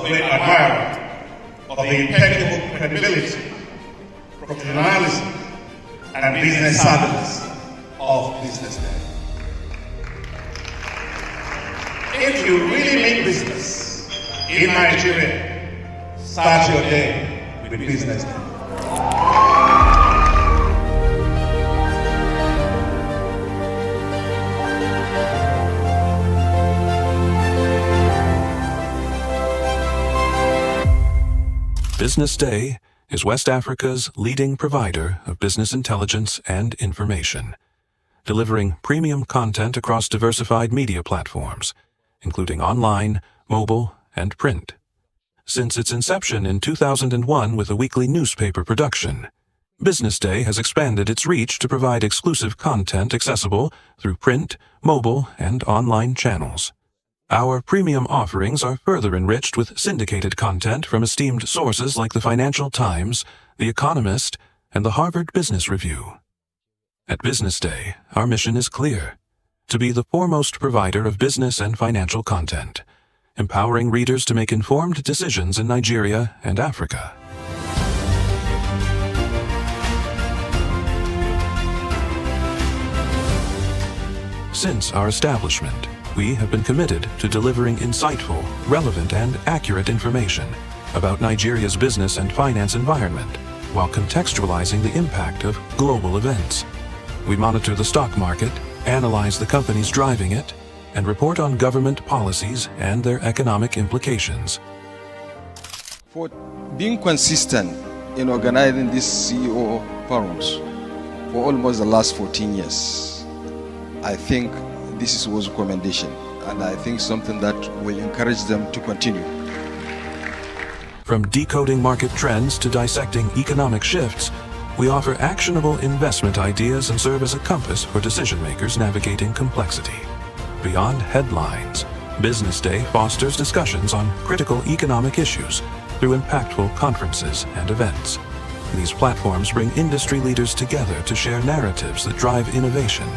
great admirer of the impeccable credibility, professionalism, and business savviness of BusinessDay. If you really mean business in Nigeria, start your day with BusinessDay. BusinessDay is West Africa's leading provider of business intelligence and information, delivering premium content across diversified media platforms, including online, mobile, and print. Since its inception in 2001 with a weekly newspaper production, BusinessDay has expanded its reach to provide exclusive content accessible through print, mobile, and online channels. Our premium offerings are further enriched with syndicated content from esteemed sources like the Financial Times, The Economist, and the Harvard Business Review. At BusinessDay, our mission is clear: to be the foremost provider of business and financial content, empowering readers to make informed decisions in Nigeria and Africa. Since our establishment, we have been committed to delivering insightful, relevant, and accurate information about Nigeria's business and finance environment, while contextualizing the impact of global events. We monitor the stock market, analyze the companies driving it, and report on government policies and their economic implications. For being consistent in organizing these CEO forums for almost the last 14 years, I think this was a commendation, and I think something that will encourage them to continue. From decoding market trends to dissecting economic shifts, we offer actionable investment ideas and serve as a compass for decision-makers navigating complexity. Beyond headlines, BusinessDay fosters discussions on critical economic issues through impactful conferences and events. These platforms bring industry leaders together to share narratives that drive innovation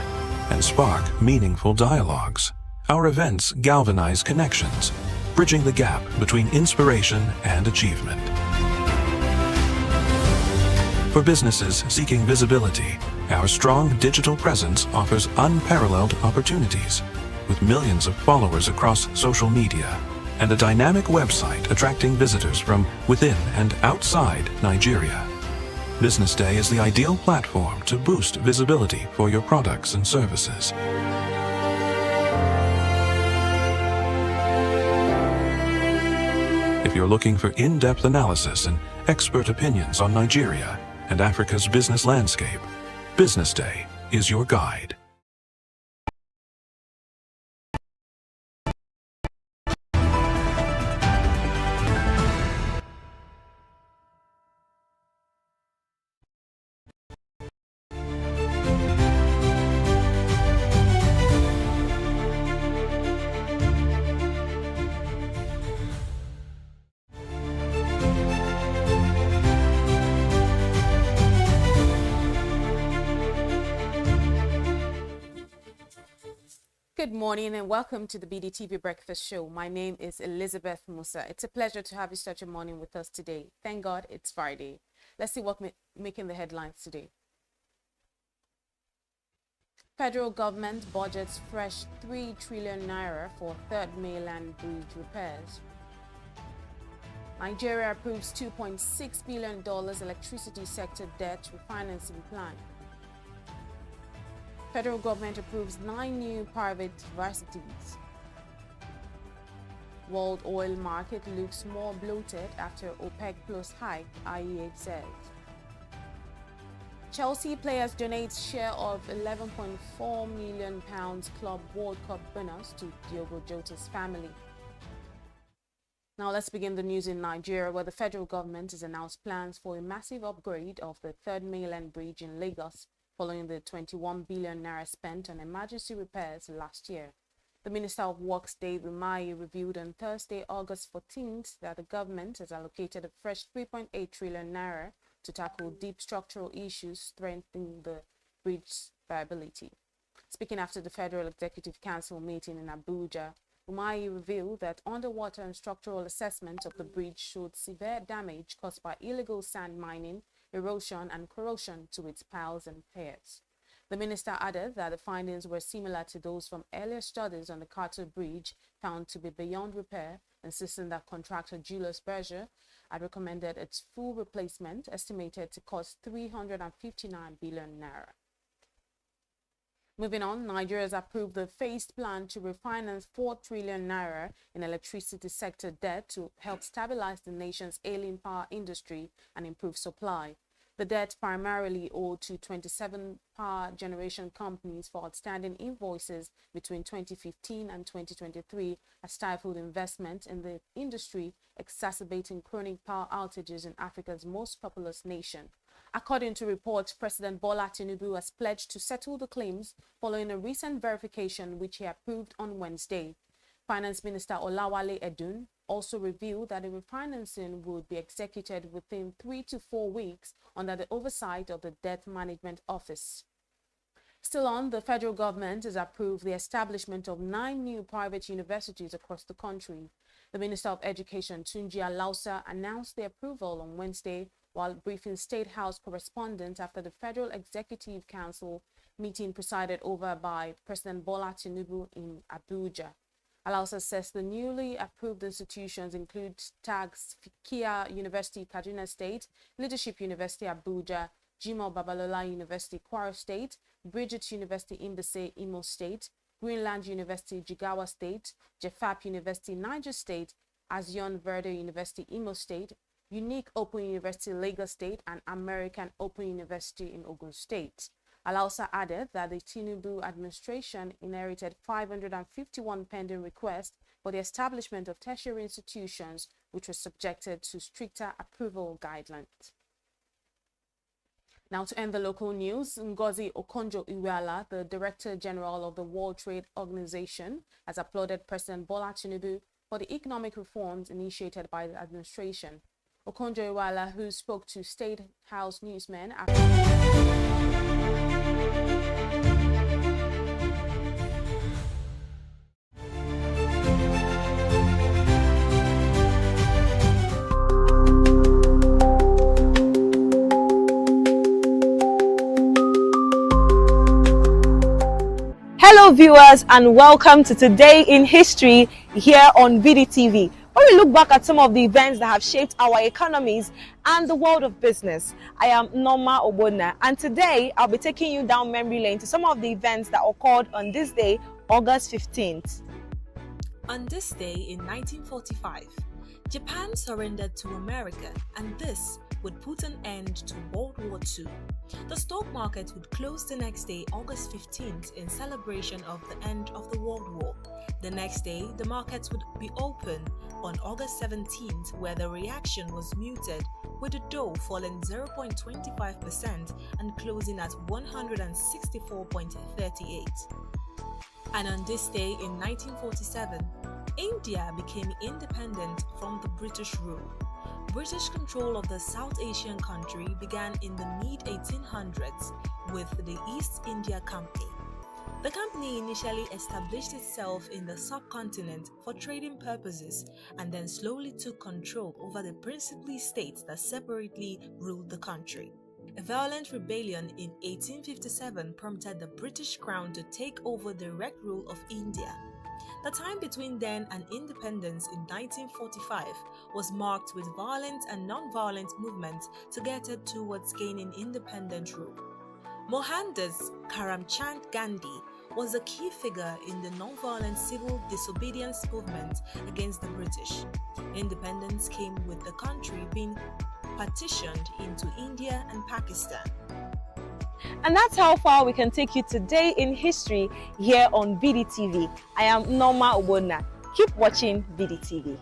and spark meaningful dialogues. Our events galvanize connections, bridging the gap between inspiration and achievement. For businesses seeking visibility, our strong digital presence offers unparalleled opportunities, with millions of followers across social media and a dynamic website attracting visitors from within and outside Nigeria. BusinessDay is the ideal platform to boost visibility for your products and services. If you're looking for in-depth analysis and expert opinions on Nigeria and Africa's business landscape, BusinessDay is your guide. Good morning and welcome to the BDTV Breakfast Show. My name is Elizabeth Musa. It's a pleasure to have you start your morning with us today. Thank God it's Friday. Let's see what making the headlines today. Federal government budgets fresh 3 trillion naira for third mainland bridge repairs. Nigeria approves $2.6 billion electricity sector debt refinancing plan. Federal government approves 9 new private varsities. World oil market looks more bloated after OPEC Plus hike, IEA says. Chelsea players donate share of £11.4 million Club World Cup bonus to Diogo Jota's family. Now let's begin the news in Nigeria, where the federal government has announced plans for a massive upgrade of the third mainland bridge in Lagos, following the 21 billion naira spent on emergency repairs last year. The Minister of Works, Dave Umahi, revealed on Thursday, August 14th, that the government has allocated a fresh 3.8 trillion naira to tackle deep structural issues strengthening the bridge's viability. Speaking after the Federal Executive Council meeting in Abuja, Umahi revealed that underwater and structural assessment of the bridge showed severe damage caused by illegal sand mining, erosion and corrosion to its piles and piers. The minister added that the findings were similar to those from earlier studies on the Carter Bridge found to be beyond repair, insisting that contractor Julius Berger had recommended its full replacement, estimated to cost 359 billion naira. Moving on, Nigeria has approved the phased plan to refinance 4 trillion naira in electricity sector debt to help stabilize the nation's ailing power industry and improve supply. The debt, primarily owed to 27 power generation companies for outstanding invoices between 2015 and 2023, has stifled investment in the industry, exacerbating chronic power outages in Africa's most populous nation. According to reports, President Bola Tinubu has pledged to settle the claims following a recent verification which he approved on Wednesday. Finance Minister Olawale Edun also revealed that the refinancing would be executed within 3 to 4 weeks under the oversight of the Debt Management Office. Still on, the federal government has approved the establishment of 9 new private universities across the country. The Minister of Education, Tunji Alausa, announced the approval on Wednesday while briefing State House correspondents after the Federal Executive Council meeting presided over by President Bola Tinubu in Abuja. Alausa says the newly approved institutions include TAGS Fikia University, Kaduna State, Leadership University, Abuja, Jimoh Babalola University, Kwara State, Bridget University, Imbese, Imo State, Greenland University, Jigawa State, Jeffap University, Niger State, Azion Verde University, Imo State, Unique Open University, Lagos State, and American Open University in Ogun State. Alausa added that the Tinubu administration inherited 551 pending requests for the establishment of tertiary institutions, which were subjected to stricter approval guidelines. Now, to end the local news, Ngozi Okonjo-Iweala, the Director General of the World Trade Organization, has applauded President Bola Tinubu for the economic reforms initiated by the administration. Okonjo-Iweala, who spoke to State House newsmen after Hello viewers, and welcome to Today in History here on bdtv, where we look back at some of the events that have shaped our economies and the world of business. I am Norma Obona, and today I'll be taking you down memory lane to some of the events that occurred on this day, August 15th. On this day in 1945, Japan surrendered to America, and this would put an end to World War II. The stock market would close the next day, August 15th, in celebration of the end of the World War. The next day, the markets would be open on August 17th, where the reaction was muted, with the Dow falling 0.25% and closing at 164.38. And on this day in 1947, India became independent from the British rule. British control of the South Asian country began in the mid-1800s with the East India Company. The company initially established itself in the subcontinent for trading purposes and then slowly took control over the princely states that separately ruled the country. A violent rebellion in 1857 prompted the British Crown to take over direct rule of India. The time between then and independence in 1945 was marked with violent and non-violent movements targeted towards gaining independent rule. Mohandas Karamchand Gandhi was a key figure in the non-violent civil disobedience movement against the British. Independence came with the country being partitioned into India and Pakistan. And that's how far we can take you today in history here on bdtv. I am Norma Obona. Keep watching bdtv.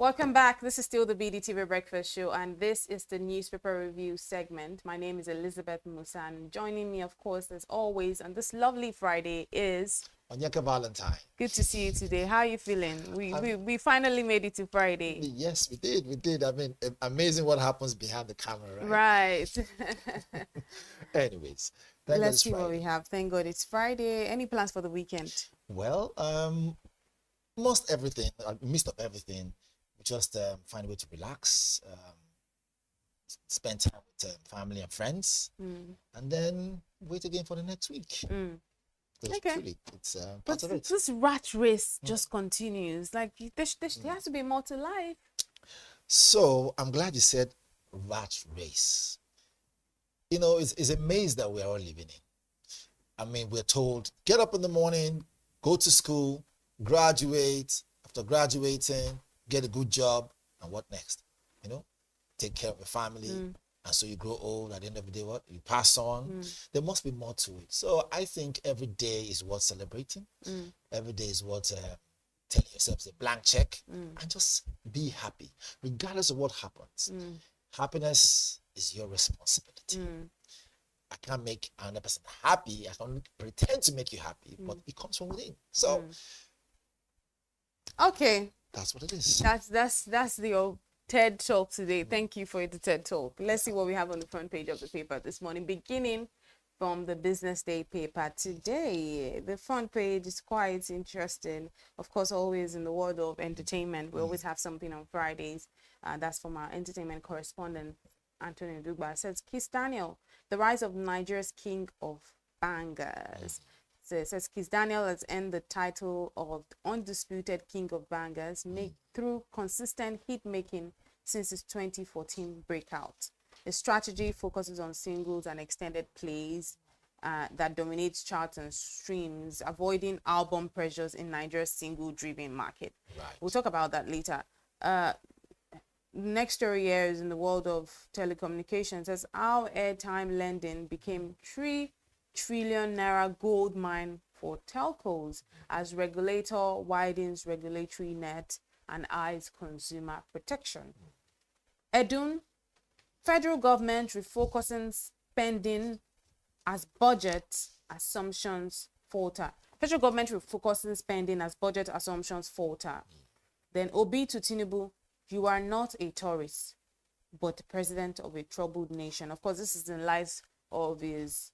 Welcome back. This is still the BDTV Breakfast Show, and this is the newspaper review segment. My name is Elizabeth Musa, and joining me, of course, as always, on this lovely Friday is Onyeka Valentine. Good to see you today. How are you feeling? We finally made it to Friday. Yes, we did. I mean, amazing what happens behind the camera, right? Right. Anyways, thank God Let's it's see what Friday. we have. Thank God it's Friday. Any plans for the weekend? Well, most everything, midst of everything, we just find a way to relax, spend time with family and friends, and then wait again for the next week. Because Okay. truly, it's But part of it. this rat race just continues. Like, there has to be more to life. So I'm glad you said rat race. You know, it's a maze that we are all living in. I mean, we're told, get up in the morning, go to school, graduate. After graduating, get a good job, and what next? You know, take care of your family. And so you grow old. At the end of the day, what? You pass on. There must be more to it. So I think every day is worth celebrating. Every day is worth telling yourself it's a blank check, and just be happy, regardless of what happens. Happiness is your responsibility. I can't make another person happy. I can pretend to make you happy, but it comes from within. So Okay. that's what it is. That's the TED Talk today. Thank you for the TED Talk. Let's see what we have on the front page of the paper this morning, beginning from the Business Day paper today. The front page is quite interesting. Of course, always in the world of entertainment, we always have something on Fridays. That's from our entertainment correspondent, Anthony Dugba. It says, Kiss Daniel, the rise of Nigeria's king of bangers. So it says Kiss Daniel has earned the title of undisputed king of bangers through consistent hit making since his 2014 breakout. The strategy focuses on singles and extended plays that dominates charts and streams, avoiding album pressures in Nigeria's single-driven market. Right. We'll talk about that later. Next story here is in the world of telecommunications. As our airtime lending became 3 trillion naira gold mine for telcos as regulator widens regulatory net and eyes consumer protection. Edun, federal government refocusing spending as budget assumptions falter. Federal government refocusing spending as budget assumptions falter. Then Obi to Tinubu, you are not a tourist, but the president of a troubled nation. Of course, this is in light of his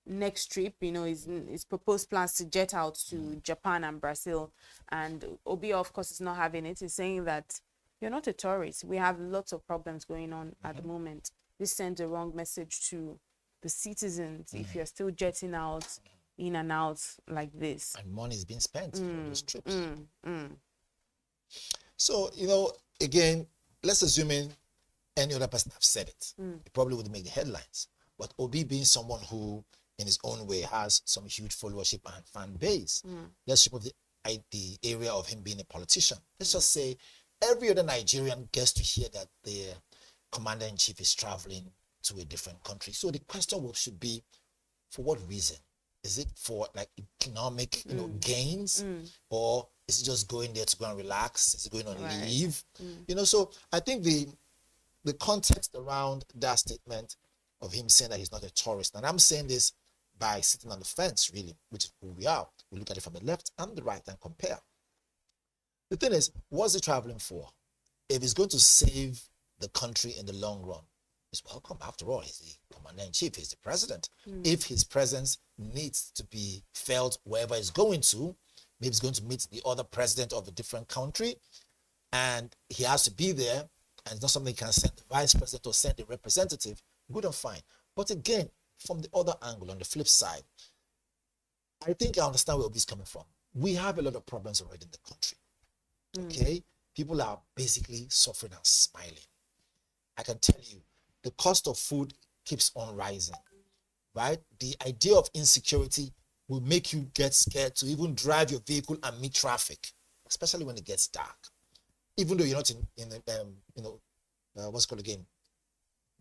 next trip, you know, his proposed plans to jet out to Japan and Brazil. And Obi, of course, is not having it. He's saying that you're not a tourist. We have lots of problems going on at the moment. This sends a wrong message to the citizens if you're still jetting out, in and out like this. And money is being spent on those trips. So, you know, again, let's assume any other person have said it. It probably would make the headlines. But Obi being someone who, in his own way, has some huge followership and fan base, let's strip off the area of him being a politician. Let's just say every other Nigerian gets to hear that their commander-in-chief is traveling to a different country. So the question should be, for what reason? Is it for like economic, you know, gains, or is it just going there to go and relax? Is it going on leave? You know, so I think the context around that statement of him saying that he's not a tourist, and I'm saying this by sitting on the fence, really, which is who we are. We look at it from the left and the right and compare. The thing is, what's he traveling for? If he's going to save the country in the long run, he's welcome. After all, he's the commander-in-chief, he's the president. If his presence needs to be felt wherever he's going to, maybe he's going to meet the other president of a different country, and he has to be there, and it's not something he can send the vice president or send a representative, good and fine. But again, from the other angle, on the flip side, I think I understand where Obi's coming from. We have a lot of problems already in the country. Okay? People are basically suffering and smiling. I can tell you, the cost of food keeps on rising, right? The idea of insecurity will make you get scared to even drive your vehicle and meet traffic, especially when it gets dark. Even though you're not in what's it called again?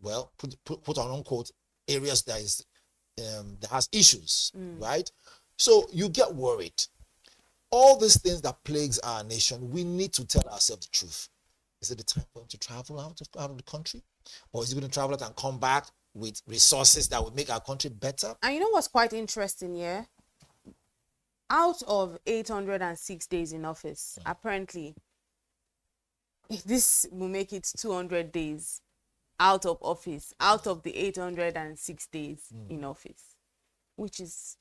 Well, put on unquote areas that has issues, right? So you get worried. All these things that plagues our nation, we need to tell ourselves the truth. Is it the time for him to travel out of the country? Or is he going to travel out and come back with resources that would make our country better? And you know what's quite interesting here? Out of 806 days in office, apparently, this will make it 200 days out of office, out of the 806 days in office, which is,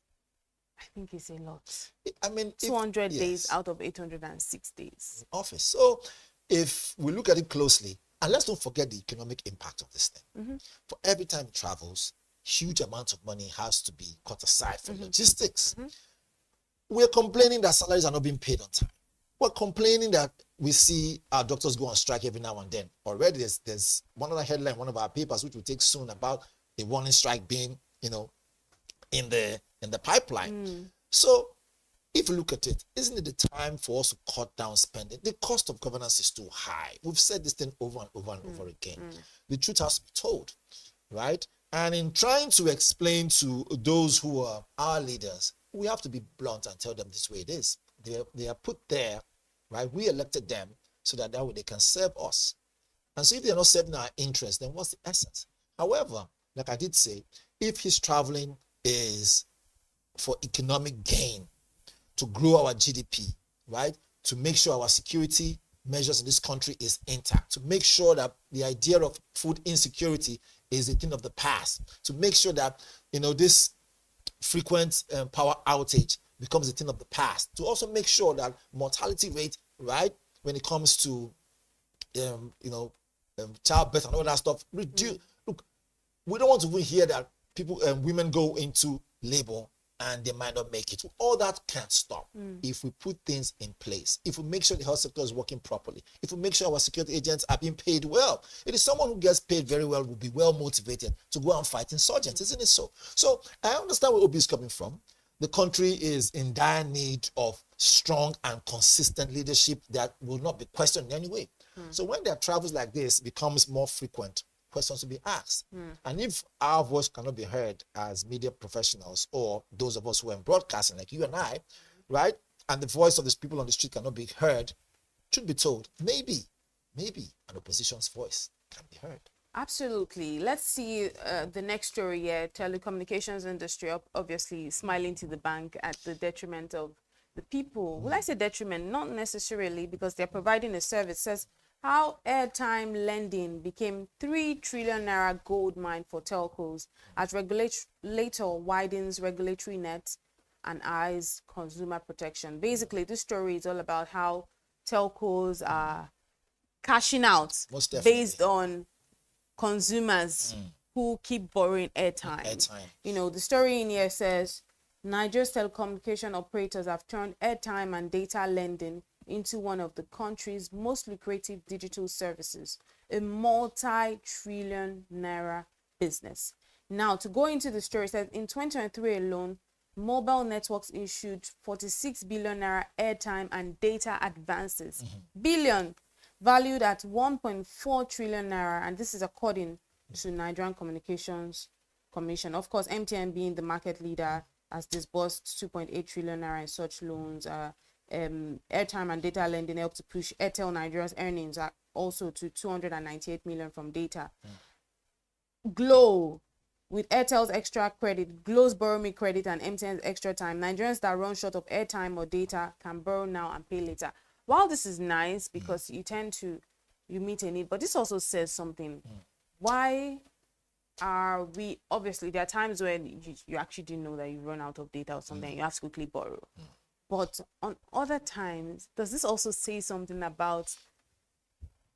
I think, is a lot. I mean, 200 days out of 806 days. Office. So if we look at it closely, and let's don't forget the economic impact of this thing. For every time he travels, huge amounts of money has to be cut aside for logistics. We're complaining that salaries are not being paid on time. We're complaining that we see our doctors go on strike every now and then. Already there's one other headline, one of our papers, which we'll take soon, about a warning strike being, in the pipeline. So if you look at it, isn't it the time for us to cut down spending? The cost of governance is too high. We've said this thing over and over and over again. The truth has to be told, right? And in trying to explain to those who are our leaders, we have to be blunt and tell them this way it is. They are put there, right? We elected them so that way they can serve us. And so if they're not serving our interests, then what's the essence? However, like I did say, if his traveling is for economic gain, to grow our GDP, right? To make sure our security measures in this country is intact, to make sure that the idea of food insecurity is a thing of the past, to make sure that, this frequent power outage becomes a thing of the past, to also make sure that mortality rate, right, when it comes to, childbirth and all that stuff, reduce. Look, we don't want to hear that women go into labor and they might not make it. All that can't stop if we put things in place. If we make sure the health sector is working properly. If we make sure our security agents are being paid well. It is someone who gets paid very well will be well motivated to go and fight insurgents, isn't it so? So I understand where Obi is coming from. The country is in dire need of strong and consistent leadership that will not be questioned in any way. So when there are travels like this becomes more frequent, questions to be asked. And if our voice cannot be heard as media professionals or those of us who are in broadcasting like you and I, right, and the voice of these people on the street cannot be heard, should be told, maybe an opposition's voice can be heard. Absolutely. Let's see the next story here. Telecommunications industry obviously smiling to the bank at the detriment of the people. Will I say detriment? Not necessarily, because they're providing a service. It says how airtime lending became 3 trillion naira gold mine for telcos as regulator widens regulatory net and eyes consumer protection. Basically, this story is all about how telcos are cashing out based on consumers who keep borrowing airtime. The story in here says Nigeria's telecommunication operators have turned airtime and data lending into one of the country's most lucrative digital services, a multi-trillion naira business. Now, to go into the story, it says in 2023 alone, mobile networks issued 46 billion naira airtime and data advances, billion, valued at 1.4 trillion naira, and this is according to Nigerian Communications Commission. Of course, MTN being the market leader has disbursed 2.8 trillion naira in such loans. Airtime and data lending helped to push Airtel Nigeria's earnings also to 298 million from data. Glow, with Airtel's extra credit, Glow's borrow me credit, and MTN's extra time, Nigerians that run short of airtime or data can borrow now and pay later. While this is nice because you meet a need, but this also says something. Why are we, obviously there are times when you actually didn't know that you run out of data or something, you have to quickly borrow. But on other times, does this also say something about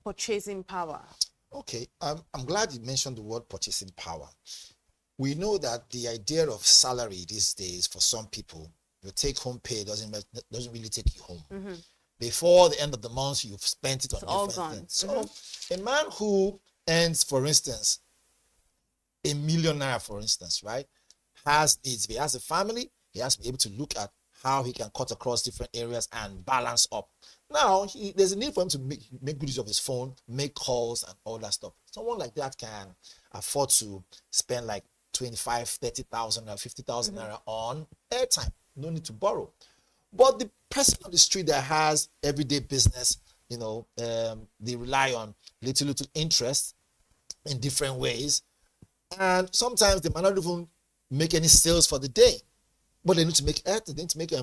purchasing power? Okay, I'm glad you mentioned the word purchasing power. We know that the idea of salary these days for some people, your take-home pay doesn't really take you home. Before the end of the month, you've spent it on different things. So a man who earns, for instance, $1 million naira, for instance, right, has needs. If he has a family, he has to be able to look at how he can cut across different areas and balance up. Now, there's a need for him to make good use of his phone, make calls and all that stuff. Someone like that can afford to spend like 25, 30,000 or 50,000 naira on airtime. No need to borrow. But the person on the street that has everyday business, they rely on little interest in different ways. And sometimes they might not even make any sales for the day, but they need to make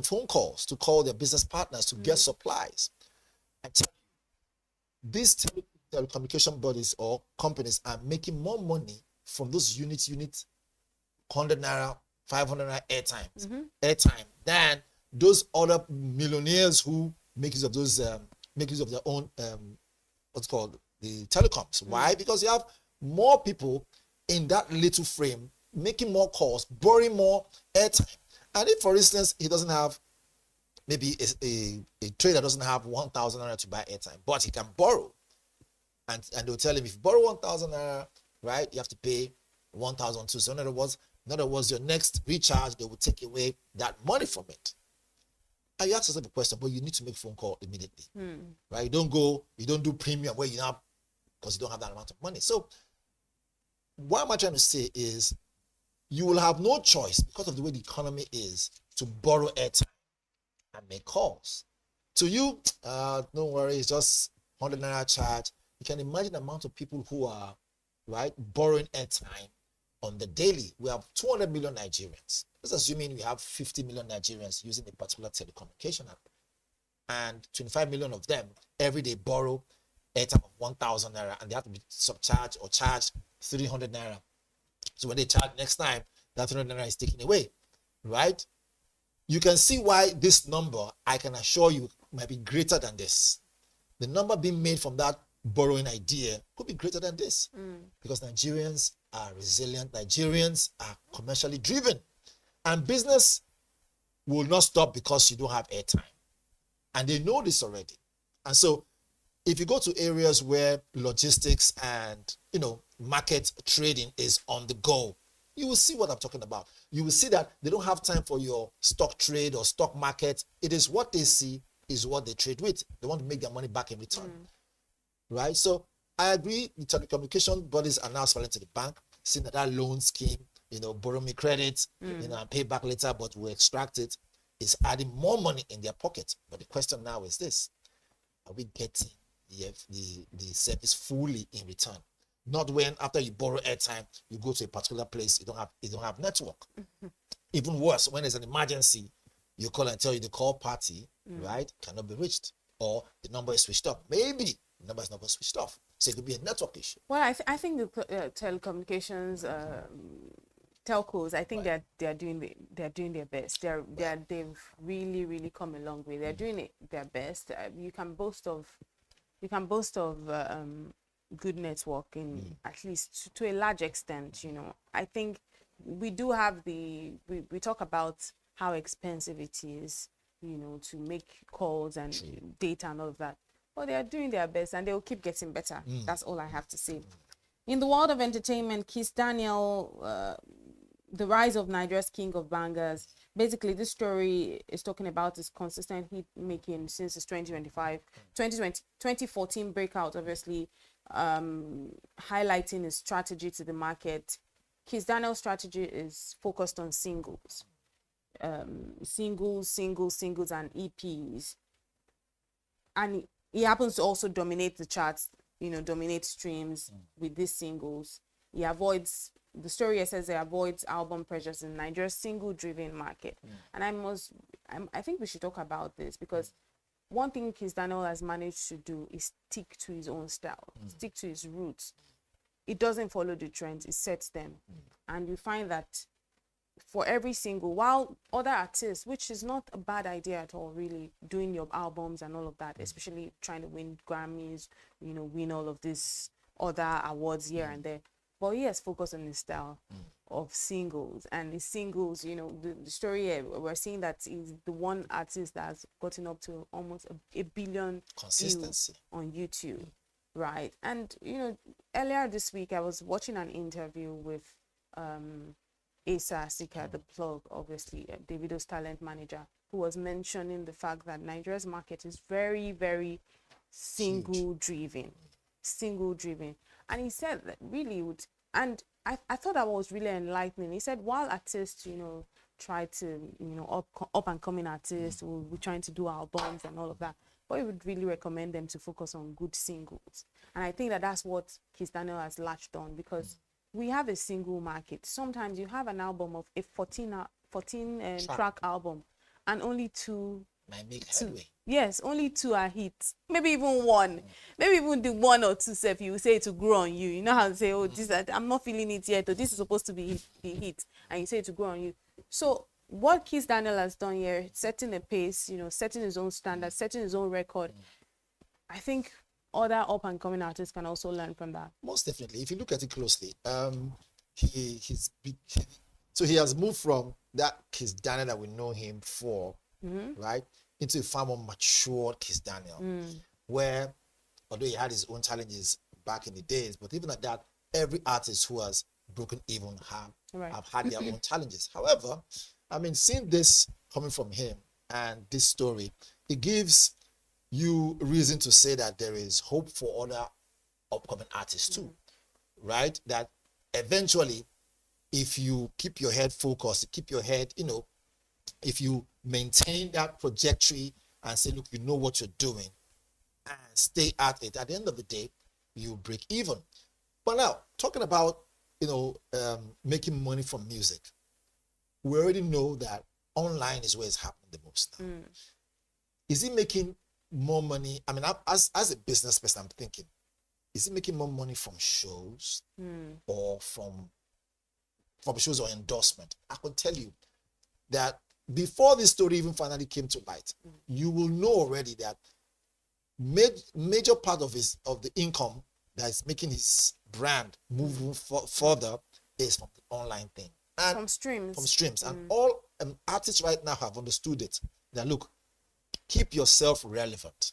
phone calls to call their business partners to get supplies. And these telecommunication bodies or companies are making more money from those units, 100 naira, 500 naira airtime than those other millionaires who make use of those make use of their own what's called the telecoms. Why? Because you have more people in that little frame making more calls, borrowing more airtime. And if, for instance, he doesn't have, maybe a trader doesn't have 1,000 naira to buy airtime, but he can borrow, and they'll tell him, if you borrow 1,000 naira, right, you have to pay 1,002. So in other words, your next recharge, they will take away that money from it. And you ask yourself a question, but you need to make a phone call immediately, right? You don't do premium where you have, because you don't have that amount of money. So what am I trying to say is, you will have no choice, because of the way the economy is, to borrow airtime and make calls. To you, don't worry, it's just 100 naira charge. You can imagine the amount of people who are, right, borrowing airtime on the daily. We have 200 million Nigerians. Let's assuming we have 50 million Nigerians using a particular telecommunication app, and 25 million of them every day borrow airtime of 1,000 naira, and they have to be subcharged or charged 300 naira. So when they charge next time, that 300 naira is taken away, right? You can see why this number, I can assure you, might be greater than this. The number being made from that borrowing idea could be greater than this, because Nigerians are resilient. Nigerians are commercially driven, and business will not stop because you don't have airtime, and they know this already. And so if you go to areas where logistics and market trading is on the go, you will see what I'm talking about. You will see that they don't have time for your stock trade or stock market. It is what they see is what they trade with. They want to make their money back in return, right? So I agree, the telecommunication bodies are now selling to the bank, seeing that loan scheme, borrow me credit, and pay back later, but we'll extract it, is adding more money in their pocket. But the question now is this: are we getting the service fully in return? Not when, after you borrow airtime, you go to a particular place, you don't have network. Even worse, when there's an emergency, you call and tell you the call party, right, cannot be reached, or the number is switched off. Maybe the number is not switched off, so it could be a network issue. Well, I think the telecommunications telcos, I think they're doing their best. They've really come a long way. They're doing their best. You can boast of good networking, at least to a large extent. I think we do have we talk about how expensive it is, to make calls and data and all of that. But they are doing their best, and they will keep getting better. That's all I have to say. In the world of entertainment, Kiss Daniel, the rise of Nigeria's king of bangers. Basically, this story is talking about his consistent hit making since his 2014 breakout, obviously, highlighting his strategy to the market. Kiss Daniel's strategy is focused on singles, singles, and EPs. And he happens to also dominate the charts, dominate streams with these singles. He avoids, the story says, he avoids album pressures in Nigeria's single-driven market. And I think we should talk about this, because one thing Kiss Daniel has managed to do is stick to his own style, stick to his roots. It doesn't follow the trends, it sets them. And you find that for every single, while other artists, which is not a bad idea at all, really, doing your albums and all of that, especially trying to win Grammys, win all of these other awards here and there. But he has focused on his style of singles, and his singles, the story here, we're seeing that he's the one artist that has gotten up to almost a billion consistency views on YouTube, right? And earlier this week I was watching an interview with Asa Sika, the plug, obviously, Davido's talent manager, who was mentioning the fact that Nigeria's market is very, very single driven. And he said that really would, and I thought that was really enlightening. He said, while artists, try to, you know, up and coming artists, we're trying to do albums and all of that. But we would really recommend them to focus on good singles. And I think that that's what Kiss Daniel has latched on, because we have a single market. Sometimes you have an album of a 14 track album, and only two might make headway. Yes, only two are hits. Maybe even one. Maybe even the one or two self, you will say it to grow on you. You know how to say, oh, this I'm not feeling it yet, or this is supposed to be hit, and you say it to grow on you. So what Kiss Daniel has done here, setting a pace, you know, setting his own standards, setting his own record, I think other up and coming artists can also learn from that. Most definitely. If you look at it closely, so he has moved from that Kiss Daniel that we know him for, right, into a far more mature Kiss Daniel, where, although he had his own challenges back in the days, but even at that, every artist who has broken even have had their own challenges. However, I mean, seeing this coming from him and this story, it gives you reason to say that there is hope for other upcoming artists too, right? That eventually, if you keep your head focused, keep your head, you know, if you maintain that trajectory and say, look, you know what you're doing, and stay at it, at the end of the day, you break even. But now, talking about, you know, making money from music, we already know that online is where it's happening the most now. Is he making more money? I mean, as a business person, I'm thinking, is he making more money from shows or from shows or endorsement? I can tell you that before this story even finally came to light, you will know already that major part of the income that is making his brand move further is from the online thing. And from streams. And all artists right now have understood it. That look, keep yourself relevant.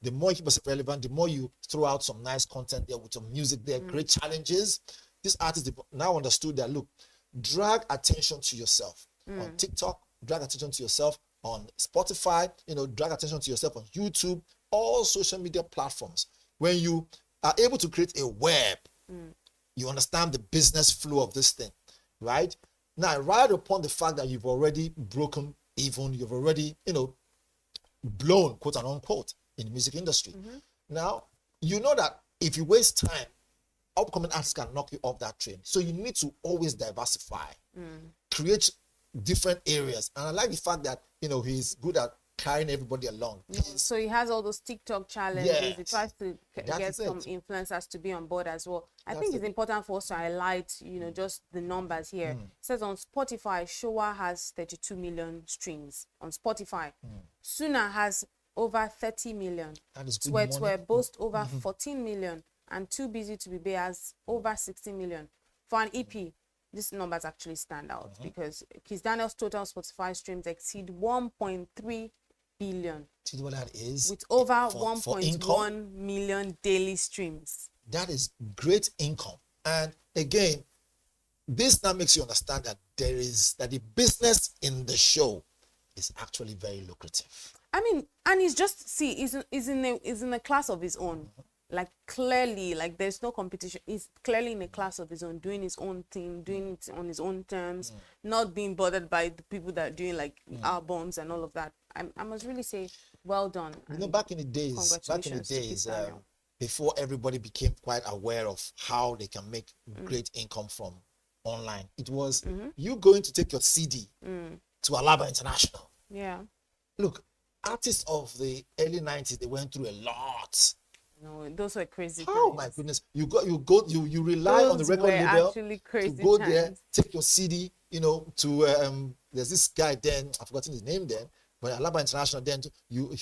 The more you keep yourself relevant, the more you throw out some nice content there with some music there, great challenges. These artists now understood that look, drag attention to yourself on TikTok, drag attention to yourself on Spotify, you know, drag attention to yourself on YouTube, all social media platforms. When you are able to create a web, you understand the business flow of this thing, right? Now, right upon the fact that you've already broken even, you've already, you know, blown, quote and unquote, in the music industry. Now, you know that if you waste time, upcoming artists can knock you off that train. So you need to always diversify, create different areas. And I like the fact that, you know, he's good at carrying everybody along. So he has all those TikTok challenges. Yes. He tries to get some influencers to be on board as well. I think it's important for us to highlight, you know, just the numbers here. It says on Spotify, Showa has 32 million streams on Spotify. Suna has over 30 million. That is good Sweat money. Sweat boast over 14 million. And Too Busy to Be Bare has over 16 million. For an EP, these numbers actually stand out because Kiss Daniel's total Spotify streams exceed 1.3 billion. See what that is? With over for 1.1 million daily streams. That is great income. And again, this now makes you understand that the business in the show is actually very lucrative. I mean, and he's just, he's in a class of his own. Like clearly, like there's no competition. He's clearly in a class of his own, doing his own thing, doing it on his own terms, not being bothered by the people that are doing like albums and all of that. I must really say, well done. You know, back in the days, before everybody became quite aware of how they can make great income from online, it was you going to take your CD to Alaba International. Yeah. Look, artists of the early 90s, they went through a lot. No, those were crazy. Oh my goodness! You rely on the record label to go there, take your CD. You know, to there's this guy then, I've forgotten his name then, but Alaba International. Then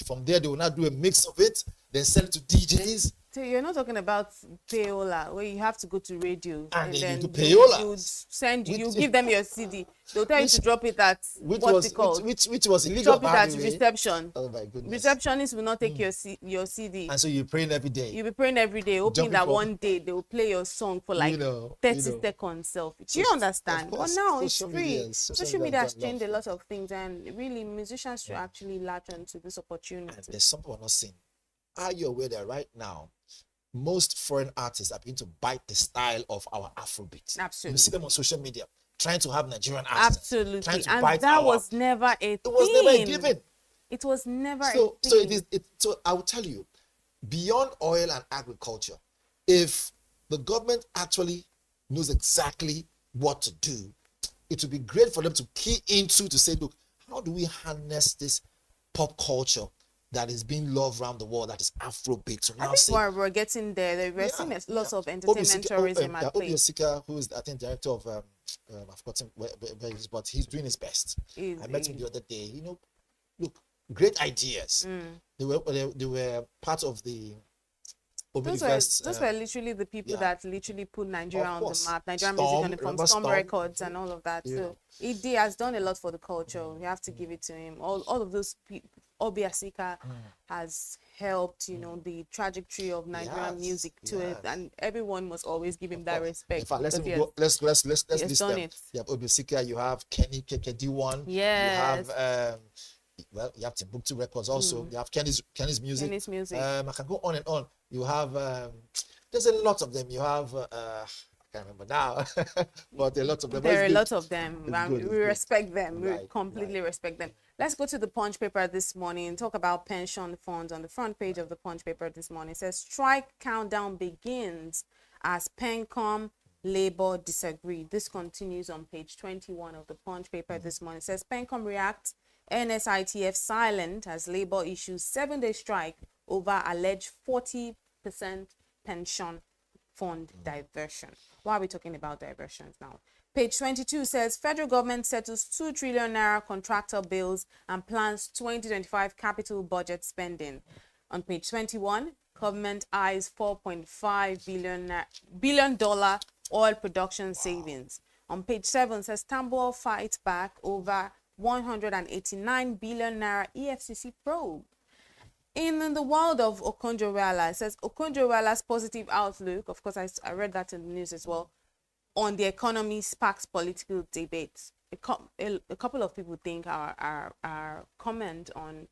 from there they will now do a mix of it, then sell it to DJs. So you're not talking about payola, where you have to go to radio and then you do payola. You give them your CD. They'll tell you to drop it at which was illegal. Drop it at reception. Oh my goodness! Receptionists will not take your CD. And so you're praying every day. You'll be praying every day, hoping that one day they will play your song for like 30 seconds. Do you understand? But now it's free. Social media has changed a lot of things, and really musicians should actually latch onto this opportunity. And there's something we're not seeing. Are you aware that right now, most foreign artists are beginning to bite the style of our Afrobeat? Absolutely. You see them on social media. trying to have Nigerian accent. Absolutely. Trying to And bite that our, was never a it was never a given. It was never a So thing. so I will tell you, beyond oil and agriculture, if the government actually knows exactly what to do, it would be great for them to key into to say, look, how do we harness this pop culture that is being loved around the world, that is Afrobeat? So I now think say, we're getting there. We're seeing lots of entertainment Obi tourism at play. Osika, who is I think director of I've forgotten where he is, but he's doing his best. I met him the other day. You know, look, great ideas. They were part of the Those were literally the people that literally put Nigeria on the map. Nigerian music on the from Storm Records and all of that. Yeah. So ED has done a lot for the culture. We have to give it to him. All of those people. Obi Asika has helped, you know, the trajectory of Nigerian music to it, and everyone must always give him that respect. In fact, let's list done them. it. You have Obi Asika, you have Kenny KKD1, Yes. you have you have Timbuktu Records also. You have Kenny's music. Kenny's music. I can go on and on. You have there's a lot of them. You have I can't remember now, but a lot of them. There are a lot of them. It's We respect them. Right, We completely respect them. Let's go to the Punch paper this morning and talk about pension funds. On the front page of the Punch paper this morning, it says strike countdown begins as PENCOM Labour disagree. This continues on page 21 of the Punch paper this morning. It says PENCOM reacts, NSITF silent as Labour issues 7-day strike over alleged 40% pension fund diversion. Why are we talking about diversions now? Page 22 says federal government settles 2 trillion naira contractor bills and plans 2025 capital budget spending. On page 21, government eyes $4.5 billion oil production savings. On page 7 says Tambuwal fights back over 189 billion naira EFCC probe. In the world of Okonjo-Iweala, it says Okonjo-Iweala's positive outlook, of course I read that in the news as well, on the economy sparks political debates. A couple of people think our comment on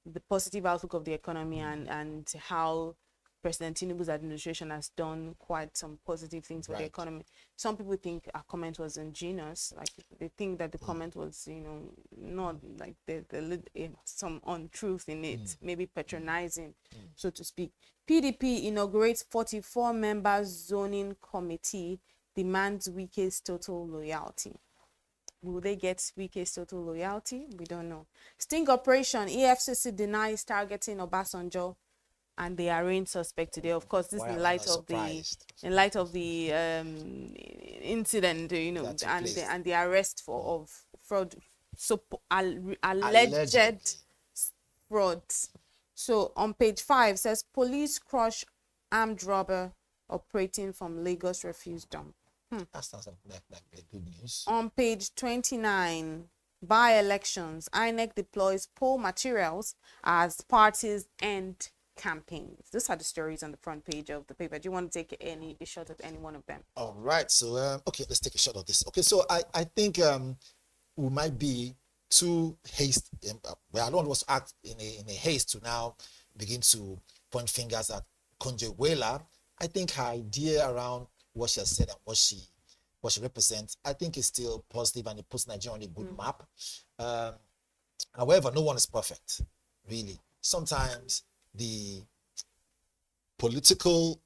the positive outlook of the economy and how President Tinubu's administration has done quite some positive things for the economy. Some people think our comment was ingenious, like they think that the comment was, you know, not like some untruth in it, maybe patronizing, so to speak. PDP inaugurates 44-member zoning committee, demands weakest total loyalty. Will they get weakest total loyalty? We don't know. Sting operation, EFCC denies targeting Obasanjo, and they arraigned suspect today. Of course, this is in light of the incident, you know, and the arrest of fraud, alleged fraud. So on page 5 says police crush armed robber operating from Lagos refuse dump. That sounds like good news. On page 29, by-elections, INEC deploys poll materials as parties end campaigns. Those are the stories on the front page of the paper. Do you want to take a shot at any one of them? All right. So, okay, let's take a shot of this. Okay, so I think we might be too hasty. Well, I don't want to act in a haste to now begin to point fingers at Okonjo-Iweala. I think her idea around what she has said and what she represents, I think is still positive, and it puts Nigeria on a good map. However, no one is perfect, really. Sometimes the political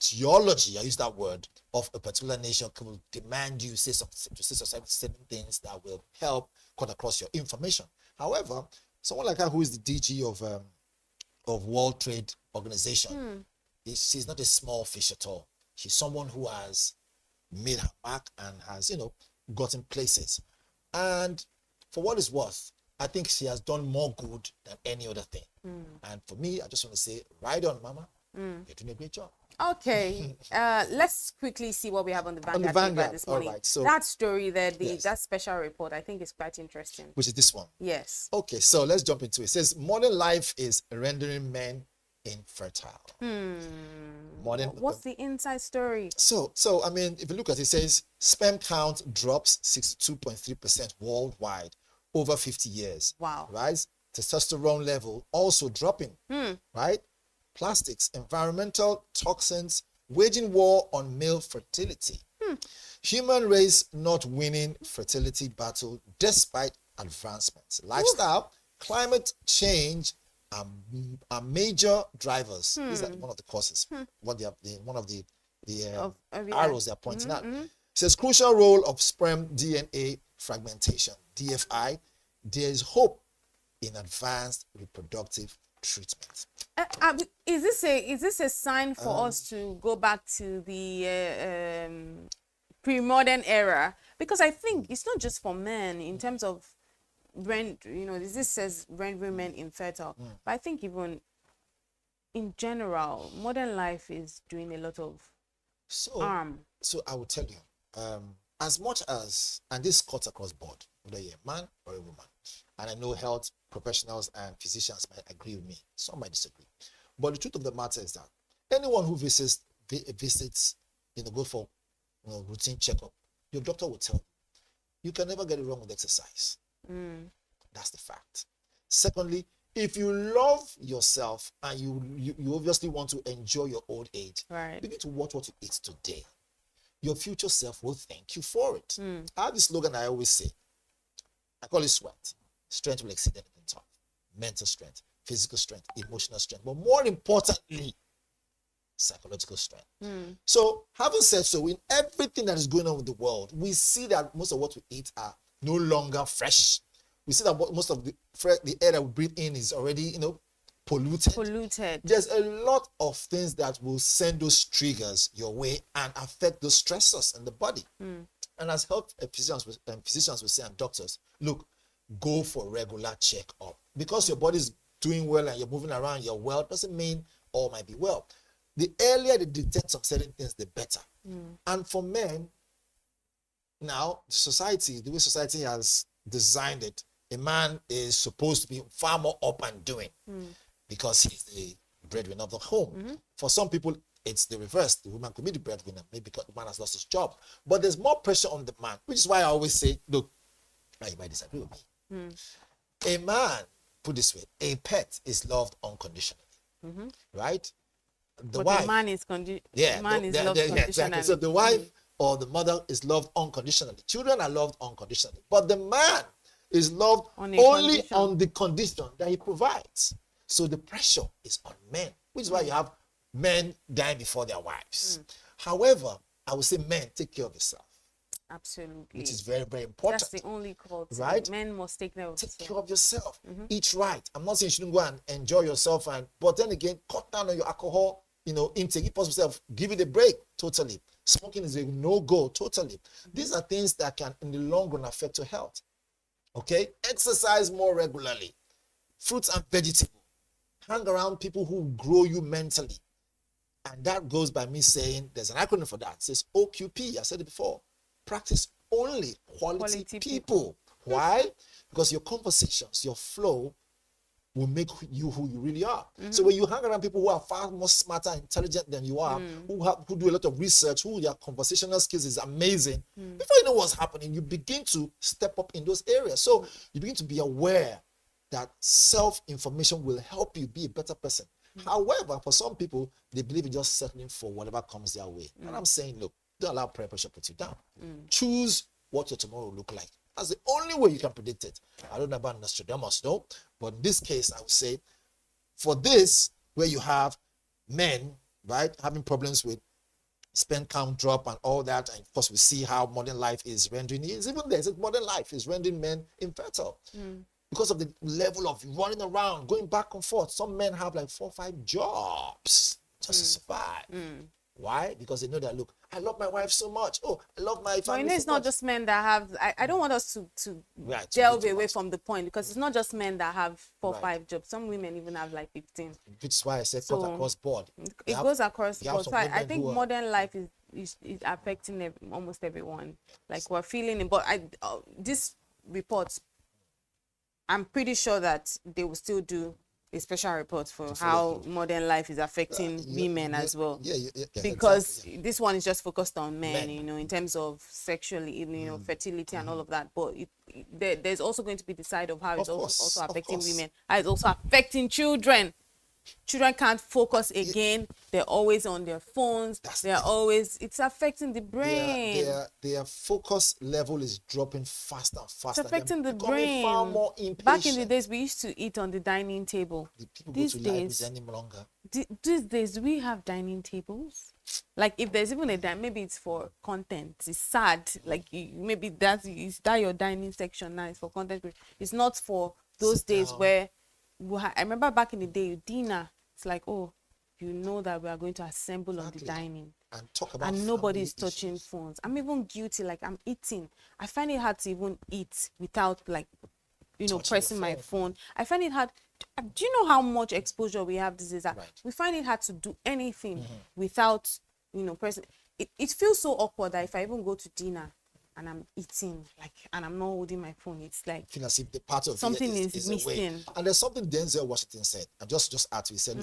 theology, I use that word, of a particular nation will demand you say certain things that will help cut across your information. However, someone like her who is the DG of World Trade Organization, she's not a small fish at all. She's someone who has made her mark and has, you know, gotten places. And for what it's worth, I think she has done more good than any other thing. And for me, I just want to say, ride on, Mama. You're doing a great job. Okay, let's quickly see what we have on the Vanguard paper this morning. All right, so that story there, that special report, I think is quite interesting. Which is this one? Yes. Okay, so let's jump into it. It says, modern life is rendering men infertile. What's the inside story? So I mean, if you look at it, it says sperm count drops 62.3% worldwide over 50 years. Wow. Right? Testosterone level also dropping. Right? Plastics, environmental toxins, waging war on male fertility. Human race not winning fertility battle despite advancements. Lifestyle, climate change are major drivers. These are one of the causes. What they have, one of the arrows they're pointing out. It says crucial role of sperm DNA fragmentation, DFI. There is hope in advanced reproductive treatment. Is this a sign for us to go back to the pre-modern era? Because I think it's not just for men in terms of this says rendering men infertile, but I think even in general, modern life is doing a lot of harm. So I will tell you, as much as, and this cuts across board, whether you're a man or a woman, and I know health professionals and physicians might agree with me, some might disagree, but the truth of the matter is that anyone who visits, go for routine checkup, your doctor will tell you can never get it wrong with exercise. That's the fact. Secondly, if you love yourself and you obviously want to enjoy your old age, begin to watch what you eat today. Your future self will thank you for it. I have this slogan I always say. I call it SWEAT. Strength will exceed anything tough. Mental strength, physical strength, emotional strength, but more importantly, psychological strength. So, having said so, in everything that is going on with the world, we see that most of what we eat are no longer fresh. We see that most of the air that we breathe in is already, polluted. There's a lot of things that will send those triggers your way and affect those stressors in the body. And as health physicians will say, and doctors, look, go for regular checkup. Because your body's doing well and you're moving around, you're well, doesn't mean all might be well. The earlier they detect some certain things, the better. And for men, now, the way society has designed it, a man is supposed to be far more up and doing because he's the breadwinner of the home. For some people, it's the reverse. The woman could be the breadwinner, maybe because the man has lost his job. But there's more pressure on the man, which is why I always say, look, now you might disagree with me. A man, put this way, a pet is loved unconditionally, right? The man is loved unconditionally. Exactly. So the wife or the mother is loved unconditionally. Children are loved unconditionally. But the man is loved only on the condition that he provides. So the pressure is on men, which is why you have men dying before their wives. However, I would say men, take care of yourself. Absolutely. Which is very, very important. That's the only call. Right? Men must take care of yourself. Eat right. I'm not saying you shouldn't go and enjoy yourself, but then again, cut down on your alcohol, intake. If possible, give it a break totally. Smoking is a no-go totally. These are things that can, in the long run, affect your health. Okay? Exercise more regularly. Fruits and vegetables. Hang around people who grow you mentally. And that goes by me saying, there's an acronym for that. It says OQP. I said it before. Practice only quality people. Why? Because your conversations, your flow will make you who you really are. So when you hang around people who are far more smarter and intelligent than you are, who do a lot of research, who their conversational skills is amazing, before you know what's happening, you begin to step up in those areas. So you begin to be aware that self-information will help you be a better person. However, for some people, they believe in just settling for whatever comes their way. And I'm saying, look, don't allow peer pressure to put you down. Choose what your tomorrow will look like. That's the only way you can predict it. I don't know about Nostradamus, no, but in this case, I would say, for this, where you have men, right, having problems with sperm count drop and all that, and of course, we see how modern life is rendering it. Even there, modern life is rendering men infertile. Because of the level of running around, going back and forth. Some men have like 4 or 5 jobs just to survive. Why? Because they know that, look, I love my wife so much. Oh, I love my family it's not just men that have, I don't want us to delve away from the point, because it's not just men that have 4 or 5 jobs. Some women even have like 15. Which is why I said cut across board. It goes across board. So I think modern life is affecting almost everyone. Like we're feeling it. But this report, I'm pretty sure that they will still do a special report for how modern life is affecting women as well. Because exactly, this one is just focused on men, in terms of sexually, fertility and all of that. But there's also going to be the side of how it's also affecting women, how it's also affecting children. children can't focus again. They're always on their phones. It's affecting the brain. Their focus level is dropping faster and faster. It's affecting the brain. Far more impatient. Back in the days, we used to eat on the dining table. The people these go to days, any longer. These days, do we have dining tables? Like, if there's even a maybe it's for content. It's sad. Like, maybe that your dining section now is for content. It's not for those days where I remember back in the day, dinner. It's like, oh, you know that we are going to assemble on the dining and talk about, and nobody is touching phones. I'm even guilty. Like, I'm eating. I find it hard to even eat without, like, pressing my phone. I find it hard. Do you know how much exposure we have these days? We find it hard to do anything without, pressing. It feels so awkward that if I even go to dinner and I'm eating, like, and I'm not holding my phone, it's like, I feel as if the part of something is missing. Away. And there's something Denzel Washington said. And just add to it. He said,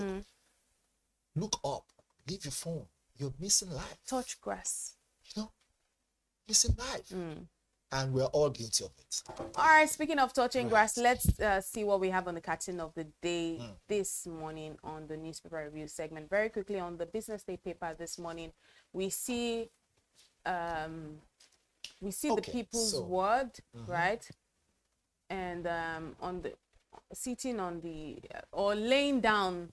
look up, leave your phone. You're missing life. Touch grass. Missing life. And we're all guilty of it. All right, speaking of touching grass, let's see what we have on the cartoon of the day this morning on the newspaper review segment. Very quickly, on the Business Day paper this morning, we see the People's Word, right? And sitting on the or laying down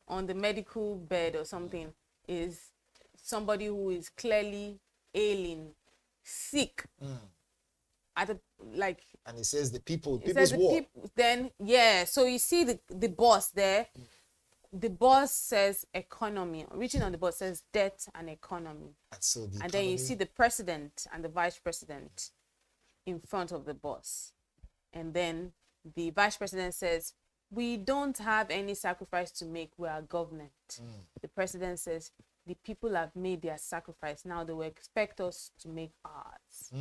on the medical bed or something is somebody who is clearly ailing, sick. And it says the people's war. So you see the boss there. The boss says economy. Written on the boss says debt and economy. And then you see the president and the vice president in front of the boss. And then the vice president says, we don't have any sacrifice to make. We are government. The president says, the people have made their sacrifice. Now they will expect us to make ours.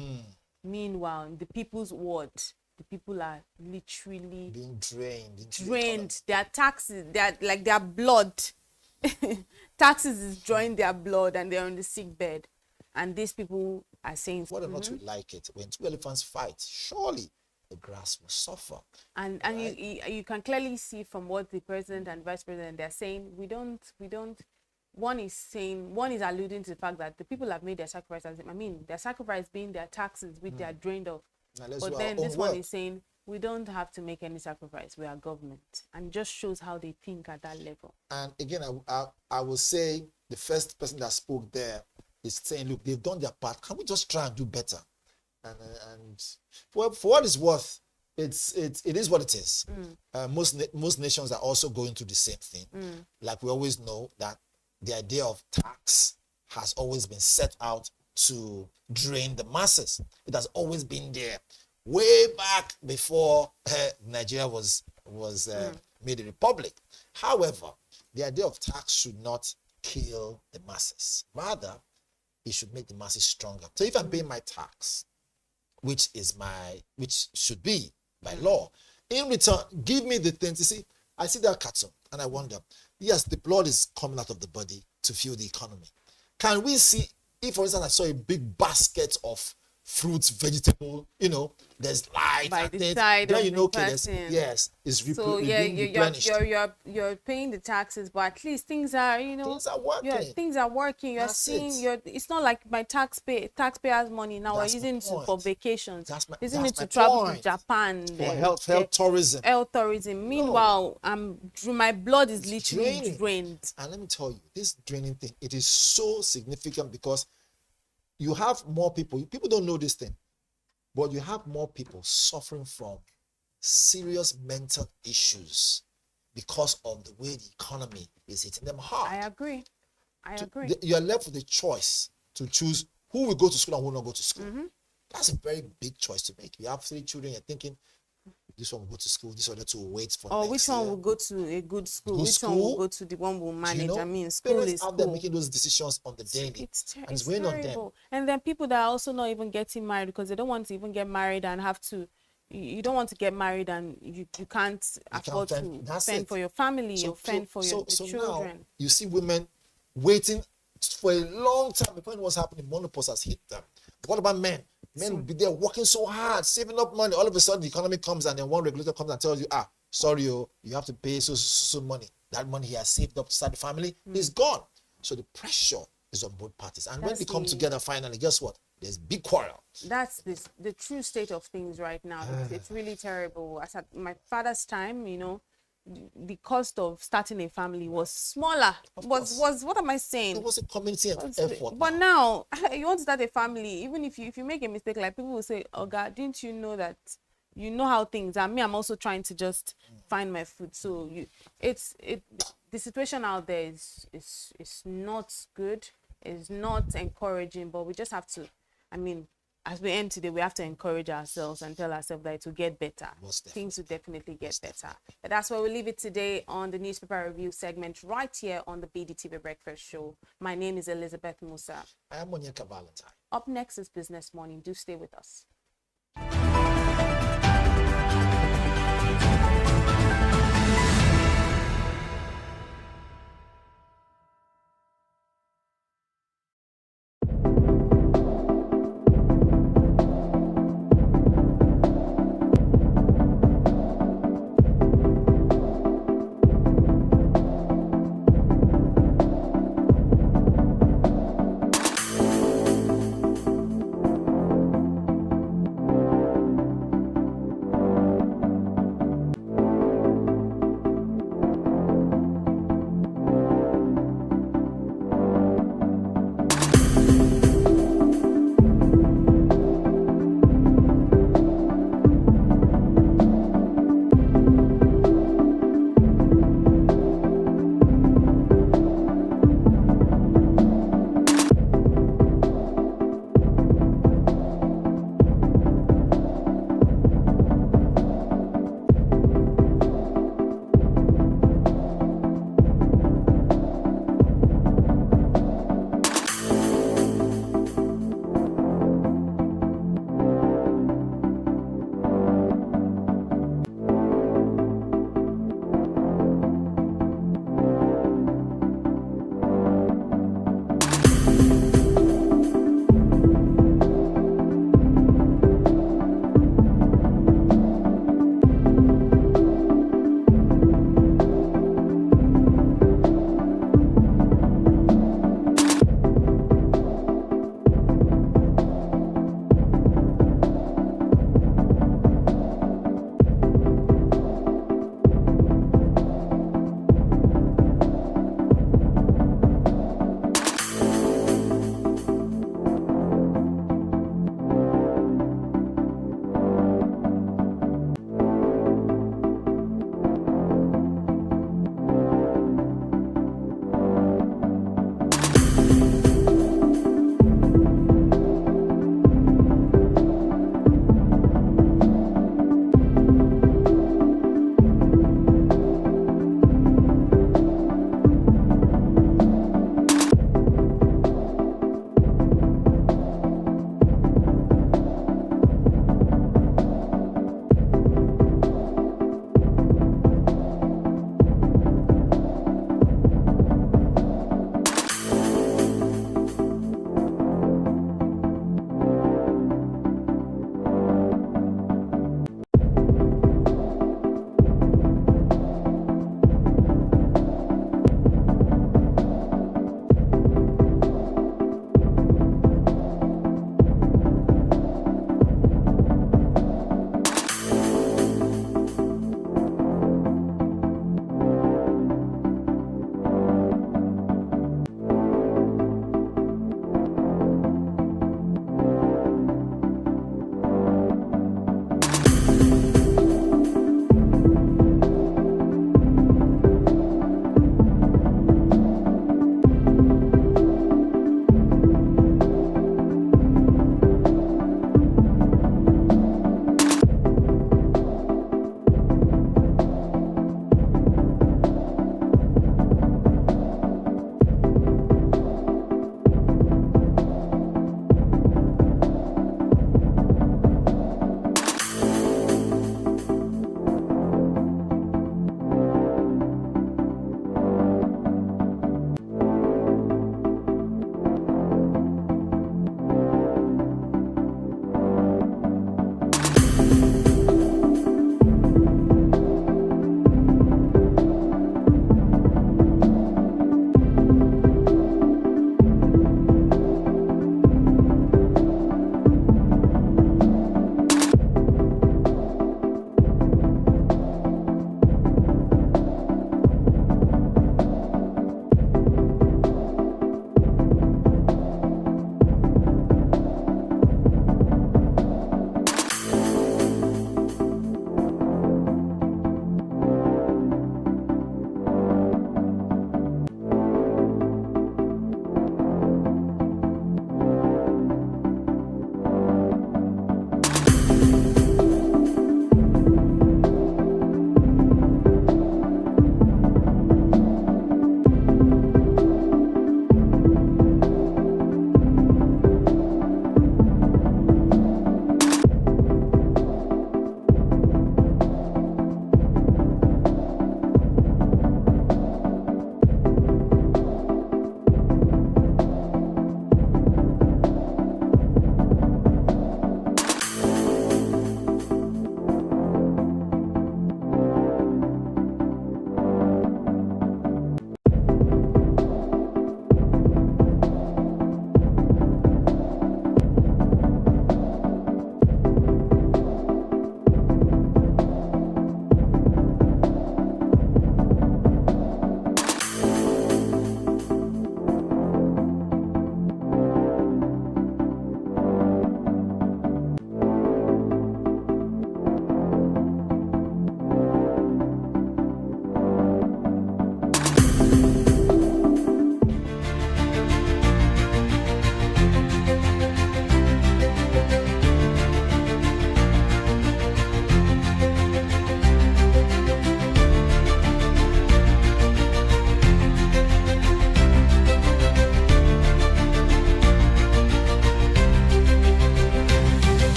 Meanwhile, in the people's word, the people are literally being drained. Their taxes, their blood. Taxes is drawing their blood and they're on the sick bed. And these people are saying, whether or not you like it, when two elephants fight, surely the grass will suffer. And you can clearly see from what the president and vice president, they're saying, we don't. One is alluding to the fact that the people have made their sacrifices. I mean, their sacrifice being their taxes, which they are drained of. But then this one is saying, we don't have to make any sacrifice. We are government. And just shows how they think at that level. And again, I will say the first person that spoke there is saying, look, they've done their part. Can we just try and do better? And for what it's worth, it is what it is. Most nations are also going through the same thing. Like we always know that the idea of tax has always been set out to drain the masses. It has always been there, way back before Nigeria was made a republic. However, the idea of tax should not kill the masses. Rather, it should make the masses stronger. So if I'm paying my tax, which should be by law, in return, give me the things. You see, I see that cartoon and I wonder, yes, the blood is coming out of the body to fuel the economy. Can we see, if for instance I saw a big basket of fruits, vegetable, there's light by the side then of the person. It's replenished. You're paying the taxes, but at least things are working. Things are working. You're seeing it's not like my taxpayers' money now we're using it for vacations. Using it to travel to Japan for health tourism. Health tourism. Meanwhile, my blood is literally drained. And let me tell you, this draining thing, it is so significant because you have more people don't know this thing, but you have more people suffering from serious mental issues because of the way the economy is hitting them hard. I agree. You're left with a choice to choose who will go to school and who will not go to school. That's a very big choice to make. You have 3 children, you're thinking, this one will go to school, this other two will wait for next which one year. will go to a good school? One will go to the one will manage? School parents is out there making those decisions on the daily. It's weighing on terrible. them. And then people that are also not even getting married because they don't want to even get married and have to. You don't want to get married and you can't afford to fend for your family or fend for your children. Now you see women waiting for a long time before what's happening. Menopause has hit them. What about men? Men will be there working so hard, saving up money. All of a sudden, the economy comes and then one regulator comes and tells you, sorry, you have to pay so money. that money he has saved up to start the family is gone. So the pressure is on both parties. And when they come together finally, guess what? There's big quarrel. That's the true state of things right now. It's really terrible. As at my father's time, you know, the cost of starting a family was smaller. Was what am I saying? It was a community effort. But now you want to start a family, even if you make a mistake, like people will say, "Oh God, didn't you know that?" You know how things are. Me, I'm also trying to just find my food. So the situation out there is not good. It's not encouraging. But we just have to. I mean, as we end today, we have to encourage ourselves and tell ourselves that it will get better. Things will definitely get better. But that's where we leave it today on the newspaper review segment right here on the BDTV Breakfast Show. My name is Elizabeth Musa. I am Moniaka Valentine. Up next is Business Morning. Do stay with us.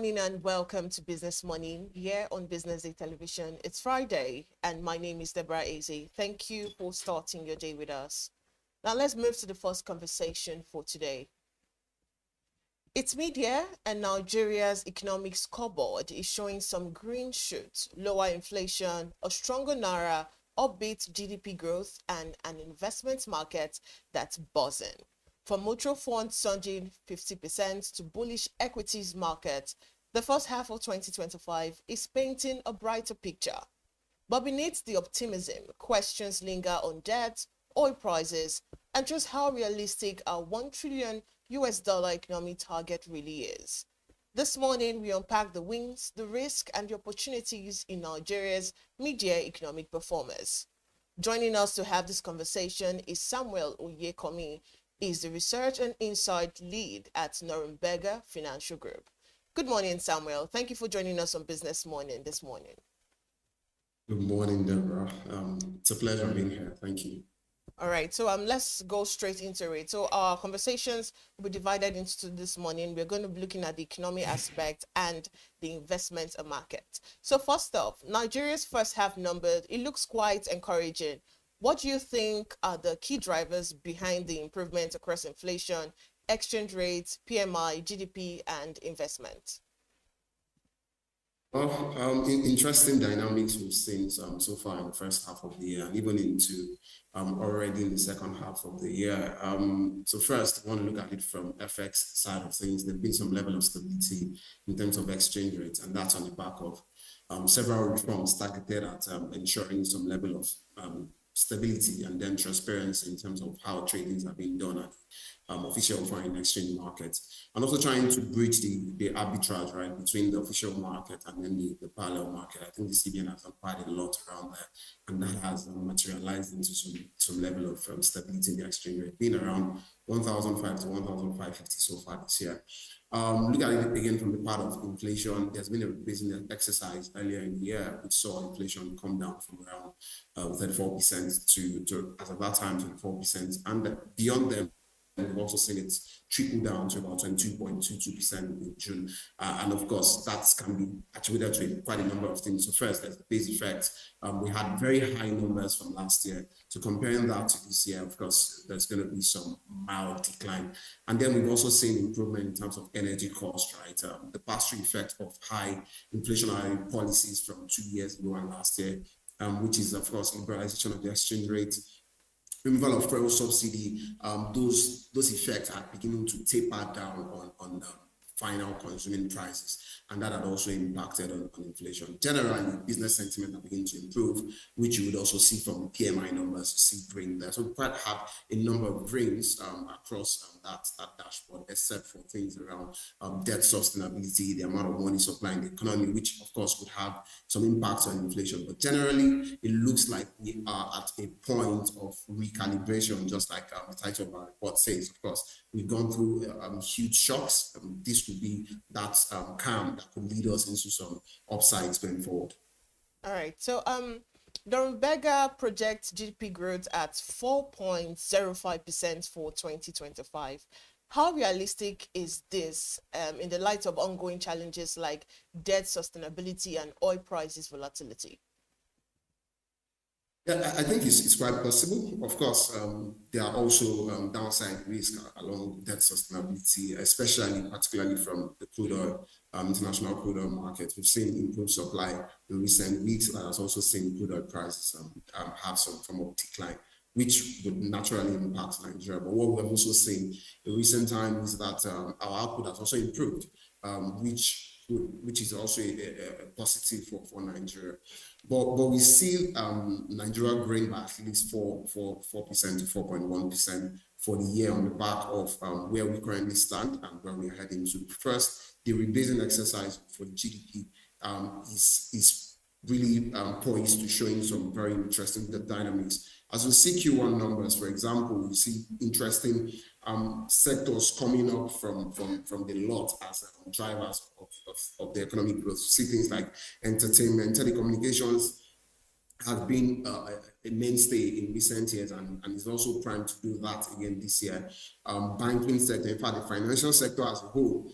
morning and welcome to Business Morning here on Business Day Television. It's Friday and my name is Deborah Eze. Thank you for starting your day with us. Now let's move to the first conversation for today. It's mid-year and Nigeria's economic scoreboard is showing some green shoots, lower inflation, a stronger naira, upbeat GDP growth, and an investment market that's buzzing. From mutual funds surging 50% to bullish equities market, the first half of 2025 is painting a brighter picture. But beneath the optimism, questions linger on debt, oil prices, and just how realistic our $1 trillion economy target really is. This morning, we unpack the wins, the risk, and the opportunities in Nigeria's mid-year economic performance. Joining us to have this conversation is Samuel Oyekomi. He's the Research and Insight Lead at Norimberga Financial Group. Good morning, Samuel. Thank you for joining us on Business Morning this morning. Good morning, Deborah. It's a pleasure being here. Thank you. All right, so let's go straight into it. So our conversations will be divided into this morning. We're going to be looking at the economic aspect and the investment market. So first off, Nigeria's first half numbers, it looks quite encouraging. What do you think are the key drivers behind the improvement across inflation, exchange rates, PMI, GDP, and investment? Well, interesting dynamics we've seen so far in the first half of the year, and even into already in the second half of the year. So first, I want to look at it from FX side of things. There's been some level of stability in terms of exchange rates, and that's on the back of several reforms targeted at ensuring some level of stability and then transparency in terms of how tradings are being done at official foreign exchange markets, and also trying to bridge the arbitrage, right, between the official market and then the parallel market. I think the CBN has done quite a lot around that, and that has materialized into some level of stability in the exchange rate, being around 1,005 to 1,550 so far this year. Look at it again from the part of inflation. There's been a business exercise earlier in the year which saw inflation come down from around 34% to as of that time 24%, and beyond them, we've also seen it trickle down to about 22.22% in June. And of course, that can be attributed to quite a number of things. So first, there's the base effect. We had very high numbers from last year. So comparing that to this year, of course, there's going to be some mild decline. And then we've also seen improvement in terms of energy cost, right? The pass-through effect of high inflationary policies from 2 years ago and last year, which is, of course, liberalization of the exchange rate, removal of fuel subsidy. Those effects are beginning to taper down on final consuming prices, and that had also impacted on inflation. Generally, business sentiment are beginning to improve, which you would also see from the PMI numbers, you see green there. So we quite have a number of greens across that dashboard, except for things around debt sustainability, the amount of money supplying the economy, which of course would have some impact on inflation. But generally, it looks like we are at a point of recalibration, just like the title of our report says. Of course, we've gone through huge shocks. This could be that calm that could lead us into some upsides going forward. All right. So Norimberga projects GDP growth at 4.05% for 2025. How realistic is this in the light of ongoing challenges like debt sustainability and oil prices volatility? Yeah, I think it's quite possible. Of course, there are also downside risks along debt sustainability, especially particularly from the crude oil, international crude oil market. We've seen improved supply in recent weeks, but has also seen crude oil prices have some form of decline, which would naturally impact Nigeria. But what we've also seen in recent times is that our output has also improved, which is also a positive for Nigeria. But we see Nigeria growing by at least 4% to 4.1% for the year on the back of where we currently stand and where we're heading to. First, the rebasing exercise for GDP is really poised to showing some very interesting dynamics. As we see Q1 numbers, for example, we see interesting sectors coming up from the lot as drivers of the economic growth. We see things like entertainment, telecommunications, has been a mainstay in recent years and is also primed to do that again this year. Banking sector, in fact, the financial sector as a whole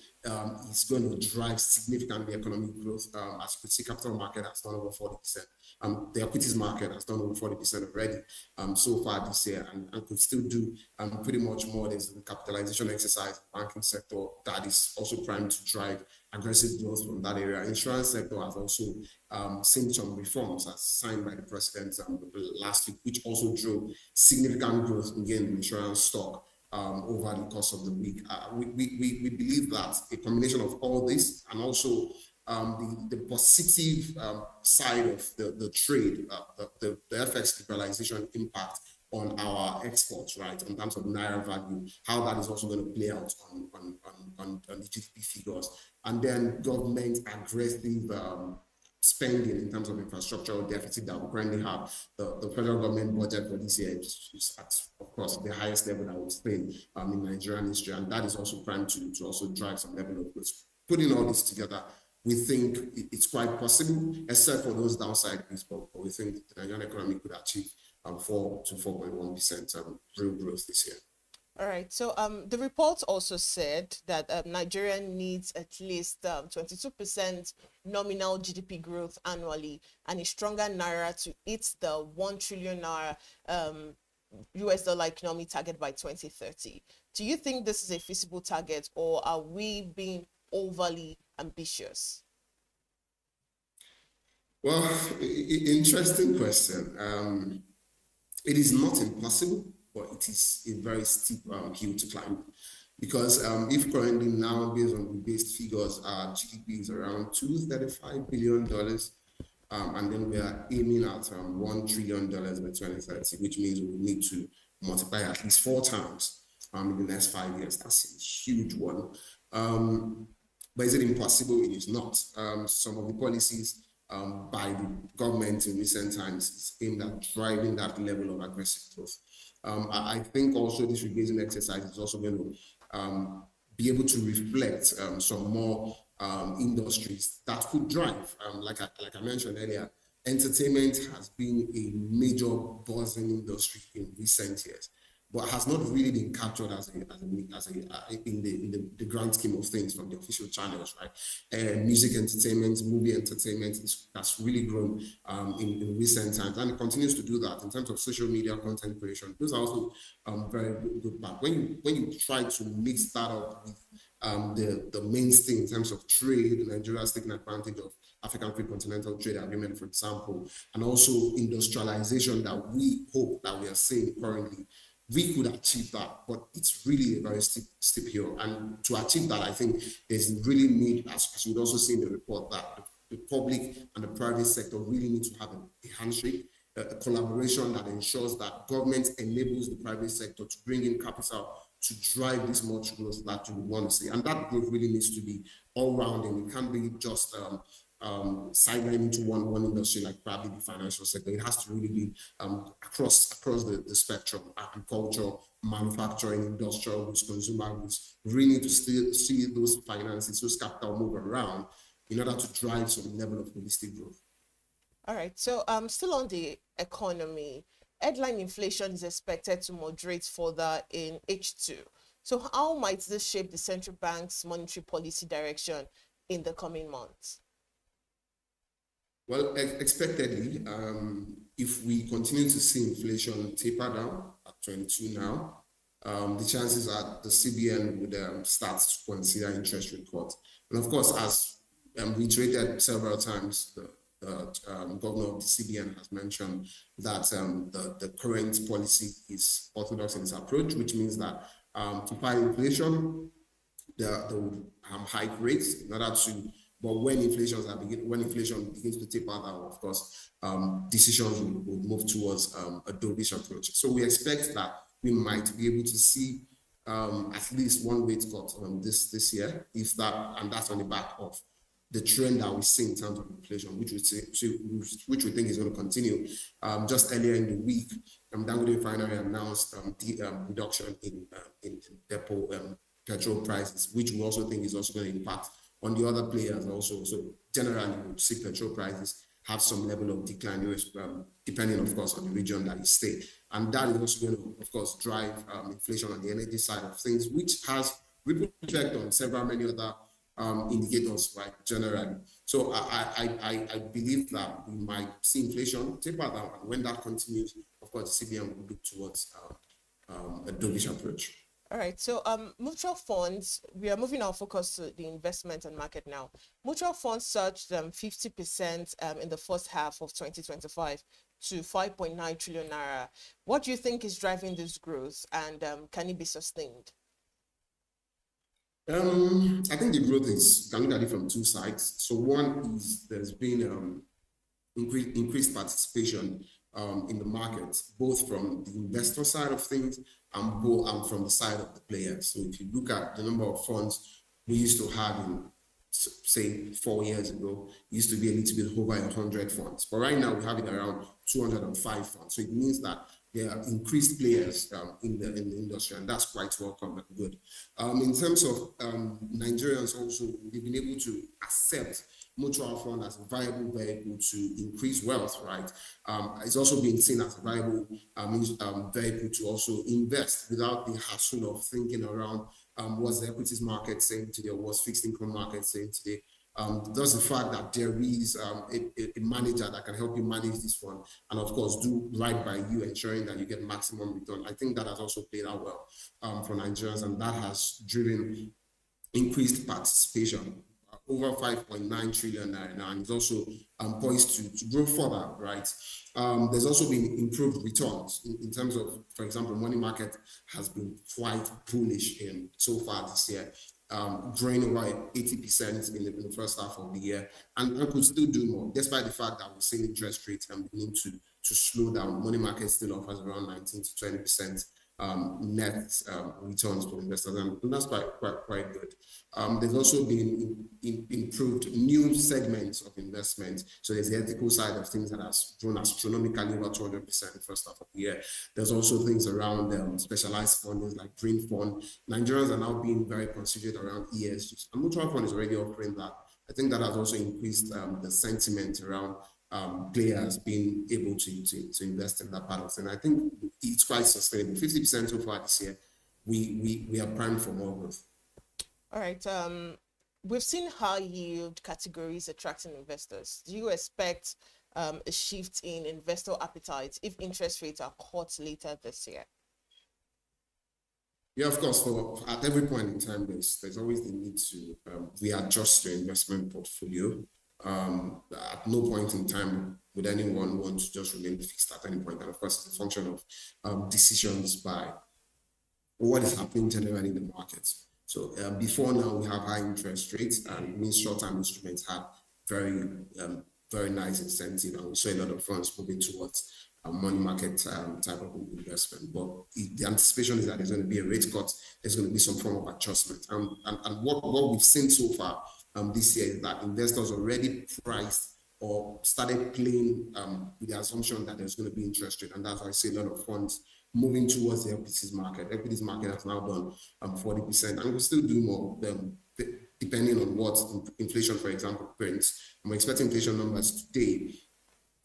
is going to drive significant economic growth. As you could see, capital market has done over 40%. The equities market has done over 40% already so far this year and could still do pretty much more. There's a capitalization exercise in the banking sector that is also primed to drive aggressive growth from that area. Insurance sector has also seen some reforms as signed by the president last week, which also drove significant growth again in insurance stock over the course of the week. We believe that a combination of all this and also the positive side of the trade, the FX liberalization impact on our exports, right, in terms of naira value, how that is also going to play out on the GDP figures, and then government aggressive spending in terms of infrastructural deficit that we currently have. The federal government budget for this year is at, of course, the highest level that we've seen in Nigerian history, and that is also primed to also drive some level of growth. Putting all this together, we think it's quite possible, except for those downside risks, but we think the Nigerian economy could achieve 4 to 4.1% real growth this year. All right. So the report also said that Nigeria needs at least 22% nominal GDP growth annually and a stronger naira to hit the 1 trillion naira US dollar economy target by 2030. Do you think this is a feasible target, or are we being overly ambitious? Well, interesting question. It is not impossible, but it is a very steep hill to climb. Because if currently now, based on the base figures, our GDP is around $235 billion, and then we are aiming at $1 trillion by 2030, which means we need to multiply at least 4 times in the next 5 years. That's a huge one. But is it impossible? It is not. Some of the policies by the government in recent times is aimed at driving that level of aggressive growth. I think also this rebasing exercise is also going to be able to reflect some more industries that could drive, like I mentioned earlier, entertainment has been a major buzzing industry in recent years, but has not really been captured in the grand scheme of things from the official channels, right? Music entertainment, movie entertainment that's really grown in recent times, and it continues to do that in terms of social media content creation. Those are also very good part. When you try to mix that up with the mainstay in terms of trade, Nigeria is taking advantage of African Free Continental Trade Agreement, for example, and also industrialization that we hope that we are seeing currently. We could achieve that, but it's really a very steep hill. And to achieve that, I think there's really need, as you'd also see in the report, that the public and the private sector really need to have a handshake, a collaboration that ensures that government enables the private sector to bring in capital to drive this much growth that you would want to see. And that growth really needs to be all round, and it can't be just sideline into one industry, like probably the financial sector. It has to really be across the spectrum: agriculture, manufacturing, industrial goods, consumer goods. We really need to still see those finances, those capital move around in order to drive some level of holistic growth. All right. So still on the economy, headline inflation is expected to moderate further in H2. So how might this shape the central bank's monetary policy direction in the coming months? Well, expectedly, if we continue to see inflation taper down at 22 now, the chances are the CBN would start to consider interest rate cuts. And of course, as reiterated several times, the governor of the CBN has mentioned that the current policy is orthodox in its approach, which means that to fight inflation, they will hike rates in order to. But when inflation begins to taper down, of course, decisions will move towards a dovish approach. So we expect that we might be able to see at least one rate cut this year, if that, and that's on the back of the trend that we see in terms of inflation, which we think is going to continue. Just earlier in the week, Dangote Refinery announced reduction in depot petrol prices, which we also think is also going to impact on the other players also. So generally, we see petrol prices have some level of decline, depending, of course, on the region that you stay. And that is also going to, of course, drive inflation on the energy side of things, which has ripple effect on many other indicators, right, generally. So I believe that we might see inflation taper down, and when that continues, of course, the CBN will look towards a dovish approach. All right, so mutual funds, we are moving our focus to the investment and market now. Mutual funds surged 50% in the first half of 2025 to 5.9 trillion naira. What do you think is driving this growth, and can it be sustained? I think the growth is, you can look at it from two sides. So one is there's been increased participation in the market, both from the investor side of things and from the side of the players. So if you look at the number of funds we used to have in, say, 4 years ago, it used to be a little bit over 100 funds. But right now we have it around 205 funds. So it means that there are increased players in the industry, and that's quite welcome and good. In terms of Nigerians also, we've been able to accept mutual fund as a viable vehicle to increase wealth, right? It's also been seen as a viable vehicle to also invest without the hassle of thinking around what's the equities market saying today, or what's fixed income market saying today. Does the fact that there is a manager that can help you manage this fund, and of course do right by you, ensuring that you get maximum return. I think that has also played out well for Nigerians, and that has driven increased participation. Over 5.9 trillion now, and it's also poised to grow further, right? There's also been improved returns in terms of, for example, money market has been quite bullish so far this year, growing over 80% in the first half of the year, and could still do more, despite the fact that we're seeing interest rates beginning to slow down. Money market still offers around 19 to 20% net returns for investors, and that's quite good. There's also been improved new segments of investment. So there's the ethical side of things that has grown astronomically over 200% in the first half of the year. There's also things around specialized funding like green fund. Nigerians are now being very considerate around ESG. And mutual fund is already offering that. I think that has also increased the sentiment around players being able to invest in that part of thing. I think it's quite sustainable. 50% so far this year. We are primed for more growth. All right. We've seen high yield categories attracting investors. Do you expect a shift in investor appetite if interest rates are cut later this year? Yeah, of course. At every point in time, there's always the need to readjust your investment portfolio. At no point in time would anyone want to just remain fixed at any point. And of course, it's a function of decisions by what is happening generally in the market. So before now, we have high interest rates, and it means short-term instruments have very nice incentive, and we saw a lot of funds moving towards a money market type of investment. But the anticipation is that there's going to be a rate cut, there's going to be some form of adjustment. And what we've seen so far this year is that investors already priced or started playing with the assumption that there's going to be interest rate, and that's why I see a lot of funds moving towards the equities market. Equities market has now done 40%, and we'll still do more depending on what inflation, for example, prints. I'm expecting inflation numbers today.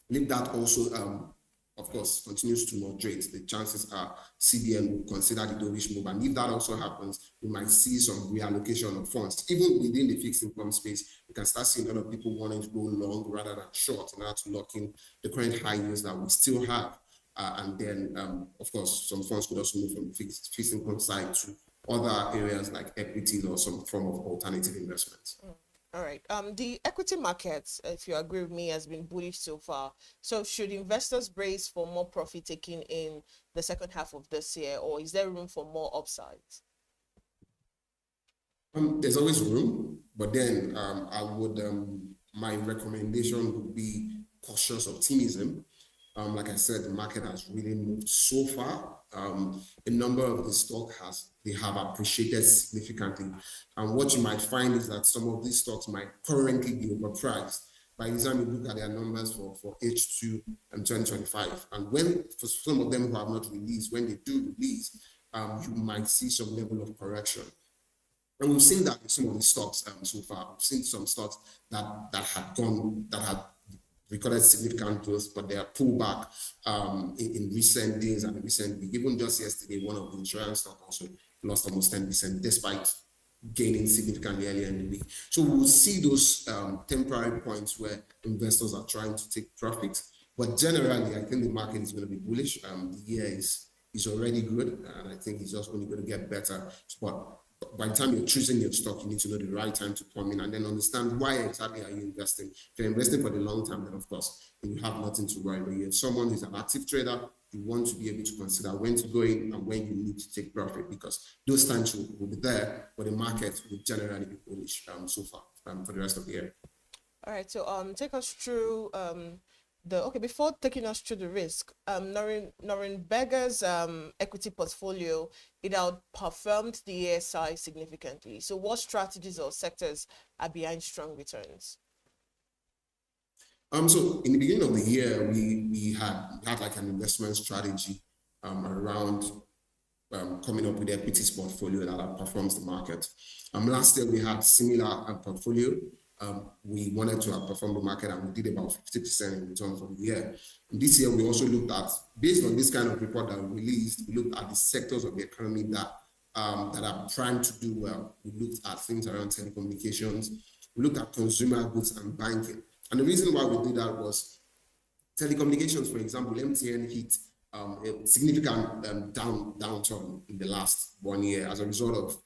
If that also, of course, continues to moderate, the chances are CBN will consider the dovish move. And if that also happens, we might see some reallocation of funds. Even within the fixed income space, we can start seeing a lot of people wanting to go long rather than short in order to lock in the current high yields that we still have. And then, of course, some funds could also move from the fixed income side to other areas like equities or some form of alternative investments. All right. The equity market, if you agree with me, has been bullish so far. So should investors brace for more profit taking in the second half of this year, or is there room for more upsides? There's always room, but then my recommendation would be cautious optimism. Like I said, the market has really moved so far. A number of the stock they have appreciated significantly. And what you might find is that some of these stocks might currently be overpriced. By the time you look at their numbers for H2 and 2025, and when for some of them who have not released, when they do release, you might see some level of correction. And we've seen that in some of the stocks so far. We've seen some stocks that had recorded significant growth, but they are pulled back in recent days and recent week. Even just yesterday, one of the insurance stock also lost almost 10% despite gaining significantly earlier in the week. So we will see those temporary points where investors are trying to take profit. But generally, I think the market is going to be bullish. The year is already good, and I think it's just only going to get better. But by the time you're choosing your stock, you need to know the right time to come in and then understand why exactly are you investing. If you're investing for the long term, then of course, you have nothing to worry about. If someone who's an active trader, you want to be able to consider when to go in and when you need to take profit, because those times will be there, but the market will generally be bullish so far for the rest of the year. All right, so take us through before taking us through the risk, Norimberga's equity portfolio, it outperformed the ASI significantly. So what strategies or sectors are behind strong returns? So in the beginning of the year, we had like an investment strategy around coming up with the equities portfolio that outperforms the market. Last year we had similar portfolio. We wanted to outperform the market, and we did about 50% in return for the year. And this year we also looked at, based on this kind of report that we released, we looked at the sectors of the economy that are primed to do well. We looked at things around telecommunications. We looked at consumer goods and banking. And the reason why we did that was telecommunications, for example, MTN hit a significant downturn in the last 1 year as a result of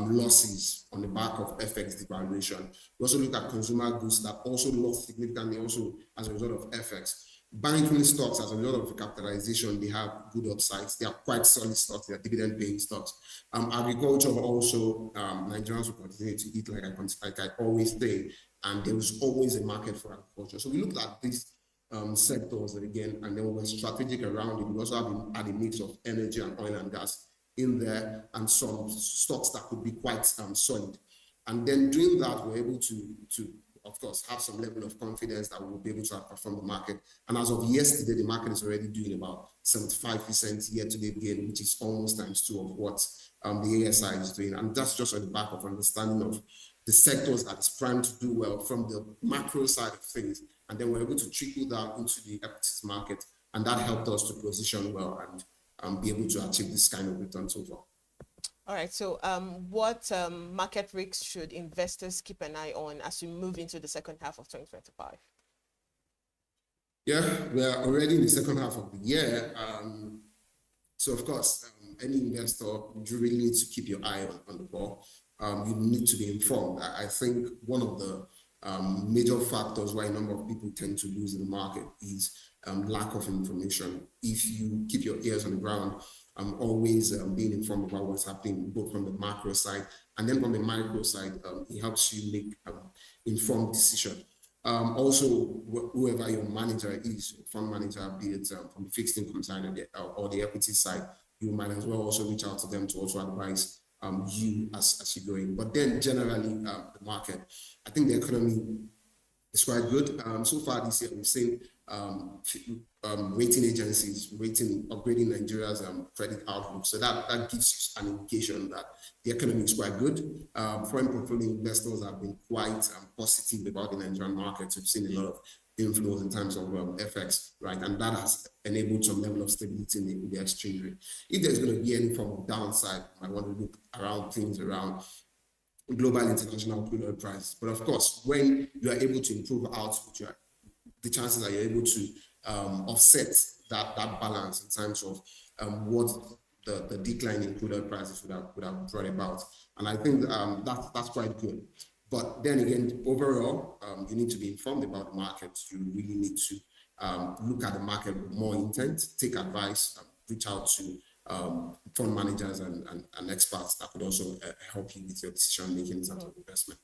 losses on the back of FX devaluation. We also look at consumer goods that also lost significantly also as a result of FX. Banking stocks, as a result of capitalization, they have good upsides. They are quite solid stocks. They are dividend-paying stocks. Agriculture also, Nigerians will continue to eat like I always say, and there was always a market for agriculture. So we looked at these sectors again, and then we were strategic around it. We also had a mix of energy and oil and gas in there, and some stocks that could be quite solid. And then doing that, we're able to of course have some level of confidence that we will be able to outperform the market. And as of yesterday, the market is already doing about 75% year-to-date gain, which is almost ×2 of what the ASI is doing. And that's just on the back of understanding of the sectors that is primed to do well from the macro side of things. And then we're able to trickle down into the equities market, and that helped us to position well and be able to achieve this kind of return so far. All right, so what market risks should investors keep an eye on as we move into the second half of 2025? Yeah, we are already in the second half of the year. So of course, any investor, you really need to keep your eye on the ball. You need to be informed. I think one of the major factors why a number of people tend to lose in the market is lack of information. If you keep your ears on the ground, always being informed about what's happening, both from the macro side and then from the micro side, it helps you make informed decision. Also, whoever your manager is, fund manager, be it from the fixed income side or the equity side, you might as well also reach out to them to also advise you as you go in. But then generally, the market, I think the economy is quite good. So far this year, we've seen rating agencies upgrading Nigeria's credit outlook. So that gives you an indication that the economy is quite good. Foreign portfolio investors have been quite positive about the Nigerian markets. We've seen a lot of inflows in terms of FX, right? And that has enabled some level of stability in the exchange rate. If there's going to be any form of downside, I want to look around things around global international crude oil prices. But of course, when you are able to improve output, the chances that you're able to offset that balance in terms of what the decline in crude oil prices would have brought about. And I think that's quite good. But then again, overall, you need to be informed about the market. You really need to look at the market with more intent, take advice, reach out to fund managers and experts that could also help you with your decision making in terms of investment.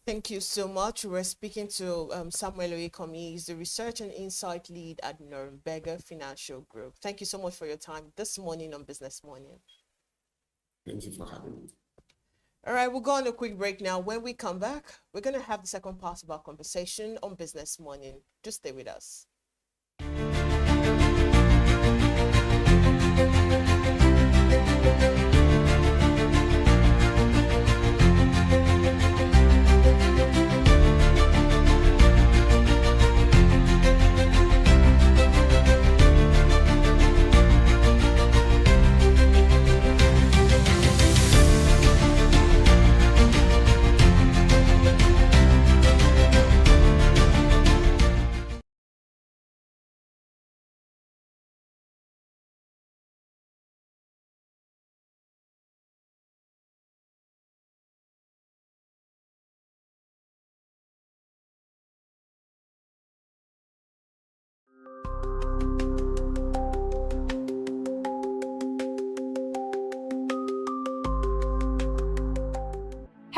Thank you so much. We're speaking to Samuel Oyekomi. He's the Research and Insight Lead at Norimberga Financial Group. Thank you so much for your time this morning on Business Morning. Thank you for having me. All right, we'll go on a quick break now. When we come back, we're going to have the second part of our conversation on Business Morning. Just stay with us.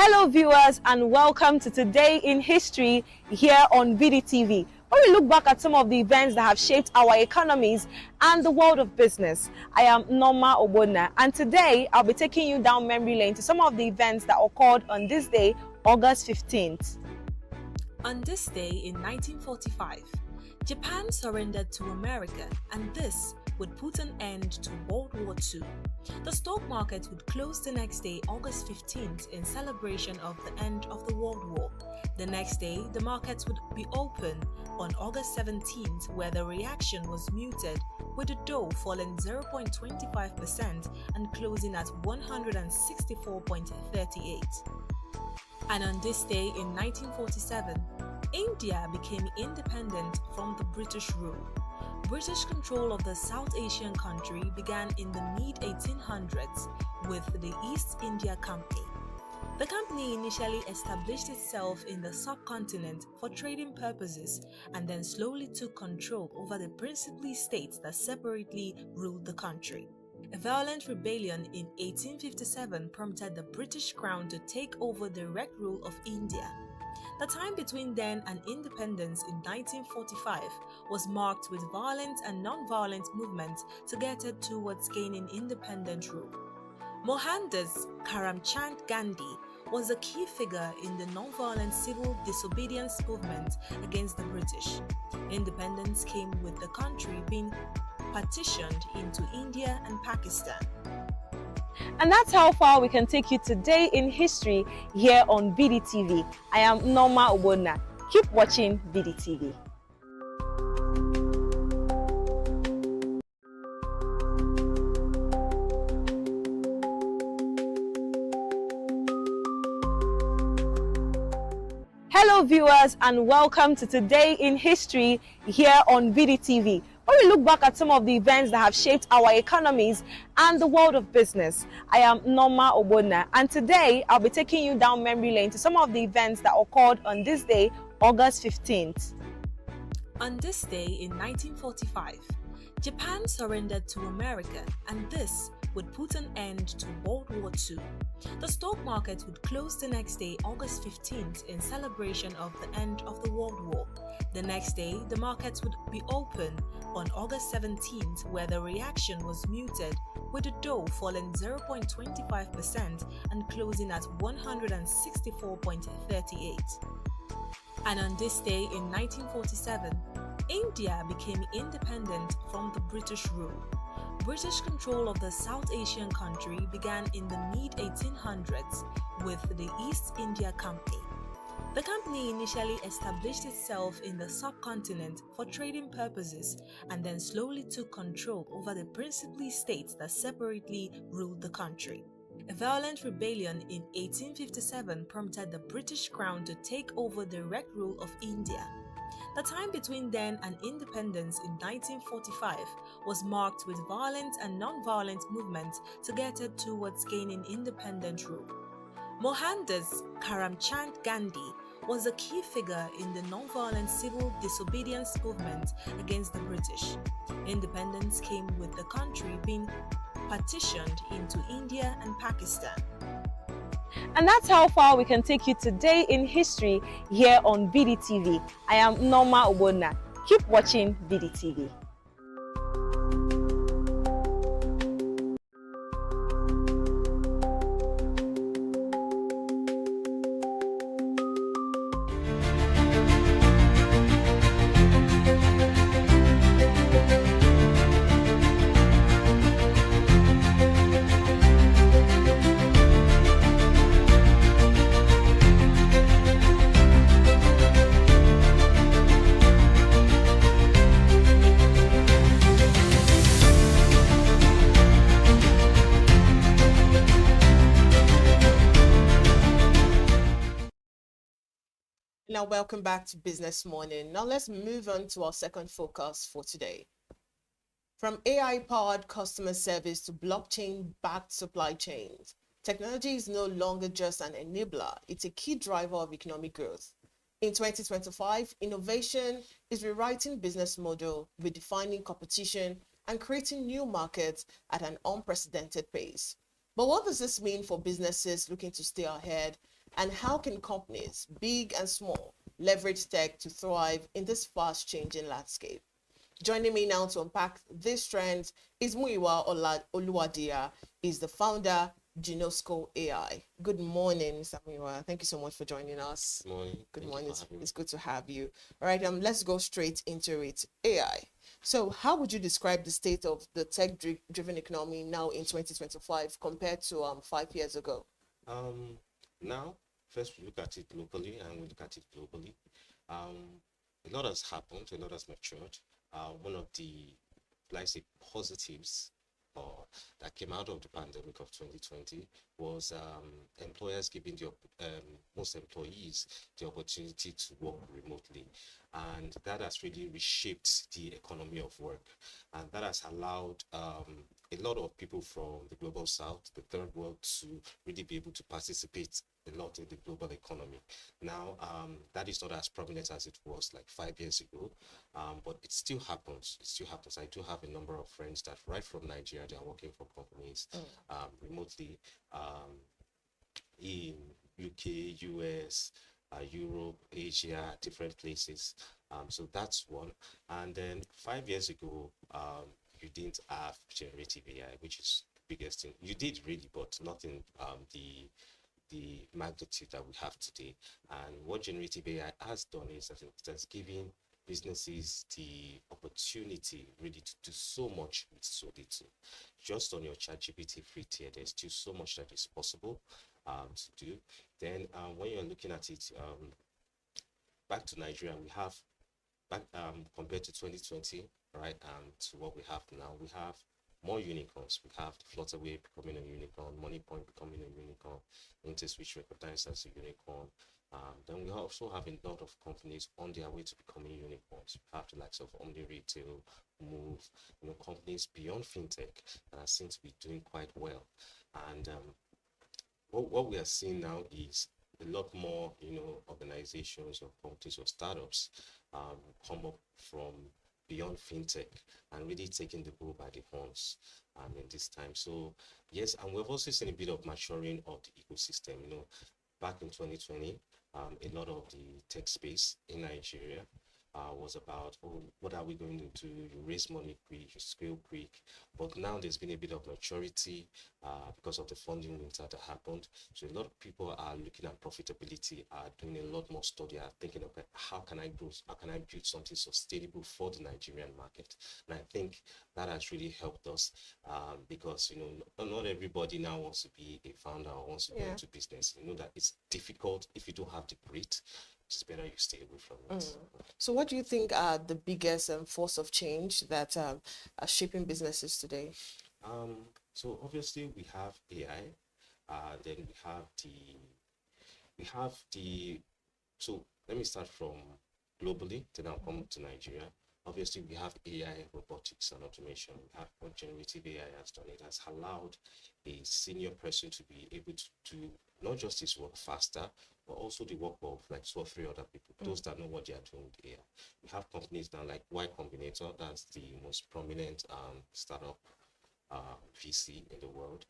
Hello viewers and welcome to Today in History here on BDTV, where we look back at some of the events that have shaped our economies and the world of business. I am Norma Obona, and today I'll be taking you down memory lane to some of the events that occurred on this day, August 15th. On this day in 1945, Japan surrendered to America, and this would put an end to World War II. The stock market would close the next day, August 15th, in celebration of the end of the World War. The next day, the markets would be open on August 17th, where the reaction was muted, with the Dow falling 0.25% and closing at 164.38. And on this day in 1947, India became independent from the British rule. British control of the South Asian country began in the mid-1800s with the East India Company. The company initially established itself in the subcontinent for trading purposes and then slowly took control over the princely states that separately ruled the country. A violent rebellion in 1857 prompted the British Crown to take over direct rule of India. The time between then and independence in 1945 was marked with violent and non-violent movements targeted towards gaining independent rule. Mohandas Karamchand Gandhi was a key figure in the non-violent civil disobedience movement against the British. Independence came with the country being partitioned into India and Pakistan. And that's how far we can take you today in history here on BDTV. I am Norma Obona. Keep watching BDTV. Hello viewers and welcome to Today in History here on BDTV, where we look back at some of the events that have shaped our economies and the world of business. I am Norma Obona, and today I'll be taking you down memory lane to some of the events that occurred on this day, August 15th. On this day in 1945, Japan surrendered to America, and this would put an end to World War II. The stock market would close the next day, August 15th, in celebration of the end of the World War. The next day, the markets would be open on August 17th, where the reaction was muted, with the Dow falling 0.25% and closing at 164.38. And on this day in 1947, India became independent from the British rule. British control of the South Asian country began in the mid-1800s with the East India Company. The company initially established itself in the subcontinent for trading purposes and then slowly took control over the princely states that separately ruled the country. A violent rebellion in 1857 prompted the British Crown to take over direct rule of India. The time between then and independence in 1945 was marked with violent and non-violent movements targeted towards gaining independent rule. Mohandas Karamchand Gandhi was a key figure in the non-violent civil disobedience movement against the British. Independence came with the country being partitioned into India and Pakistan. And that's how far we can take you today in history here on BDTV. I am Norma Obona. Keep watching BDTV. Now, welcome back to Business Morning. Now, let's move on to our second focus for today. From AI-powered customer service to blockchain-backed supply chains, technology is no longer just an enabler, it's a key driver of economic growth. In 2025, innovation is rewriting business model, redefining competition, and creating new markets at an unprecedented pace. But what does this mean for businesses looking to stay ahead And how can companies, big and small, leverage tech to thrive in this fast-changing landscape? Joining me now to unpack these trends is Muyiwa Oluwadia. He's the founder, Genosco AI. Good morning, Mr. Muyiwa. Thank you so much for joining us. Good morning. Good morning. It's good to have you. All right, let's go straight into it. AI. So how would you describe the state of the tech-driven economy now in 2025 compared to 5 years ago? Now, first we look at it locally and we look at it globally. A lot has happened, a lot has matured. One of the, like say, positives that came out of the pandemic of 2020 was employers giving the most employees the opportunity to work remotely, and that has really reshaped the economy of work, and that has allowed a lot of people from the global south, the third world, to really be able to participate a lot in the global economy. Now, that is not as prominent as it was like 5 years ago, but it still happens. It still happens. I do have a number of friends that right from Nigeria, they are working for companies remotely in UK, US, Europe, Asia, different places. So that's one. And then 5 years ago, you didn't have generative AI, which is the biggest thing. You did really, but not in the magnitude that we have today. And what generative AI has done is that it has given businesses the opportunity really to do so much with so little. Just on your ChatGPT free tier, there's still so much that is possible to do. Then when you're looking at it, back to Nigeria, we have compared to 2020, right, to what we have now, we have more unicorns. We have the Flutterwave becoming a unicorn, MoneyPoint becoming a unicorn, InterSwitch recognized as a unicorn. Then we also have a lot of companies on their way to becoming unicorns. We have the likes of Omni Retail, Move, companies beyond fintech that seem to be doing quite well. And what we are seeing now is a lot more, organizations or companies or startups come up from beyond fintech and really taking the bull by the horns in this time. So yes, and we've also seen a bit of maturing of the ecosystem. Back in 2020, a lot of the tech space in Nigeria was about, what are we going to do? You raise money quick, you scale quick. But now there's been a bit of maturity because of the funding winter that happened. So a lot of people are looking at profitability, are doing a lot more study, are thinking of how can I grow, how can I build something sustainable for the Nigerian market? And I think that has really helped us because, not everybody now wants to be a founder or wants to go into business. You know that it's difficult if you don't have the grit. It's better you stay away from it. So what do you think are the biggest force of change that are shaping businesses today? So obviously we have AI, then we have the, so let me start from globally, then I'll come to Nigeria. Obviously we have AI, robotics and automation. We have what generative AI has done. It has allowed a senior person to be able to do not just his work faster, but also the work of like 2 or 3 other people, those that know what they are doing with AI. We have companies now like Y Combinator, that's the most prominent startup VC in the world.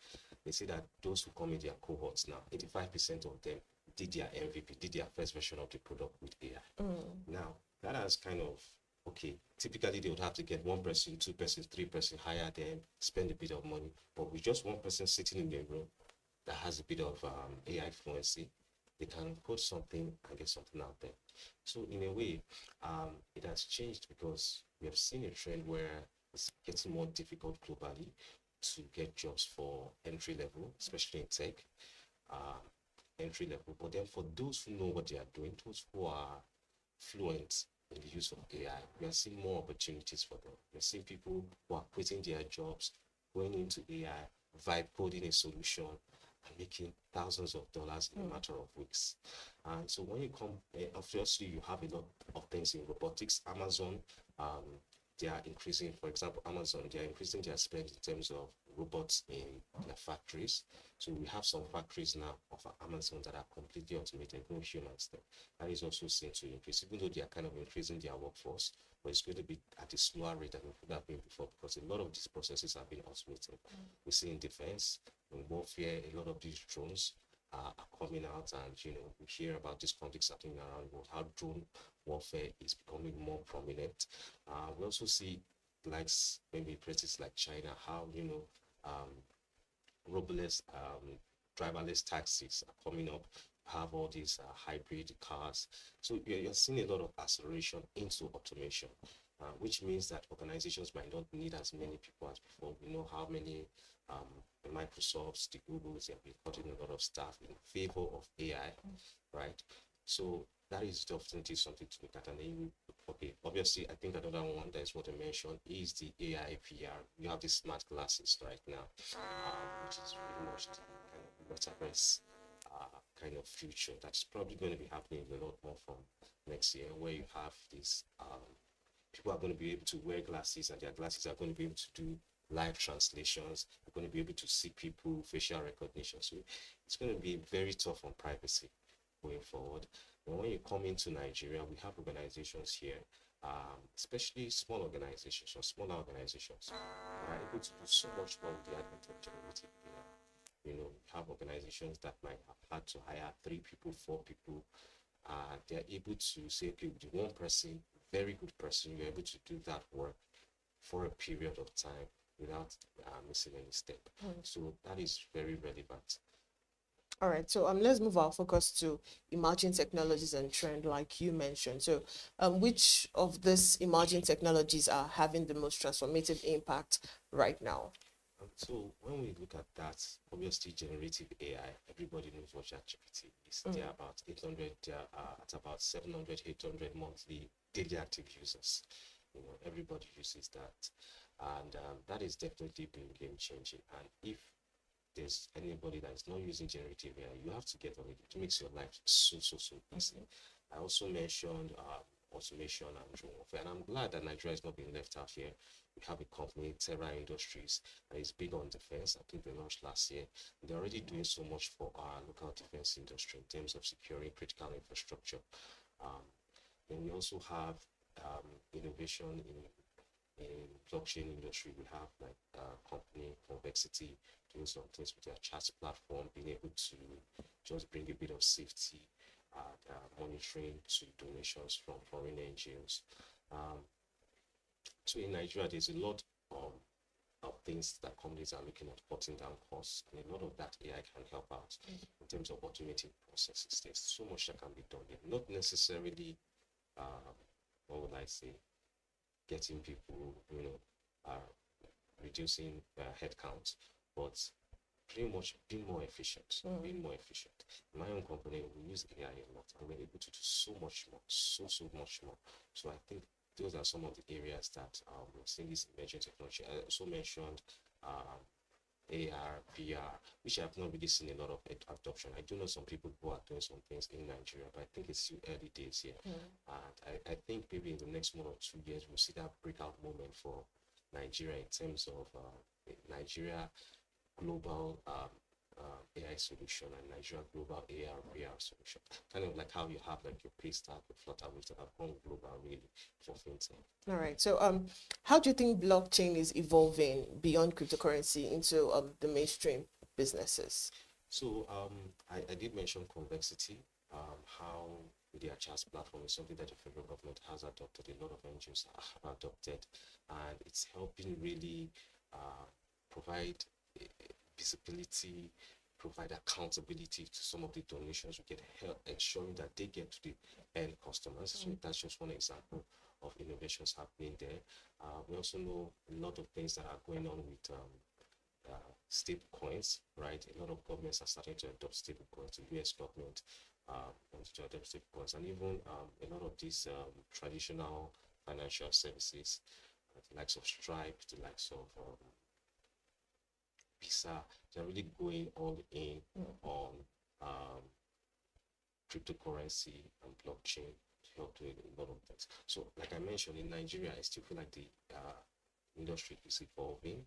They say that those who come in their cohorts now, 85% of them did their MVP, did their first version of the product with AI. Now, that has kind of, okay, typically they would have to get 1 person, 2 persons, 3 persons, hire them, spend a bit of money, but with just 1 person sitting in the room that has a bit of AI fluency, they can code something and get something out there. So in a way, it has changed because we have seen a trend where it's getting more difficult globally to get jobs for entry level, especially in tech, entry level. But then for those who know what they are doing, those who are fluent in the use of AI, we are seeing more opportunities for them. We are seeing people who are quitting their jobs, going into AI, vibe coding a solution, and making thousands of dollars in a matter of weeks. And so when you come, obviously you have a lot of things in robotics. Amazon, they are increasing, for example, Amazon, they are increasing their spend in terms of robots in their factories. So we have some factories now of Amazon that are completely automated, no humans there. That is also seen to increase, even though they are kind of increasing their workforce, but it's going to be at a slower rate than it would have been before because a lot of these processes have been automated. We see in defense, in warfare, a lot of these drones are coming out, and we hear about these conflicts happening around the world, how drone warfare is becoming more prominent. We also see likes maybe places like China, how um, roadless driverless taxis are coming up, have all these hybrid cars. So you're seeing a lot of acceleration into automation, which means that organizations might not need as many people as before. We know how many the Microsofts, the Googles, have been cutting a lot of staff in favor of AI, right? So that is definitely something to look at. And then okay, obviously, I think another one that is what I mentioned is the AI VR. You have the smart glasses right now, which is very much the kind of metaverse kind of future that's probably going to be happening a lot more from next year, where you have these people are going to be able to wear glasses, and their glasses are going to be able to do live translations. You're going to be able to see people, facial recognition. So it's going to be very tough on privacy going forward. And when you come into Nigeria, we have organizations here, especially small organizations or smaller organizations, who are able to do so much more with the advent of generative AI. We have organizations that might have had to hire 3 people, 4 people. They're able to say, okay, with one person, very good person, you're able to do that work for a period of time without missing any step. So that is very relevant. All right, so let's move our focus to emerging technologies and trend, like you mentioned. So which of these emerging technologies are having the most transformative impact right now? So when we look at that, obviously generative AI, everybody knows what ChatGPT is. They're about 800, at about 700, 800 monthly daily active users. Everybody uses that. And that is definitely been game changing. And if there's anybody that is not using generative AI, you have to get on it. It makes your life so easy. I also mentioned automation and drone warfare, and I'm glad that Nigeria is not being left out here. We have a company, Terra Industries, that is big on defense. I think they launched last year. They're already doing so much for our local defense industry in terms of securing critical infrastructure. Then we also have innovation in blockchain industry. We have like company Convexity doing some things with their chat platform, being able to just bring a bit of safety monitoring to donations from foreign NGOs. So in Nigeria, there's a lot of things that companies are looking at cutting down costs, and a lot of that AI can help out in terms of automating processes. There's so much that can be done there. Not necessarily, what would I say, getting people, reducing headcount, but pretty much being more efficient. Being more efficient. In my own company, we use AI a lot, and we're able to do so much more, so much more. So I think those are some of the areas that we're seeing this emerging technology. I also mentioned AR, VR, which I've not really seen a lot of adoption. I do know some people who are doing some things in Nigeria, but I think it's still early days here. And I think maybe in the next 1 or 2 years, we'll see that breakout moment for Nigeria in terms of Nigeria global AI solution and Nigeria global AR VR solution. Kind of like how you have like your Paystack, your Flutterwave that have gone global really for fintech. All right. So how do you think blockchain is evolving beyond cryptocurrency into the mainstream businesses? So I did mention Convexity, how their chat platform is something that the federal government has adopted, a lot of NGOs have adopted, and it's helping really provide visibility, provide accountability to some of the donations we get, help ensuring that they get to the end customers. So that's just one example of innovations happening there. We also know a lot of things that are going on with stable coins, right? A lot of governments are starting to adopt stable coins. The US government wants to adopt stable coins, and even a lot of these traditional financial services, the likes of Stripe, the likes of Visa, they're really going all in on cryptocurrency and blockchain to help do a lot of things. So, like I mentioned, in Nigeria, I still feel like the industry is evolving.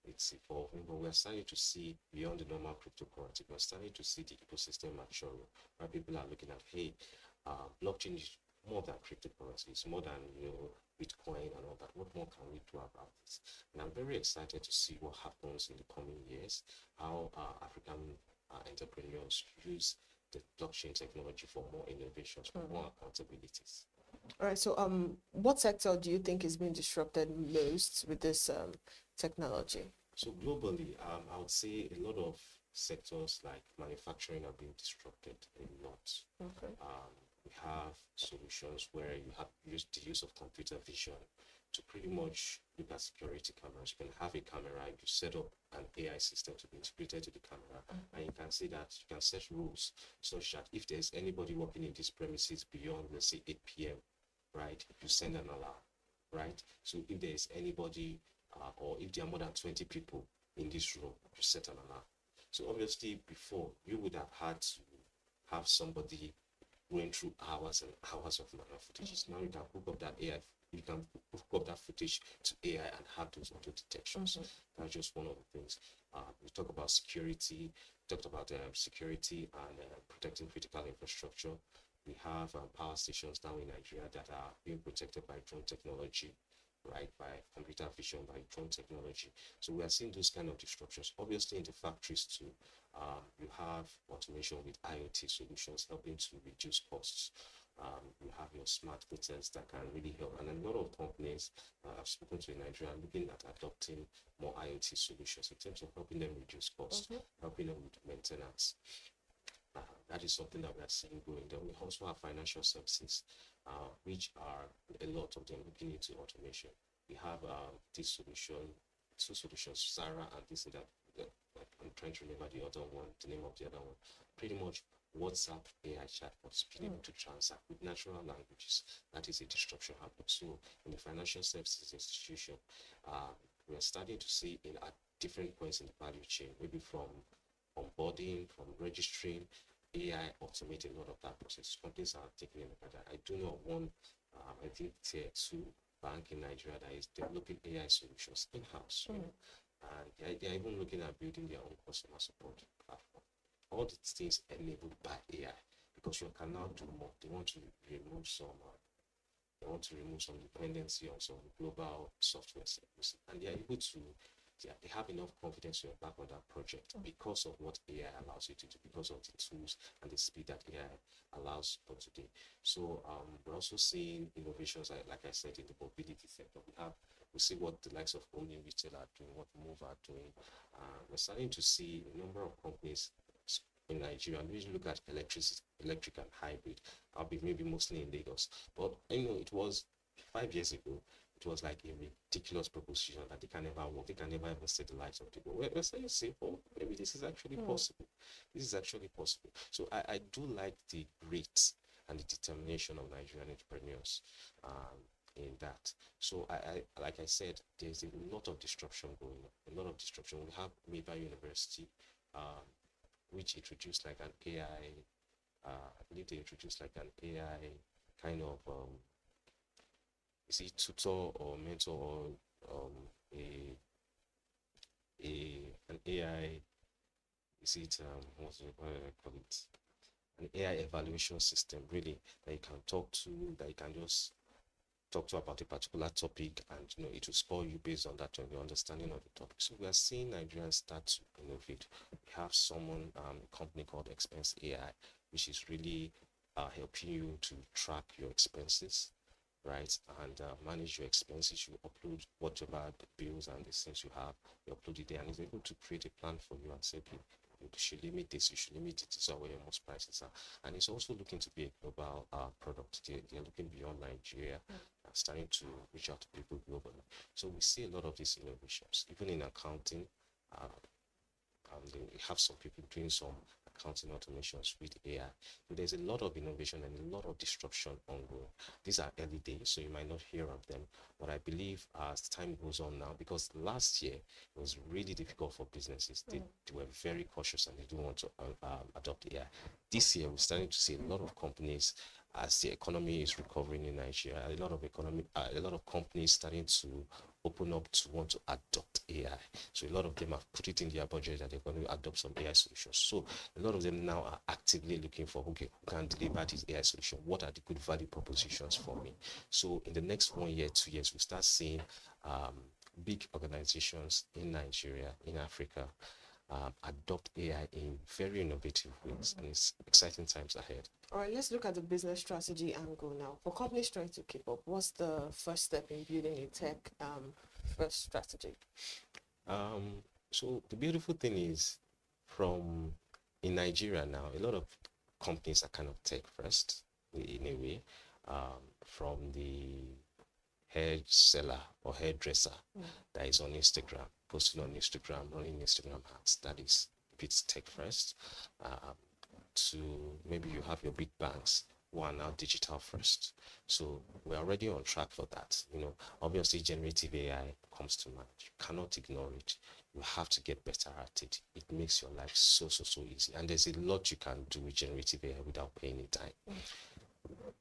It's evolving, but we're starting to see beyond the normal cryptocurrency. We're starting to see the ecosystem maturing, where people are looking at, hey, blockchain is more than cryptocurrency. It's more than Bitcoin and all that. What more can we do about this? And I'm very excited to see what happens in the coming years. How African entrepreneurs use the blockchain technology for more innovations, for more accountabilities. All right. So, what sector do you think is being disrupted most with this technology? So globally, I would say a lot of sectors like manufacturing are being disrupted a lot. Okay. We have solutions where you have used the use of computer vision to pretty much look at security cameras. You can have a camera, you set up an AI system to be integrated to the camera, and you can see that you can set rules such that if there's anybody working in these premises beyond, let's say, 8 p.m., right, you send an alarm, right? So if there's anybody or if there are more than 20 people in this room, you set an alarm. So obviously before, you would have had to have somebody going through hours and hours of manual footage. Now you can hook up that AI, you can hook up that footage to AI and have those auto detections. That's just one of the things. We talk about security, talked about security and protecting critical infrastructure. We have power stations now in Nigeria that are being protected by drone technology, right, by computer vision, by drone technology. So we are seeing those kind of disruptions. Obviously in the factories too, you have automation with IoT solutions helping to reduce costs. You have your smart meters that can really help. And a lot of companies I've spoken to in Nigeria are looking at adopting more IoT solutions in terms of helping them reduce costs, helping them with maintenance. That is something that we are seeing growing. Then we also have financial services, which are a lot of them looking into automation. We have this solution, two solutions, Sarah and this and that. I'm trying to remember the other one, the name of the other one. Pretty much WhatsApp AI chatbots being able to transact with natural languages. That is a disruption happening. So in the financial services institution, we are starting to see at different points in the value chain, maybe from onboarding, from registering, AI automate a lot of that process. Companies are taking a look at that. I do know one, I think tier 2 bank in Nigeria that is developing AI solutions in-house. And they're even looking at building their own customer support platform. All these things enabled by AI because you can now do more. They want to remove some dependency on some global software services, and they are able to. They have enough confidence to embark on that project because of what AI allows you to do, because of the tools and the speed that AI allows for today. So we're also seeing innovations, like I said, in the mobility sector. We see what the likes of Omni Retail are doing, what Move are doing. We're starting to see a number of companies in Nigeria. We usually look at electric and hybrid. I'll be maybe mostly in Lagos, but it was 5 years ago. It was like a ridiculous proposition that they can never work, they can never even see the light of people. We're starting to say, oh, maybe this is actually possible. This is actually possible. So I do like the grit and the determination of Nigerian entrepreneurs in that. So like I said, there's a lot of disruption going on, a lot of disruption. We have Mayba University, which introduced like an AI, I believe they introduced like an AI kind of is it tutor or mentor or an AI, is it what do I call it, an AI evaluation system really that you can talk to, that you can just talk to about a particular topic, and it will score you based on that, on your understanding of the topic. So we are seeing Nigerians start to innovate. We have a company called Expense AI, which is really helping you to track your expenses, right, and manage your expenses. You upload whatever bills and the things you have, you upload it there, and it's able to create a plan for you and say, okay, you should limit this, you should limit it, this is where your most prices are. And it's also looking to be a global product. They're looking beyond Nigeria, starting to reach out to people globally. So we see a lot of these innovations, even in accounting. We have some people doing some accounting automations with AI. So there's a lot of innovation and a lot of disruption ongoing. These are early days, so you might not hear of them. But I believe as time goes on now, because last year it was really difficult for businesses. They were very cautious and they didn't want to adopt AI. This year we're starting to see a lot of companies, as the economy is recovering in Nigeria, a lot of companies starting to open up to want to adopt AI. So a lot of them have put it in their budget that they're going to adopt some AI solutions. So a lot of them now are actively looking for, okay, who can deliver this AI solution? What are the good value propositions for me? So in the next 1 year, 2 years, we start seeing big organizations in Nigeria, in Africa, adopt AI in very innovative ways, and it's exciting times ahead. All right, let's look at the business strategy angle now. For companies trying to keep up, what's the first step in building a tech first strategy? So the beautiful thing is, in Nigeria now, a lot of companies are kind of tech first in a way, from the hair seller or hairdresser that is on Instagram, posting on Instagram, running Instagram ads, that is a bit tech first, to maybe you have your big banks who are now digital first. So we're already on track for that. Obviously generative AI comes to mind. You cannot ignore it. You have to get better at it. It makes your life so easy. And there's a lot you can do with generative AI without paying a dime.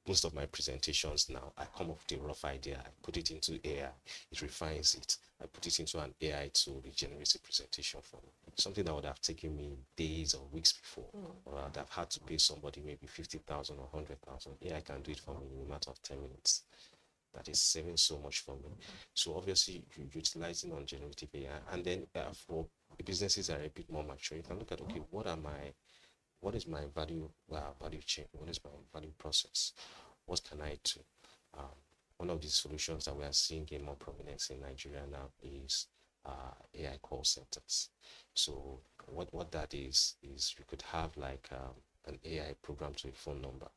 Most of my presentations now, I come up with a rough idea, I put it into AI, it refines it, I put it into an AI tool, it generates a presentation for me. Something that would have taken me days or weeks before, or I'd have had to pay somebody maybe 50,000 or 100,000. AI can do it for me in a matter of 10 minutes. That is saving so much for me. So obviously, you're utilizing on generative AI, and then for businesses that are a bit more mature, you can look at, okay, what is my value chain? What is my value process? What can I do? One of the solutions that we are seeing gain more prominence in Nigeria now is AI call centers. So what that is you could have like an AI program to a phone number.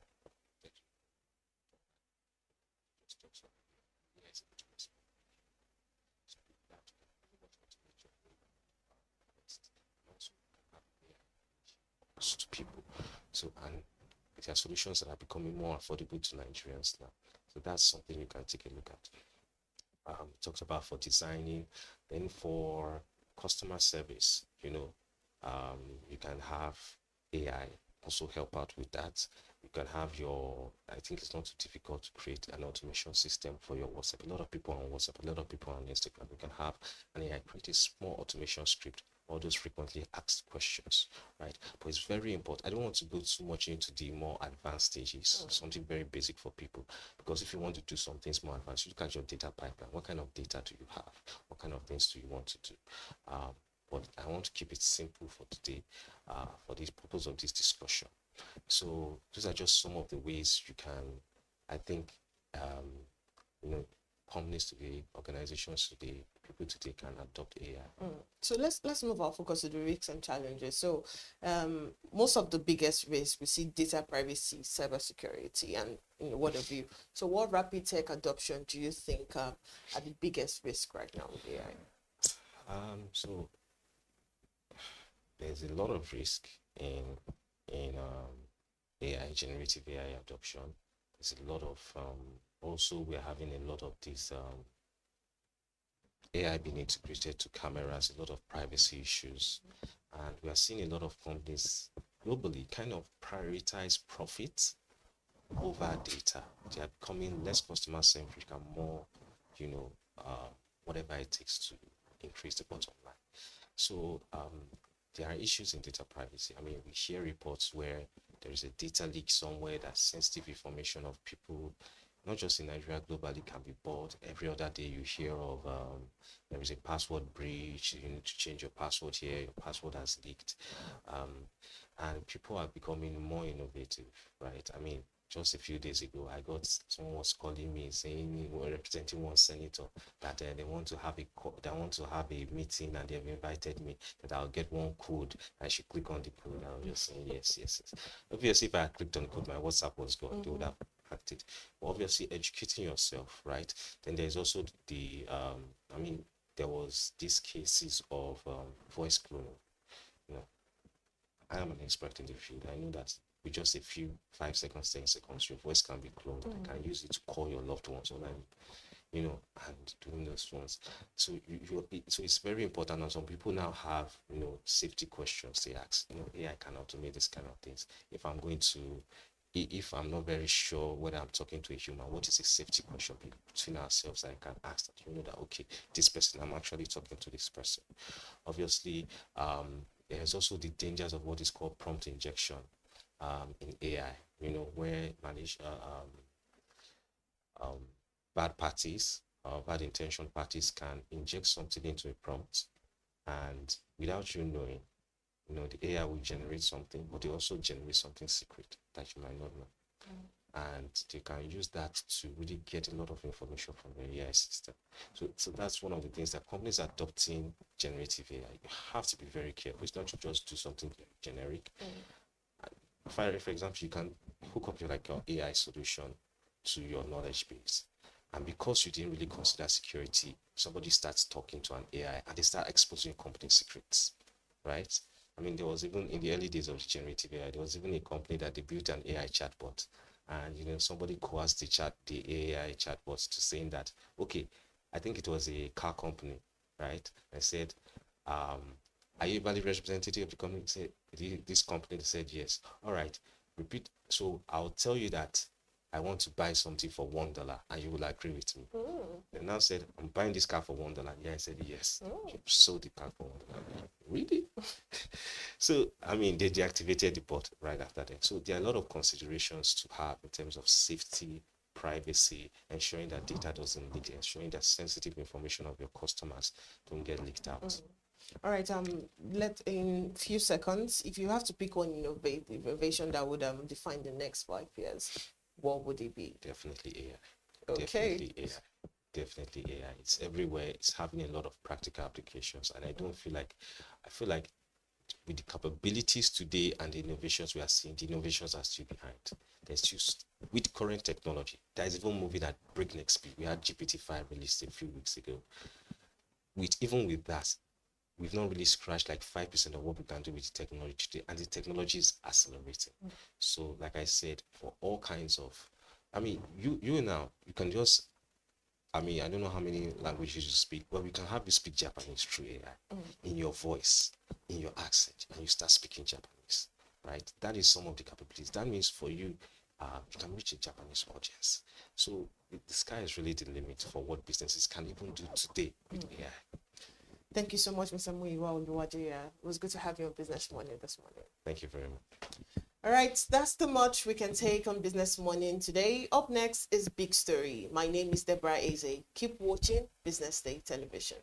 To people. So, and there are solutions that are becoming more affordable to Nigerians now. So that's something you can take a look at. Talked about for designing, then for customer service, you can have AI also help out with that. You can have I think it's not too difficult to create an automation system for your WhatsApp. A lot of people on WhatsApp, a lot of people on Instagram. You can have an AI create a small automation script, all those frequently asked questions, right? But it's very important. I don't want to go too much into the more advanced stages, something very basic for people, because if you want to do some things more advanced, you look at your data pipeline. What kind of data do you have? What kind of things do you want to do? But I want to keep it simple for today, for the purpose of this discussion. So those are just some of the ways you can, I think, companies today, organizations today, people today can adopt AI. So let's move our focus to the risks and challenges. So most of the biggest risks we see data privacy, cybersecurity, and what have you. So what rapid tech adoption do you think are the biggest risk right now with AI? So there's a lot of risk in AI, generative AI adoption. There's a lot of also we're having a lot of these AI being integrated to cameras, a lot of privacy issues, and we are seeing a lot of companies globally kind of prioritize profit over data. They are becoming less customer centric and more, whatever it takes to increase the bottom line. So there are issues in data privacy. I mean, we hear reports where there is a data leak somewhere that sensitive information of people, not just in Nigeria, globally, can be bought. Every other day you hear of there is a password breach, you need to change your password here, your password has leaked. And people are becoming more innovative, right? I mean, just a few days ago, someone was calling me saying, representing one senator, that they want to have a meeting, and they've invited me, that I'll get one code. I should click on the code. I was just saying yes. Obviously, if I had clicked on the code, my WhatsApp was gone. They would have hacked it. But obviously, educating yourself, right? Then there's also there was these cases of voice cloning. I am an expert in the field. I know that with just a few 5 seconds, 10 seconds, your voice can be cloned. You can use it to call your loved ones online, and doing those ones. So so it's very important. And some people now have, safety questions they ask. AI can automate this kind of things. If I'm not very sure whether I'm talking to a human, what is a safety question between ourselves? I can ask that, that, okay, this person, I'm actually talking to this person. Obviously, there's also the dangers of what is called prompt injection in AI, where bad parties, bad intention parties can inject something into a prompt, and without you knowing, You know, the AI will generate something, but they also generate something secret that you might not know. And they can use that to really get a lot of information from the AI system. So that's one of the things that companies adopting generative AI, you have to be very careful. It's not to just do something generic. For example, you can hook up your AI solution to your knowledge base. And because you didn't really consider security, somebody starts talking to an AI and they start exposing company secrets, right? I mean, there was even in the early days of generative AI, there was even a company that they built an AI chatbot. And, you know, somebody coerced the AI chatbot to saying that, okay, I think it was a car company, right? I said, are you a valid representative of the company? Said, this company said yes. All right, repeat. So I'll tell you that I want to buy something for $1 and you will agree with me. They now said, I'm buying this car for $1. Yeah, I said yes. You sold the car for $1. Really? So, I mean, they deactivated the bot right after that. So there are a lot of considerations to have in terms of safety, privacy, ensuring that data doesn't leak, ensuring that sensitive information of your customers don't get leaked out. All right, let in few seconds, if you have to pick one innovation that would define the next 5 years, what would it be? Definitely AI. Okay. Definitely AI. It's everywhere. It's having a lot of practical applications, and I feel like with the capabilities today and the innovations we are seeing, the innovations are still behind. There's just, with current technology, that is even moving at breakneck speed. We had GPT-5 released a few weeks ago. Even with that, we've not really scratched like 5% of what we can do with the technology today, and the technology is accelerating. So, like I said, for all kinds of, I mean, you now, you can just, I mean, I don't know how many languages you speak, but we can have you speak Japanese through AI in your voice, in your accent, and you start speaking Japanese, right? That is some of the capabilities. That means for you, you can reach a Japanese audience. So the sky is really the limit for what businesses can even do today with AI. Thank you so much, Mr. Muyiwa Oluwaje. It was good to have you on Business Morning this morning. Thank you very much. All right, that's too much we can take on Business Morning today. Up next is Big Story. My name is Deborah Eze. Keep watching Business Day Television.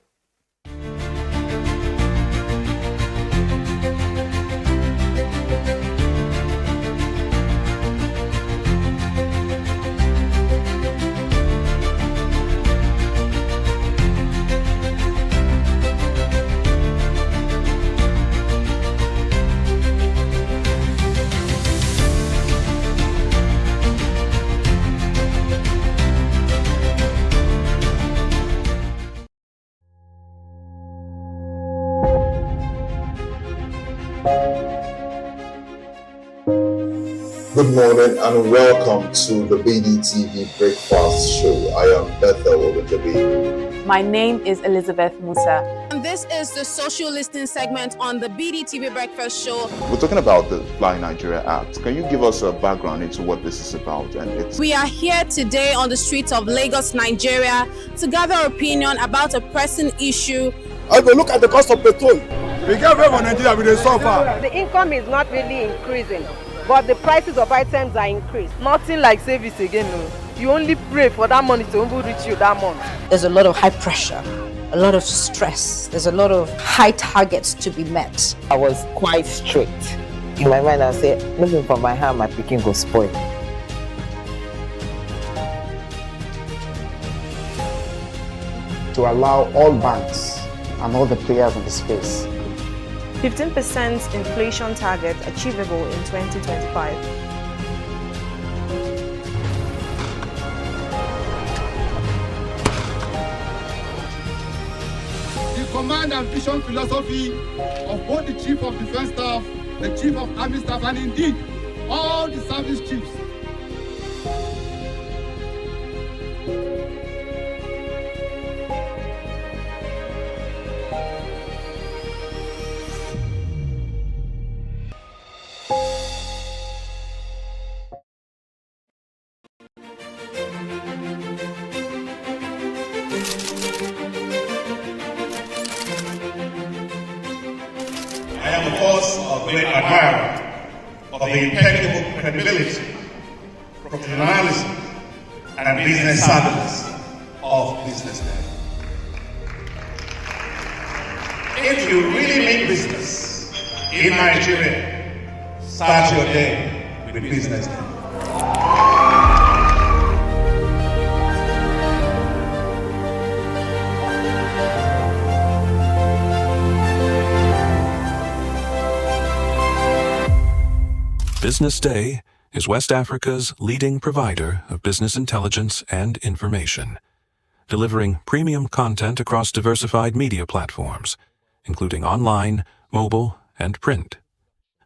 Good morning and welcome to the BDTV Breakfast Show. I am Bethel Olajabi. My name is Elizabeth Musa. And this is the social listening segment on the BDTV Breakfast Show. We're talking about the Fly Nigeria Act. Can you give us a background into what this is about? We are here today on the streets of Lagos, Nigeria, to gather opinion about a pressing issue. I go look at the cost of petrol. We get very on Nigeria with the suffer. The income is not really increasing, but the prices of items are increased. Nothing like service again. No. You only pray for that money to reach you that month. There's a lot of high pressure, a lot of stress. There's a lot of high targets to be met. I was quite strict. In my mind, I said, looking for my hand, my picking go spoil. To allow all banks and all the players in the space 15% inflation target achievable in 2025. The command and vision philosophy of both the Chief of Defense Staff, the Chief of Army Staff, and indeed all the service chiefs. I am, of course, a great admirer of the impeccable credibility, professionalism, and business savviness of BusinessDay. If you really mean business in Nigeria. Start your day with Business Day. Business Day is West Africa's leading provider of business intelligence and information, delivering premium content across diversified media platforms, including online, mobile, and print.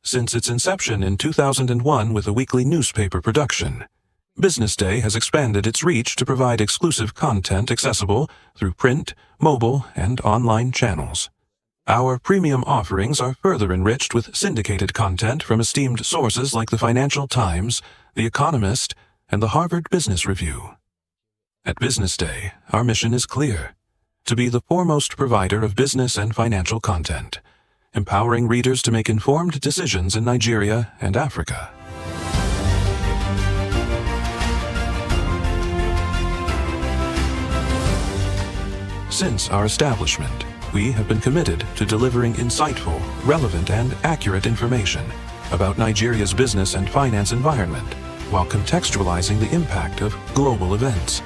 Since its inception in 2001 with a weekly newspaper production, Business Day has expanded its reach to provide exclusive content accessible through print, mobile, and online channels. Our premium offerings are further enriched with syndicated content from esteemed sources like the Financial Times, The Economist, and the Harvard Business Review. At Business Day, our mission is clear: to be the foremost provider of business and financial content, empowering readers to make informed decisions in Nigeria and Africa. Since our establishment, we have been committed to delivering insightful, relevant, and accurate information about Nigeria's business and finance environment while contextualizing the impact of global events.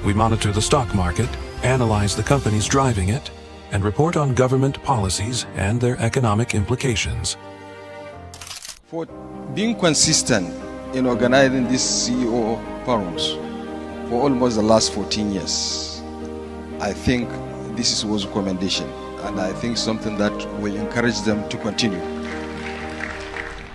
We monitor the stock market, analyze the companies driving it, and report on government policies and their economic implications. For being consistent in organizing these CEO forums for almost the last 14 years, I think this was a commendation, and I think something that will encourage them to continue.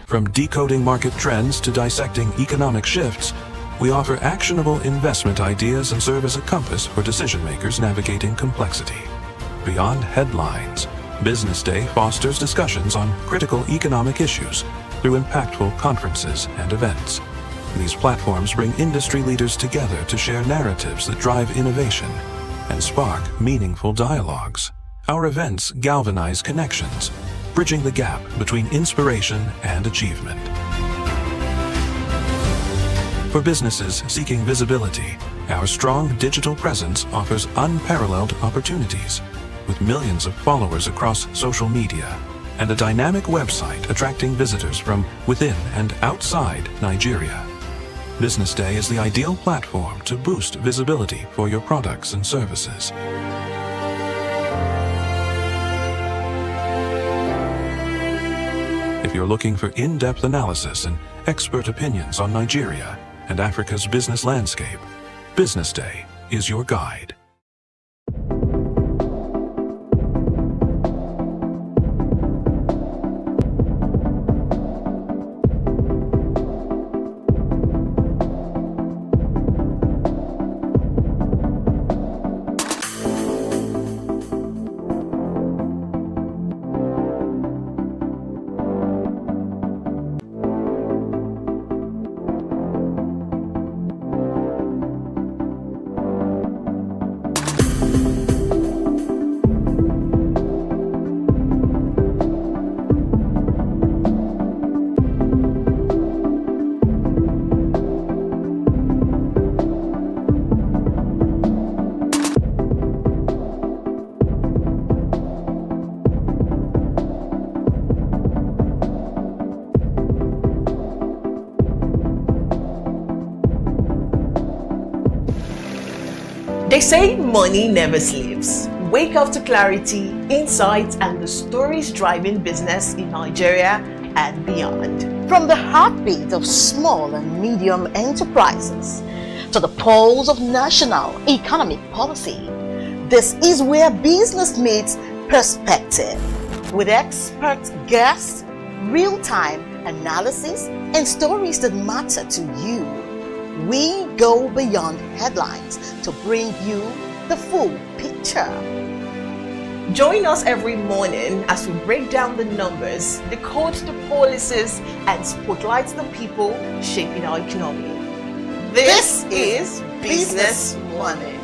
From decoding market trends to dissecting economic shifts, we offer actionable investment ideas and serve as a compass for decision makers navigating complexity. Beyond headlines, Business Day fosters discussions on critical economic issues through impactful conferences and events. These platforms bring industry leaders together to share narratives that drive innovation and spark meaningful dialogues. Our events galvanize connections, bridging the gap between inspiration and achievement. For businesses seeking visibility, our strong digital presence offers unparalleled opportunities, with millions of followers across social media and a dynamic website attracting visitors from within and outside Nigeria. Business Day is the ideal platform to boost visibility for your products and services. If you're looking for in-depth analysis and expert opinions on Nigeria and Africa's business landscape, Business Day is your guide. They say money never sleeps. Wake up to clarity, insights, and the stories driving business in Nigeria and beyond. From the heartbeat of small and medium enterprises to the pulse of national economic policy, this is where business meets perspective. With expert guests, real-time analysis, and stories that matter to you, we go beyond headlines to bring you the full picture. Join us every morning as we break down the numbers, decode the policies, and spotlight the people shaping our economy. This is Business Money.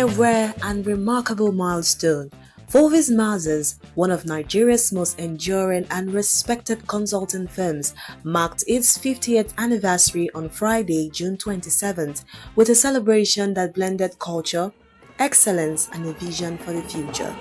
a rare and remarkable milestone. Forbes Mazars, one of Nigeria's most enduring and respected consulting firms, marked its 50th anniversary on Friday, June 27th, with a celebration that blended culture, excellence, and a vision for the future.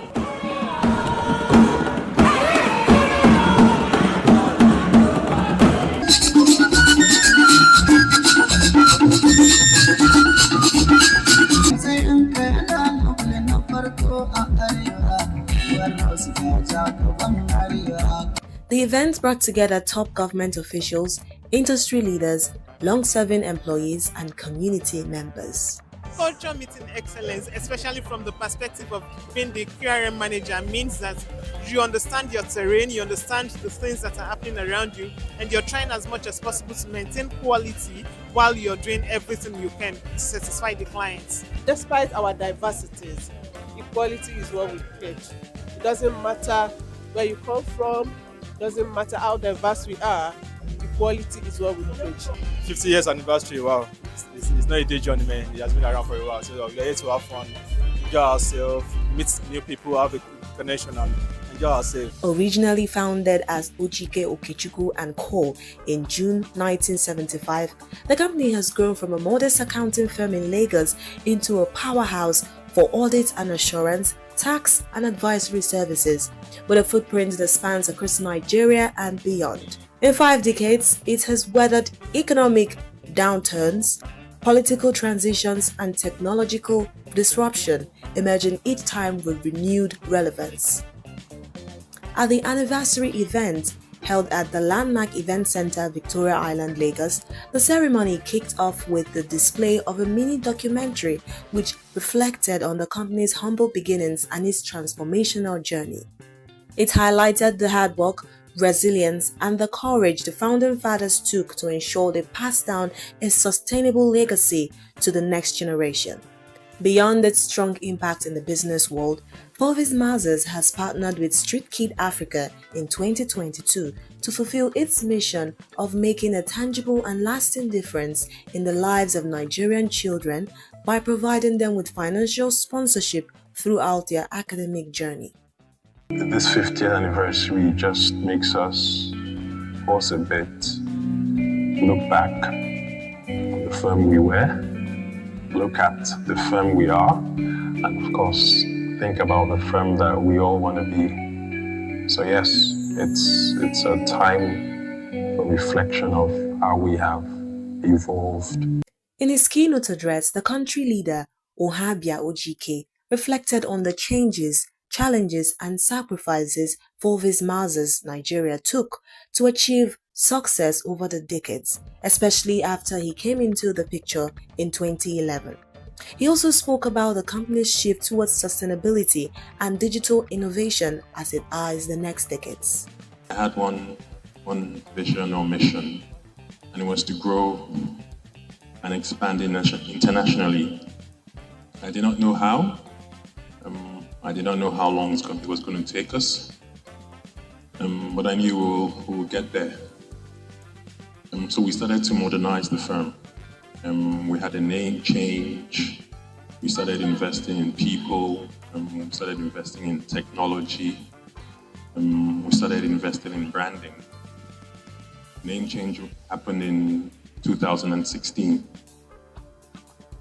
The event brought together top government officials, industry leaders, long-serving employees, and community members. Culture meeting excellence, especially from the perspective of being the QRM manager, means that you understand your terrain, you understand the things that are happening around you, and you're trying as much as possible to maintain quality while you're doing everything you can to satisfy the clients. Despite our diversities, equality is what we preach. It doesn't matter where you come from, it doesn't matter how diverse we are, equality is what we preach. 50 years anniversary, wow. It's not a day journey, man. It has been around for a while. So we're here to have fun, enjoy ourselves, meet new people, have a connection, and enjoy ourselves. Originally founded as Ojike Okechukwu & Co. in June 1975, the company has grown from a modest accounting firm in Lagos into a powerhouse for audit and assurance, tax and advisory services, with a footprint that spans across Nigeria and beyond. In 5 decades, it has weathered economic downturns, political transitions, and technological disruption, emerging each time with renewed relevance. At the anniversary event, held at the Landmark Event Center, Victoria Island, Lagos, the ceremony kicked off with the display of a mini documentary which reflected on the company's humble beginnings and its transformational journey. It highlighted the hard work, resilience, and the courage the founding fathers took to ensure they passed down a sustainable legacy to the next generation. Beyond its strong impact in the business world, Forbes Mazars has partnered with Street Kid Africa in 2022 to fulfill its mission of making a tangible and lasting difference in the lives of Nigerian children by providing them with financial sponsorship throughout their academic journey. This 50th anniversary just makes us pause a bit, look back on the firm we were, look at the firm we are, and of course, think about the firm that we all want to be. So yes, it's a time for reflection of how we have evolved. In his keynote address, the country leader, Ohabia Ojike, reflected on the changes, challenges, and sacrifices Forbes Mazars Nigeria took to achieve success over the decades, especially after he came into the picture in 2011. He also spoke about the company's shift towards sustainability and digital innovation as it eyes the next decades. I had one vision or mission, and it was to grow and expand internationally. I did not know how. I did not know how long it was going to take us, but I knew we would get there. So we started to modernize the firm. We had a name change. We started investing in people. We started investing in technology. We started investing in branding. Name change happened in 2016.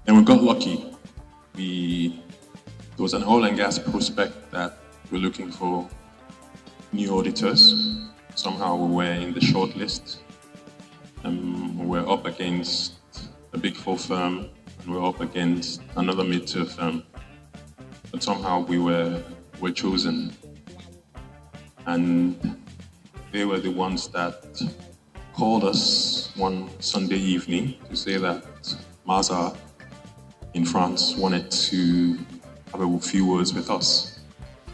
And we got lucky. There was an oil and gas prospect that we're looking for new auditors. Somehow we were in the short list. We were up against a big four firm, and we were up against another mid-tier firm. But somehow we were chosen. And they were the ones that called us one Sunday evening to say that Mazars in France wanted to have a few words with us.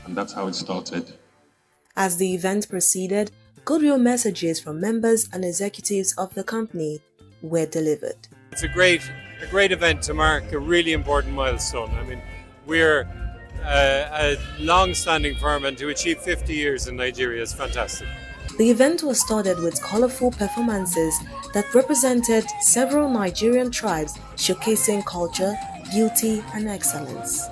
And that's how it started. As the event proceeded, goodwill messages from members and executives of the company were delivered. It's a great event to mark a really important milestone. I mean, we're a long-standing firm, and to achieve 50 years in Nigeria is fantastic. The event was started with colorful performances that represented several Nigerian tribes, showcasing culture, beauty, and excellence.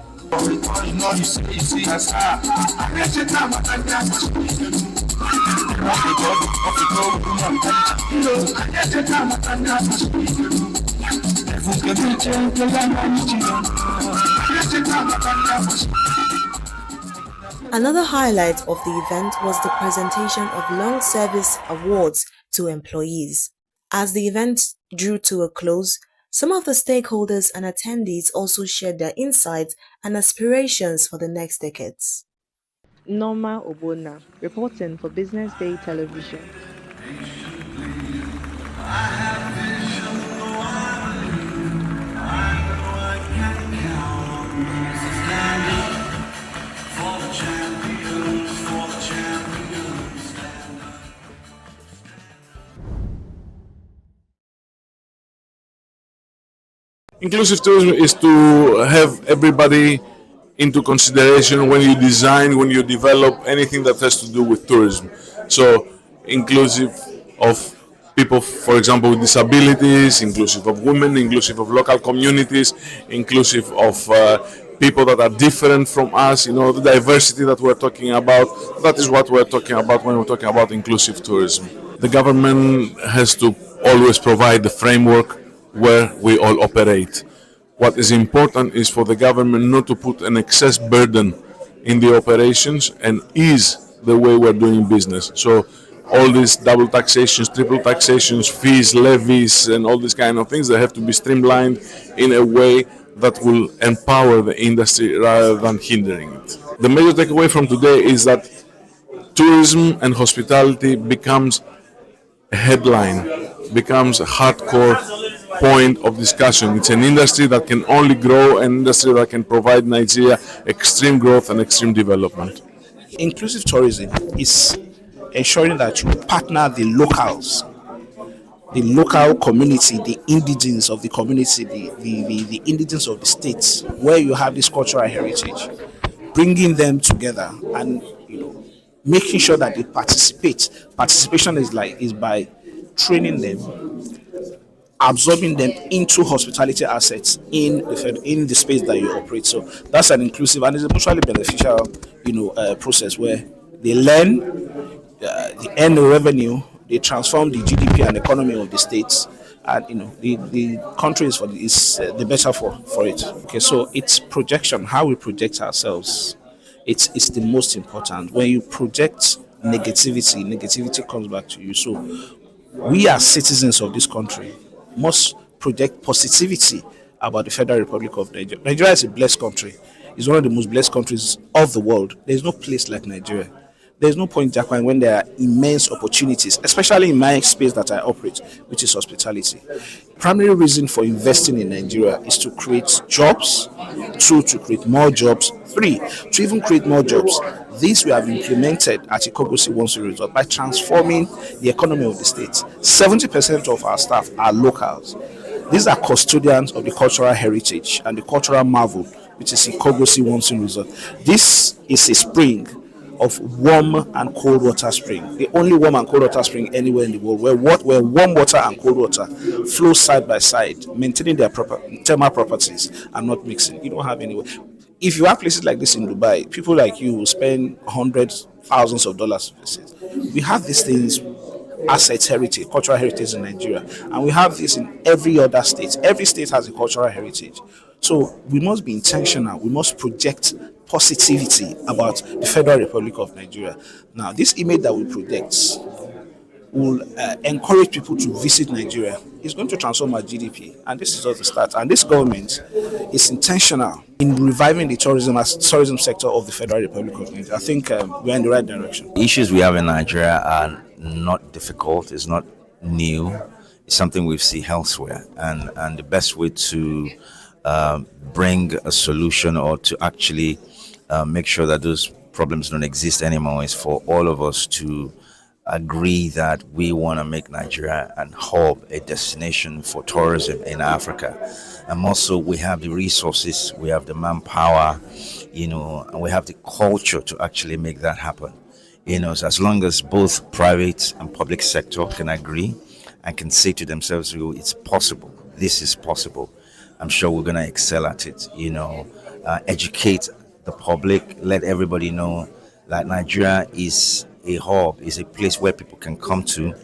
Another highlight of the event was the presentation of long service awards to employees. As the event drew to a close, some of the stakeholders and attendees also shared their insights and aspirations for the next decades. Norma Obona, reporting for Business Day Television. Inclusive tourism is to have everybody into consideration when you design, when you develop anything that has to do with tourism. So inclusive of people, for example, with disabilities, inclusive of women, inclusive of local communities, inclusive of people that are different from us, the diversity that we're talking about. That is what we're talking about when we're talking about inclusive tourism. The government has to always provide the framework where we all operate. What is important is for the government not to put an excess burden in the operations and ease the way we're doing business. So all these double taxations, triple taxations, fees, levies, and all these kind of things, they have to be streamlined in a way that will empower the industry rather than hindering it. The major takeaway from today is that tourism and hospitality becomes a headline, becomes a hardcore point of discussion. It's an industry that can only grow, an industry that can provide Nigeria extreme growth and extreme development. Inclusive tourism is ensuring that you partner the locals, the local community, the indigenes of the community, the indigenes of the states where you have this cultural heritage, bringing them together and making sure that they participate. Participation is by training them, absorbing them into hospitality assets in the space that you operate. So that's an inclusive and it's a mutually beneficial, process where they learn, they earn the revenue, they transform the GDP and economy of the states, and the country is the better for it. Okay, so it's projection, how we project ourselves. It's the most important. When you project negativity comes back to you. So we as citizens of this country must project positivity about the Federal Republic of Nigeria. Nigeria is a blessed country. It's one of the most blessed countries of the world. There's no place like Nigeria. There's no point, Jackman, when there are immense opportunities, especially in my space that I operate, which is hospitality. Primary reason for investing in Nigeria is to create jobs, 2, to create more jobs, 3, to even create more jobs. This we have implemented at Ikogosi Wonsu Resort by transforming the economy of the state. 70% of our staff are locals. These are custodians of the cultural heritage and the cultural marvel, which is Ikogosi Wonsu Resort. This is a spring of warm and cold water spring, the only warm and cold water spring anywhere in the world, where warm water and cold water flow side by side, maintaining their proper thermal properties and not mixing. You don't have anywhere. If you have places like this in Dubai, people like you will spend hundreds, thousands of dollars to visit. We have these things, assets, heritage, cultural heritage in Nigeria, and we have this in every other state. Every state has a cultural heritage. So we must be intentional. We must project positivity about the Federal Republic of Nigeria. Now, this image that we project will encourage people to visit Nigeria. It's going to transform our GDP, and this is just the start. And this government is intentional in reviving the tourism sector of the Federal Republic of Nigeria. I think we're in the right direction. The issues we have in Nigeria are not difficult. It's not new. It's something we see elsewhere, and the best way to bring a solution or to actually make sure that those problems don't exist anymore is for all of us to agree that we want to make Nigeria an hub, a destination for tourism in Africa. And also we have the resources, we have the manpower, and we have the culture to actually make that happen. So as long as both private and public sector can agree and can say to themselves, it's possible, this is possible, I'm sure we're going to excel at it, educate the public, let everybody know that Nigeria is a hub, is a place where people can come to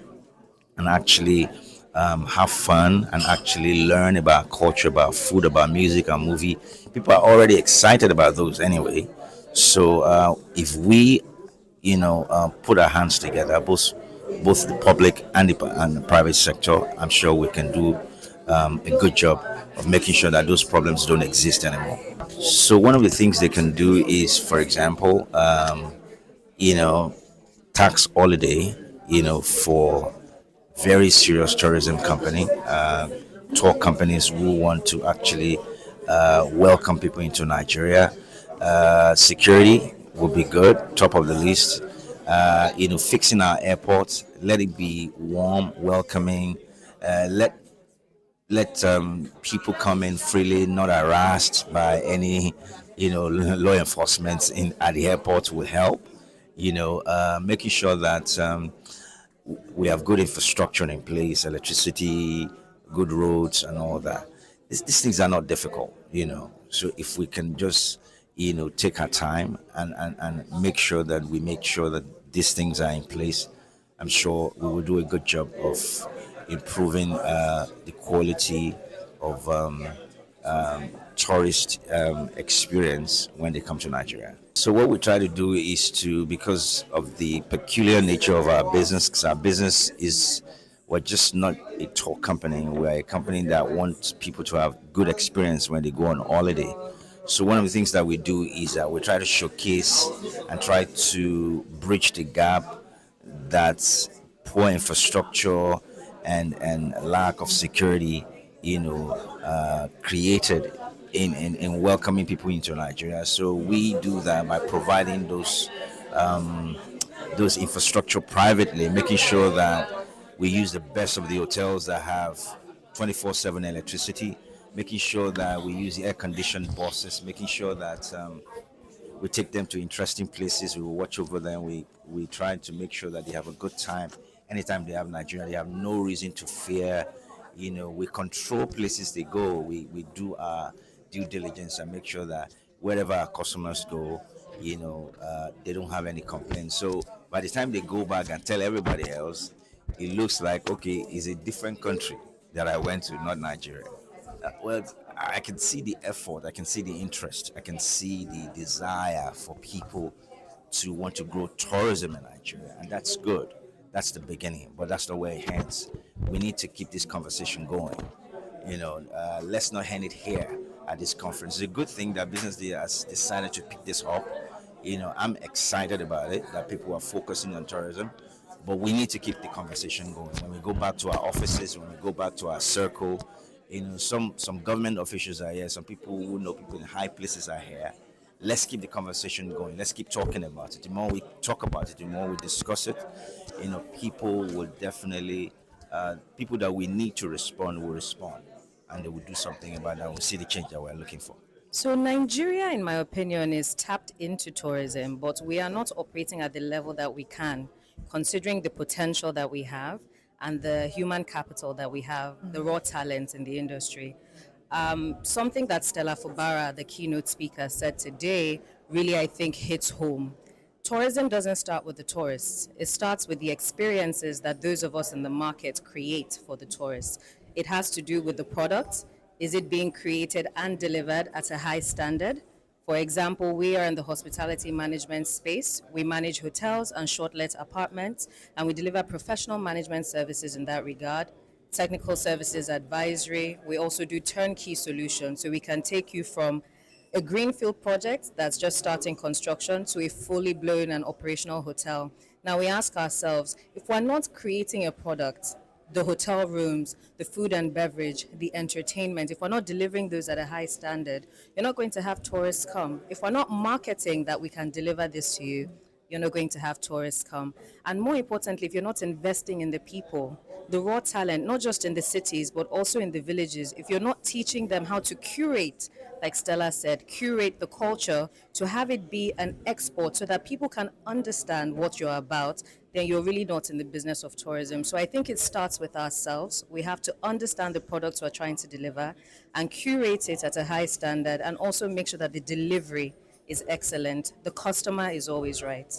and actually have fun and actually learn about culture, about food, about music and movie. People are already excited about those anyway. So if we, put our hands together, both the public and the private sector, I'm sure we can do a good job of making sure that those problems don't exist anymore. So one of the things they can do is, for example, you know, tax holiday, for very serious tourism company, tour companies who want to actually welcome people into Nigeria. Security would be good, top of the list. Fixing our airports, let it be warm, welcoming. Let people come in freely, not harassed by any, law enforcement in at the airport will help. Making sure that we have good infrastructure in place, electricity, good roads, and all that. These things are not difficult. So if we can just, take our time and make sure that these things are in place, I'm sure we will do a good job of improving the quality of tourist experience when they come to Nigeria. So what we try to do is to, because of the peculiar nature of our business, because our business is, we're just not a tour company. We're a company that wants people to have good experience when they go on holiday. So one of the things that we do is that we try to showcase and try to bridge the gap that poor infrastructure and lack of security, created in welcoming people into Nigeria. So we do that by providing those infrastructure privately, making sure that we use the best of the hotels that have 24/7 electricity, making sure that we use the air-conditioned buses, making sure that we take them to interesting places. We will watch over them. We try to make sure that they have a good time. Anytime they have Nigeria, they have no reason to fear. We control places they go. We do our due diligence and make sure that wherever our customers go, they don't have any complaints. So by the time they go back and tell everybody else, it looks like, okay, it's a different country that I went to, not Nigeria. Well, I can see the effort, I can see the interest, I can see the desire for people to want to grow tourism in Nigeria, and that's good. That's the beginning, but that's the way it ends. We need to keep this conversation going. Let's not end it here at this conference. It's a good thing that Business Day has decided to pick this up. I'm excited about it, that people are focusing on tourism, but we need to keep the conversation going. When we go back to our offices, when we go back to our circle, some government officials are here, some people who know people in high places are here. Let's keep the conversation going. Let's keep talking about it. The more we talk about it, the more we discuss it, people will definitely, people that we need to respond will respond, and they will do something about that. We'll see the change that we're looking for. So Nigeria, in my opinion, is tapped into tourism, but we are not operating at the level that we can, considering the potential that we have and the human capital that we have, the raw talent in the industry. Something that Stella Fubara, the keynote speaker, said today really, I think, hits home. Tourism doesn't start with the tourists. It starts with the experiences that those of us in the market create for the tourists. It has to do with the product. Is it being created and delivered at a high standard? For example, we are in the hospitality management space. We manage hotels and short-let apartments, and we deliver professional management services in that regard. Technical services advisory. We also do turnkey solutions, so we can take you from a greenfield project that's just starting construction to a fully blown and operational hotel. Now we ask ourselves, if we're not creating a product, the hotel rooms, the food and beverage, the entertainment, if we're not delivering those at a high standard, you're not going to have tourists come. If we're not marketing that we can deliver this to you, you're not going to have tourists come. And more importantly, if you're not investing in the people, the raw talent, not just in the cities, but also in the villages, if you're not teaching them how to curate, like Stella said, curate the culture to have it be an export so that people can understand what you're about, then you're really not in the business of tourism. So I think it starts with ourselves. We have to understand the products we're trying to deliver and curate it at a high standard, and also make sure that the delivery is excellent. The customer is always right.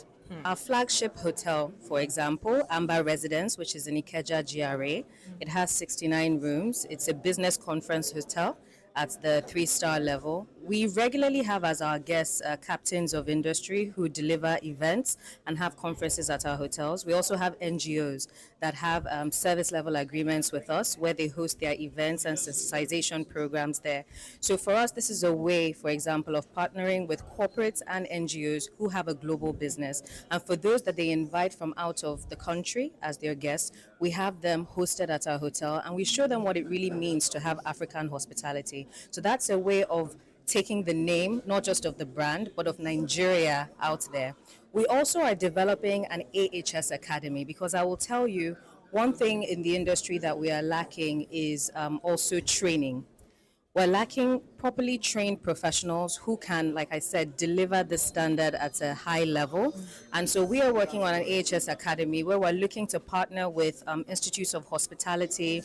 Our flagship hotel, for example, Amber Residence, which is in Ikeja GRA, it has 69 rooms. It's a business conference hotel at the 3-star level. We regularly have as our guests captains of industry who deliver events and have conferences at our hotels. We also have NGOs that have service level agreements with us where they host their events and sensitization programs there. So for us, this is a way, for example, of partnering with corporates and NGOs who have a global business. And for those that they invite from out of the country as their guests, we have them hosted at our hotel and we show them what it really means to have African hospitality. So that's a way of taking the name, not just of the brand, but of Nigeria out there. We also are developing an AHS Academy, because I will tell you, one thing in the industry that we are lacking is also training. We're lacking properly trained professionals who can, like I said, deliver the standard at a high level. And so we are working on an AHS Academy where we're looking to partner with institutes of hospitality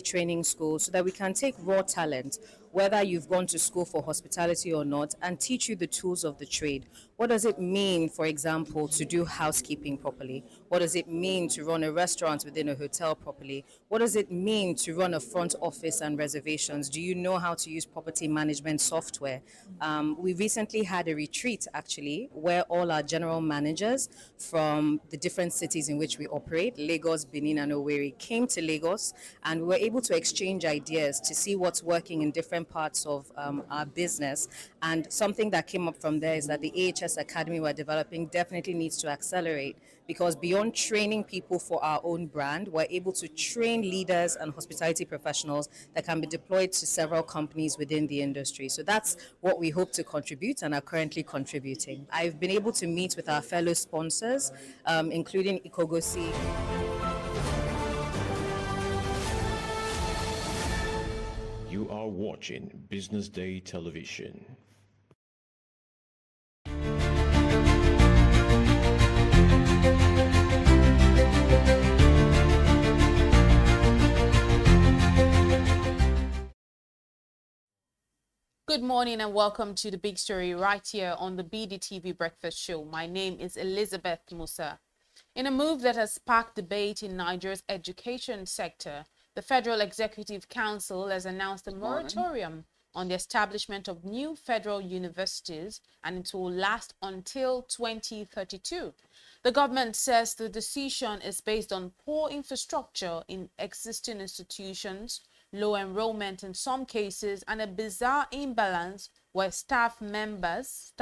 training schools, so that we can take raw talent, whether you've gone to school for hospitality or not, and teach you the tools of the trade. What does it mean, for example, to do housekeeping properly? What does it mean to run a restaurant within a hotel properly? What does it mean to run a front office and reservations? Do you know how to use property management software? We recently had a retreat, actually, where all our general managers from the different cities in which we operate, Lagos, Benin, and Owerri, came to Lagos, and we were able to exchange ideas to see what's working in different parts of our business. And something that came up from there is that the AHS Academy we're developing definitely needs to accelerate, because beyond training people for our own brand, we're able to train leaders and hospitality professionals that can be deployed to several companies within the industry. So that's what we hope to contribute and are currently contributing. I've been able to meet with our fellow sponsors, including Ikogosi. You are watching Business Day Television. Good morning and welcome to the big story right here on the BDTV Breakfast Show. My name is Elizabeth Musa. In a move that has sparked debate in Nigeria's education sector, the Federal Executive Council has announced a moratorium on the establishment of new federal universities, and it will last until 2032. The government says the decision is based on poor infrastructure in existing institutions, low enrollment in some cases, and a bizarre imbalance where staff numbers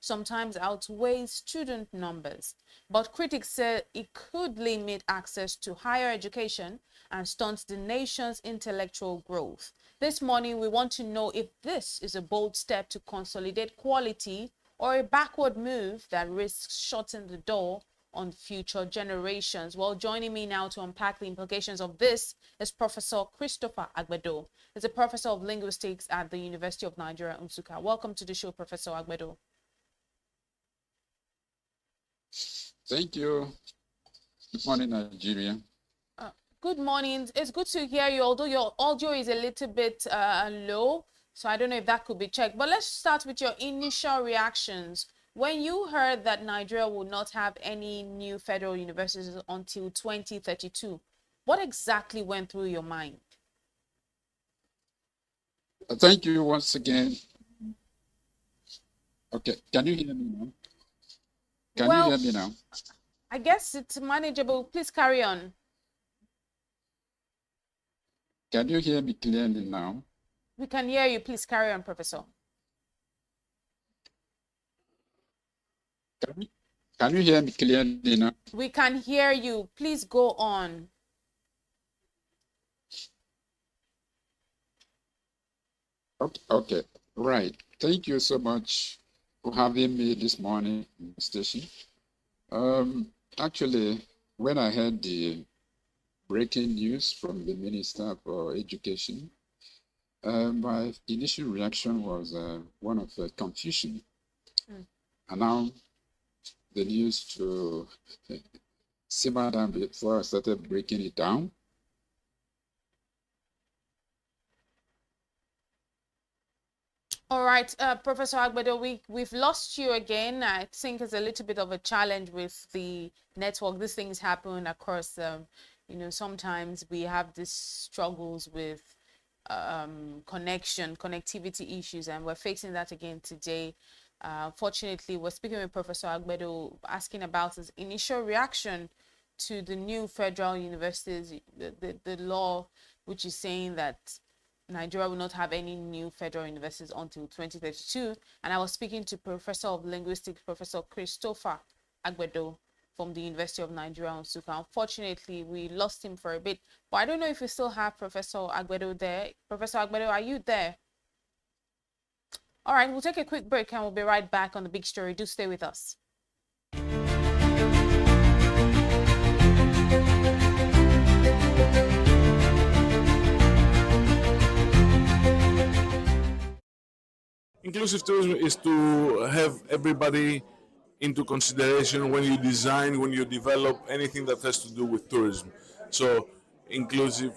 sometimes outweigh student numbers. But critics say it could limit access to higher education and stunt the nation's intellectual growth. This morning, we want to know if this is a bold step to consolidate quality or a backward move that risks shutting the door on future generations. Well, joining me now to unpack the implications of this is Professor Christopher Agbedo. He's a professor of linguistics at the University of Nigeria, Nsukka. Welcome to the show, Professor Agbedo. Thank you. Good morning, Nigeria. Good morning. It's good to hear you, although your audio is a little bit low, so I don't know if that could be checked. But let's start with your initial reactions. When you heard that Nigeria will not have any new federal universities until 2032, what exactly went through your mind? Thank you once again. Okay, can you hear me now? Can you hear me now? I guess it's manageable. Please carry on. Can you hear me clearly now? We can hear you. Please carry on, Professor. Can you hear me clearly now? We can hear you. Please go on. Okay, right. Thank you so much for having me this morning in the station. Actually, when I heard the breaking news from the Minister for Education. My initial reaction was one of confusion. And now the news to simmer down before I started breaking it down. All right, Professor Agbedo, we've lost you again. I think it's a little bit of a challenge with the network. These things happen across, sometimes we have these struggles with connectivity issues, and we're facing that again today. Fortunately, we're speaking with Professor Agbedo, asking about his initial reaction to the new federal universities, the law, which is saying that Nigeria will not have any new federal universities until 2032. And I was speaking to Professor of Linguistics, Professor Christopher Agbedo from the University of Nigeria, Nsukka. Unfortunately, we lost him for a bit, but I don't know if we still have Professor Agbedo there. Professor Agbedo, are you there? All right, we'll take a quick break and we'll be right back on The Big Story. Do stay with us. Inclusive tourism is to have everybody into consideration when you design, when you develop anything that has to do with tourism. So inclusive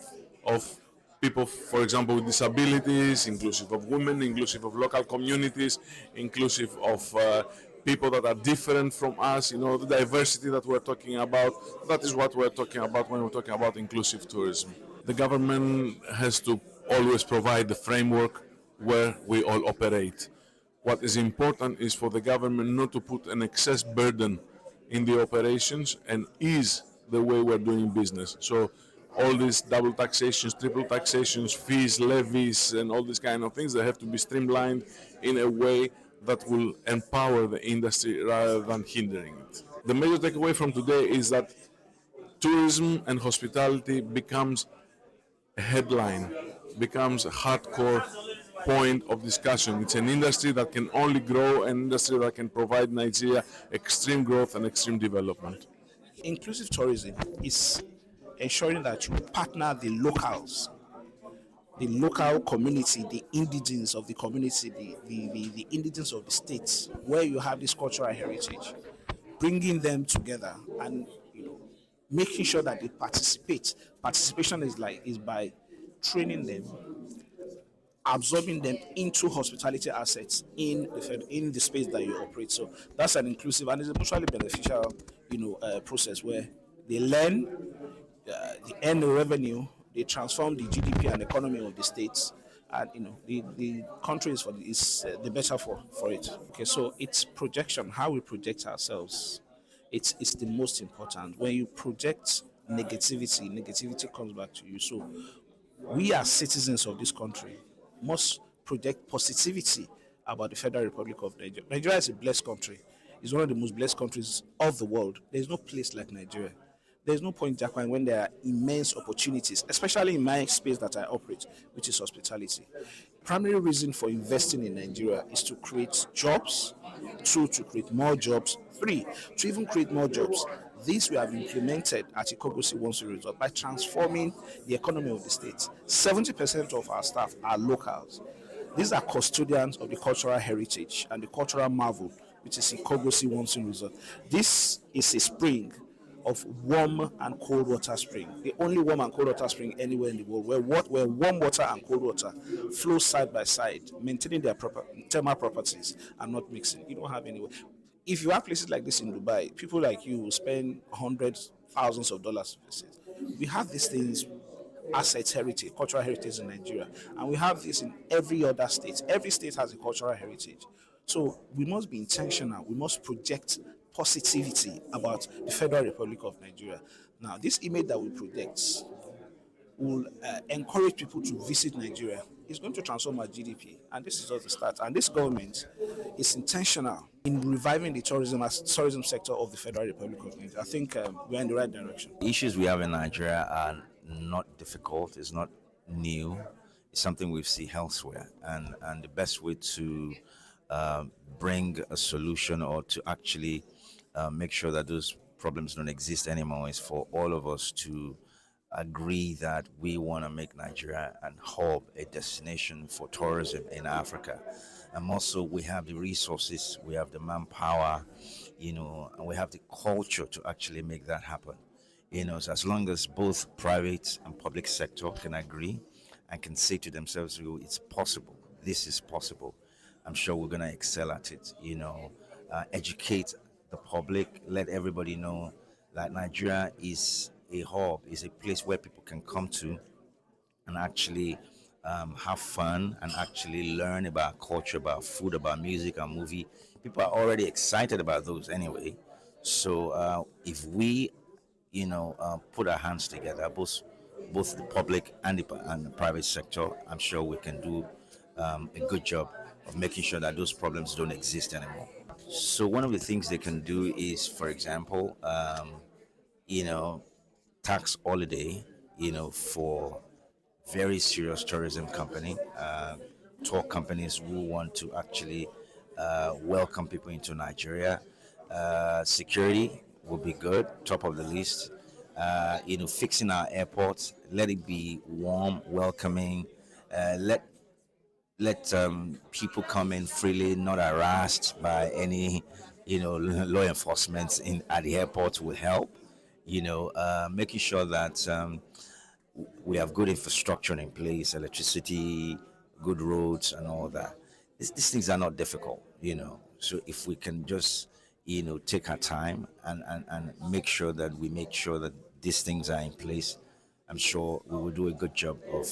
of people, for example, with disabilities, inclusive of women, inclusive of local communities, inclusive of people that are different from us, the diversity that we're talking about. That is what we're talking about when we're talking about inclusive tourism. The government has to always provide the framework where we all operate. What is important is for the government not to put an excess burden in the operations and ease the way we're doing business. So all these double taxations, triple taxations, fees, levies, and all these kind of things, they have to be streamlined in a way that will empower the industry rather than hindering it. The major takeaway from today is that tourism and hospitality becomes a headline, becomes a hardcore point of discussion. It's an industry that can only grow, an industry that can provide Nigeria extreme growth and extreme development. Inclusive tourism is ensuring that you partner the locals, the local community, the indigenes of the community, the indigenes of the states, where you have this cultural heritage, bringing them together and making sure that they participate. Participation is by training them, absorbing them into hospitality assets in the space that you operate. So that's an inclusive and it's a mutually beneficial, process where they learn, they earn the revenue, they transform the GDP and economy of the states, and the country is the better for it. Okay, so it's projection, how we project ourselves. It's the most important. When you project negativity comes back to you. So we as citizens of this country must project positivity about the Federal Republic of Nigeria. Nigeria is a blessed country. It's one of the most blessed countries of the world. There's no place like Nigeria. There's no point, Jackman, when there are immense opportunities, especially in my space that I operate, which is hospitality. Primary reason for investing in Nigeria is to create jobs, 2, to create more jobs, 3, to even create more jobs. This we have implemented at Ikogosi Wonsu Resort by transforming the economy of the state. 70% of our staff are locals. These are custodians of the cultural heritage and the cultural marvel, which is Ikogosi Wonsu Resort. This is a spring of warm and cold water spring, the only warm and cold water spring anywhere in the world, where warm water and cold water flow side by side, maintaining their thermal properties and not mixing. You don't have anywhere. If you have places like this in Dubai, people like you will spend hundreds, thousands of dollars to visit. We have these things, assets, heritage, cultural heritage in Nigeria, and we have this in every other state. Every state has a cultural heritage. So we must be intentional. We must project positivity about the Federal Republic of Nigeria. Now, this image that we project will encourage people to visit Nigeria. It's going to transform our GDP, and this is just the start. And this government is intentional in reviving the tourism sector of the Federal Republic of Nigeria. I think we're in the right direction. The issues we have in Nigeria are not difficult. It's not new. It's something we see elsewhere, and the best way to bring a solution or to actually make sure that those problems don't exist anymore is for all of us to agree that we want to make Nigeria an hub, a destination for tourism in Africa. And also we have the resources, we have the manpower, and we have the culture to actually make that happen. So as long as both private and public sector can agree and can say to themselves, it's possible, this is possible, I'm sure we're going to excel at it. Educate the public, let everybody know that Nigeria is a hub, is a place where people can come to and actually have fun and actually learn about culture, about food, about music and movie. People are already excited about those anyway. So if we, put our hands together, both the public and the private sector, I'm sure we can do a good job of making sure that those problems don't exist anymore. So one of the things they can do is, for example, tax holiday, for very serious tourism company, tour companies who want to actually welcome people into Nigeria. Security will be good, top of the list. Fixing our airports, let it be warm, welcoming. Let people come in freely, not harassed by any, law enforcement at the airport will help. Making sure that we have good infrastructure in place, electricity, good roads, and all that. These things are not difficult, So if we can just, take our time and make sure that these things are in place, I'm sure we will do a good job of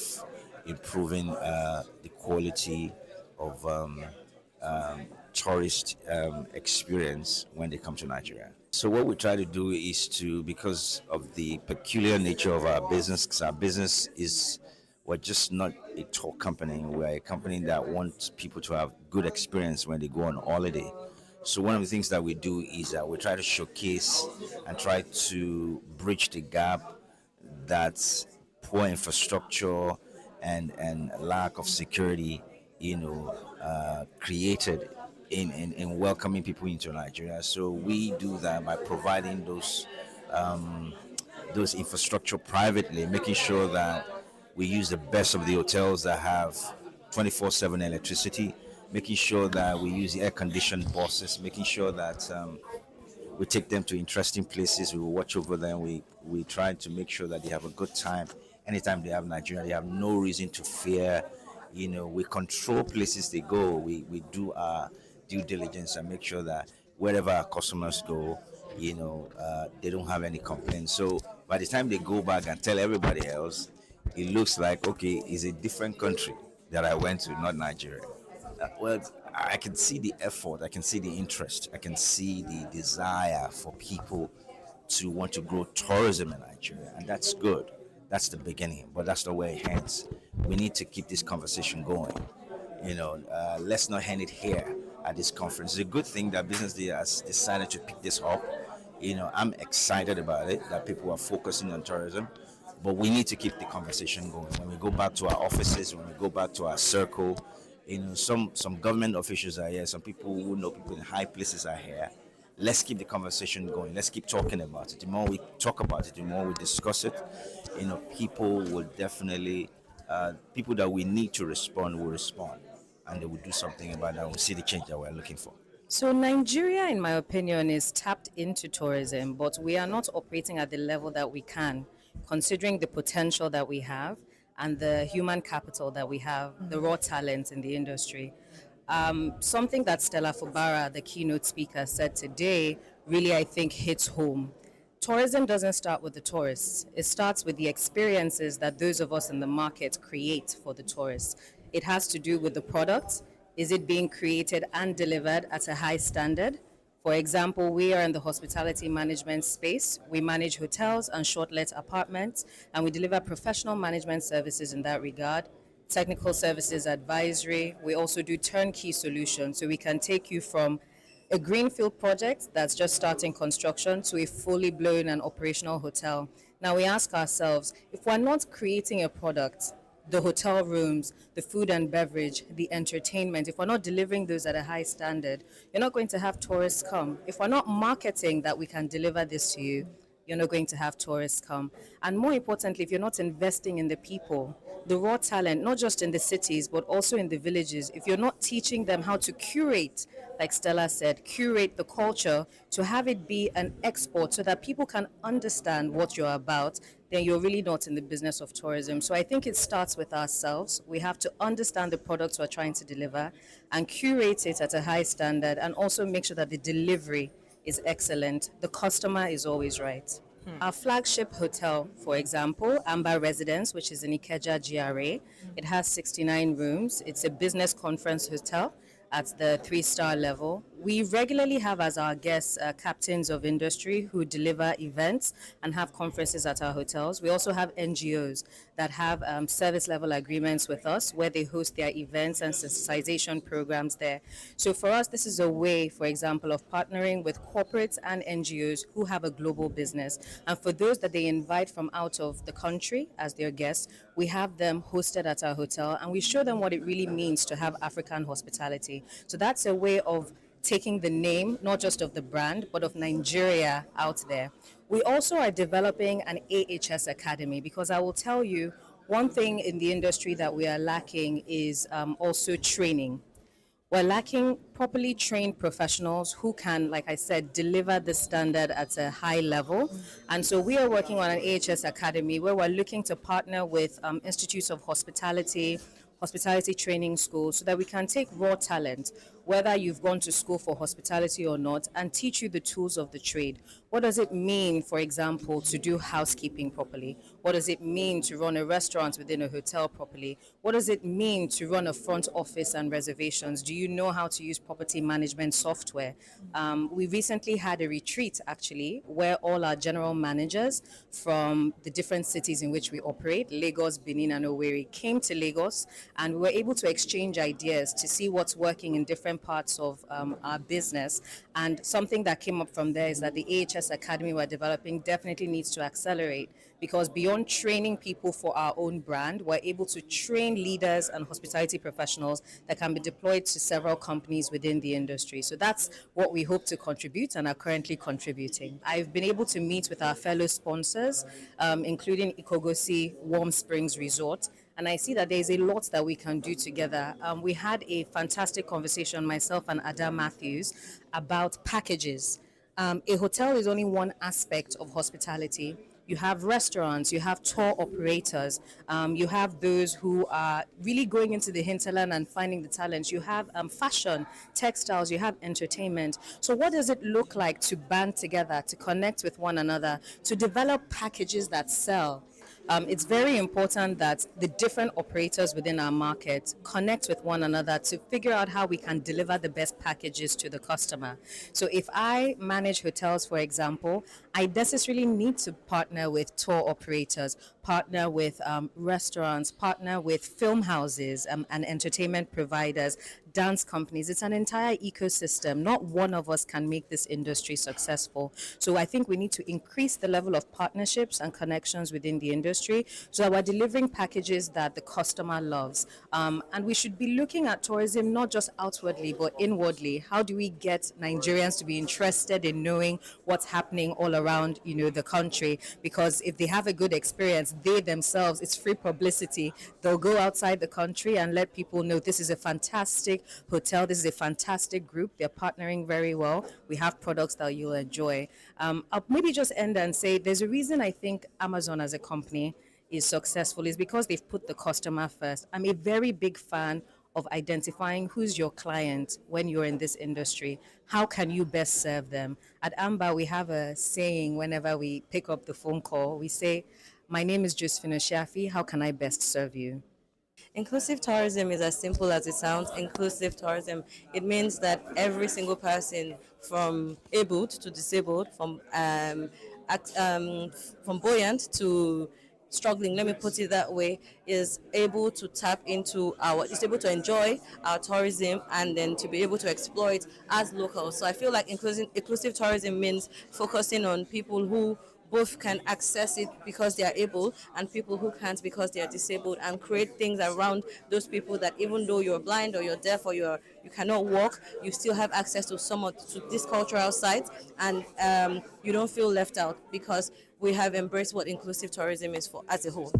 improving the quality of tourist experience when they come to Nigeria. So what we try to do is because of the peculiar nature of our business, because our business we're just not a tour company, we're a company that wants people to have good experience when they go on holiday. So one of the things that we do is that we try to showcase and try to bridge the gap that poor infrastructure and lack of security, created in welcoming people into Nigeria. So we do that by providing those infrastructure privately, making sure that we use the best of the hotels that have 24/7 electricity, making sure that we use the air-conditioned buses, making sure that we take them to interesting places. We will watch over them. We try to make sure that they have a good time. Anytime they have Nigeria, they have no reason to fear. We control places they go. We do our due diligence and make sure that wherever our customers go, they don't have any complaints. So by the time they go back and tell everybody else, it looks like, okay, it's a different country that I went to, not Nigeria. Well, I can see the effort, I can see the interest, I can see the desire for people to want to grow tourism in Nigeria, and that's good. That's the beginning, but that's the way it ends. We need to keep this conversation going. Let's not end it here at this conference. It's a good thing that BusinessDay has decided to pick this up. I'm excited about it, that people are focusing on tourism, but we need to keep the conversation going. When we go back to our offices, when we go back to our circle, some government officials are here, some people who know people in high places are here. Let's keep the conversation going. Let's keep talking about it. The more we talk about it, the more we discuss it, people will definitely, people that we need to respond will respond, and they will do something about that. We'll see the change that we're looking for. So Nigeria, in my opinion, is tapped into tourism, but we are not operating at the level that we can, considering the potential that we have and the human capital that we have, the raw talent in the industry. Something that Stella Fubara, the keynote speaker, said today really, I think, hits home. Tourism doesn't start with the tourists. It starts with the experiences that those of us in the market create for the tourists. It has to do with the product. Is it being created and delivered at a high standard? For example, we are in the hospitality management space. We manage hotels and short-let apartments, and we deliver professional management services in that regard. Technical services advisory. We also do turnkey solutions, so we can take you from a greenfield project that's just starting construction to a fully blown and operational hotel. Now we ask ourselves, if we're not creating a product, the hotel rooms, the food and beverage, the entertainment, if we're not delivering those at a high standard, you're not going to have tourists come. If we're not marketing that we can deliver this to you, you're not going to have tourists come. And more importantly, if you're not investing in the people, the raw talent, not just in the cities, but also in the villages, if you're not teaching them how to curate, like Stella said, curate the culture to have it be an export so that people can understand what you're about, then you're really not in the business of tourism. So I think it starts with ourselves. We have to understand the products we're trying to deliver and curate it at a high standard, and also make sure that the delivery is excellent. The customer is always right. Our flagship hotel, for example, Amber Residence, which is in Ikeja GRA, it has 69 rooms. It's a business conference hotel at the 3-star level. We regularly have as our guests captains of industry who deliver events and have conferences at our hotels. We also have NGOs that have service level agreements with us where they host their events and sensitization programs there. So for us, this is a way, for example, of partnering with corporates and NGOs who have a global business. And for those that they invite from out of the country as their guests, we have them hosted at our hotel and we show them what it really means to have African hospitality. So that's a way of taking the name, not just of the brand, but of Nigeria out there. We also are developing an AHS Academy, because I will tell you, one thing in the industry that we are lacking is also training. We're lacking properly trained professionals who can, like I said, deliver the standard at a high level. And so we are working on an AHS Academy where we're looking to partner with institutes of hospitality training schools, so that we can take raw talent, whether you've gone to school for hospitality or not, and teach you the tools of the trade. What does it mean, for example, to do housekeeping properly? What does it mean to run a restaurant within a hotel properly? What does it mean to run a front office and reservations? Do you know how to use property management software? We recently had a retreat, actually, where all our general managers from the different cities in which we operate, Lagos, Benin, and Owerri, came to Lagos, and we were able to exchange ideas to see what's working in different parts of our business. And something that came up from there is that the AHS Academy we're developing definitely needs to accelerate, because beyond training people for our own brand, we're able to train leaders and hospitality professionals that can be deployed to several companies within the industry. So that's what we hope to contribute and are currently contributing. I've been able to meet with our fellow sponsors, including Ikogosi Warm Springs Resort, and I see that there's a lot that we can do together. We had a fantastic conversation, myself and Ada Matthews, about packages. A hotel is only one aspect of hospitality. You have restaurants, you have tour operators, you have those who are really going into the hinterland and finding the talent. You have fashion, textiles, you have entertainment. So what does it look like to band together, to connect with one another, to develop packages that sell? It's very important that the different operators within our market connect with one another to figure out how we can deliver the best packages to the customer. So if I manage hotels, for example, I necessarily need to partner with tour operators, partner with restaurants, partner with film houses and entertainment providers, dance companies. It's an entire ecosystem. Not one of us can make this industry successful. So I think we need to increase the level of partnerships and connections within the industry so that we're delivering packages that the customer loves. And we should be looking at tourism not just outwardly but inwardly. How do we get Nigerians to be interested in knowing what's happening all around, the country? Because if they have a good experience, they themselves, it's free publicity. They'll go outside the country and let people know this is a fantastic hotel, this is a fantastic group, they're partnering very well, we have products that you'll enjoy. I'll maybe just end and say there's a reason I think Amazon as a company is successful, is because they've put the customer first. I'm a very big fan of identifying who's your client when you're in this industry. How can you best serve them? At Amber, we have a saying whenever we pick up the phone call, we say, "My name is Josephine Shafi, how can I best serve you?" Inclusive tourism is as simple as it sounds. Inclusive tourism, it means that every single person, from abled to disabled, from buoyant to struggling, let me put it that way, is able to is able to enjoy our tourism and then to be able to exploit as locals. So I feel like inclusive tourism means focusing on people who both can access it because they are able and people who can't because they are disabled, and create things around those people that even though you're blind or you're deaf or you're you cannot walk, you still have access to to these cultural sites, and you don't feel left out because we have embraced what inclusive tourism is for as a whole.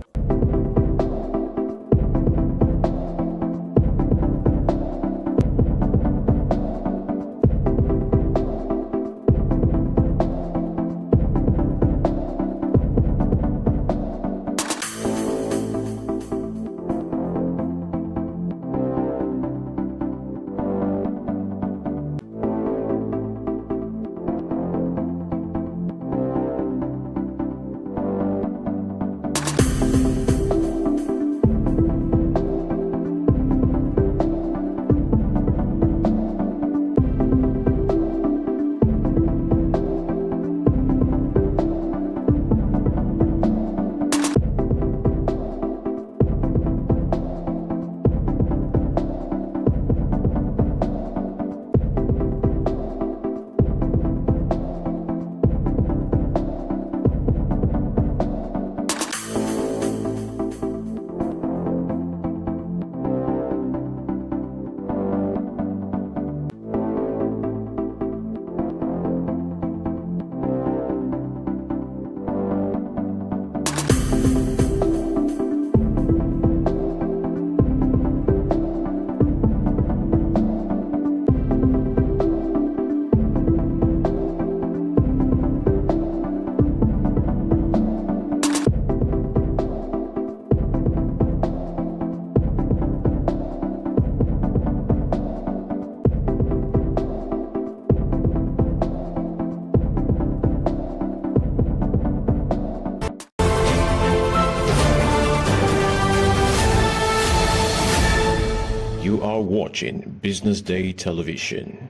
You are watching Business Day Television.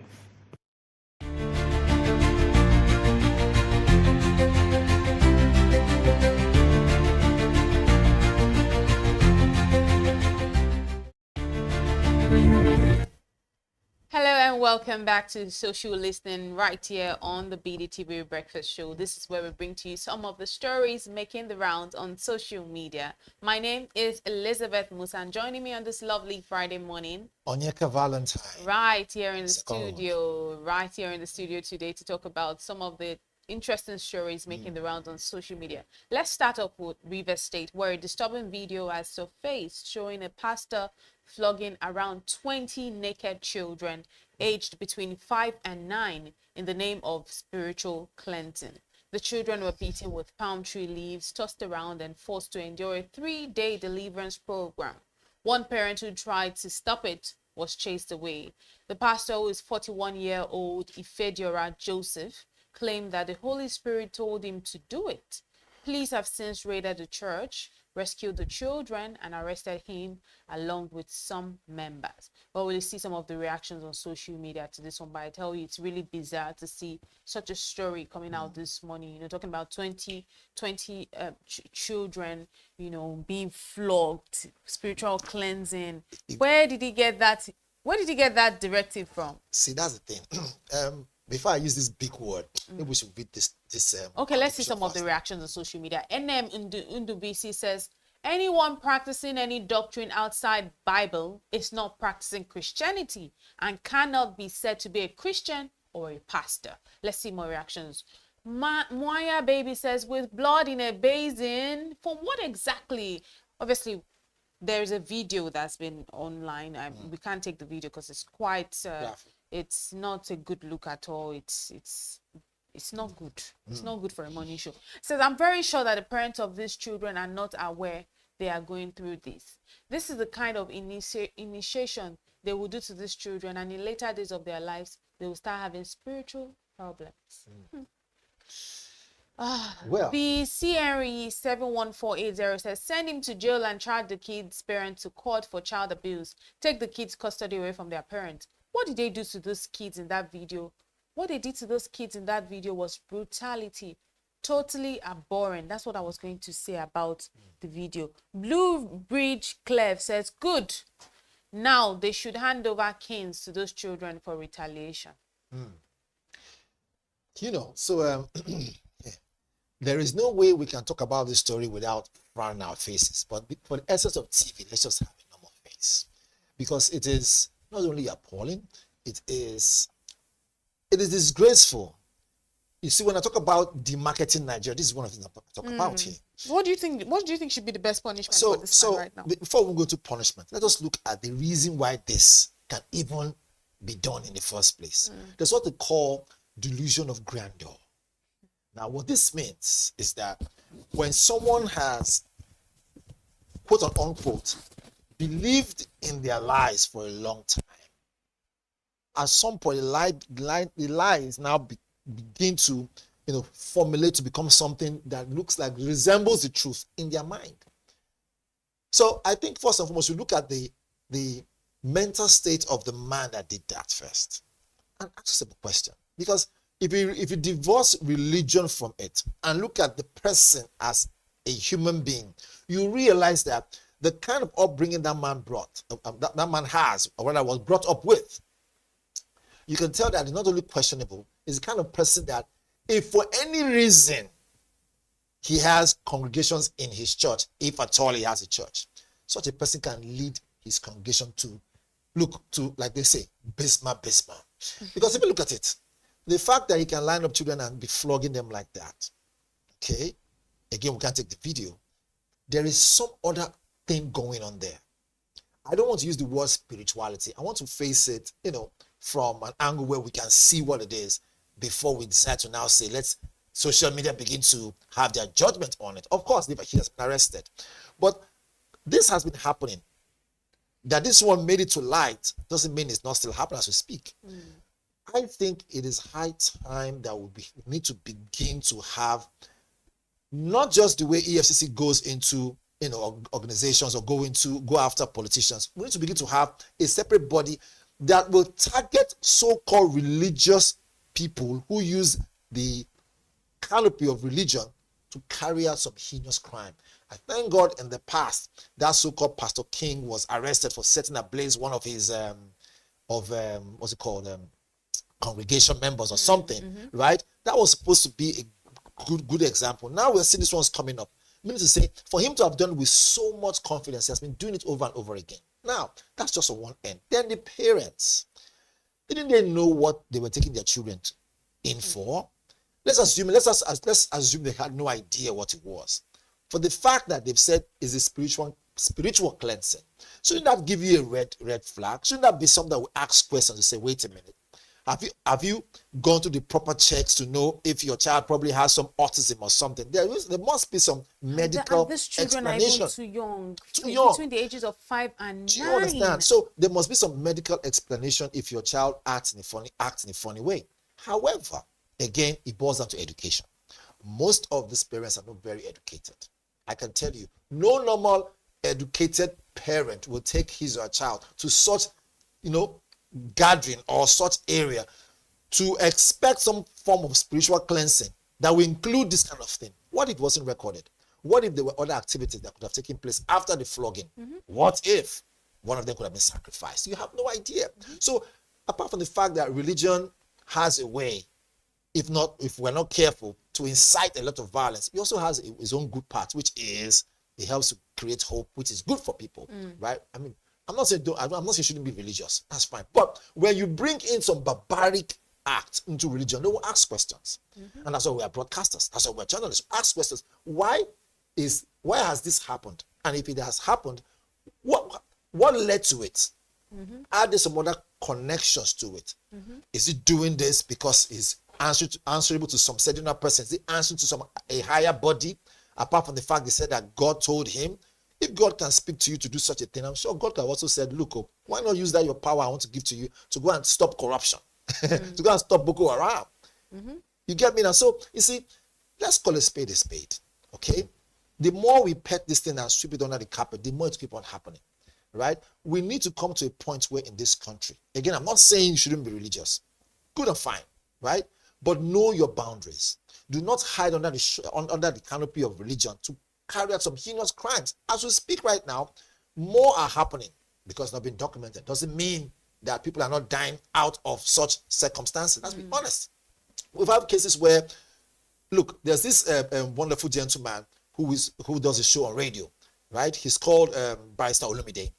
Hello and welcome back to Social Listening right here on the BDTV Breakfast Show. This is where we bring to you some of the stories making the rounds on social media. My name is Elizabeth Musa, and joining me on this lovely Friday morning, Onyeka Valentine. right here in the studio today to talk about some of the interesting stories making the rounds on social media. Let's start up with Rivers State, where a disturbing video has surfaced showing a pastor flogging around 20 naked children aged between 5 and 9 in the name of spiritual cleansing. The children were beaten with palm tree leaves, tossed around, and forced to endure a 3-day deliverance program. One parent who tried to stop it was chased away. The pastor, who is 41-year-old Ifediora Joseph, claimed that the Holy Spirit told him to do it. Police have since raided the church, rescued the children, and arrested him along with some members. Well, we'll see some of the reactions on social media to this one, but I tell you, it's really bizarre to see such a story coming out this morning. You know, talking about 20 children, you know, being flogged, spiritual cleansing. Where did he get that? Where did he get that directive from? See, that's the thing. Before I use this big word, maybe we should read this. Okay, let's see some of the reactions on social media. NM Ndubisi says, anyone practicing any doctrine outside Bible is not practicing Christianity and cannot be said to be a Christian or a pastor. Let's see more reactions. Moya Baby says, with blood in a basin, for what exactly? Obviously, there's a video that's been online. We can't take the video because it's quite... it's not a good look at all. It's not good. It's not good for a morning show. It says, I'm very sure that the parents of these children are not aware they are going through this. This is the kind of initiation they will do to these children, and in later days of their lives, they will start having spiritual problems. Well, BC Henry 71480 says, send him to jail and charge the kid's parents to court for child abuse. Take the kids' custody away from their parents. What did they do to those kids in that video? What they did to those kids in that video was brutality. Totally abhorrent. That's what I was going to say about the video. Blue Bridge Clef says, good. Now they should hand over canes to those children for retaliation. You know, so there is no way we can talk about this story without frowning our faces. But for the essence of TV, let's just have a normal face. Because it is not only appalling, it is disgraceful. You see, when I talk about demarketing Nigeria, this is one of the things I talk about here. What do you think should be the best punishment for this man right now? Before we go to punishment, let us look at the reason why this can even be done in the first place. There's what they call delusion of grandeur. Now, what this means is that when someone has, quote unquote, believed in their lies for a long time, at some point, the lies now begin to, formulate to become something that looks like resembles the truth in their mind. So I think first and foremost, we look at the mental state of the man that did that first, and ask a simple question. Because if you divorce religion from it and look at the person as a human being, you realize that the kind of upbringing that man that man has, or rather was brought up with, you can tell that it's not only questionable, it's the kind of person that if for any reason he has congregations in his church, if at all he has a church, such a person can lead his congregation to look to, like they say, bisma. Because if you look at it, the fact that he can line up children and be flogging them like that, okay, again, we can't take the video. There is some other thing going on there. I don't want to use the word spirituality. I want to face it, from an angle where we can see what it is before we decide to now say, let's social media begin to have their judgment on it. Of course, he has been arrested. But this has been happening. That this one made it to light doesn't mean it's not still happening as we speak. I think it is high time that we need to begin to have not just the way EFCC goes into organizations or go after politicians. We need to begin to have a separate body that will target so-called religious people who use the canopy of religion to carry out some heinous crime. I thank God in the past that so-called Pastor King was arrested for setting ablaze one of his congregation members or something, right? That was supposed to be a good example. Now we're seeing this one's coming up. Meaning to say, for him to have done it with so much confidence, he has been doing it over and over again. Now, that's just on one end. Then the parents, didn't they know what they were taking their children in for? Let's assume they had no idea what it was. For the fact that they've said is a spiritual cleansing, shouldn't that give you a red flag? Shouldn't that be something that we ask questions to say, wait a minute, have you gone to the proper checks to know if your child probably has some autism or something? There must be some medical these children explanation. Are even too young. Between the ages of 5 and 9. Do you understand? So there must be some medical explanation if your child acts in a funny way. However, again, it boils down to education. Most of these parents are not very educated. I can tell you, no normal educated parent will take his or her child to such, gathering or such area to expect some form of spiritual cleansing that will include this kind of thing. What if it wasn't recorded? What if there were other activities that could have taken place after the flogging? What if one of them could have been sacrificed? You have no idea. So apart from the fact that religion has a way, if we're not careful, to incite a lot of violence, it also has its own good part, which is it helps to create hope, which is good for people, right? I mean, I'm not saying you shouldn't be religious. That's fine. But when you bring in some barbaric act into religion, they will ask questions. And that's why we are broadcasters. That's why we're journalists. Ask questions. Why has this happened? And if it has happened, what led to it? Are there some other connections to it? Is it doing this because it's answerable to some certain person? Is it answering to a higher body? Apart from the fact they said that God told him, if God can speak to you to do such a thing, I'm sure God can also said, look, why not use that your power I want to give to you to go and stop corruption, to go and stop Boko Haram? You get me now? So, you see, let's call a spade, okay? The more we pet this thing and sweep it under the carpet, the more it keeps on happening, right? We need to come to a point where in this country, again, I'm not saying you shouldn't be religious. Good and fine, right? But know your boundaries. Do not hide under the canopy of religion to carry out some heinous crimes. As we speak right now, more are happening because they've been documented. Doesn't mean that people are not dying out of such circumstances. Let's be honest. We've had cases where, look, there's this wonderful gentleman who does a show on radio, right? He's called Barrister Olumide.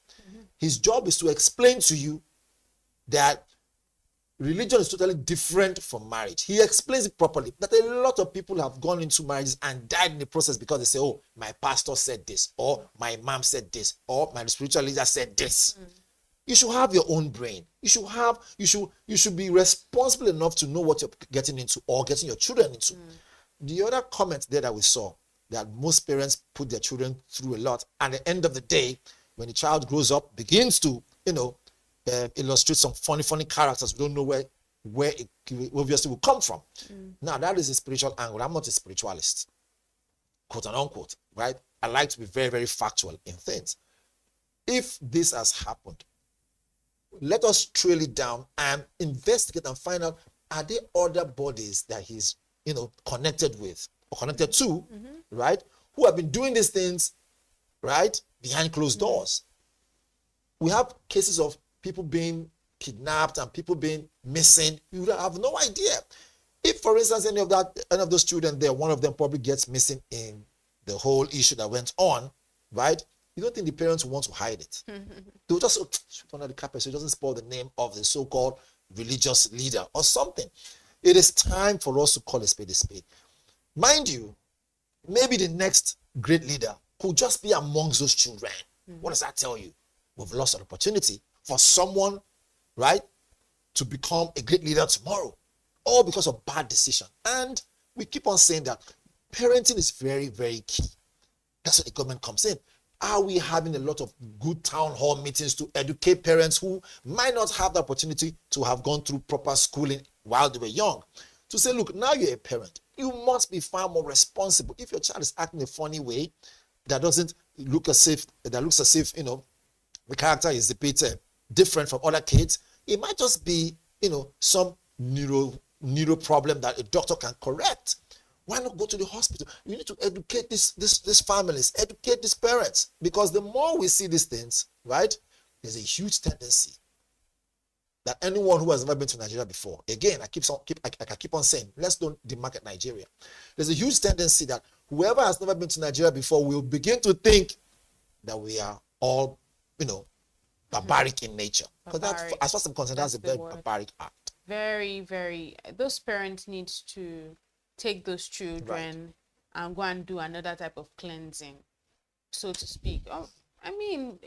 His job is to explain to you that religion is totally different from marriage. He explains it properly, that a lot of people have gone into marriages and died in the process because they say, oh, my pastor said this, or my mom said this, or my spiritual leader said this. You should have your own brain. You should be responsible enough to know what you're getting into or getting your children into. The other comment there that we saw, that most parents put their children through a lot, and at the end of the day, when the child grows up, begins to, illustrate some funny characters, we don't know where it obviously will come from. Now, that is a spiritual angle. I'm not a spiritualist, quote and unquote, right? I like to be very, very factual in things. If this has happened, let us trail it down and investigate and find out, are there other bodies that he's, connected with or connected to, right? Who have been doing these things, right? Behind closed doors. We have cases of people being kidnapped and people being missing. You have no idea. If, for instance, any of those children there, one of them probably gets missing in the whole issue that went on, right? You don't think the parents want to hide it. They'll just shoot under the carpet so it doesn't spoil the name of the so-called religious leader or something. It is time for us to call a spade a spade. Mind you, maybe the next great leader could just be amongst those children. What does that tell you? We've lost an opportunity for someone, right, to become a great leader tomorrow, all because of bad decision. And we keep on saying that parenting is very, very key. That's where the government comes in. Are we having a lot of good town hall meetings to educate parents who might not have the opportunity to have gone through proper schooling while they were young? To say, look, now you're a parent, you must be far more responsible. If your child is acting a funny way that doesn't look as if, the character is a bit different from other kids, it might just be, some neuro problem that a doctor can correct. Why not go to the hospital? You need to educate these families, educate these parents, because the more we see these things, right, there's a huge tendency that anyone who has never been to Nigeria before, again, I keep on saying, let's don't demarket Nigeria. There's a huge tendency that whoever has never been to Nigeria before will begin to think that we are all, barbaric in nature. Because that's, as far as I'm concerned, that's a very barbaric act. Very, very. Those parents need to take those children and go and do another type of cleansing, so to speak. I mean,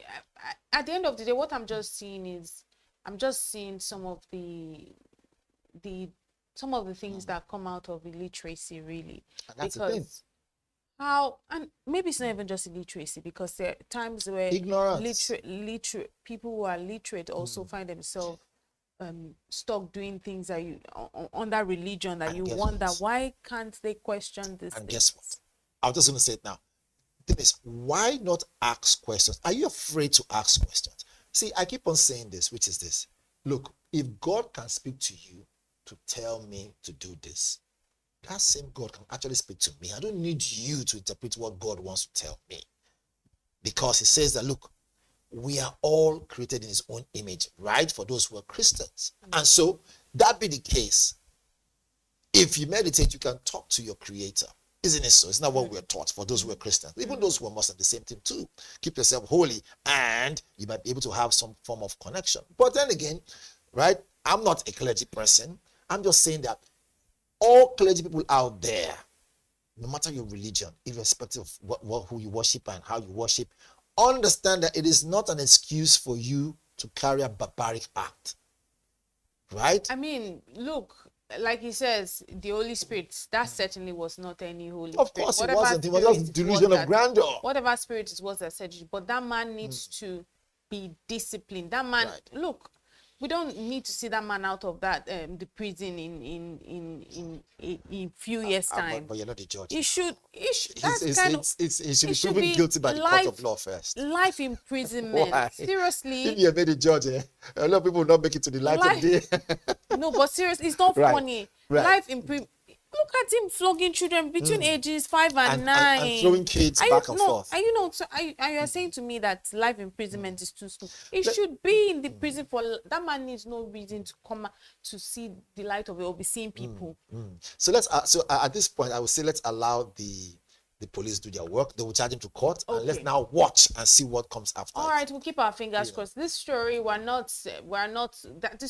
at the end of the day, what I'm just seeing some of the things that come out of illiteracy, really. And that's the thing. And maybe it's not even just illiteracy, because there are times where literate people who are literate also find themselves stuck doing things that you under religion that you wonder why can't they question this. And guess what? I was just going to say it now. The thing is, why not ask questions? Are you afraid to ask questions? See, I keep on saying this, which is this. Look, if God can speak to you to tell me to do this, that same God can actually speak to me. I don't need you to interpret what God wants to tell me. Because he says that, look, we are all created in his own image, right? For those who are Christians. And so, that be the case, if you meditate, you can talk to your creator. Isn't it so? It's not what we're taught for those who are Christians. Even those who are Muslim, the same thing too. Keep yourself holy and you might be able to have some form of connection. But then again, right, I'm not a clergy person. I'm just saying that all clergy people out there, no matter your religion, irrespective of who you worship and how you worship, understand that it is not an excuse for you to carry a barbaric act. Right? I mean, look, like he says, the Holy Spirit, that certainly was not any Holy Spirit. Of course it wasn't. It was just delusion of grandeur. Whatever spirit it was that said it, but that man needs to be disciplined. That man, look, we don't need to see that man out of that the prison in few years time. But you're not the judge. He should he should be proven guilty by the court of law first. Life imprisonment. Why? Seriously. If you made a judge, a lot of people will not make it to the light of day. No, but seriously, it's not funny. Right. Life imprisonment. Look at him flogging children between ages 5 and 9. And throwing kids back and forth. Are you are saying to me that life imprisonment is too soon? It should be in the prison for that man needs no reason to come to see the light of it or be seeing people. So at this point, I would say let's allow the the police do their work. They will charge him to court, and let's now watch and see what comes after. All right, we'll keep our fingers crossed. This story, this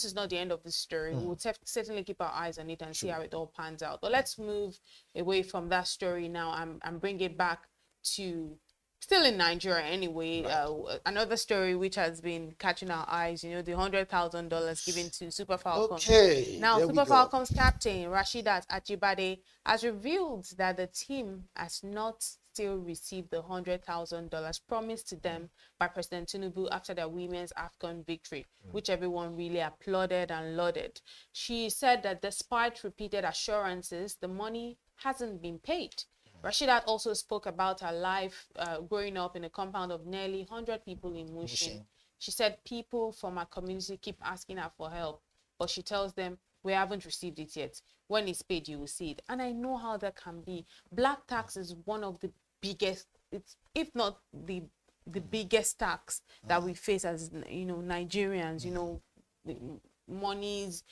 is not the end of this story. We'll certainly keep our eyes on it and see how it all pans out. But let's move away from that story now and bring it back to still in Nigeria anyway. Another story which has been catching our eyes, the $100,000 given to Super Falcons. Now, Super Falcons captain Rasheedat Ajibade has revealed that the team has not still received the $100,000 promised to them by President Tinubu after their women's AFCON victory, which everyone really applauded and lauded. She said that despite repeated assurances, the money hasn't been paid. Rasheedat also spoke about her life growing up in a compound of nearly 100 people in Mushin. She said people from her community keep asking her for help, but she tells them, we haven't received it yet. When it's paid, you will see it. And I know how that can be. Black tax is one of the biggest, if not the biggest tax that we face as Nigerians. Monies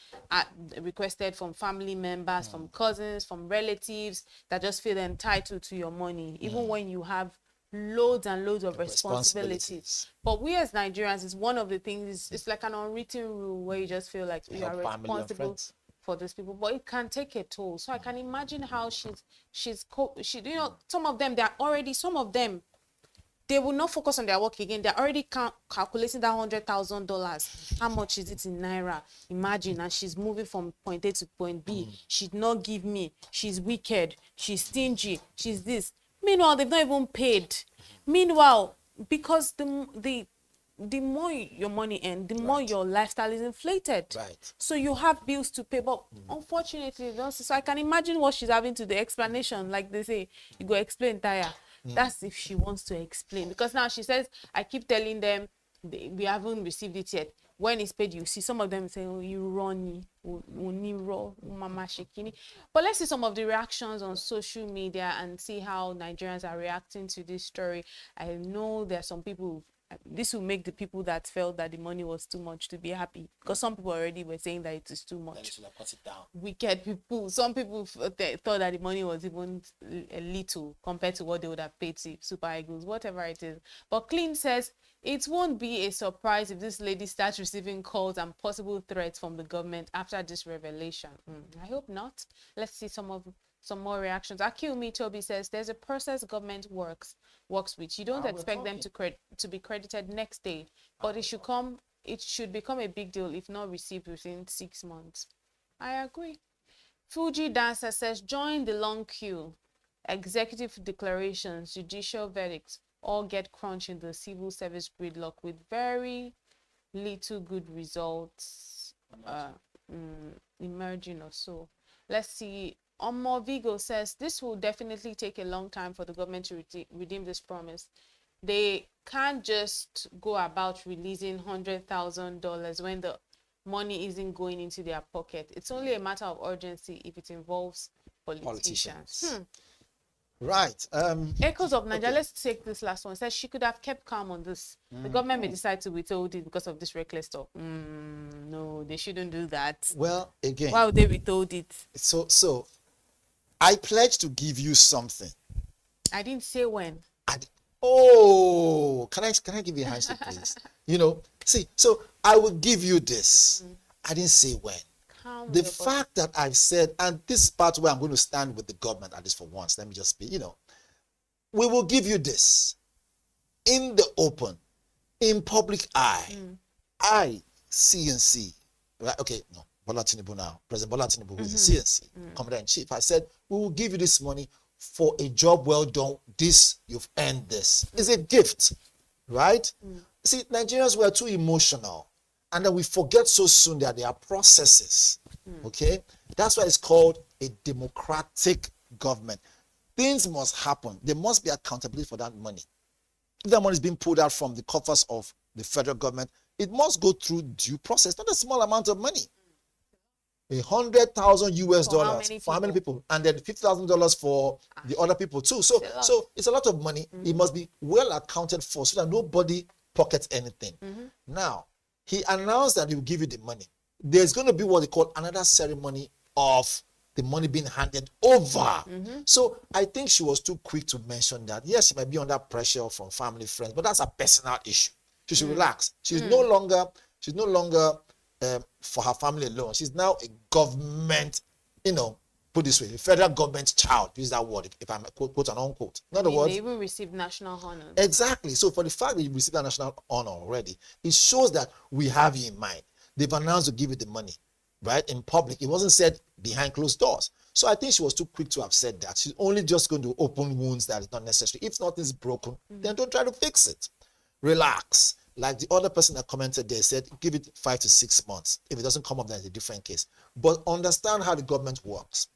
requested from family members, from cousins, from relatives that just feel entitled to your money, even when you have loads and loads of responsibilities. But we as Nigerians, is one of the things, it's like an unwritten rule where you just feel like you are responsible for these people, but it can take a toll. So I can imagine how some of them, they will not focus on their work again. They're already calculating that $100,000. How much is it in Naira? Imagine, and she's moving from point A to point B. She'd not give me. She's wicked. She's stingy. She's this. Meanwhile, they've not even paid. Meanwhile, because the more your money earns, the more your lifestyle is inflated. So you have bills to pay, but unfortunately, so I can imagine what she's having to the explanation. Like they say, you go explain, Taya. That's if she wants to explain, because now she says, I keep telling them we haven't received it yet. When it's paid, you see some of them say, oh, you runny, mama shekini. But let's see some of the reactions on social media and see how Nigerians are reacting to this story. I know there are some people, this will make the people that felt that the money was too much to be happy, because some people already were saying that it is too much. Wicked people. Some people thought that the money was even a little compared to what they would have paid to Super Eagles, whatever it is. But Clean says it won't be a surprise if this lady starts receiving calls and possible threats from the government after this revelation. I hope not. Let's see some more reactions. Akilmi Toby says there's a process government works with. You don't expect them to be credited next day, but it should become a big deal if not received within 6 months. I agree. Fuji Dancer says join the long queue. Executive declarations, judicial verdicts all get crunched in the civil service gridlock with very little good results emerging or so. Let's see. Omo Vigo says this will definitely take a long time for the government to redeem this promise. They can't just go about releasing $100,000 when the money isn't going into their pocket. It's only a matter of urgency if it involves politicians. Right. Echoes of Nigeria. Let's take this last one. It says she could have kept calm on this. The government may decide to withhold it because of this reckless talk. No, they shouldn't do that. Well, again, why would they withhold it? So I pledge to give you something. I didn't say when. Can I give you a handshake, please? See, so I will give you this. I didn't say when. The fact that I've said, and this part where I'm going to stand with the government, at least for once, let me just be, we will give you this in the open, in public eye. I, CNC, right? Okay, no, Bola Tinubu now, President Bola Tinubu, who is the CNC, Commander-in-Chief, I said, we will give you this money for a job well done. You've earned this. It's a gift, right? See, Nigerians were too emotional. And then we forget so soon that there are processes, okay? That's why it's called a democratic government. Things must happen. There must be accountability for that money. If that money is being pulled out from the coffers of the federal government, it must go through due process, not a small amount of money. $100,000 US for how many people? And then $50,000 for the other people too. So it's a lot of money. It must be well accounted for so that nobody pockets anything. Now, he announced that he will give you the money. There's going to be what they call another ceremony of the money being handed over. Mm-hmm. So I think she was too quick to mention that. Yes, she might be under pressure from family, friends, but that's a personal issue. She should relax. She's no longer for her family alone. She's now a government, put this way, the federal government child, use that word, if I'm quote and unquote. In other words, they even received national honor. Exactly. So for the fact that you received a national honor already, it shows that we have you in mind. They've announced to give you the money, right? In public. It wasn't said behind closed doors. So I think she was too quick to have said that. She's only just going to open wounds that is not necessary. If nothing's broken, then don't try to fix it. Relax. Like the other person that commented there said, give it 5 to 6 months. If it doesn't come up, then it's a different case. But understand how the government works.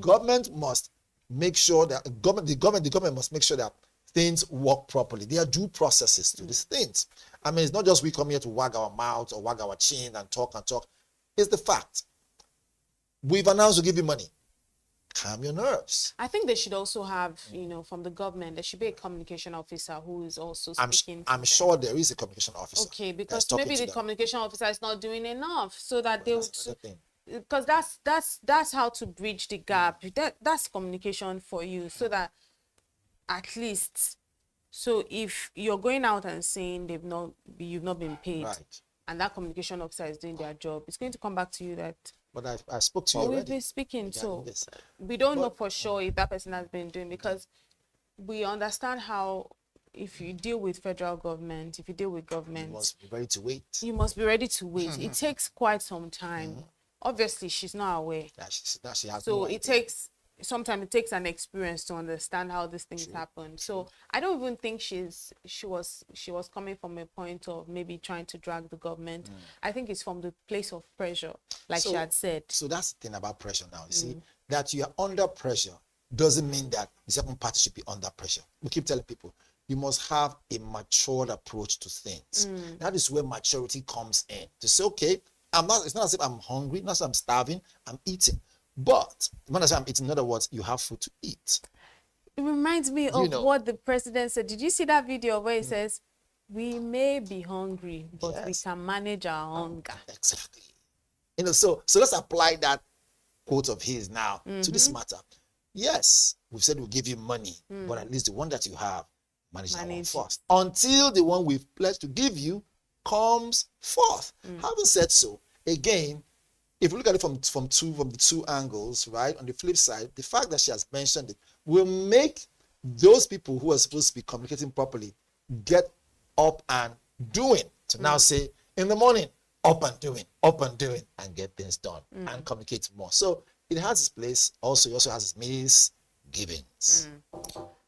Government must make sure that the government must make sure that things work properly. There are due processes to these things. I mean, it's not just we come here to wag our mouths or wag our chin and talk. It's the fact. We've announced to give you money. Calm your nerves. I think they should also have, from the government, there should be a communication officer who is also speaking. I'm sure there is a communication officer. Okay, because maybe the communication officer is not doing enough, so that because that's how to bridge the gap. That's communication for you, so that at least, so if you're going out and saying you've not been paid, right, and that communication officer is doing their job, it's going to come back to you that. But I spoke to you already. We've been speaking, so we don't know for sure if that person has been doing, because we understand how, if you deal with federal government, if you deal with government, you must be ready to wait. You must be ready to wait. It takes quite some time. Obviously, she's not aware. She has so no it takes, sometimes it takes an experience to understand how these things happen. So I don't even think she was coming from a point of maybe trying to drag the government. I think it's from the place of pressure, like she had said. So that's the thing about pressure now. You see, that you are under pressure doesn't mean that the second party should be under pressure. We keep telling people, you must have a matured approach to things. That is where maturity comes in. To say, okay, it's not as if I'm hungry, not as if I'm starving, I'm eating. But when I say I'm eating, in other words, you have food to eat. It reminds me of what the president said. Did you see that video where he says, we may be hungry, but we can manage our hunger? Exactly. So let's apply that quote of his now to this matter. Yes, we've said we'll give you money, but at least the one that you have, manage that one first. Until the one we've pledged to give you comes forth. Having said so, again, if you look at it from the two angles, right? On the flip side, the fact that she has mentioned it will make those people who are supposed to be communicating properly get up and doing. To now say, in the morning, up and doing, and get things done and communicate more. So it has its place. Also, it also has its misgivings.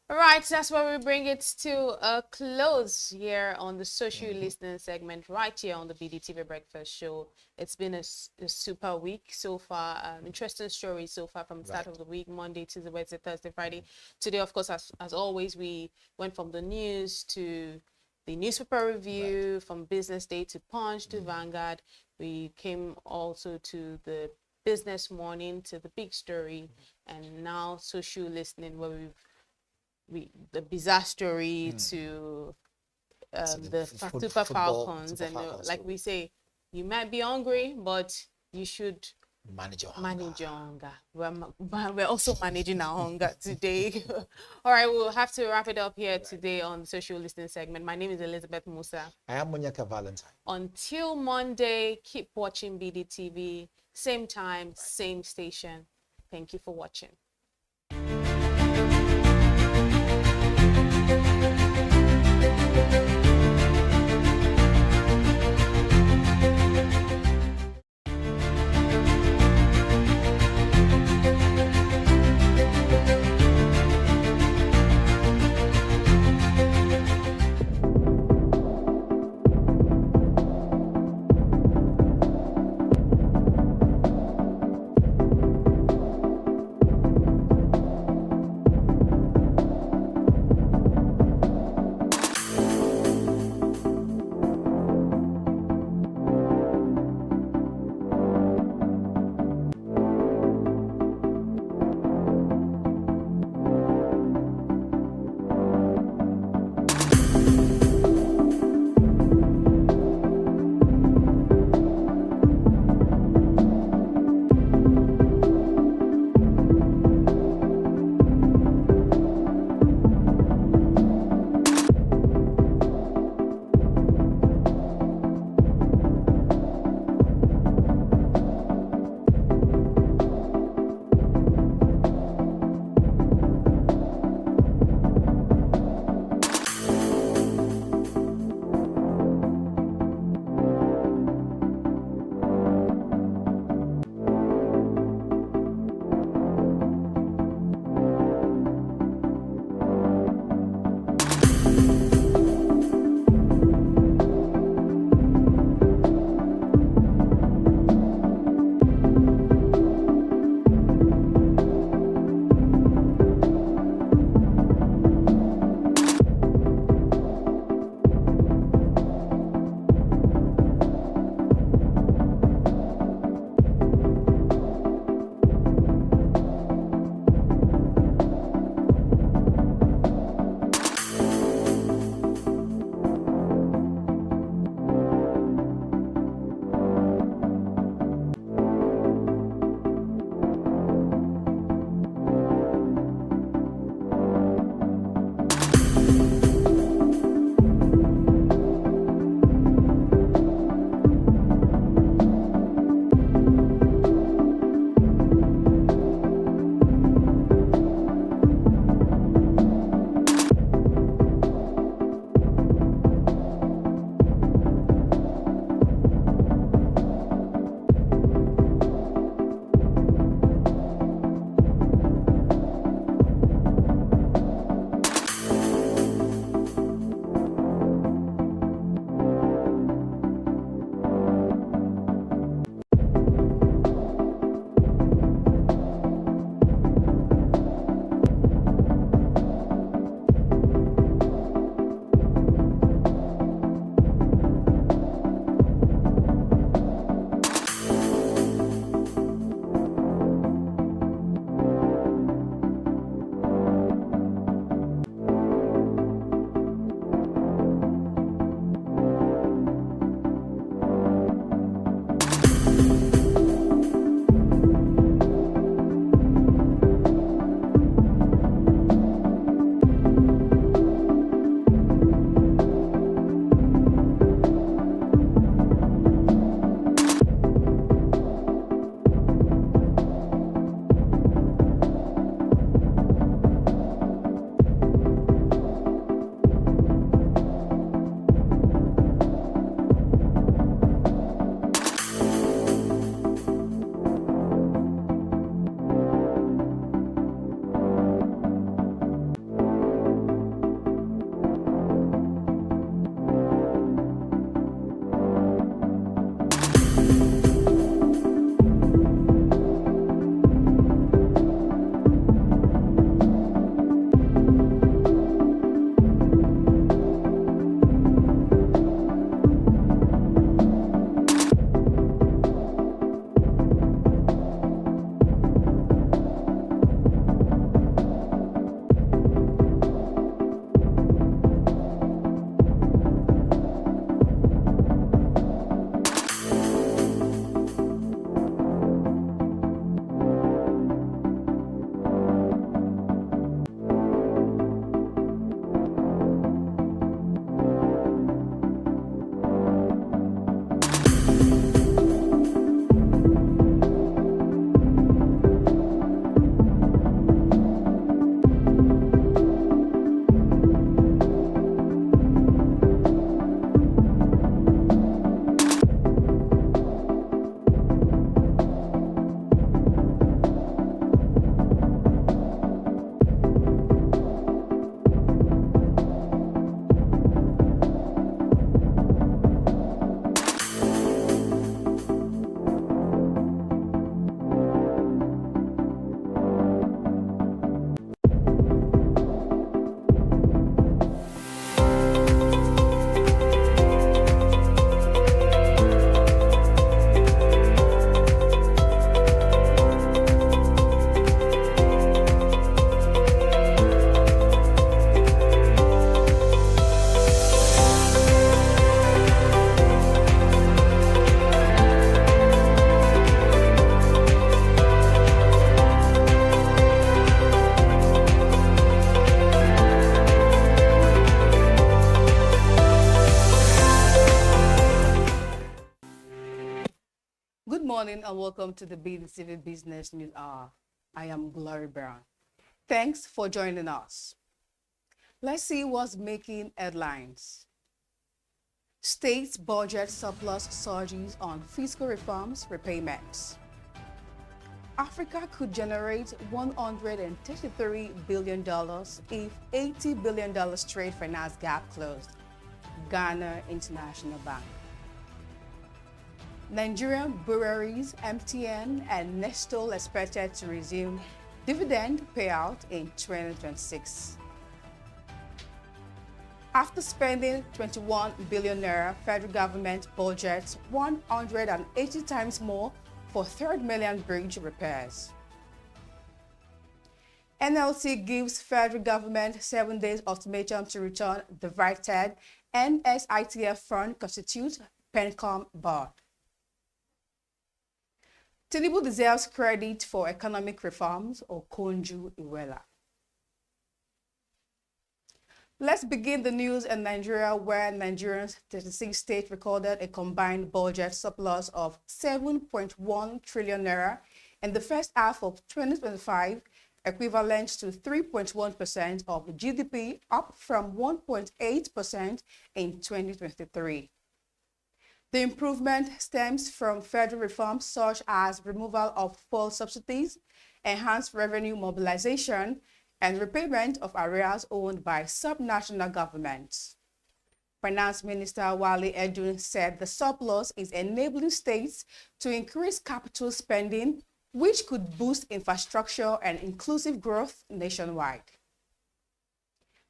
All right, that's where we bring it to a close here on the social listening segment right here on the BDTV Breakfast Show. It's been a super week so far. Interesting stories so far from the start of the week, Monday, Tuesday, Wednesday, Thursday, Friday. Today, of course, as always, we went from the news to the newspaper review, from Business Day to Punch to Vanguard. We came also to the Business Morning, to the big story, and now social listening, where the bizarre story to the Super Falcons. And like we say, you might be hungry, but you should manage your hunger. We're also managing our hunger today. All right, we'll have to wrap it up here today on the social listening segment. My name is Elizabeth Musa. I am Monyaka Valentine. Until Monday, keep watching BDTV. Same time, same station. Thank you for watching. and welcome to the bdtv Business News Hour. I am Glory Brown. Thanks for joining us. Let's see what's making headlines. State's budget surplus surges on fiscal reforms repayments. Africa could generate $133 billion if $80 billion trade finance gap closed. Ghana International Bank. Nigerian breweries, MTN and Nestle expected to resume dividend payout in 2026. After spending 21 billion naira, federal government budgets 180 times more for 3rd million bridge repairs. NLC gives federal government 7 days ultimatum to return diverted NSITF fund constitute PENCOM board. Tinubu deserves credit for economic reforms, or Konju Iweala. Let's begin the news in Nigeria, where Nigeria's 36 states recorded a combined budget surplus of 7.1 trillion naira in the first half of 2025, equivalent to 3.1% of GDP, up from 1.8% in 2023. The improvement stems from federal reforms such as removal of fuel subsidies, enhanced revenue mobilization, and repayment of areas owned by subnational governments. Finance Minister Wale Edun said the surplus is enabling states to increase capital spending, which could boost infrastructure and inclusive growth nationwide.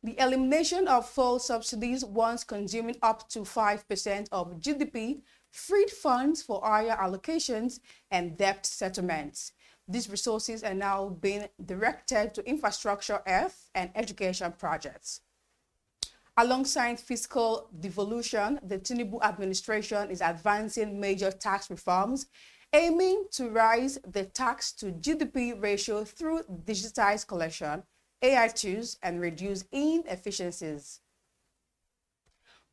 The elimination of fuel subsidies, once consuming up to 5% of GDP, freed funds for higher allocations and debt settlements. These resources are now being directed to infrastructure, health, and education projects. Alongside fiscal devolution, the Tinubu administration is advancing major tax reforms, aiming to raise the tax to GDP ratio through digitized collection, AI tools, and reduce inefficiencies.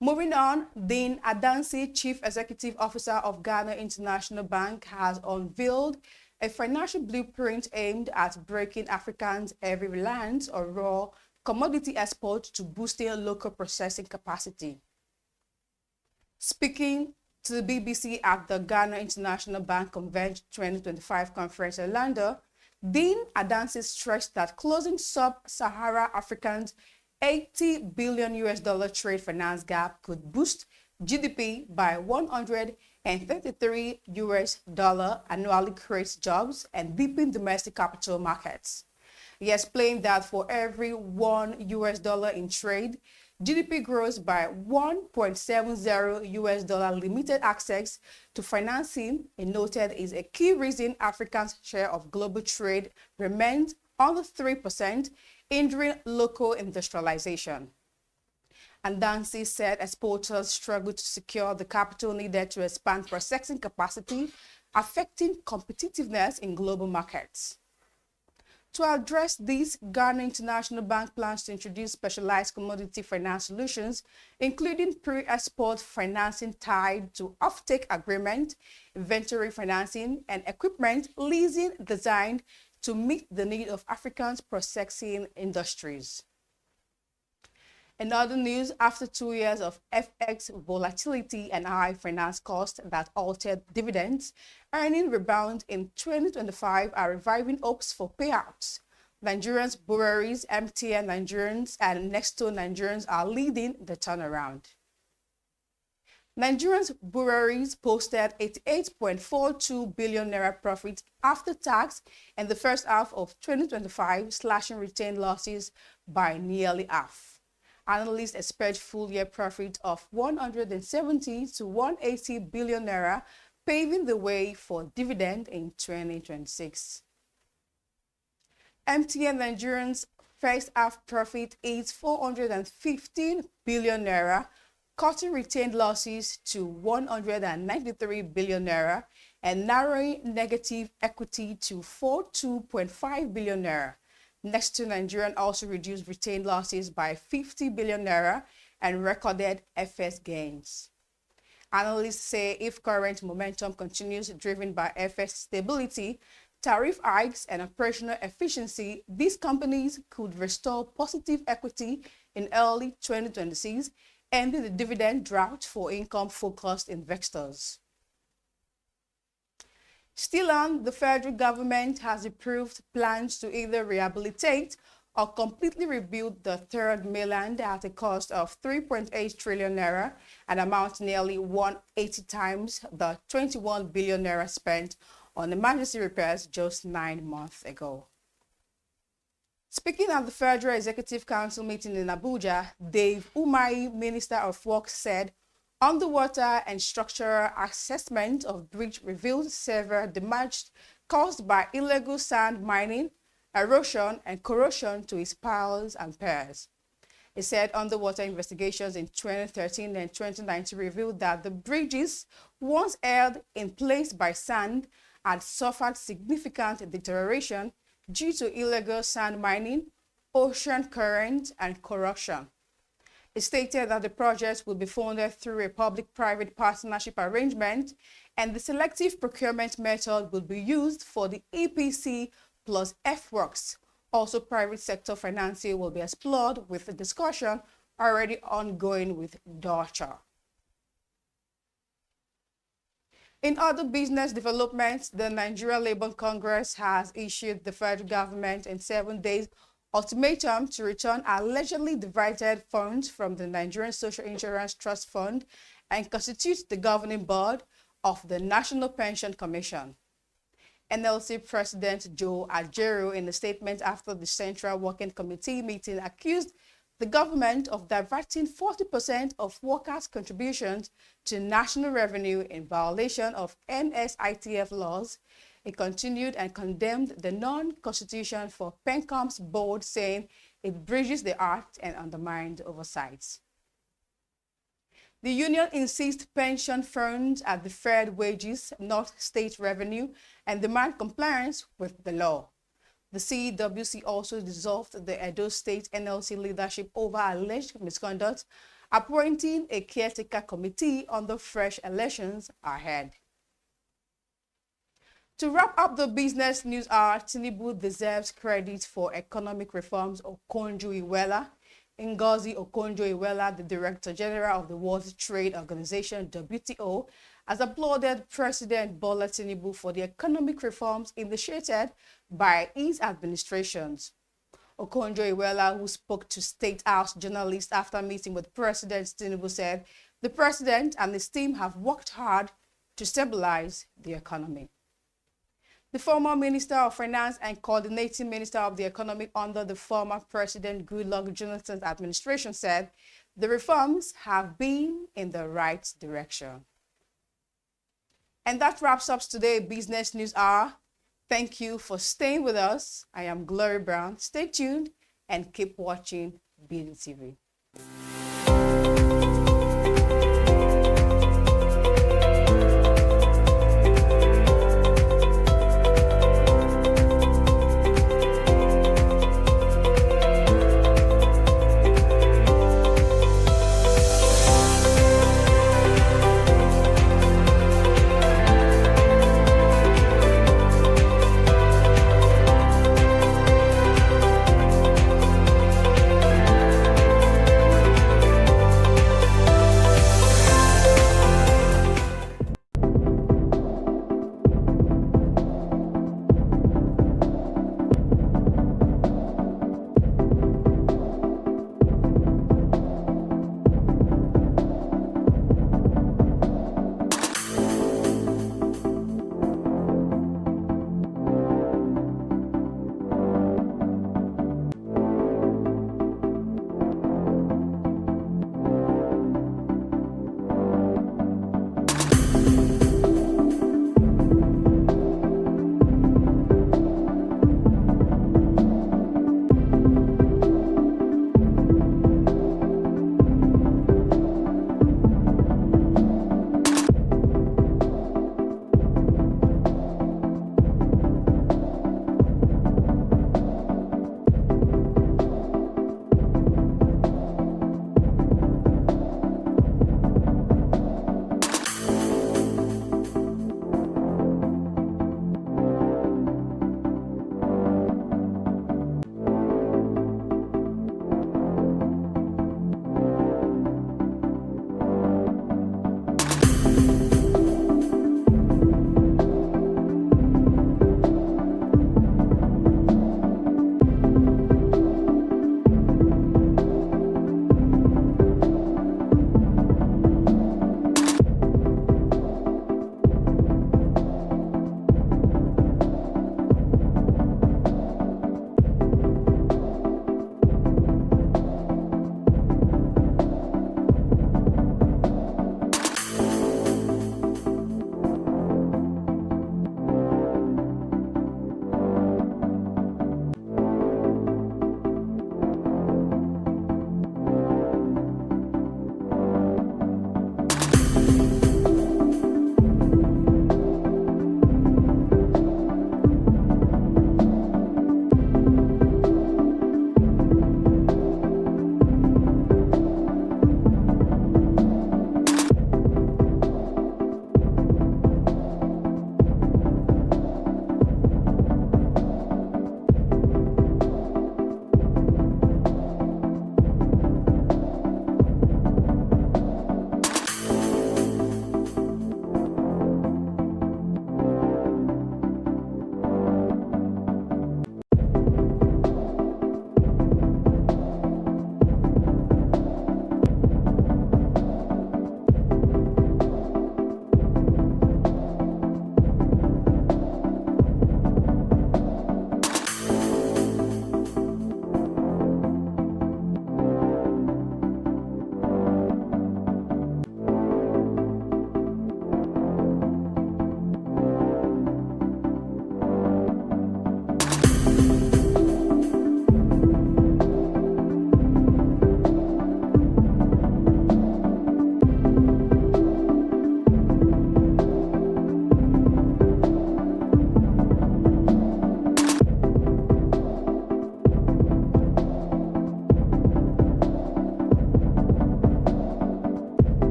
Moving on, Dean Adansi, Chief Executive Officer of Ghana International Bank, has unveiled a financial blueprint aimed at breaking Africans' heavy reliance on raw commodity export to boosting local processing capacity. Speaking to the BBC at the Ghana International Bank Convention 2025 conference in London, Dean Adansi stressed that closing sub-Sahara Africans' $80 billion trade finance gap could boost GDP by $133 annually, create jobs, and deepen domestic capital markets. He explained that for every $1 in trade, GDP grows by $1.70. Limited access to financing, he noted, is a key reason Africa's share of global trade remains under 3%, hindering local industrialization. And Dancy said exporters struggle to secure the capital needed to expand processing capacity, affecting competitiveness in global markets. To address this, Ghana International Bank plans to introduce specialized commodity finance solutions, including pre-export financing tied to offtake agreement, inventory financing, and equipment leasing designed to meet the need of Africans' processing industries. In other news, after 2 years of FX volatility and high finance costs that altered dividends, earnings rebound in 2025 are reviving hopes for payouts. Nigerians breweries, MTN Nigerians, and Nestle Nigerians are leading the turnaround. Nigerians breweries posted 88.42 billion naira profit after tax in the first half of 2025, slashing retained losses by nearly half. Analysts expect full-year profit of 170 to 180 billion naira, paving the way for dividend in 2026. MTN Nigerians' first half profit is 415 billion naira, cutting retained losses to 193 billion naira and narrowing negative equity to 42.5 billion naira. Next to Nigerian also reduced retained losses by 50 billion naira and recorded FS gains. Analysts say if current momentum continues driven by FX stability, tariff hikes, and operational efficiency, these companies could restore positive equity in early 2026, ending the dividend drought for income-focused investors. Still on, the federal government has approved plans to either rehabilitate or completely rebuild the third mainland at a cost of 3.8 trillion naira, an amount nearly 180 times the 21 billion naira spent on emergency repairs just 9 months ago. Speaking at the Federal Executive Council meeting in Abuja, Dave Umahi, Minister of Works, said underwater and structural assessment of bridge revealed severe damage caused by illegal sand mining, erosion, and corrosion to its piles and piers. He said underwater investigations in 2013 and 2019 revealed that the bridges, once held in place by sand, had suffered significant deterioration due to illegal sand mining, ocean current, and corrosion. He stated that the project will be funded through a public-private partnership arrangement, and the selective procurement method will be used for the EPC plus F-Works. Also, private sector financing will be explored with the discussion already ongoing with Deutsche. In other business developments, the Nigeria Labour Congress has issued the federal government a 7 days ultimatum to return allegedly diverted funds from the Nigerian Social Insurance Trust Fund and constitute the governing board of the National Pension Commission. NLC President Joe Ajaero, in a statement after the Central Working Committee meeting, accused the government of diverting 40% of workers' contributions to national revenue in violation of NSITF laws. He continued and condemned the non-constitution for PENCOM's board, saying it bridges the act and undermined oversight. The union insists pension funds are deferred wages, not state revenue, and demand compliance with the law. The CWC also dissolved the Edo State NLC leadership over alleged misconduct, appointing a caretaker committee on the fresh elections ahead. To wrap up the business news hour, Tinubu deserves credit for economic reforms. Okonjo-Iweala, Ngozi Okonjo-Iweala, the Director General of the World Trade Organization, WTO, has applauded President Bola Tinubu for the economic reforms initiated by his administrations. Okonjo-Iweala, who spoke to State House journalists after meeting with President Tinubu, said the president and his team have worked hard to stabilize the economy. The former Minister of Finance and Coordinating Minister of the Economy under the former President Goodluck Jonathan's administration said the reforms have been in the right direction. And that wraps up today's Business News Hour. Thank you for staying with us. I am Glory Brown. Stay tuned and keep watching BDTV.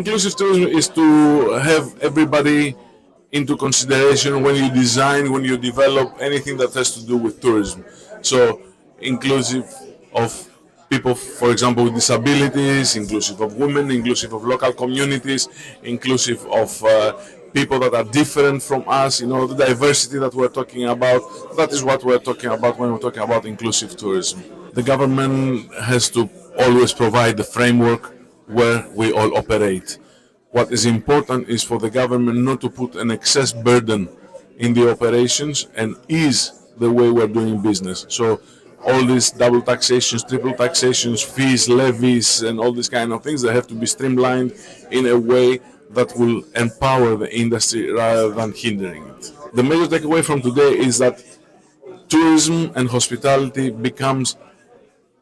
Inclusive tourism is to have everybody into consideration when you design, when you develop anything that has to do with tourism. So inclusive of people, for example, with disabilities, inclusive of women, inclusive of local communities, inclusive of people that are different from us, the diversity that we're talking about. That is what we're talking about when we're talking about inclusive tourism. The government has to always provide the framework where we all operate. What is important is for the government not to put an excess burden in the operations and ease the way we're doing business. So all these double taxations, triple taxations, fees, levies, and all these kind of things, they have to be streamlined in a way that will empower the industry rather than hindering it. The major takeaway from today is that tourism and hospitality becomes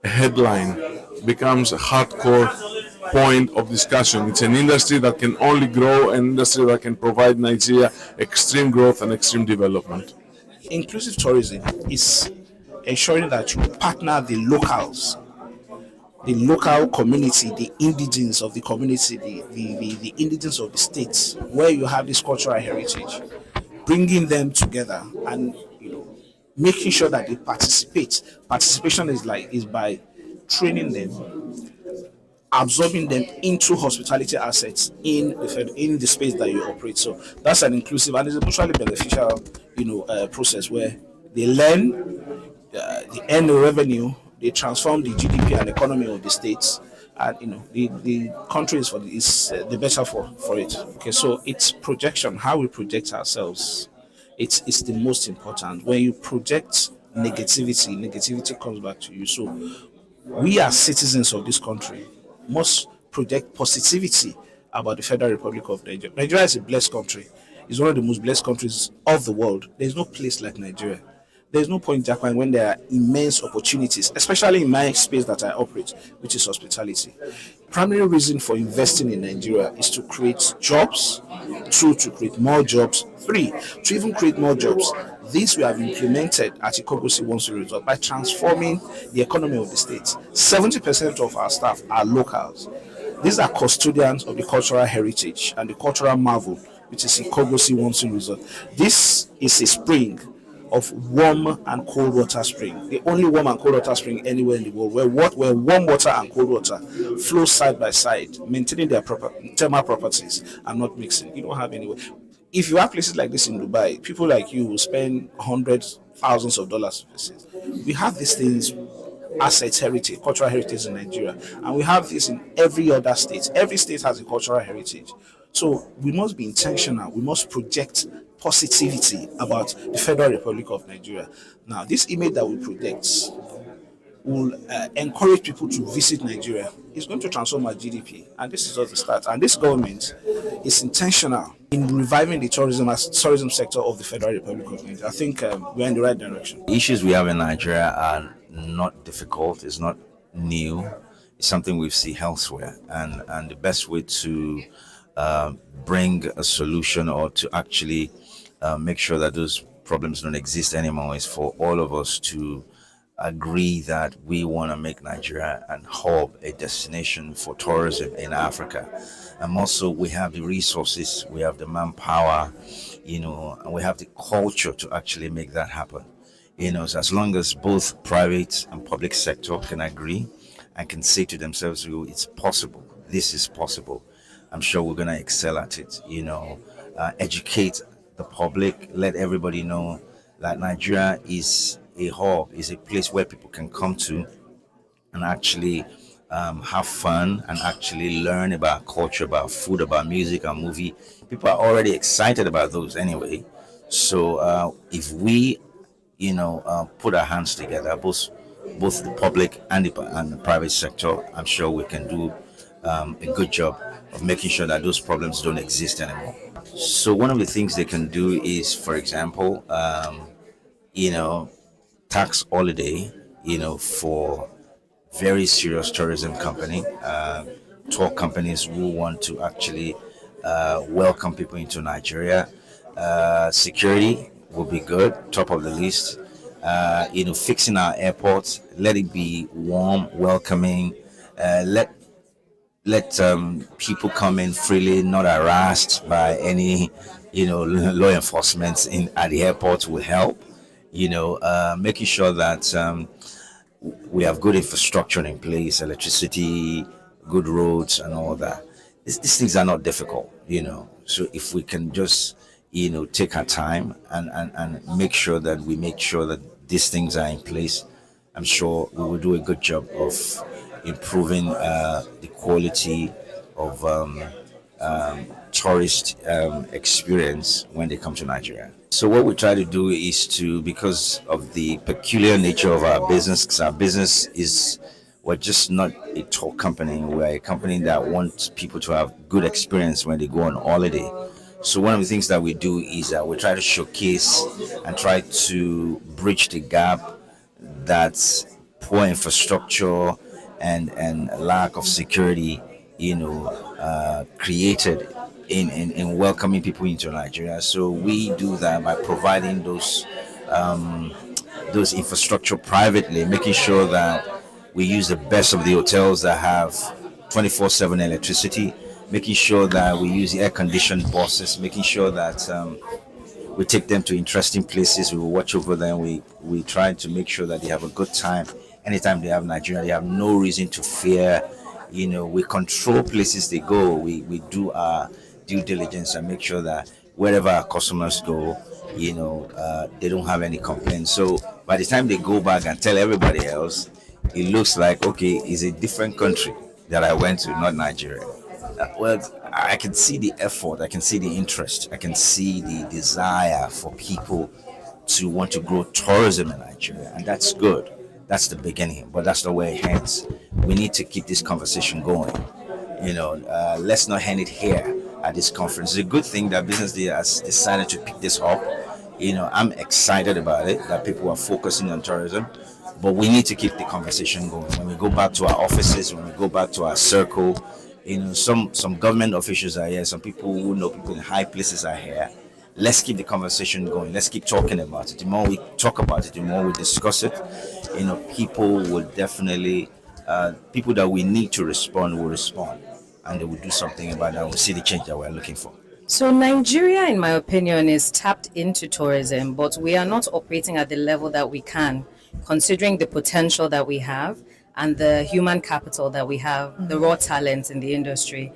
a headline, becomes a hardcore point of discussion. It's an industry that can only grow, an industry that can provide Nigeria extreme growth and extreme development. Inclusive tourism is ensuring that you partner the locals, the local community, the indigenes of the community, the indigenes of the states where you have this cultural heritage, bringing them together and making sure that they participate. Participation is by training them, absorbing them into hospitality assets in the space that you operate. So that's an inclusive and it's a mutually beneficial, process where they learn, they earn the revenue, they transform the GDP and economy of the states, and the country is the better for it. Okay, so it's projection, how we project ourselves. It's the most important. When you project negativity comes back to you. So we as citizens of this country must project positivity about the Federal Republic of Nigeria. Nigeria is a blessed country. It's one of the most blessed countries of the world. There's no place like Nigeria. There's no point, Japan, when there are immense opportunities, especially in my space that I operate, which is hospitality. Primary reason for investing in Nigeria is to create jobs, two, to create more jobs, three, to even create more jobs. This we have implemented at Ikogosi Wonsu Resort by transforming the economy of the state. 70% of our staff are locals. These are custodians of the cultural heritage and the cultural marvel, which is Ikogosi Wonsu Resort. This is a spring of warm and cold water spring, the only warm and cold water spring anywhere in the world where warm water and cold water flow side by side, maintaining their proper thermal properties and not mixing. You don't have anywhere. If you have places like this in Dubai, people like you will spend hundreds, thousands of dollars to visit. We have these things, assets, heritage, cultural heritage in Nigeria, and we have this in every other state. Every state has a cultural heritage. So we must be intentional. We must project positivity about the Federal Republic of Nigeria. Now, this image that we project will encourage people to visit Nigeria. It's going to transform our GDP, and this is just the start. And this government is intentional in reviving the tourism sector of the Federal Republic of Nigeria. I think we're in the right direction. The issues we have in Nigeria are not difficult. It's not new. It's something we see elsewhere, and the best way to bring a solution or to actually make sure that those problems don't exist anymore is for all of us to agree that we want to make Nigeria and hub a destination for tourism in Africa. And also we have the resources, we have the manpower, and we have the culture to actually make that happen. So as long as both private and public sector can agree and can say to themselves, it's possible, this is possible, I'm sure we're going to excel at it. Educate the public, let everybody know that Nigeria is a hub, is a place where people can come to and actually have fun and actually learn about culture, about food, about music and movie. People are already excited about those anyway. So if we, put our hands together, both the public and the private sector, I'm sure we can do a good job of making sure that those problems don't exist anymore. So one of the things they can do is, for example, tax holiday, for very serious tourism company, tour companies who want to actually welcome people into Nigeria. Security will be good, top of the list. Fixing our airports, let it be warm, welcoming. Let let people come in freely, not harassed by any, law enforcement at the airport will help. Making sure that we have good infrastructure in place, electricity, good roads, and all that. These things are not difficult, So if we can just, take our time and make sure that these things are in place, I'm sure we will do a good job of improving the quality of tourist experience when they come to Nigeria. So what we try to do is because of the peculiar nature of our business, because our business we're just not a tour company. We're a company that wants people to have good experience when they go on holiday. So one of the things that we do is that we try to showcase and try to bridge the gap that poor infrastructure and lack of security, created in welcoming people into Nigeria. So we do that by providing those infrastructure privately, making sure that we use the best of the hotels that have 24/7 electricity, making sure that we use air-conditioned buses, making sure that we take them to interesting places. We will watch over them. We try to make sure that they have a good time. Anytime they have Nigeria, they have no reason to fear. We control places they go. We do our due diligence and make sure that wherever our customers go, they don't have any complaints. So by the time they go back and tell everybody else, it looks like, okay, it's a different country that I went to, not Nigeria. Well, I can see the effort, I can see the interest, I can see the desire for people to want to grow tourism in Nigeria, and that's good. That's the beginning, but that's not where it ends. We need to keep this conversation going. Let's not end it here at this conference. It's a good thing that BusinessDay has decided to pick this up. I'm excited about it, that people are focusing on tourism, but we need to keep the conversation going. When we go back to our offices, when we go back to our circle, some government officials are here, some people who know people in high places are here. Let's keep the conversation going. Let's keep talking about it. The more we talk about it, the more we discuss it, people will definitely, people that we need to respond will respond, and they will do something about that. We'll see the change that we're looking for. So Nigeria, in my opinion, is tapped into tourism, but we are not operating at the level that we can, considering the potential that we have and the human capital that we have, the raw talent in the industry.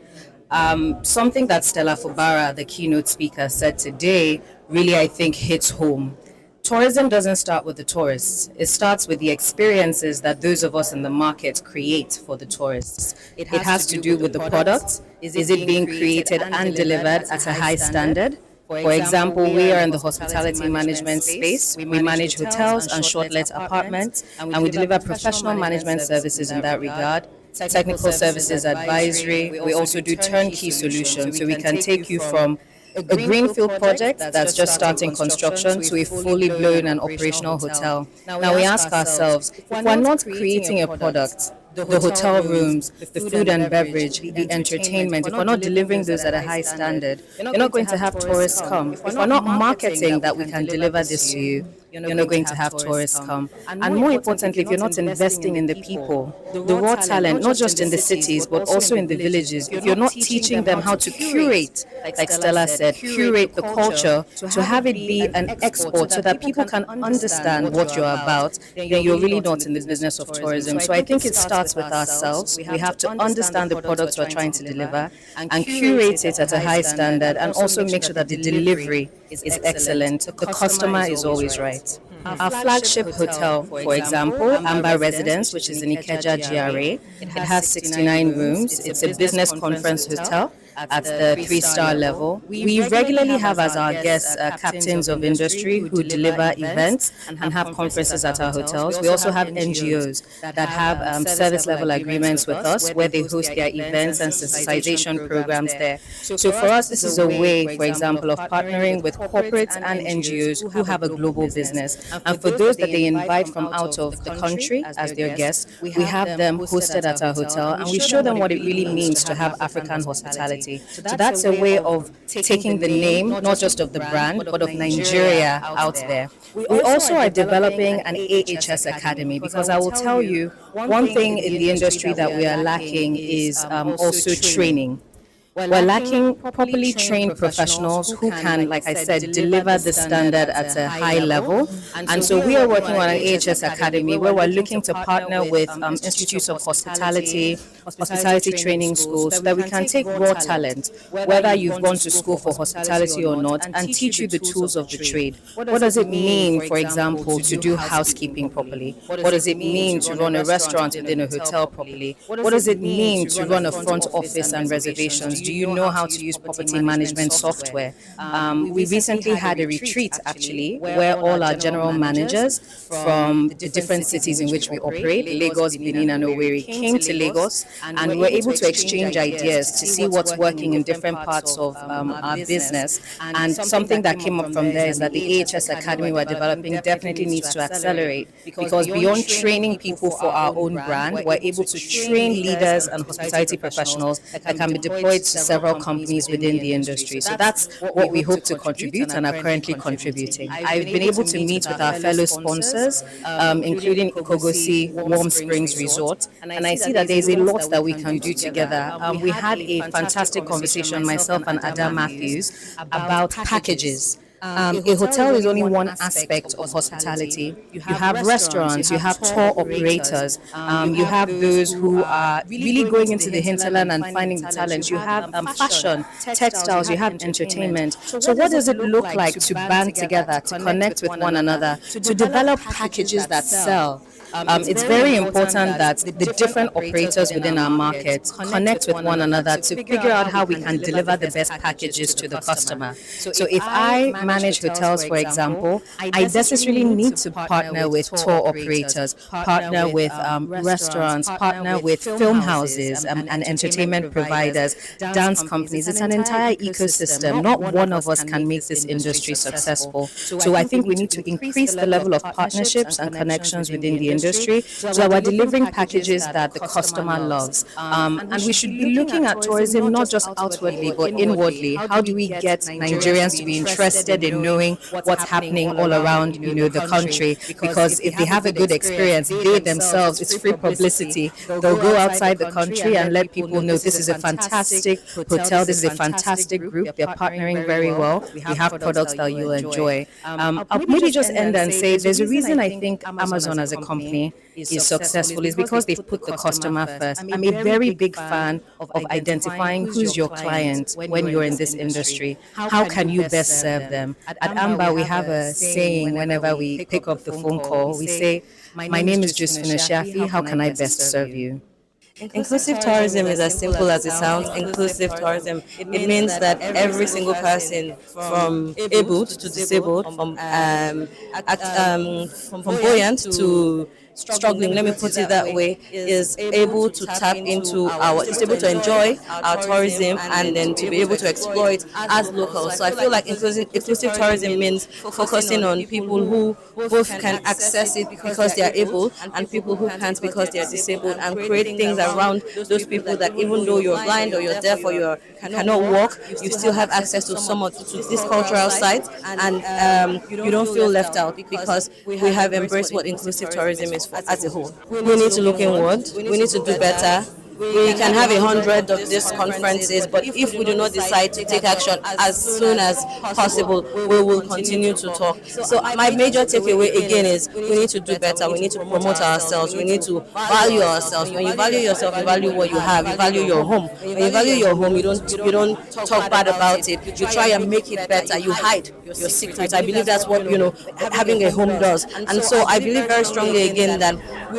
Something that Stella Fubara, the keynote speaker, said today really, I think, hits home. Tourism doesn't start with the tourists. It starts with the experiences that those of us in the market create for the tourists. It has to do with the product. Is it being created and delivered at a high standard? For example, we are in the hospitality management space. We manage hotels and short-let apartments, and we deliver professional management services in that regard. Technical services advisory. We also do turnkey solutions, so we can take you from a greenfield project that's just starting construction to a fully blown and operational hotel. Now we ask ourselves, if we're not creating a product, the hotel rooms, the food and beverage, the entertainment, if we're not delivering those at a high standard, you're not going to have tourists come. If we're not marketing that we can deliver this to you, you're not going to have tourists come. And more importantly, if you're not investing in the people, the raw talent, not just in the cities, but also in the villages, if you're not teaching them how to curate, like Stella said, curate the culture, to have it be an export so that people can understand what you're about, then you're really not in the business of tourism. So I think it starts with ourselves. We have to understand the products we're trying to deliver and curate it at a high standard, and also make sure that the delivery is excellent. The customer is always right. Our flagship hotel, for example, Amber Residence, which is in Ikeja GRA, it has 69 rooms. It's a business conference hotel at the 3-star level. We regularly have as our guests captains of industry who deliver events and have conferences at our hotels. We also have NGOs that have service level agreements with us, where they host their events and sensitization programs there. So for us, this is a way, for example, of partnering with corporates and NGOs who have a global business. And for those that they invite from out of the country as their guests, we have them hosted at our hotel, and we show them what it really means to have African hospitality. hospitality. So that's a way of taking the name, not just of the brand, but of Nigeria out there. We also are developing an AHS Academy, because I will tell you, one thing in the industry that we are lacking is also training. We're lacking properly trained professionals who can, like I said, deliver the standard at a high level. And so we are working on an AHS Academy where we're looking to partner with institutes of hospitality training schools, so that we can take raw talent, whether you've gone to school for hospitality or not, and teach you the tools of the trade. What does it mean, for example, to do housekeeping properly? What does it mean to run a restaurant within a hotel properly? What does it mean to run a front office and reservations? Do you know how to use property management software? We recently had a retreat, actually, where all our general managers from the different cities in which we operate, Lagos, Benin, and Owerri, came to Lagos, and we were able to exchange ideas to see what's working in different parts of our business. And something that came up from there is that the AHS Academy we're developing definitely needs to accelerate, because beyond training people for our own brand, we're able to train leaders and hospitality professionals that can be deployed to several companies within the industry. So that's what we hope to contribute and are currently contributing. I've been able to meet with our fellow sponsors, including Ikogosi Warm Springs Resort, and I see that there's a lot that we can do together. We had a fantastic conversation, myself and Ada Matthews, about packages. A hotel is only one aspect of hospitality. You have restaurants, you have tour operators, you have those who are really going into the hinterland and finding the talent. You have fashion, textiles, you have entertainment. So what does it look like to band together, to connect with one another, to develop packages that sell? It's very important that the different operators within our market connect with one another to figure out how we can deliver the best packages to the customer. So if I manage hotels, for example, I necessarily need to partner with tour operators, partner with restaurants, partner with film houses and entertainment providers, dance companies. It's an entire ecosystem. Not one of us can make this industry successful. So I think we need to increase the level of partnerships and connections within the industry, so we're delivering packages that the customer loves. And we should be looking at tourism not just outwardly but inwardly. How do we get Nigerians to be interested in knowing what's happening all around, the country? Because if they have a good experience, they themselves, it's free publicity. They'll go outside the country and let people know this is a fantastic hotel, this is a fantastic group. They're partnering very well. We have products that you'll enjoy. I'll maybe just end and say there's a reason I think Amazon as a company is successful is because they've put the customer first. I'm a very big fan of identifying who's your client when you're in this industry. How can you best serve them? At Amber, we have a saying whenever we pick up the phone call, we say, "My name is Josephine Shafi, how can I best serve you?" Inclusive tourism is as simple as it sounds. Inclusive tourism, it means that every single person, from able to disabled, from buoyant to struggling, let me put it that way, is able to tap into is able to enjoy our tourism and then to be able to exploit as locals. So I feel like inclusive tourism means focusing on people who both can access it because they are able and people who can't because they are disabled, and create things around those people that even though you're blind or you're deaf or you cannot walk, you still have access to some of these cultural sites, and you don't feel left out because we have embraced what inclusive tourism is for as a whole. We need to look inward. We need to do better. We can have 100 of these conferences, but if we do not decide to take action as soon as possible, we will continue to talk. So my major takeaway again is we need to do better. We need to promote ourselves. We need to value ourselves. When you value yourself, you value what you have. You value your home. When you value your home, you don't talk bad about it. You try and make it better. You hide your secrets. I believe that's what having a home does. And so I believe very strongly again that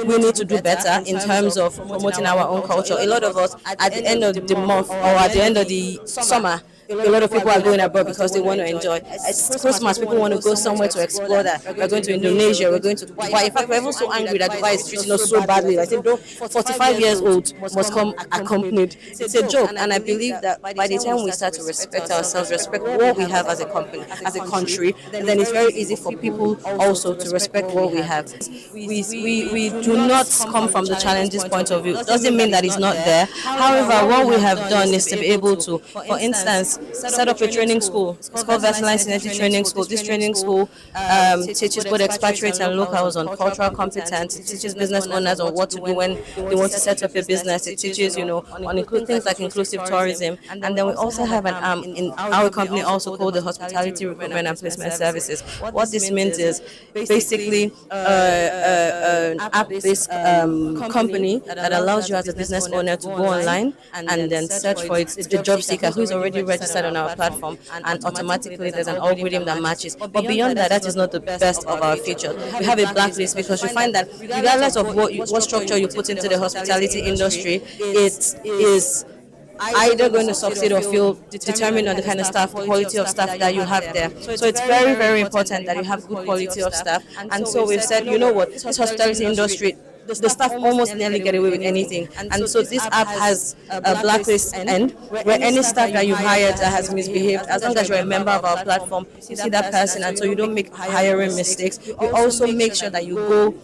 we need to do better in terms of promoting our own culture. A lot of us at the end of the month or at the end of the summer, a lot of people are going abroad because they want to enjoy. It's Christmas, people want to go somewhere to explore that. We're going to Indonesia, we're going to Dubai. In fact, we're even so angry that Dubai is treating us so badly. I said, bro, 45 years old must come accompanied. It's a joke, and I believe that by the time we start to respect ourselves, respect what we have as a company, as a country, then it's very easy for people also to respect what we have. We do not come from the challenges point of view. It doesn't mean that it's not there. However, what we have done is to be able to, for instance, set up a training school. It's called Veteran Synergy Training School. This training school teaches both expatriates and locals on cultural competence. It teaches business owners on what to do when they want to set up a business. It teaches, on things like inclusive tourism. And then we also have an arm in our company also called the Hospitality Recruitment and Placement Services. What this means is basically an app-based company that allows you as a business owner to go online and then search for the job seeker who is already registered on our platform, and automatically there's an algorithm that matches. But beyond that, that is not the best of our features. We have a blacklist because we find that regardless of what structure you put into the hospitality industry, it is either going to succeed or fail determined on the kind of staff, quality of staff that you have there. So it's very, very important that you have good quality of staff. And so we've said, you know what, this hospitality industry, the staff almost nearly get away with anything. And so this app has a blacklist end where any staff that you hired that has misbehaved, as long as you're a member of our platform, you see that person, and so you don't make hiring mistakes. We also make sure that you go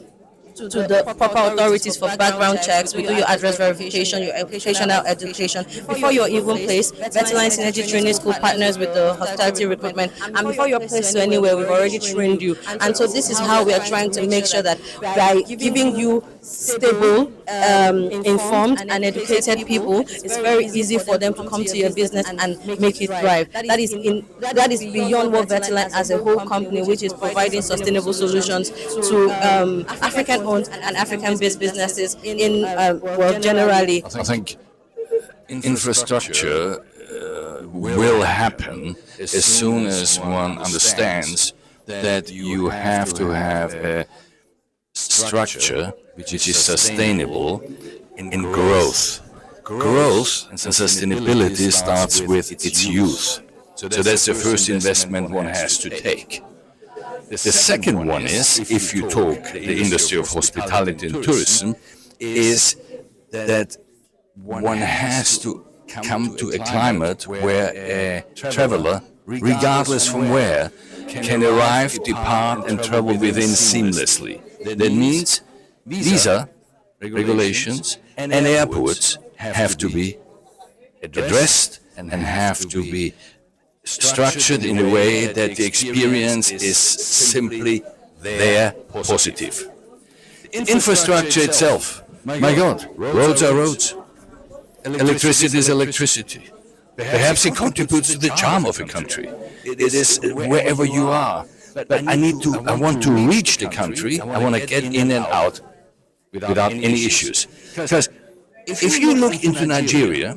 to the proper authorities for background checks. We do your address verification, your educational education. Before you're even placed, Veteran Synergy Training School partners with the hospitality recruitment. And before you're placed anywhere, we've already trained you. And so this is how we are trying to make sure that by giving you stable, informed and educated people, it's very easy for them to come to your business and make it thrive. That is beyond what Veteran as a whole company, which is providing sustainable solutions to African-owned and African-based businesses in well, generally. I think infrastructure will happen as soon as one understands that you have to have a structure which is sustainable in growth. Growth and sustainability starts with its youth. So that's the first investment one has to take. The second one is, if you talk the industry of hospitality and tourism, is that one has to come to a climate where a traveler, regardless from where, can arrive, depart and travel within seamlessly. That means visa regulations and airports have to be addressed and have to be structured in a way that the experience is simply there, positive. Infrastructure itself, my God, roads are roads, electricity is electricity. Perhaps it contributes to the charm of a country. It is wherever you are. But I want to reach the country, I want to get in and out without any issues. Because if you look into Nigeria,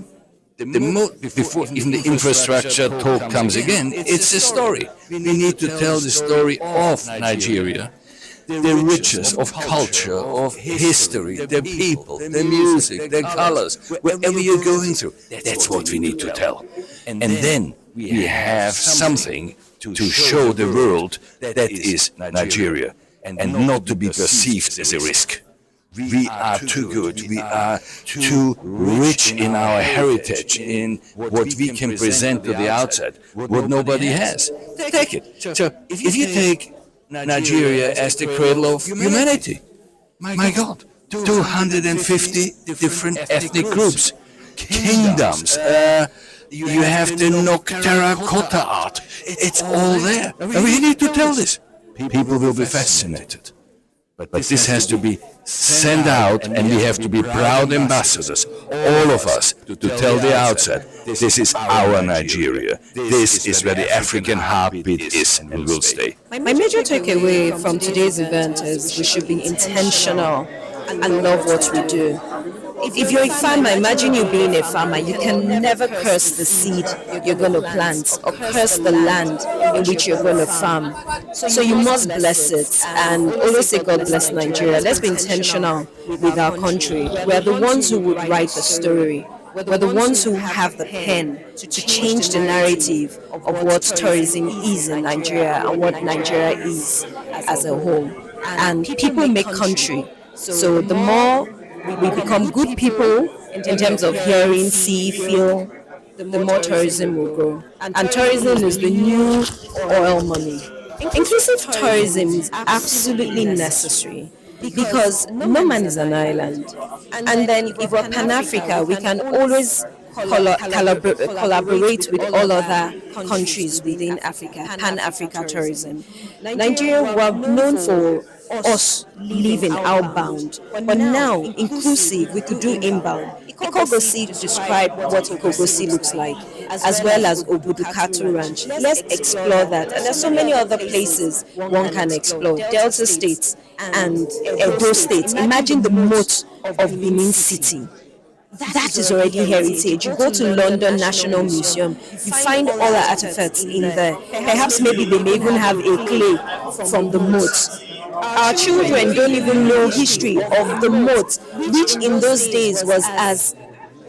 before even the infrastructure talk comes again, it's a story. We need to tell the story of Nigeria, the riches of culture, of history, their people, their music, their colors, wherever you're going through. That's what we need to tell. And then we have something to show the world that is Nigeria, and not to be perceived as a risk. We are too good, we are too rich in our heritage, in what we can present to the outside, what nobody has. Take it. So if you take Nigeria as the cradle of humanity, my God, 250 different ethnic groups, kingdoms, you have the Nok terracotta art, it's all there. And we need to tell this. People will be fascinated. But this has to be sent out, and we have to be proud ambassadors, all of us, to tell the outside, this is our Nigeria. This is where the African heartbeat is and will stay. My major takeaway from today's event is we should be intentional and love what we do. If you're a farmer, imagine you being a farmer. You can never curse the seed you're going to plant or curse the land in which you're going to farm. So you must bless it and always say, God bless Nigeria. Let's be intentional with our country. We're the ones who would write the story. we're the ones who have the pen to change the narrative of what tourism is in Nigeria and what Nigeria is as a whole. And people make country. So the more we become good people in terms of hearing, see, feel, the more tourism will grow. And tourism is the new oil money. Inclusive tourism is absolutely necessary because no man is an island. And then if we're Pan-Africa, we can always collaborate with all other countries within Africa, Pan-Africa tourism. Nigeria were known for us living outbound, but now inclusive, we could do inbound. Ikogosi described what Ikogosi looks like, as well as Obudukatu Ranch. Let's explore that. And there's so many other places one can explore. Delta states and Edo states. Imagine the moat of Benin City. That is already heritage. You go to London National Museum, you find all the artifacts in there. Perhaps maybe they may even have a clay from the moat. Our children don't even know history of the moat, which in those days was as,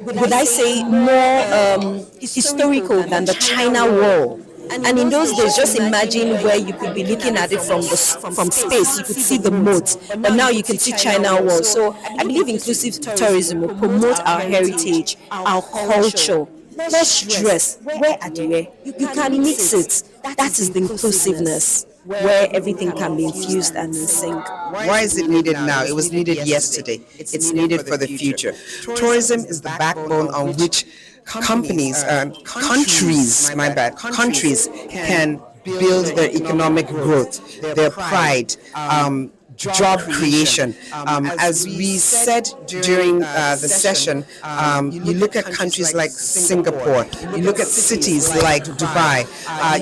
would I say, more historical than the China Wall. And in those days, just imagine where you could be looking at it from space. You could see the moat, but now you can see China Wall. So I believe inclusive tourism will promote our heritage, our culture. Let's dress, wear adire. You can mix it. That is the inclusiveness, where everything can be infused and in sync. Why is it needed now? It was needed yesterday. It's needed for the future. Tourism is the backbone on which countries can build their economic growth, their pride, job creation. As we said during the session, you look at countries like Singapore, you look at cities like Dubai,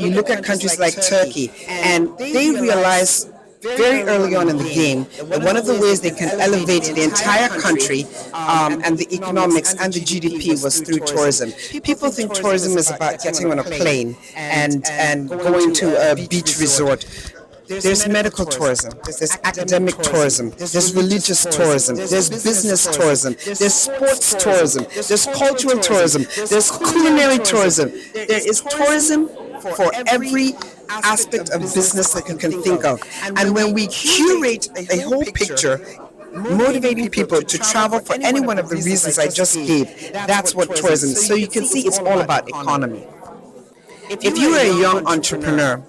you look at countries like Turkey, and they realize very early on in the game that one of the ways they can elevate the entire country and the economics and the GDP was through tourism. People think tourism is about getting on a plane and going to a beach resort. There's medical tourism, there's academic tourism, there's religious tourism, there's business tourism, there's sports tourism, there's cultural tourism, there's culinary tourism. There is tourism for every aspect of business that you can think of. And when we curate a whole picture, motivating people to travel for any one of the reasons I just gave, that's what tourism is. So you can see it's all about economy. If you are a young entrepreneur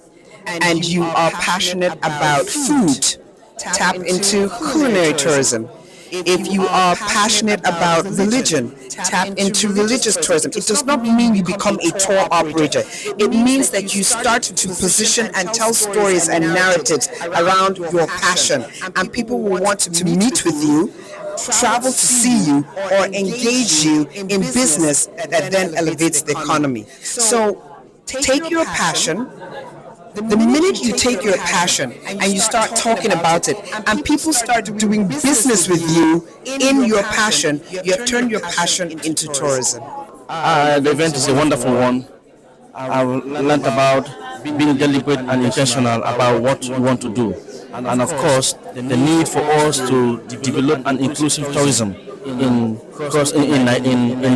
and you are passionate about food, tap into culinary tourism. If you are passionate about religion, tap into religious tourism. It does not mean you become a tour operator. It means that you start to position and tell stories and narratives around your passion, and people will want to meet with you, travel to see you, or engage you in business that then elevates the economy. So take your passion. The minute you take your passion and you start talking about it, and people start doing business with you in your passion, you have turned your passion into tourism. The event is a wonderful one. I've learned about being deliberate and intentional about what we want to do. And of course, the need for us to develop an inclusive tourism in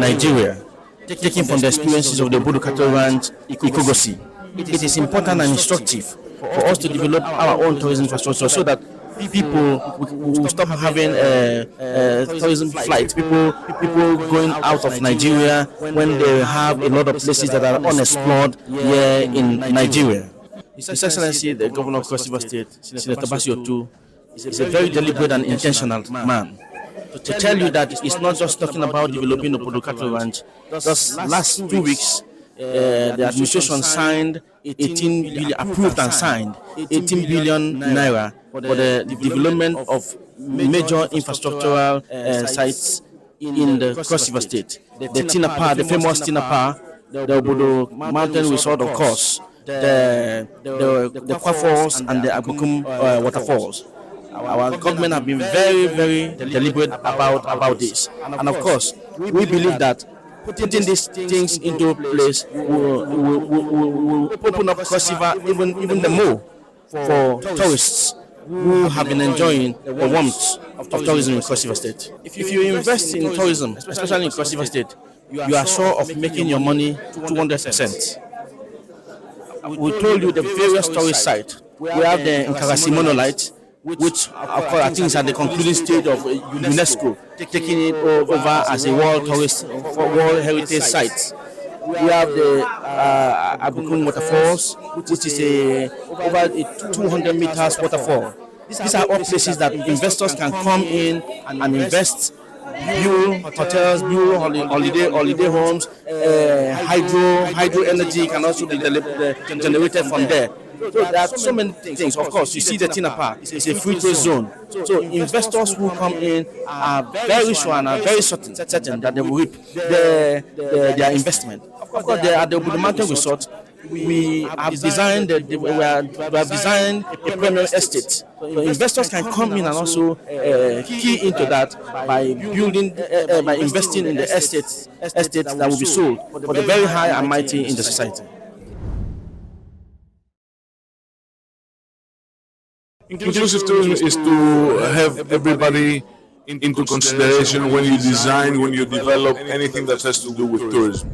Nigeria, taking from the experiences of the Obudukatu Ranch, Ikogosi. It is important and instructive for us to develop our own tourism infrastructure so that people will stop having tourism flights, people going out of Nigeria when they have a lot of places that are unexplored here in Nigeria. His Excellency, the Governor of Cross River State, Senator Basio too, is a very deliberate and intentional man. To tell you that it's not just talking about developing the Obudukatu Ranch. Just last 2 weeks, the administration signed 18 billion, approved and signed 18 billion naira for the development of major infrastructural sites in the Cross River State. The Tinapa, the famous Tinapa, the Obodo Mountain Resort, of course, the Kwa Falls and the Abukum waterfalls. Our government have been very, very deliberate about this. And of course, we believe that putting these things into place will open up Cross River even the more for tourists who have been enjoying the warmth of tourism in Cross River State. If you invest in tourism, especially in Cross River State, you are sure of making your money 200%. We told you the various tourist sites. We have the Nkarasi Monolith, which of course I think is at the concluding stage of UNESCO, taking it over as a World Heritage Site. We have the Abukun Waterfalls, which is over a 200 meters waterfall. These are all places that investors can come in and invest, build hotels, build holiday homes, hydro energy can also be generated from there. So there are so many things. Of course, you see the Tina Park. It's a free trade zone. So investors who come in are very sure and are very certain that they will reap their investment. Of course, at the Mountain Resort, we have designed a premium estate. So investors can come in and also key into that by by investing in the estates that will be sold for the very high and mighty in the society. Inclusive tourism is to have everybody into consideration when you design, when you develop anything that has to do with tourism.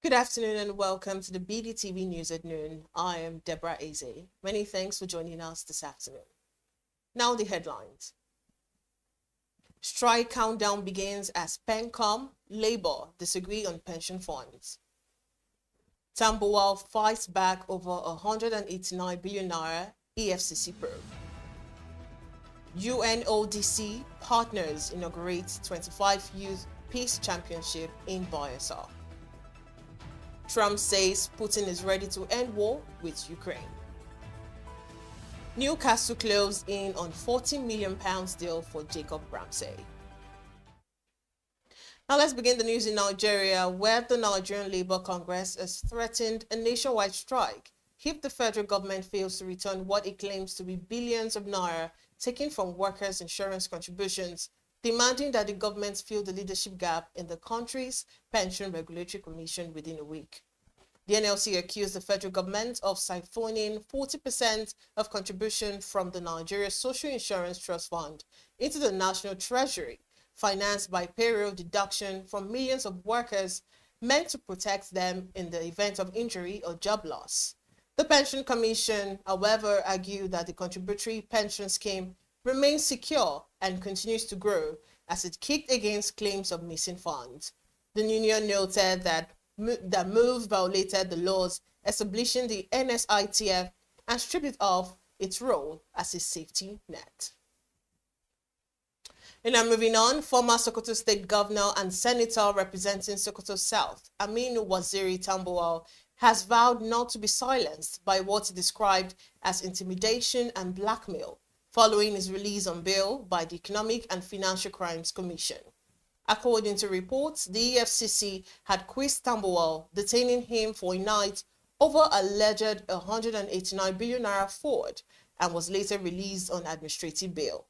Good afternoon and welcome to the BDTV News at Noon. I am Deborah Eze. Many thanks for joining us this afternoon. Now the headlines. Strike countdown begins as PENCOM, Labour disagree on pension funds. Tambuwal fights back over 189 billion naira EFCC probe. UNODC partners inaugurate 25 Youth Peace Championship in Bayelsa. Trump says Putin is ready to end war with Ukraine. Newcastle closed in on £40 million deal for Jacob Ramsey. Now let's begin the news in Nigeria, where the Nigerian Labour Congress has threatened a nationwide strike if the federal government fails to return what it claims to be billions of naira taken from workers' insurance contributions, demanding that the government fill the leadership gap in the country's Pension Regulatory Commission within a week. The NLC accused the federal government of siphoning 40% of contribution from the Nigeria Social Insurance Trust Fund into the National Treasury, financed by payroll deduction from millions of workers meant to protect them in the event of injury or job loss. The Pension Commission, however, argued that the contributory pension scheme remains secure and continues to grow as it kicked against claims of missing funds. The union noted that move violated the laws establishing the NSITF and stripped it of its role as a safety net. And now moving on, former Sokoto State Governor and Senator representing Sokoto South, Aminu Waziri Tambuwal, has vowed not to be silenced by what he described as intimidation and blackmail following his release on bail by the Economic and Financial Crimes Commission. According to reports, the EFCC had quizzed Tambuwal, detaining him for a night over alleged 189 billion naira fraud, and was later released on administrative bail.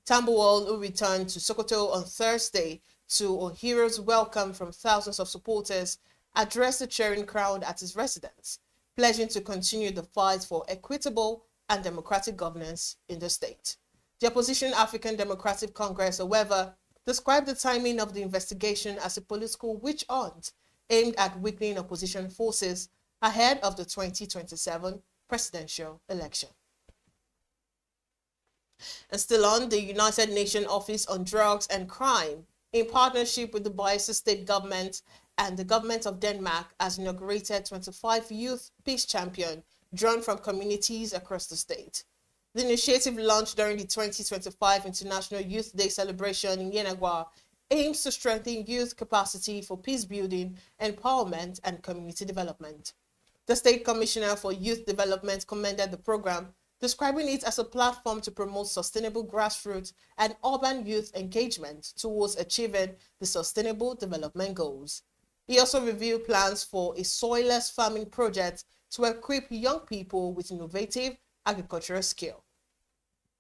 Tambuwal, who returned to Sokoto on Thursday to a hero's welcome from thousands of supporters, addressed the cheering crowd at his residence, pledging to continue the fight for equitable and democratic governance in the state. The opposition African Democratic Congress, however, described the timing of the investigation as a political witch hunt aimed at weakening opposition forces ahead of the 2027 presidential election. And still on, the United Nations Office on Drugs and Crime, in partnership with the Bayelsa State Government and the Government of Denmark, has inaugurated 25 Youth Peace Champion drawn from communities across the state. The initiative, launched during the 2025 International Youth Day celebration in Yenagwa, aims to strengthen youth capacity for peace building, empowerment, and community development. The State Commissioner for Youth Development commended the program, describing it as a platform to promote sustainable grassroots and urban youth engagement towards achieving the Sustainable Development Goals. He also reviewed plans for a soilless farming project to equip young people with innovative agricultural skill.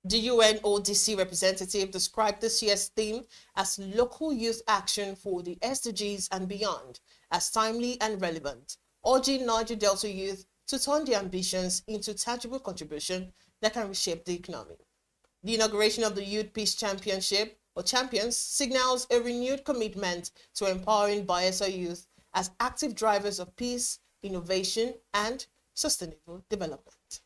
The UNODC representative described this year's theme as Local Youth Action for the SDGs and Beyond as timely and relevant, urging Niger Delta youth to turn their ambitions into tangible contribution that can reshape the economy. The inauguration of the Youth Peace Championship, or Champions, signals a renewed commitment to empowering Bayelsa youth as active drivers of peace, innovation, and sustainable development.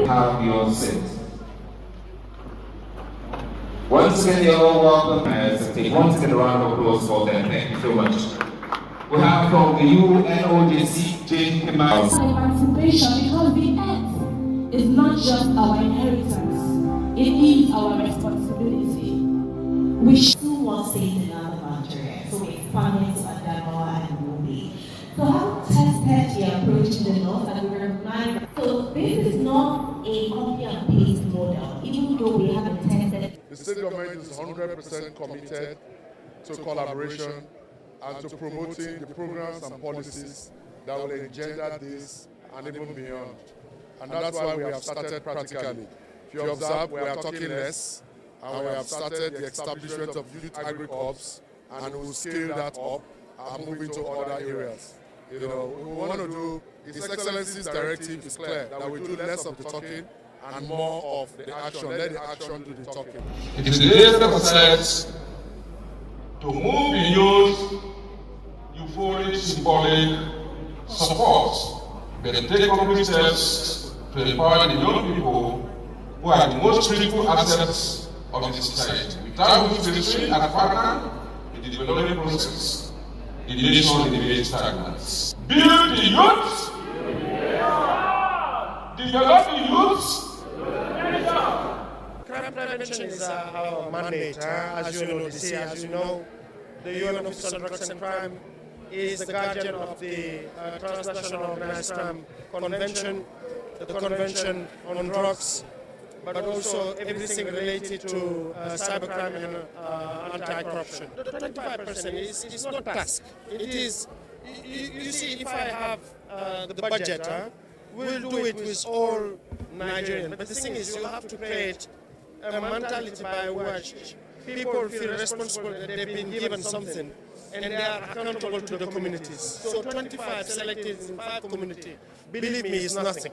Have your seat. Once again, you're all welcome. Once again, a round of applause for them. Thank you so much. We have from the UNODC, Jane Kemal. Emancipation, because the earth is not just our inheritance, it is our responsibility. We should want states in other Nigeria, so we expanded to Adamawa and Yobe. So how tested the approach to the north, and we recognize that. So this is not a copy and paste model, even though we haven't tested. The state government is 100% committed to collaboration and to promoting the programs and policies that will engender this and even beyond. And that's why we have started practically. If you observe, we are talking less, and we have started the establishment of youth agri-co-ops, and we'll scale that up and move into other areas. You know, we want to do, His Excellency's directive is clear that we do less of the talking and more of the action. Let the action do the talking. It is the exercise to move beyond euphoric symbolic support, but take concrete steps to empower the young people who are the most critical assets of the society. Without whose ministry and partner in the development process, the nation remains stagnant. Build the youth, develop the youth. Crime prevention is our mandate. As you know, the UN Office on Drugs and Crime is the guardian of the Transnational Organized Crime Convention, the Convention on Drugs, but also everything related to cybercrime and anti-corruption. The 25% is not a task. It is, you see, if I have the budget, we'll do it with all Nigerians. But the thing is, you have to create a mentality by which people feel responsible that they've been given something and they are accountable to the communities. So 25 selected in 5 communities, believe me, is nothing.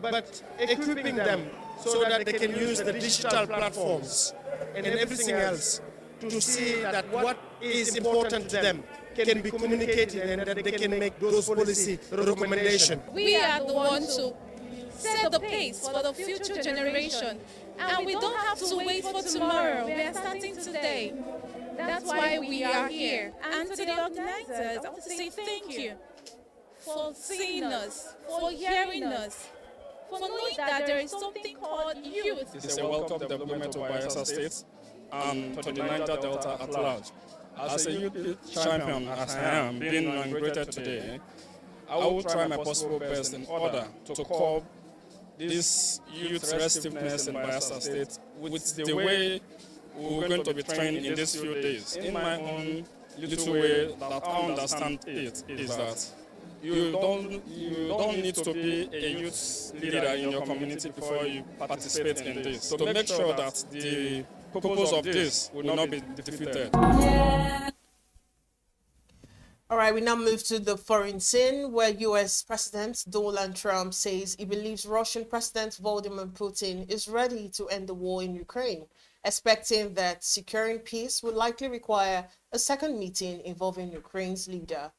But equipping them so that they can use the digital platforms and everything else to see that what is important to them can be communicated and that they can make those policy recommendations. We are the ones to set the pace for the future generation, and we don't have to wait for tomorrow. We are starting today. That's why we are here. And to the organizers, I want to say thank you for seeing us, for hearing us, for knowing that there is something called youth. It's a welcome development to Bayelsa State and to the Niger Delta at large. As a youth champion, as I am, being inaugurated today, I will try my possible best in order to curb this youth restiveness in Bayelsa State with the way we're going to be trained in these few days. In my own little way that I understand it is that you don't need to be a youth leader in your community before you participate in this. So to make sure that the purpose of this will not be defeated. All right, we now move to the foreign scene, where U.S. President Donald Trump says he believes Russian President Vladimir Putin is ready to end the war in Ukraine, expecting that securing peace will likely require a second meeting involving Ukraine's leader.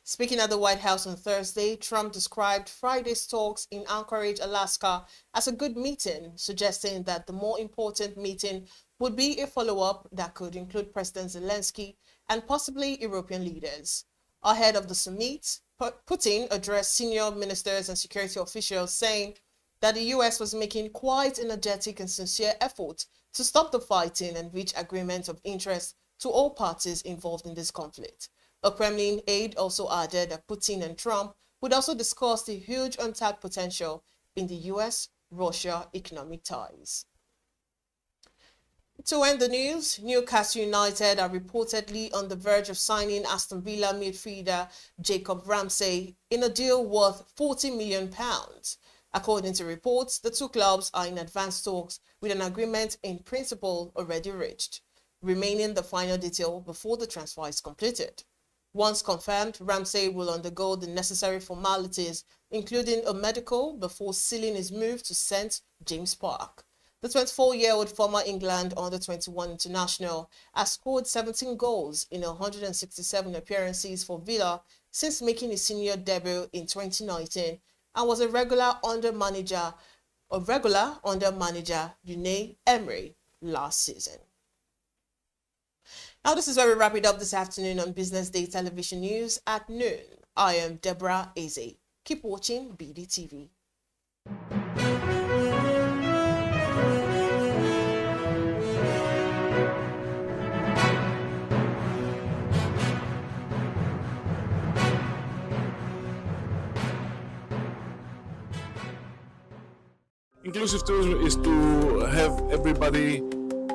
Speaking at the White House on Thursday, Trump described Friday's talks in Anchorage, Alaska, as a good meeting, suggesting that the more important meeting would be a follow-up that could include President Zelensky and possibly European leaders. Ahead of the summit, Putin addressed senior ministers and security officials, saying that the U.S. was making quite energetic and sincere effort to stop the fighting and reach agreements of interest to all parties involved in this conflict. A Kremlin aide also added that Putin and Trump would also discuss the huge untapped potential in the U.S.-Russia economic ties. To end the news, Newcastle United are reportedly on the verge of signing Aston Villa midfielder Jacob Ramsey in a deal worth £40 million. According to reports, the two clubs are in advanced talks with an agreement in principle already reached, remaining the final detail before the transfer is completed. Once confirmed, Ramsey will undergo the necessary formalities, including a medical, before sealing his move to St. James Park. The 24-year-old former England under-21 international has scored 17 goals in 167 appearances for Villa since making his senior debut in 2019 and was a regular under manager Unai Emery last season. Now this is where we wrap it up this afternoon on Business Day Television News at noon. I am Deborah Eze. Keep watching BDTV. Inclusive tourism is to have everybody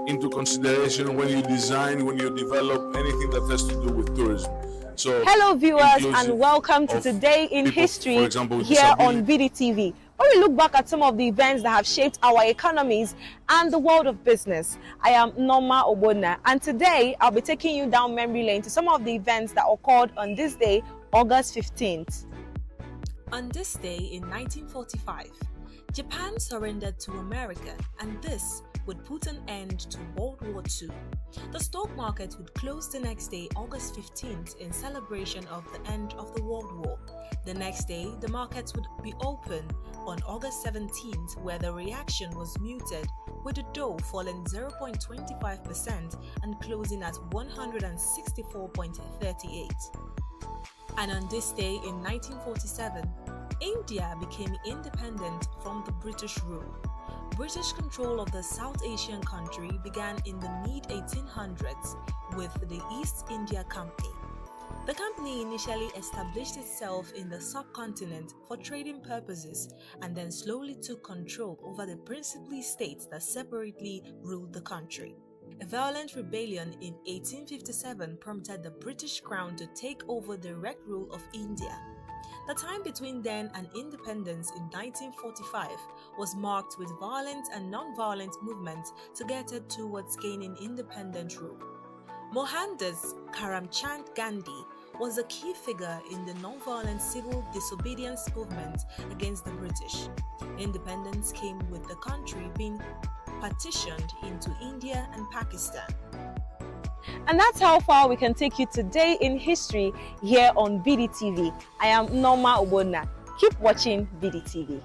into consideration when you design, when you develop anything that has to do with tourism. So, hello viewers and welcome to Today in History here on BDTV. When we look back at some of the events that have shaped our economies and the world of business, I am Norma Obona, and today I'll be taking you down memory lane to some of the events that occurred on this day, August 15th. On this day in 1945, Japan surrendered to America, and this would put an end to World War II. The stock market would close the next day, August 15th, in celebration of the end of the World War. The next day, the markets would be open on August 17th, where the reaction was muted, with the Dow falling 0.25% and closing at 164.38. And on this day in 1947, India became independent from the British rule. British control of the South Asian country began in the mid-1800s with the East India Company. The company initially established itself in the subcontinent for trading purposes and then slowly took control over the principal states that separately ruled the country. A violent rebellion in 1857 prompted the British Crown to take over direct rule of India. The time between then and independence in 1945 was marked with violent and non-violent movements targeted towards gaining independent rule. Mohandas Karamchand Gandhi was a key figure in the non-violent civil disobedience movement against the British. Independence came with the country being partitioned into India and Pakistan. And that's how far we can take you today in history here on BDTV. I am Norma Obona. Keep watching BDTV.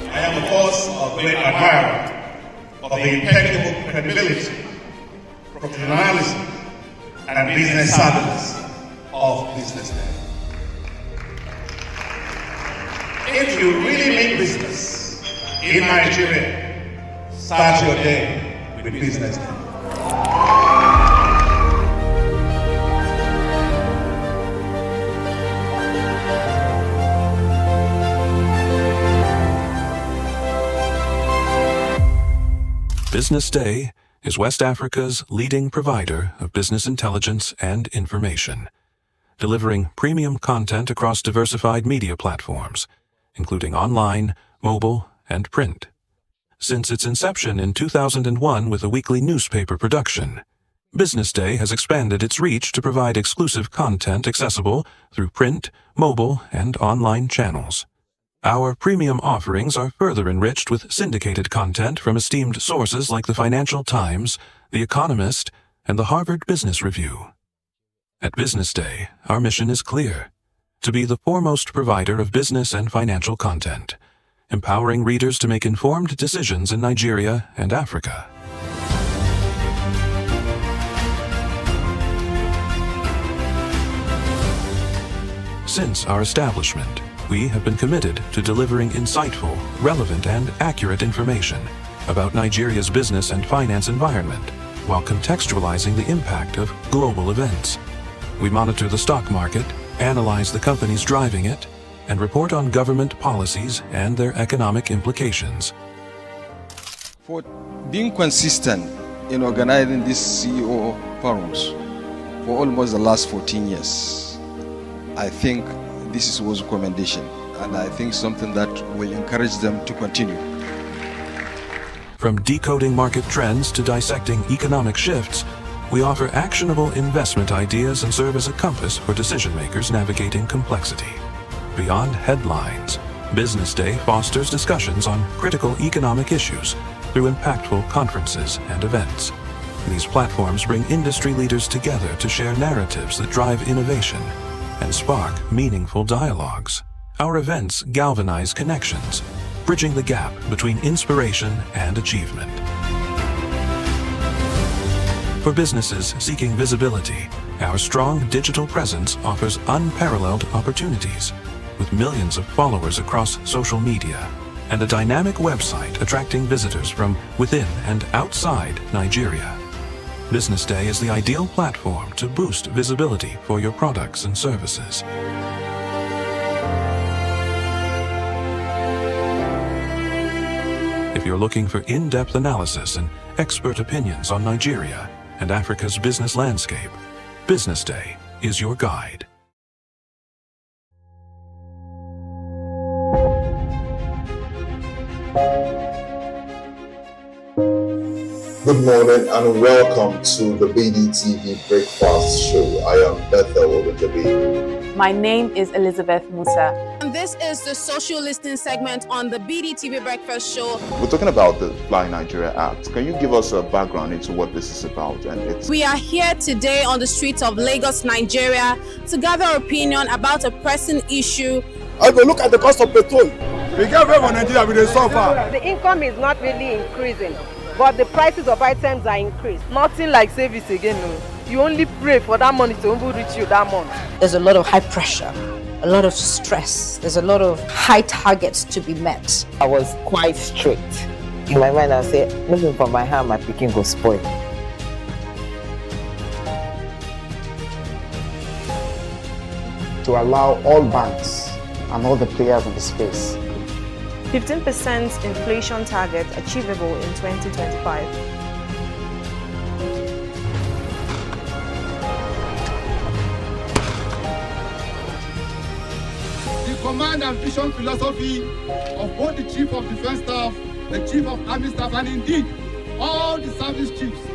I am, of course, a great admirer of the impeccable credibility, professionalism, and business savviness of BusinessDay. If you really mean business in Nigeria, start your day with BusinessDay. BusinessDay is West Africa's leading provider of business intelligence and information, delivering premium content across diversified media platforms, including online, mobile, and print. Since its inception in 2001 with a weekly newspaper production, BusinessDay has expanded its reach to provide exclusive content accessible through print, mobile, and online channels. Our premium offerings are further enriched with syndicated content from esteemed sources like the Financial Times, The Economist, and the Harvard Business Review. At BusinessDay, our mission is clear: to be the foremost provider of business and financial content, empowering readers to make informed decisions in Nigeria and Africa. Since our establishment, We have been committed to delivering insightful, relevant, and accurate information about Nigeria's business and finance environment while contextualizing the impact of global events. We monitor the stock market, analyze the companies driving it, and report on government policies and their economic implications. For being consistent in organizing these CEO forums for almost the last 14 years, I think this was a commendation, and I think something that will encourage them to continue. From decoding market trends to dissecting economic shifts, we offer actionable investment ideas and serve as a compass for decision makers navigating complexity. Beyond headlines, Business Day fosters discussions on critical economic issues through impactful conferences and events. These platforms bring industry leaders together to share narratives that drive innovation and spark meaningful dialogues. Our events galvanize connections, bridging the gap between inspiration and achievement. For businesses seeking visibility, our strong digital presence offers unparalleled opportunities, with millions of followers across social media and a dynamic website attracting visitors from within and outside Nigeria. Business Day is the ideal platform to boost visibility for your products and services. If you're looking for in-depth analysis and expert opinions on Nigeria and Africa's business landscape, Business Day is your guide. Good morning and welcome to the BDTV Breakfast Show. I am Bethel Obajabi. My name is Elizabeth Musa. And this is the social listening segment on the BDTV Breakfast Show. We're talking about the Fly Nigeria Act. Can you give us a background into what this is about? We are here today on the streets of Lagos, Nigeria, to gather opinion about a pressing issue. I go look at the cost of petrol. We get very Nigeria with the suffer. The income is not really increasing, but the prices of items are increased. Nothing like service again. No. You only pray for that money to reach you that month. There's a lot of high pressure, a lot of stress. There's a lot of high targets to be met. I was quite strict. In my mind, I said, moving from my hand, my picking go spoil. To allow all banks and all the players in the space 15% inflation target achievable in 2025. The command and vision philosophy of both the Chief of Defense Staff, the Chief of Army Staff, and indeed all the service chiefs.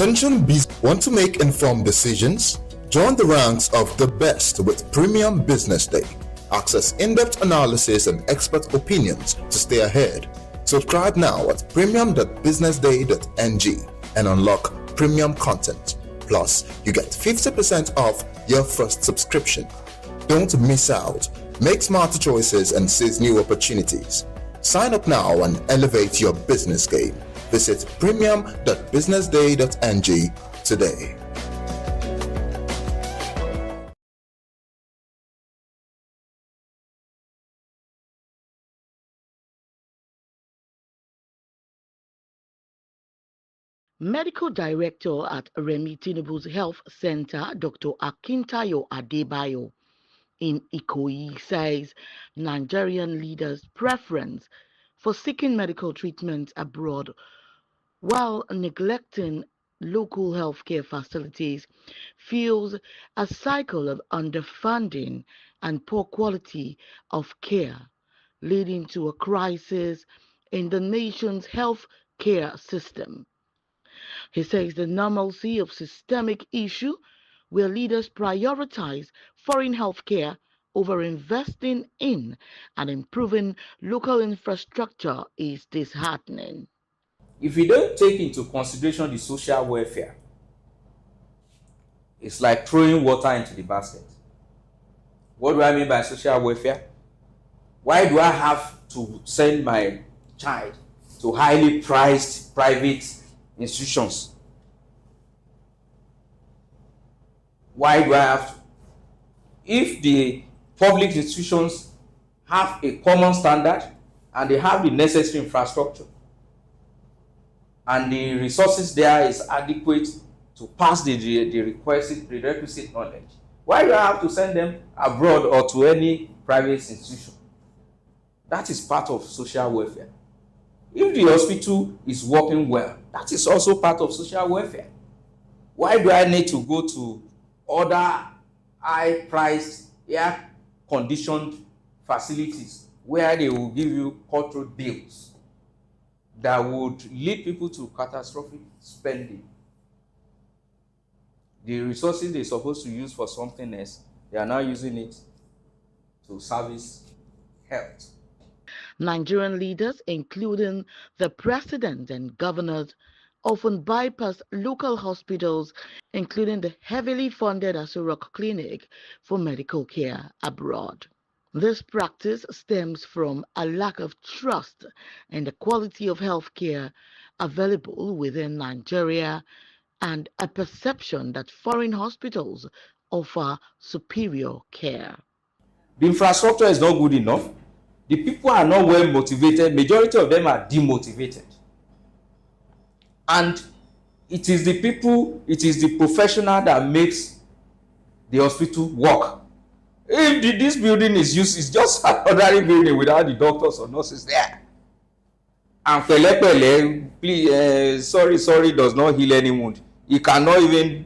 Attention bees, want to make informed decisions? Join the ranks of the best with Premium Business Day. Access in-depth analysis and expert opinions to stay ahead. Subscribe now at premium.businessday.ng and unlock premium content. Plus, you get 50% off your first subscription. Don't miss out. Make smarter choices and seize new opportunities. Sign up now and elevate your business game. Visit premium.businessday.ng today. Medical Director at Remi Tinubu's Health Center, Dr. Akintayo Adebayo in Ikoyi, says Nigerian leaders' preference for seeking medical treatment abroad while neglecting local healthcare facilities fuels a cycle of underfunding and poor quality of care, leading to a crisis in the nation's health care system. He says the normalcy of systemic issue where leaders prioritize foreign healthcare over investing in and improving local infrastructure is disheartening. If you don't take into consideration the social welfare, it's like throwing water into the basket. What do I mean by social welfare? Why do I have to send my child to highly priced private institutions? Why do I have to? If the public institutions have a common standard and they have the necessary infrastructure and the resources there is adequate to pass the requisite knowledge, why do I have to send them abroad or to any private institution? That is part of social welfare. If the hospital is working well, that is also part of social welfare. Why do I need to go to other high-priced, air-conditioned facilities where they will give you cutthroat deals that would lead people to catastrophic spending? The resources they're supposed to use for something else, they are now using it to service health. Nigerian leaders, including the president and governors, often bypass local hospitals, including the heavily funded Asurok Clinic, for medical care abroad. This practice stems from a lack of trust in the quality of health care available within Nigeria and a perception that foreign hospitals offer superior care. The infrastructure is not good enough. The people are not well motivated. Majority of them are demotivated. And it is the people, it is the professional that makes the hospital work. If this building is used, it's just an ordinary building without the doctors or nurses there. And pele, please, sorry does not heal any wound. It cannot even,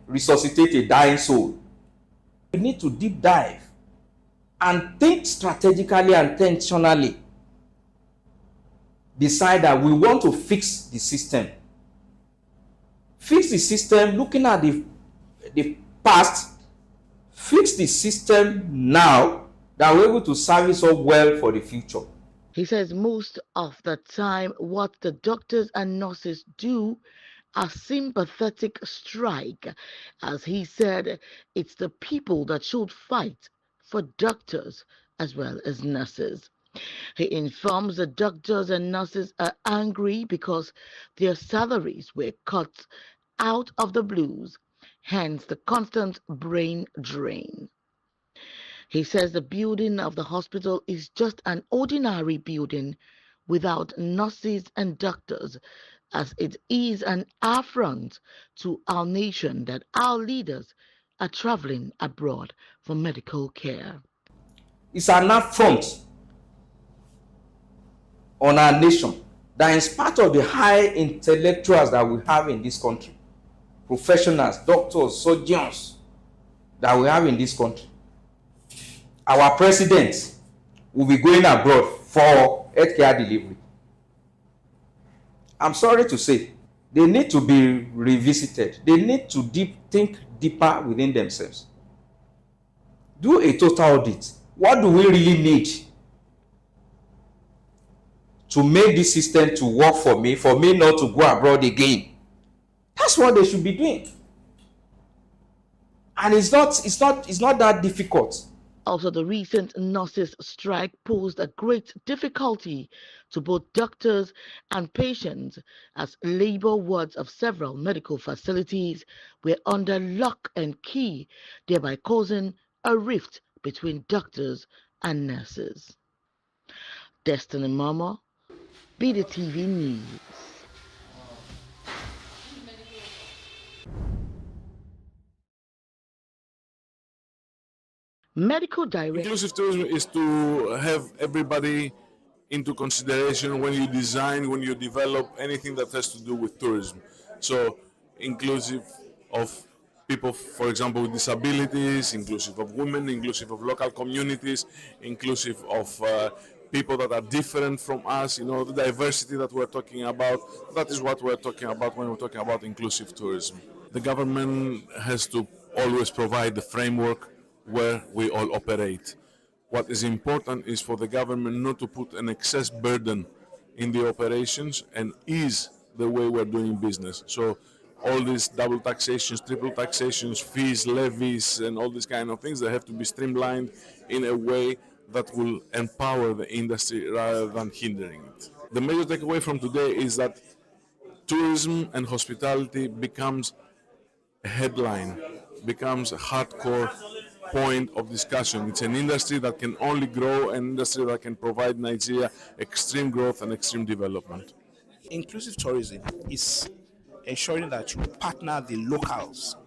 resuscitate a dying soul. We need to deep dive and think strategically and intentionally. Decide that we want to fix the system. Fix the system looking at the past. Fix the system now that we're able to service us well for the future. He says most of the time what the doctors and nurses do are sympathetic strike. As he said, it's the people that should fight for doctors as well as nurses. He informs the doctors and nurses are angry because their salaries were cut out of the blues, hence the constant brain drain. He says the building of the hospital is just an ordinary building without nurses and doctors, as it is an affront to our nation that our leaders are traveling abroad for medical care. It's an affront on our nation that in spite of the high intellectuals that we have in this country, professionals, doctors, surgeons that we have in this country, our president will be going abroad for healthcare delivery. I'm sorry to say, they need to be revisited. They need to think deeper within themselves. Do a total audit. What do we really need to make this system to work for me not to go abroad again? That's what they should be doing. And it's not that difficult. Also, the recent nurses' strike posed a great difficulty to both doctors and patients, as labor wards of several medical facilities were under lock and key, thereby causing a rift between doctors and nurses. Destiny Mama, bdtv News. Medical director. Inclusive tourism is to have everybody into consideration when you design, when you develop anything that has to do with tourism. So inclusive of people, for example, with disabilities, inclusive of women, inclusive of local communities, inclusive of people that are different from us, the diversity that we're talking about. That is what we're talking about when we're talking about inclusive tourism. The government has to always provide the framework where we all operate. What is important is for the government not to put an excess burden in the operations and ease the way we're doing business. So all these double taxations, triple taxations, fees, levies, and all these kind of things, they have to be streamlined in a way that will empower the industry rather than hindering it. The major takeaway from today is that tourism and hospitality becomes a headline, becomes a hardcore point of discussion. It's an industry that can only grow, an industry that can provide Nigeria extreme growth and extreme development. Inclusive tourism is ensuring that you partner the locals,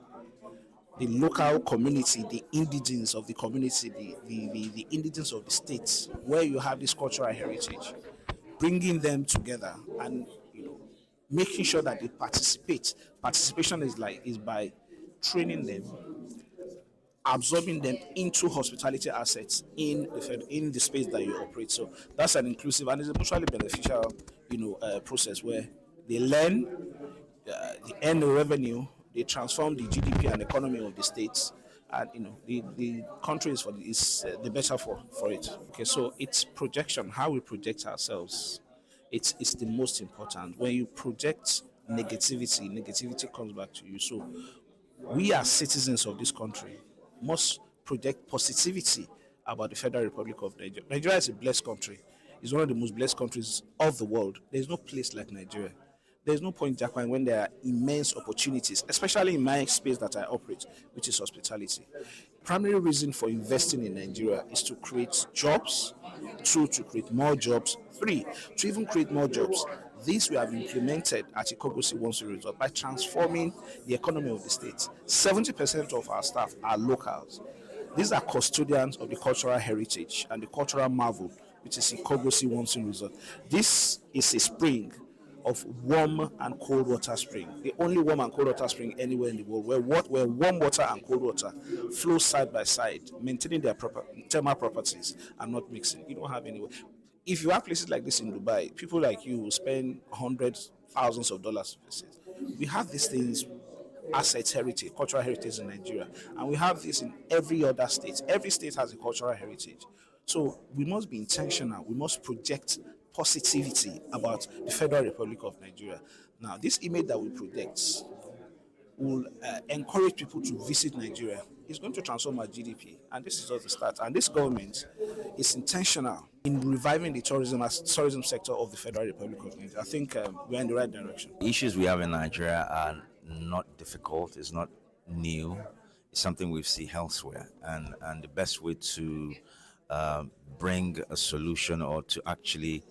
the local community, the indigenes of the community, the indigenes of the states where you have this cultural heritage, bringing them together and making sure that they participate. Participation is by training them, absorbing them into hospitality assets in the space that you operate. So that's an inclusive and it's a mutually beneficial, process where they learn, they earn the revenue, they transform the GDP and economy of the states, and the country is the better for it. Okay, so it's projection, how we project ourselves. It's the most important. When you project negativity comes back to you. So we as citizens of this country must project positivity about the Federal Republic of Nigeria. Nigeria is a blessed country. It's one of the most blessed countries of the world. There's no place like Nigeria. There's no point, Japan, when there are immense opportunities, especially in my space that I operate, which is hospitality. Primary reason for investing in Nigeria is to create jobs, 2, to create more jobs, 3, to even create more jobs. This we have implemented at Ikogosi once a result by transforming the economy of the state. 70% of our staff are locals. These are custodians of the cultural heritage and the cultural marvel, which is Ikogosi once a result. This is a spring of warm and cold water spring, the only warm and cold water spring anywhere in the world, where warm water and cold water flow side by side, maintaining their proper thermal properties and not mixing. You don't have anywhere. If you have places like this in Dubai, people like you will spend hundreds, thousands of dollars to visit. We have these things, assets, heritage, cultural heritage in Nigeria, and we have this in every other state. Every state has a cultural heritage. So we must be intentional. We must project positivity about the Federal Republic of Nigeria. Now, this image that we project will encourage people to visit Nigeria. It's going to transform our GDP, and this is just the start. And this government is intentional in reviving the tourism sector of the Federal Republic of Nigeria. I think we're in the right direction. The issues we have in Nigeria are not difficult. It's not new. It's something we see elsewhere, and the best way to bring a solution or to actually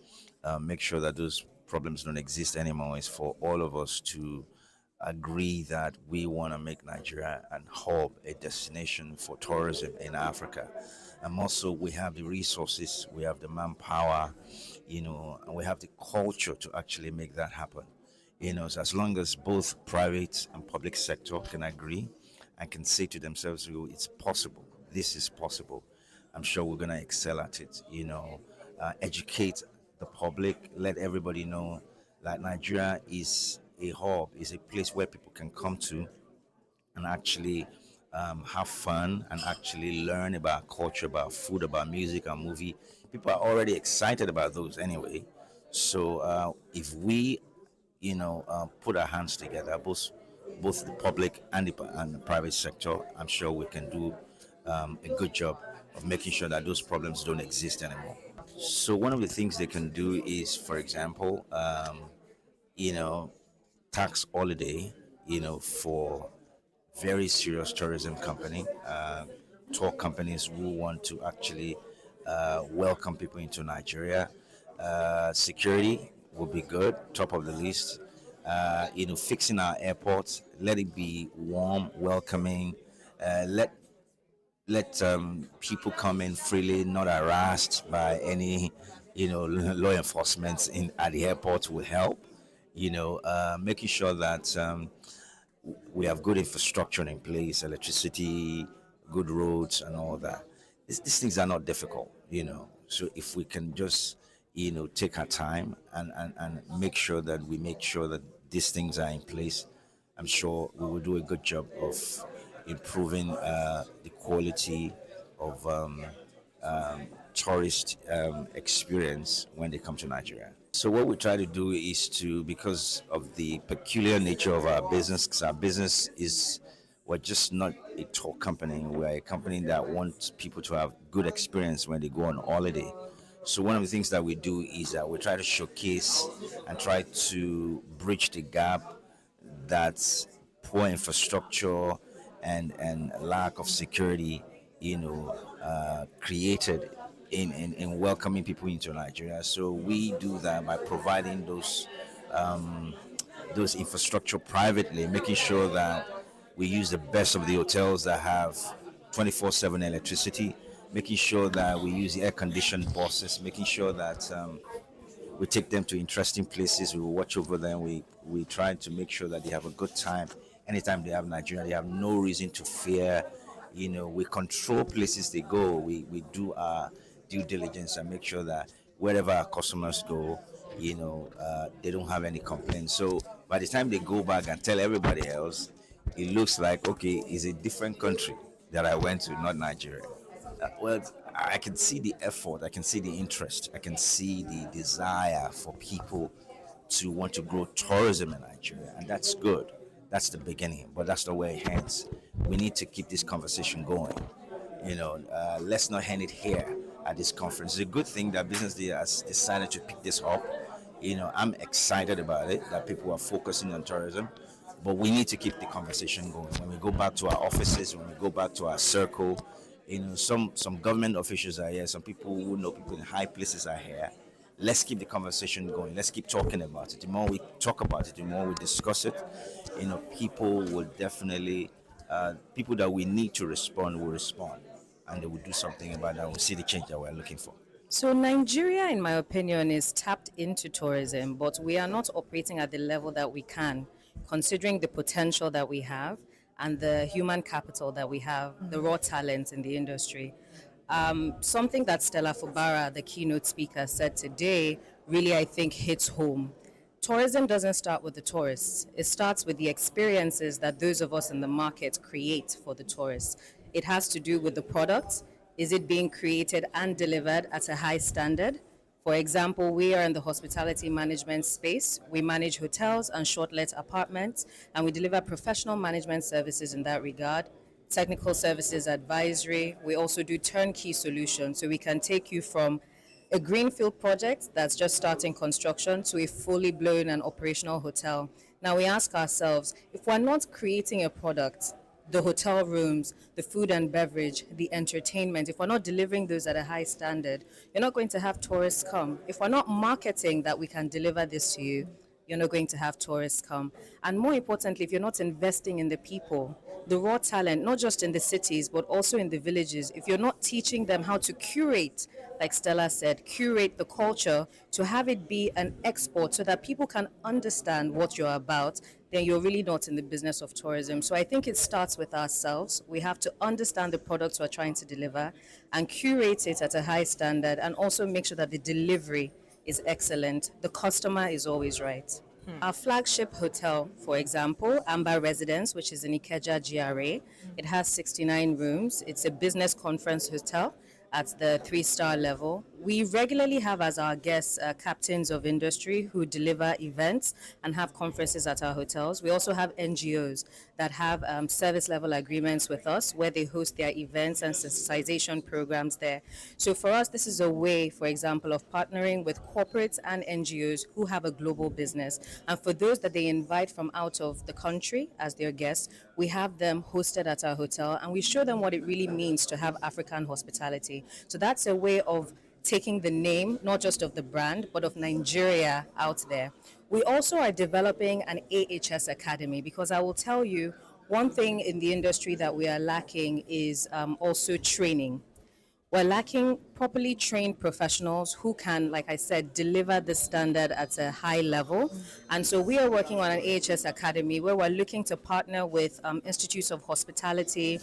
make sure that those problems don't exist anymore is for all of us to agree that we want to make Nigeria an hub, a destination for tourism in Africa. And also we have the resources, we have the manpower, and we have the culture to actually make that happen. So as long as both private and public sector can agree and can say to themselves, it's possible, this is possible, I'm sure we're going to excel at it. Educate the public, let everybody know that Nigeria is a hub, is a place where people can come to and actually have fun and actually learn about culture, about food, about music and movie. People are already excited about those anyway. So if we, put our hands together, both the public and the private sector, I'm sure we can do a good job of making sure that those problems don't exist anymore. So one of the things they can do is, for example, tax holiday, for very serious tourism company, tour companies who want to actually welcome people into Nigeria. Security would be good, top of the list. Fixing our airports, let it be warm, welcoming, let people come in freely, not harassed by any, law enforcement at the airport will help. Making sure that we have good infrastructure in place, electricity, good roads, and all that. These things are not difficult, So if we can just, take our time and make sure that these things are in place, I'm sure we will do a good job of improving the quality of tourist experience when they come to Nigeria. So what we try to do is to, because of the peculiar nature of our business, because our business is we're just not a tour company. We're a company that wants people to have good experience when they go on holiday. So one of the things that we do is that we try to showcase and try to bridge the gap that's poor infrastructure and lack of security, created in welcoming people into Nigeria. So we do that by providing those infrastructure privately, making sure that we use the best of the hotels that have 24/7 electricity, making sure that we use air-conditioned buses, making sure that we take them to interesting places. We will watch over them. We try to make sure that they have a good time. Anytime they have Nigeria, they have no reason to fear. We control places they go. We do our due diligence and make sure that wherever our customers go, they don't have any complaints. So by the time they go back and tell everybody else, it looks like, okay, it's a different country that I went to, not Nigeria. Well, I can see the effort, I can see the interest, I can see the desire for people to want to grow tourism in Nigeria, and that's good. That's the beginning, but that's the way it ends. We need to keep this conversation going. Let's not end it here at this conference. It's a good thing that BusinessDay has decided to pick this up. I'm excited about it, that people are focusing on tourism, but we need to keep the conversation going. When we go back to our offices, when we go back to our circle, some government officials are here, some people who know people in high places are here. Let's keep the conversation going. Let's keep talking about it. The more we talk about it, the more we discuss it, people will definitely, people that we need to respond will respond, and they will do something about that. We'll see the change that we're looking for. So Nigeria, in my opinion, is tapped into tourism, but we are not operating at the level that we can, considering the potential that we have and the human capital that we have, the raw talent in the industry. Something that Stella Fubara, the keynote speaker, said today really, I think, hits home. Tourism doesn't start with the tourists. It starts with the experiences that those of us in the market create for the tourists. It has to do with the product. Is it being created and delivered at a high standard? For example, we are in the hospitality management space. We manage hotels and short-let apartments, and we deliver professional management services in that regard. Technical services advisory. We also do turnkey solutions, so we can take you from a greenfield project that's just starting construction to a fully blown and operational hotel. Now we ask ourselves, if we're not creating a product, the hotel rooms, the food and beverage, the entertainment, if we're not delivering those at a high standard, you're not going to have tourists come. If we're not marketing that we can deliver this to you, you're not going to have tourists come. And more importantly, if you're not investing in the people, the raw talent, not just in the cities, but also in the villages, if you're not teaching them how to curate, like Stella said, curate the culture to have it be an export so that people can understand what you're about, then you're really not in the business of tourism. So I think it starts with ourselves. We have to understand the products we're trying to deliver and curate it at a high standard, and also make sure that the delivery is excellent. The customer is always right. Our flagship hotel, for example, Amber Residence, which is in Ikeja GRA, it has 69 rooms. It's a business conference hotel at the 3-star level. We regularly have as our guests captains of industry who deliver events and have conferences at our hotels. We also have NGOs that have service level agreements with us where they host their events and sensitization programs there. So for us, this is a way, for example, of partnering with corporates and NGOs who have a global business. And for those that they invite from out of the country as their guests, we have them hosted at our hotel, and we show them what it really means to have African hospitality. So that's a way of taking the name, not just of the brand, but of Nigeria out there. We also are developing an AHS Academy, because I will tell you, one thing in the industry that we are lacking is also training. We're lacking properly trained professionals who can, like I said, deliver the standard at a high level. And so we are working on an AHS Academy where we're looking to partner with institutes of hospitality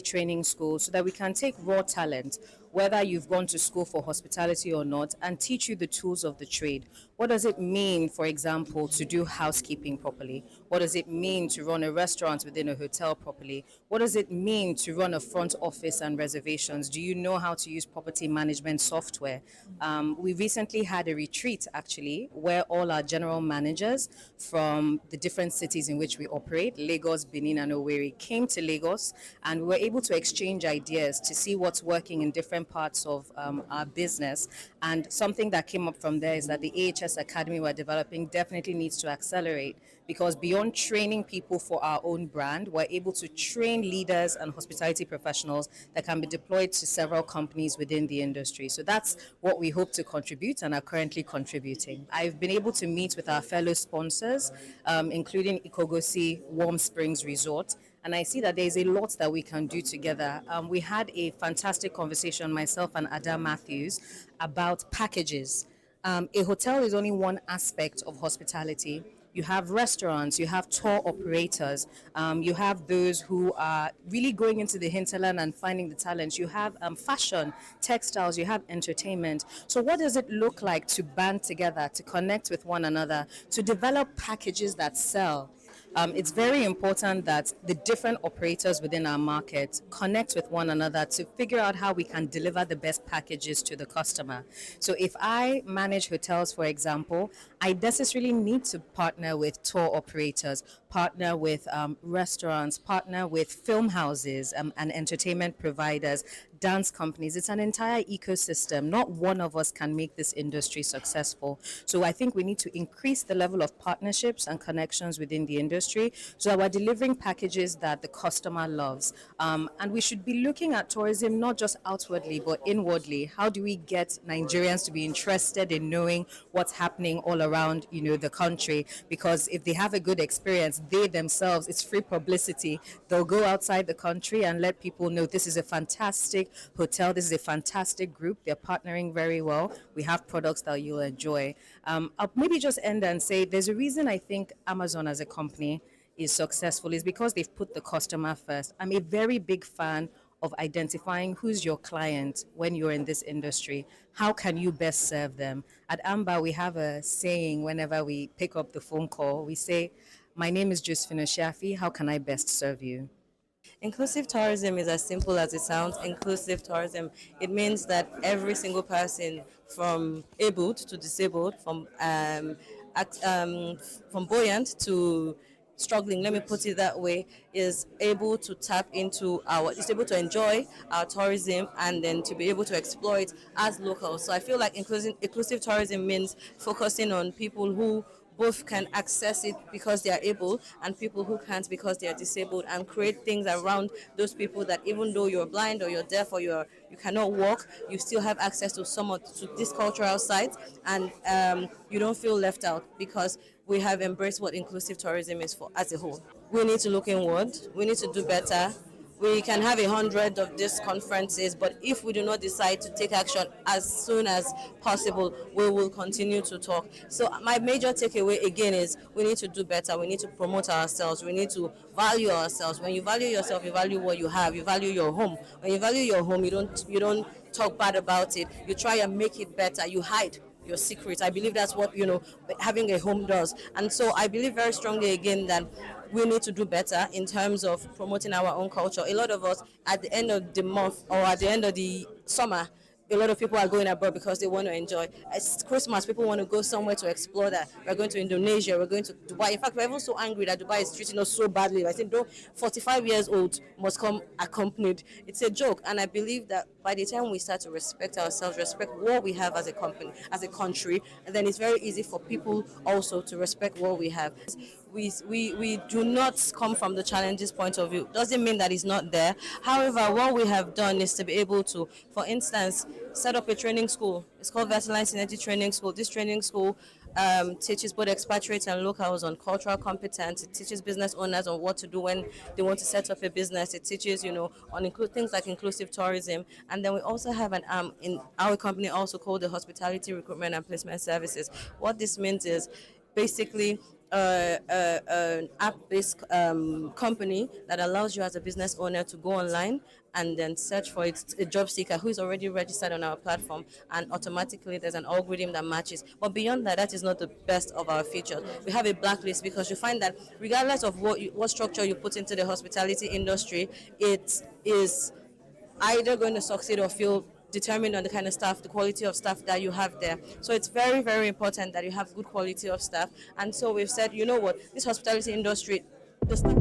training schools, so that we can take raw talent whether you've gone to school for hospitality or not, and teach you the tools of the trade. What does it mean, for example, to do housekeeping properly? What does it mean to run a restaurant within a hotel properly? What does it mean to run a front office and reservations? Do you know how to use property management software? We recently had a retreat, actually, where all our general managers from the different cities in which we operate, Lagos, Benin, and Owerri, came to Lagos, and we were able to exchange ideas to see what's working in different parts of our business. And something that came up from there is that the AHS Academy we're developing definitely needs to accelerate, because beyond training people for our own brand, we're able to train leaders and hospitality professionals that can be deployed to several companies within the industry. So that's what we hope to contribute and are currently contributing. I've been able to meet with our fellow sponsors, including Ikogosi Warm Springs Resort, and I see that there's a lot that we can do together. We had a fantastic conversation, myself and Ada Matthews, about packages. A hotel is only one aspect of hospitality. You have restaurants, you have tour operators, you have those who are really going into the hinterland and finding the talents. You have fashion, textiles, you have entertainment. So what does it look like to band together, to connect with one another, to develop packages that sell? It's very important that the different operators within our market connect with one another to figure out how we can deliver the best packages to the customer. So if I manage hotels, for example, I necessarily need to partner with tour operators, partner with restaurants, partner with film houses and entertainment providers, dance companies. It's an entire ecosystem. Not one of us can make this industry successful. So I think we need to increase the level of partnerships and connections within the industry so that we're delivering packages that the customer loves. And we should be looking at tourism not just outwardly but inwardly. How do we get Nigerians to be interested in knowing what's happening all around, the country? Because if they have a good experience, they themselves, it's free publicity. They'll go outside the country and let people know this is a fantastic hotel, this is a fantastic group, they're partnering very well, we have products that you'll enjoy. I'll maybe just end and say there's a reason I think Amazon as a company is successful is because they've put the customer first. I'm a very big fan of identifying who's your client when you're in this industry. How can you best serve them? At Amber, we have a saying whenever we pick up the phone call. We say, "My name is Josephine Shafi. How can I best serve you?" Inclusive tourism is as simple as it sounds. Inclusive tourism, it means that every single person, from able to disabled, from buoyant to struggling, let me put it that way, is able to is able to enjoy our tourism and then to be able to exploit as locals. So I feel like inclusive tourism means focusing on people who both can access it because they are able and people who can't because they are disabled, and create things around those people that even though you're blind or you're deaf or you cannot walk, you still have access to to this cultural site, and you don't feel left out because we have embraced what inclusive tourism is for as a whole. We need to look inward. We need to do better. We can have 100 of these conferences, but if we do not decide to take action as soon as possible, we will continue to talk. So my major takeaway again is we need to do better. We need to promote ourselves. We need to value ourselves. When you value yourself, you value what you have. You value your home. When you value your home, you don't talk bad about it. You try and make it better. You hide your secrets. I believe that's what having a home does. And so I believe very strongly again that we need to do better in terms of promoting our own culture. A lot of us at the end of the month or at the end of the summer, a lot of people are going abroad because they want to enjoy. It's Christmas, people want to go somewhere to explore that. We're going to Indonesia, we're going to Dubai. In fact, we're even so angry that Dubai is treating us so badly. I think 45 years old must come accompanied. It's a joke. And I believe that by the time we start to respect ourselves, respect what we have as a company, as a country, and then it's very easy for people also to respect what we have. We do not come from the challenges point of view. Doesn't mean that it's not there. However, what we have done is to be able to, for instance, set up a training school. It's called Versaline Synergy Training School. This training school teaches both expatriates and locals on cultural competence. It teaches business owners on what to do when they want to set up a business. It teaches, on things like inclusive tourism. And then we also have an arm in our company also called the Hospitality Recruitment and Placement Services. What this means is basically an app-based company that allows you as a business owner to go online and then search for a job seeker who is already registered on our platform, and automatically there's an algorithm that matches. But beyond that, that is not the best of our features. We have a blacklist because you find that regardless of what structure you put into the hospitality industry, it is either going to succeed or fail determined on the kind of staff, the quality of staff that you have there. So it's very, very important that you have good quality of staff. And so we've said, you know what, this hospitality industry, the staff.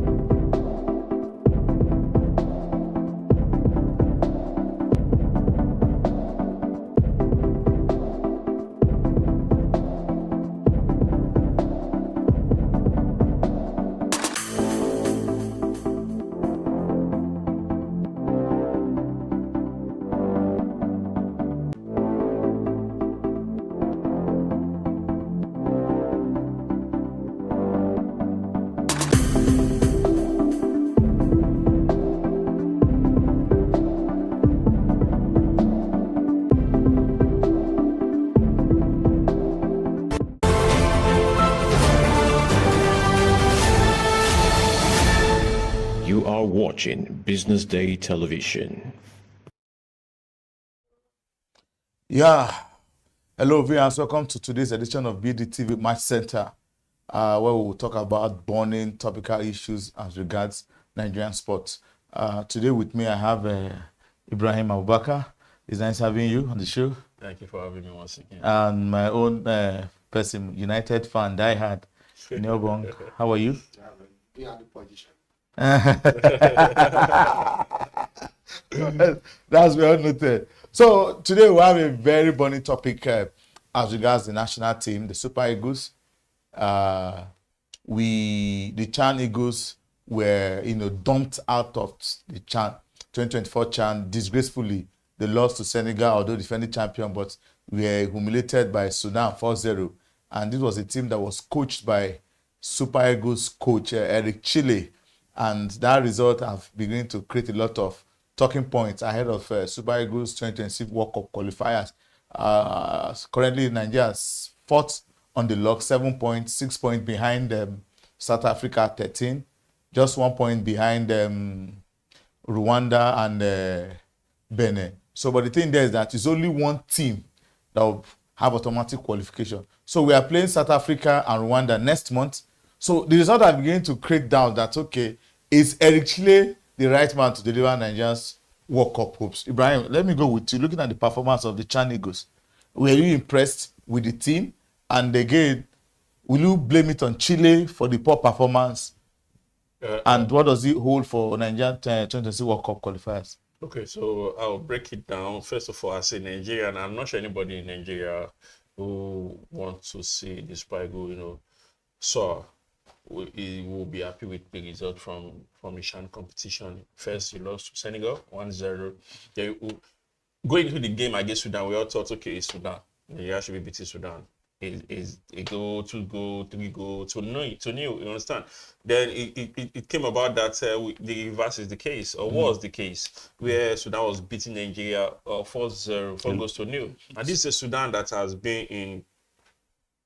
You are watching Business Day Television. Yeah. Hello, viewers. Welcome to today's edition of BDTV Match Center, where we will talk about burning topical issues as regards Nigerian sports. Today with me, I have Ibrahim Abubakar. It's nice having you on the show. Thank you for having me once again. And my own person, United fan, diehard, Neobong. How are you? Yeah, the position. That's well noted. So today we have a very burning topic as regards the national team, the Super Eagles. The Chan Eagles were, dumped out of the Chan 2024 Chan disgracefully. They lost to Senegal, although defending champion, but were humiliated by Sudan 4-0. And this was a team that was coached by Super Eagles coach Eric Chile. And that result have begun to create a lot of talking points ahead of Super Eagles 2026 World Cup qualifiers. Currently, Nigeria is fourth on the log, 7 points, 6 points behind South Africa 13, just 1 point behind Rwanda and Benin. So, but the thing there is that it's only one team that will have automatic qualification. So we are playing South Africa and Rwanda next month. So the result are beginning to create doubt that, okay, is Eric Chile the right man to deliver Nigeria's World Cup hopes? Ibrahim, let me go with you. Looking at the performance of the Chan Eagles, were you impressed with the team? And again, will you blame it on Chile for the poor performance? And what does it hold for Nigerian 2026 World Cup qualifiers? Okay, so I'll break it down. First of all, as a Nigerian, I'm not sure anybody in Nigeria who wants to see the Super Eagles, he will be happy with the result from the Chan competition. First, you lost to Senegal 1-0. Going into the game against Sudan, we all thought, okay, it's Sudan. Nigeria should be beating Sudan. Is a goal, 2 goal, 3 goal to nil. You understand? Then it came about that the reverse is the case, or was the case, where Sudan was beating Nigeria 4-0, 4 goals to nil. And this is a Sudan that has been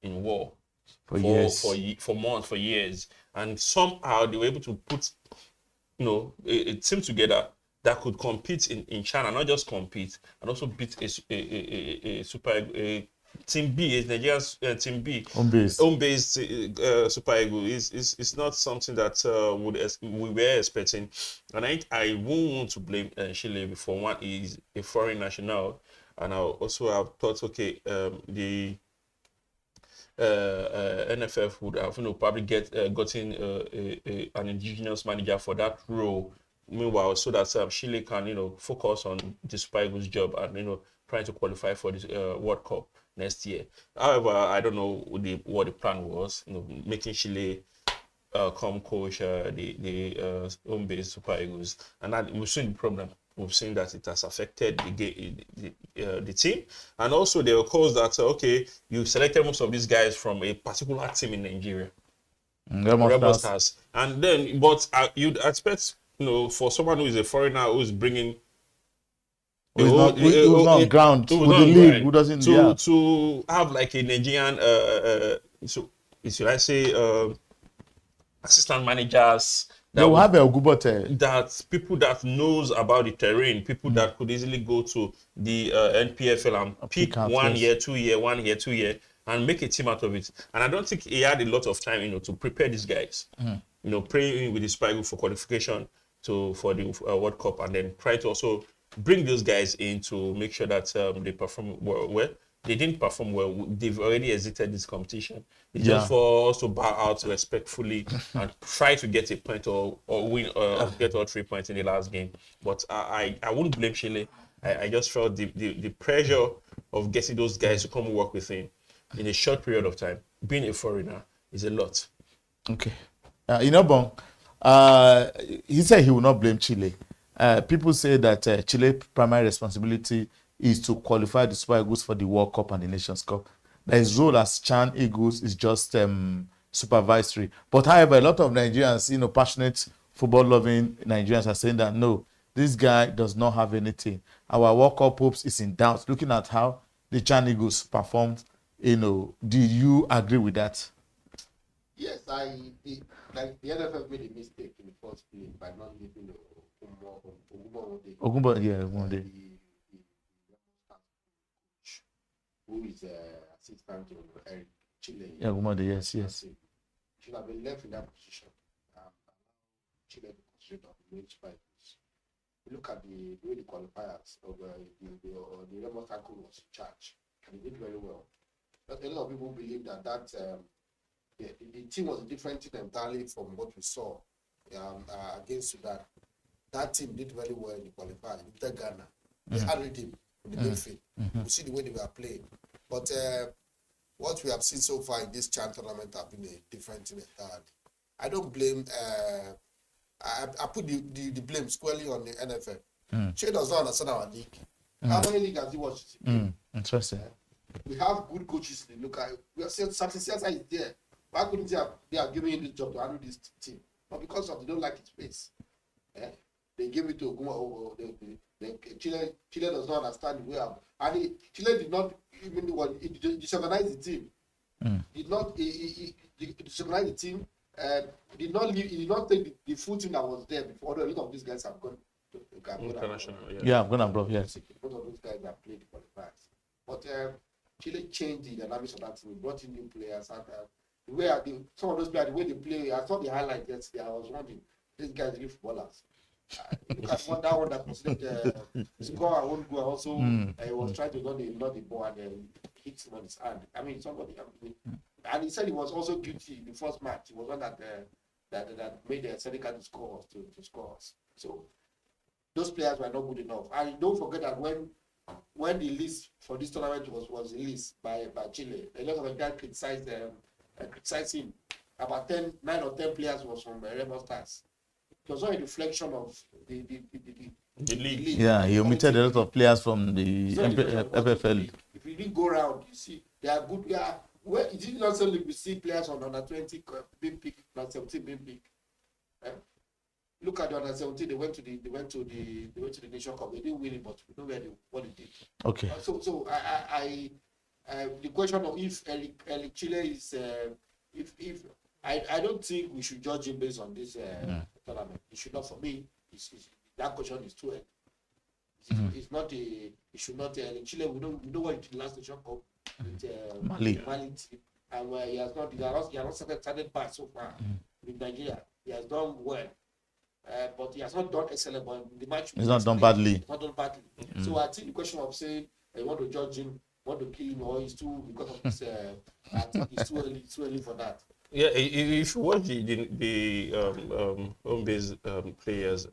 in war for months, for years, and somehow they were able to put a team together that could compete in China, not just compete, and also beat a Team B, is Nigeria's Team B, home-based Super Eagles. It's not something that we were expecting, and I won't want to blame Chile for one. He's a foreign national, and I also have thought, okay, the NFF would have probably gotten an indigenous manager for that role. Meanwhile, so that Chile can focus on the Super Eagles job and trying to qualify for this World Cup next year. However, I don't know what the plan was. Making Chile come coach the home-based Super Eagles, and that we've seen the problem. We've seen that it has affected the team, and also there were calls that okay, you selected most of these guys from a particular team in Nigeria, Rebel Stars, and then you'd expect for someone who is a foreigner who is bringing. Who's not on ground, who doesn't to have like a Nigerian should I say, assistant managers. They will have a Ogubote. That people that knows about the terrain, people that could easily go to the NPFL and pick 1 year, 2 year, 1 year, 2 year, and make a team out of it. And I don't think he had a lot of time, to prepare these guys. Praying with the Super Eagles for qualification for the World Cup, and then try to also bring those guys in to make sure that they perform well. They didn't perform well. They've already exited this competition. It's just for us to bow out respectfully and try to get a point or win or get all 3 points in the last game. But I wouldn't blame Chile. I just felt the pressure of getting those guys to come and work with him in a short period of time, being a foreigner, is a lot. Okay. Bon, he said he will not blame Chile. People say that Chile's primary responsibility is to qualify the Super Eagles for the World Cup and the Nations Cup. His role as Chan Eagles is just supervisory. But however, a lot of Nigerians, passionate football-loving Nigerians are saying that no, this guy does not have anything. Our World Cup hopes is in doubt. Looking at how the Chan Eagles performed, do you agree with that? Yes, the NFF made a mistake in the first place by not leaving Ogumbo, one day. Who is assistant to Eric Chile? Yeah, Ogumbo, yes. Should have been left in that position. Chile to concentrate on the main spikes. Look at the way the qualifiers of the Remo Tackle was in charge, and he did very well. But a lot of people believe that the team was a different team entirely from what we saw against Sudan. That team did very well in the qualifiers. They beat Ghana. They had rhythm in the midfield. You see the way they were playing. But what we have seen so far in this Chan tournament have been a different team entirely. I don't blame. I put the blame squarely on the NFL. Che does not understand our league. How many leagues has he watched? Interesting. We have good coaches in the local. We are saying something is there. Why couldn't they have given him this job to handle this team? But because of they don't like his pace. They gave it to Oguma. Chile does not understand the way of, and Chile did not even disorganize the team. Did not disorganize the team. Did not take the full team that was there before. A lot of these guys have gone international. Yeah, gone abroad. Yes. A lot of those guys have played the qualifiers. But Chile changed the dynamics of that team. Brought in new players. And some of those players, the way they play, I saw the highlight yesterday. I was wondering, these guys are footballers. Look at that one that considered score and won't go. Also, he was trying to not the ball and hit him on his hand. I mean, somebody. And he said he was also guilty in the first match. He was one that made the Senegal to score. So those players were not good enough. And don't forget that when the list for this tournament was released by Chile, a lot of the guys criticized him. About 9 or 10 players was from Remo Stars. It was not a reflection of the league. Yeah, he omitted a lot of players from the FFL. If you didn't go around, you see they are good. Well, it didn't necessarily we see players on under 20 being picked, under 17 being picked. Look at the under 17. They went to the Nation Cup. They didn't win it, but we know what they did. Okay. So I the question of if El Chile is I don't think we should judge him based on this tournament. It should not, for me. That question is too early. It's not it should not. In Chile, we know what it did last Nation Cup with Mali team, and he has not started bad so far with Nigeria. He has done well, but he has not done excellent. But the match he's not done badly. So I think the question of saying you want to judge him, want to kill him, or it's too because of this. I think it's too early for that. Yeah, if you watch the home-based players,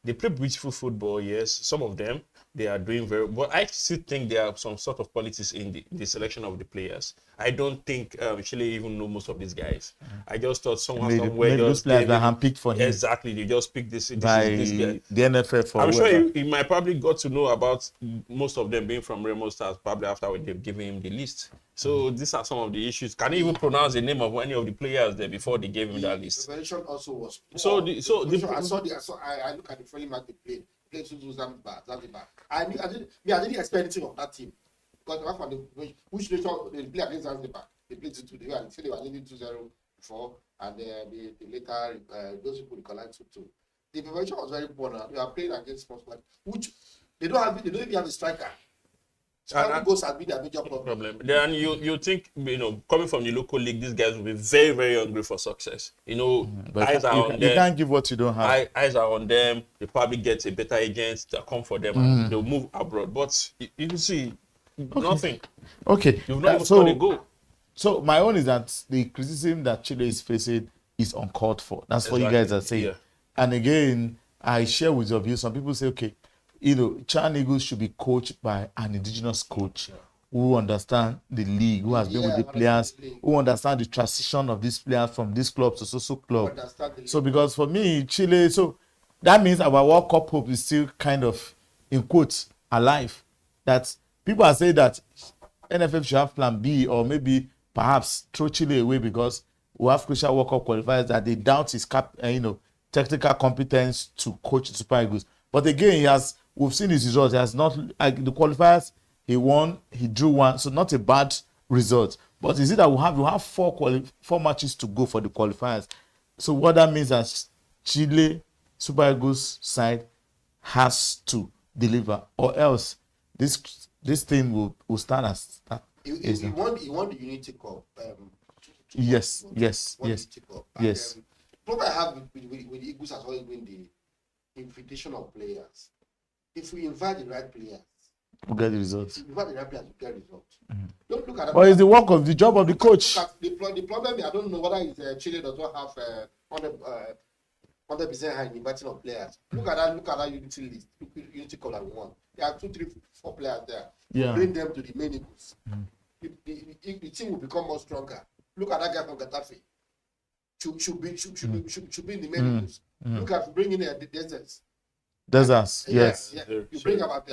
they play beautiful football. Yes, some of them they are doing very. But I still think there are some sort of politics in the selection of the players. I don't think Chile even know most of these guys. I just thought somewhere those players were handpicked for him. Exactly, they just picked this by this guy. The NFF. I'm sure he might probably got to know about most of them being from Remo Stars probably after they've given him the list. So these are some of the issues. Can he even pronounce the name of any of the players there before they gave him that list? The preparation also was poor. I look at the friendly match they played. Played Zanzibar. I didn't expect anything of that team because which nation they play against Zanzibar? They played 2-2. They were leading 2-0 before, and they later those people collide 2-2. The preparation was very poor. Now they are playing against sports like which they don't even have a striker. Striker goals has been their major problem. Then you think, coming from the local league, these guys will be very, very hungry for success. But eyes are on them. You can't give what you don't have. Eyes are on them. They probably get a better agent that come for them and they'll move abroad. But you can see nothing. Okay. You've not even scored a goal. So my own is that the criticism that Chile is facing is uncalled for. That's what you guys are saying. Yeah. And again, I share with your view. Some people say, okay, Chan Eagles should be coached by an indigenous coach who understands the league, who has been with the players, who understands the transition of these players from this club to so club. So because for me, Chile, so that means our World Cup hope is still kind of, in quotes, alive. That people are saying that NFF should have plan B or maybe perhaps throw Chile away because we have crucial World Cup qualifiers that they doubt his technical competence to coach the Super Eagles. But again, we've seen his results. He has not, like the qualifiers, he won, he drew one, so not a bad result. But is it that we have four matches to go for the qualifiers? So what that means that Chile Super Eagles side has to deliver, or else this thing will stand as that. He won the Unity Cup. Yes. The problem I have with the Eagles has always been the invitation of players. If we invite the right players, we'll get the results. If we invite the right players, we'll get results. Don't look at that. But it's the job of the coach. The problem, I don't know whether it's Chile does not have 100% high inviting of players. Look at that Unity list. Unity Cup that we won. There are 2, 3, 4 players there. Yeah. Bring them to the main Eagles. The team will become more stronger. Look at that guy from Getafe. Should be in the main Eagles. Look at bringing the Deserts. Deserts, yes. Yeah. You bring about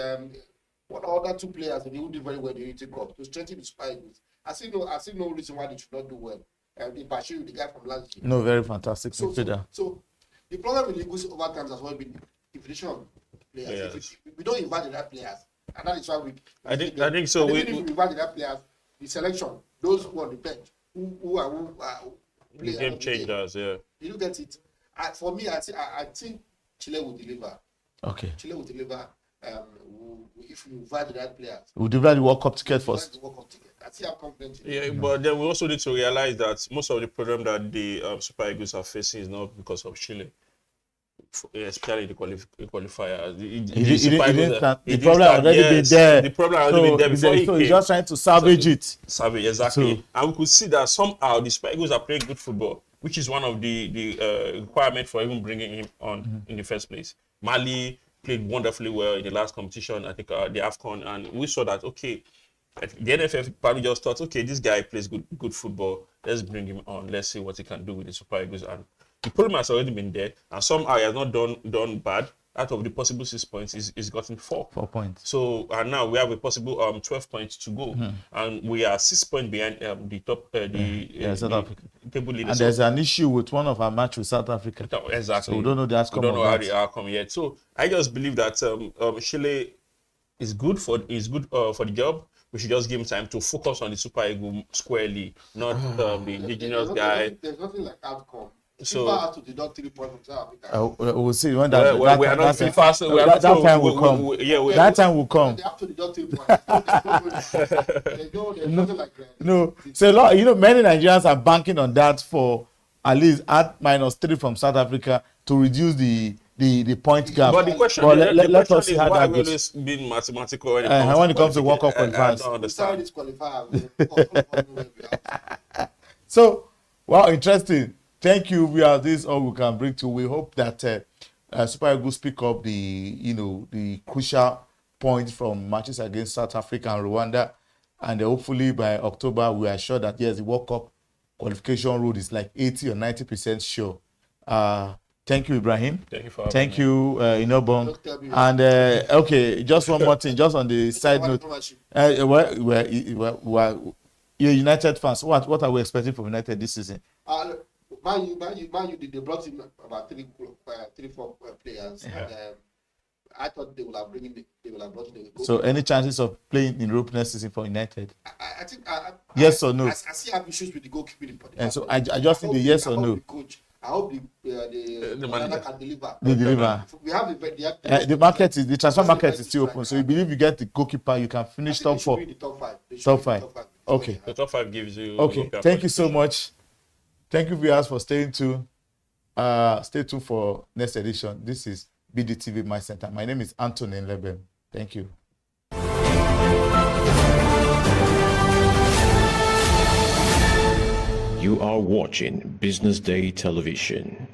what other 2 players who did very well in the Unity Cup to strengthen the Super Eagles. I see no reason why they should not do well. The Bashir, the guy from last year. No, very fantastic. So the problem with the Eagles over time has always been the invitation of players. If we don't invite the right players, and that is why I think so. Even if we invite the right players, the selection, those who are on the bench, who are the game changers, yeah. You look at it. For me, I think Chile will deliver. Okay. Chile will deliver. If we invite the right players, we'll deliver the World Cup ticket first. I see how confident. Yeah, but then we also need to realize that most of the problem that the Super Eagles are facing is not because of Chile, especially the qualifier. The problem already been there. The problem already been there before he came. He's just trying to salvage it. Salvage, exactly. And we could see that somehow the Super Eagles are playing good football, which is one of the requirements for even bringing him on in the first place. Mali played wonderfully well in the last competition, I think the AFCON, and we saw that, okay, the NFF probably just thought, okay, this guy plays good football, let's bring him on, let's see what he can do with the Super Eagles. And the problem has already been there, and somehow he has not done bad. Out of the possible 6 points, he's gotten 4. 4 points. So and now we have a possible 12 points to go, and we are 6 points behind the top South Africa table leader. And there's an issue with one of our matches with South Africa. Exactly. So we don't know the outcome. We don't know how the outcome yet. So I just believe that Chile is good for the job. We should just give him time to focus on the Super Eagle squarely, not the indigenous guy. There's nothing like outcome. So FIFA has to deduct 3 points from South Africa. We'll see when that. We are not FIFA, so that time will come. That time will come. They have to deduct 3 points. There's nothing like that. No, so a lot. Many Nigerians are banking on that for at least at -3 from South Africa to reduce the point gap. But the question, let us see how why that we goes. always been mathematical when it comes to World Cup qualifiers. I don't understand. So, wow, interesting. Thank you. This is all we can bring to. We hope that Super Eagles pick up the crucial points from matches against South Africa and Rwanda, and hopefully by October we are sure that yes, the World Cup qualification road is like 80 or 90% sure. Thank you, Ibrahim. Thank you for Thank you, Inobong. And okay, just one more thing, just on the side note. You're United fans. What are we expecting from United this season? Man U, they brought in about 3-4 players. Yeah. I thought they will have brought in the goalkeeper. So any chances of playing in Europe next season for United? I think yes or no? I see have issues with the goalkeeping. And so I just need the yes or no. The coach. I hope the manager can deliver. They deliver. We have the market is the transfer market is still open. So you believe you get the goalkeeper, you can finish top 4. Top 5. Top 5. Okay. The top 5 gives you. Okay. Thank you so much. Thank you viewers for staying tuned. Stay tuned for next edition. This is BDTV My Center. My name is Anthony Lebem. Thank you. You are watching Business Day Television.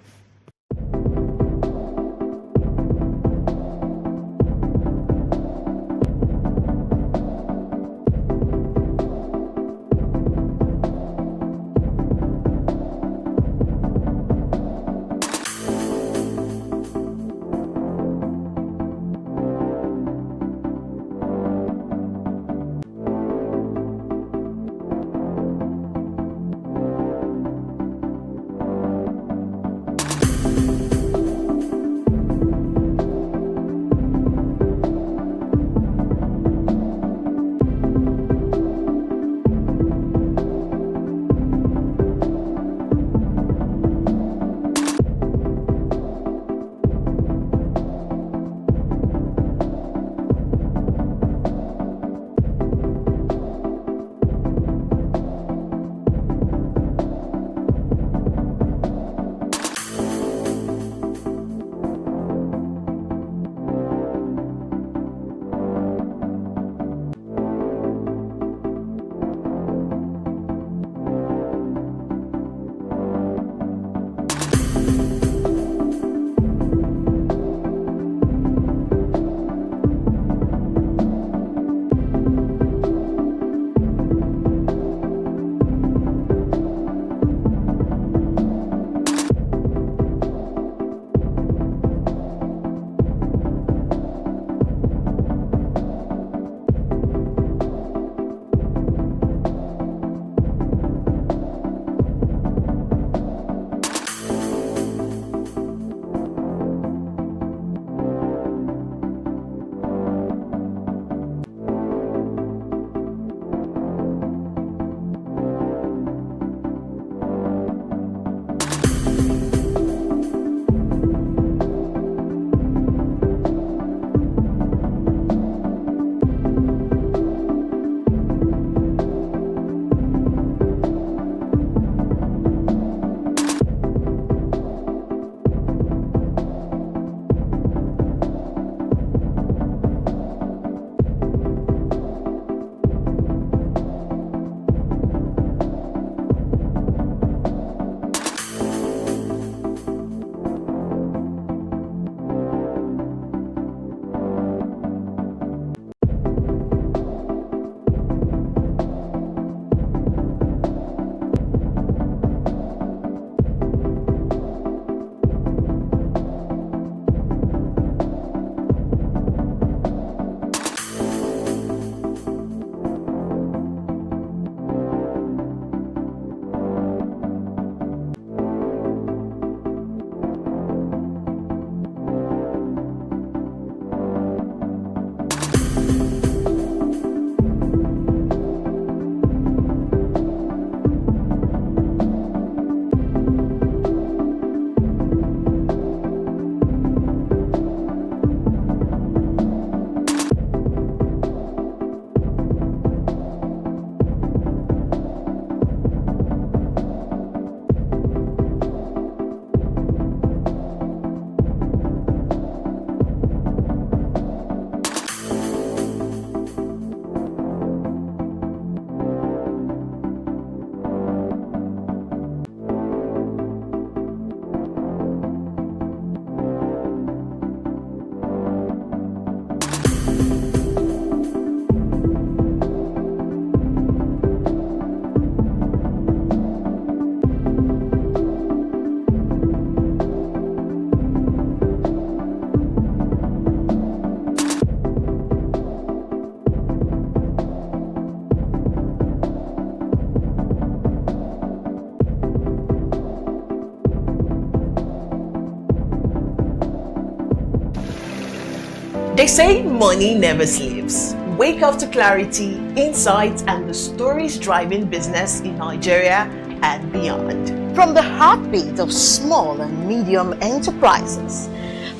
They say money never sleeps. Wake up to clarity, insights, and the stories driving business in Nigeria and beyond. From the heartbeat of small and medium enterprises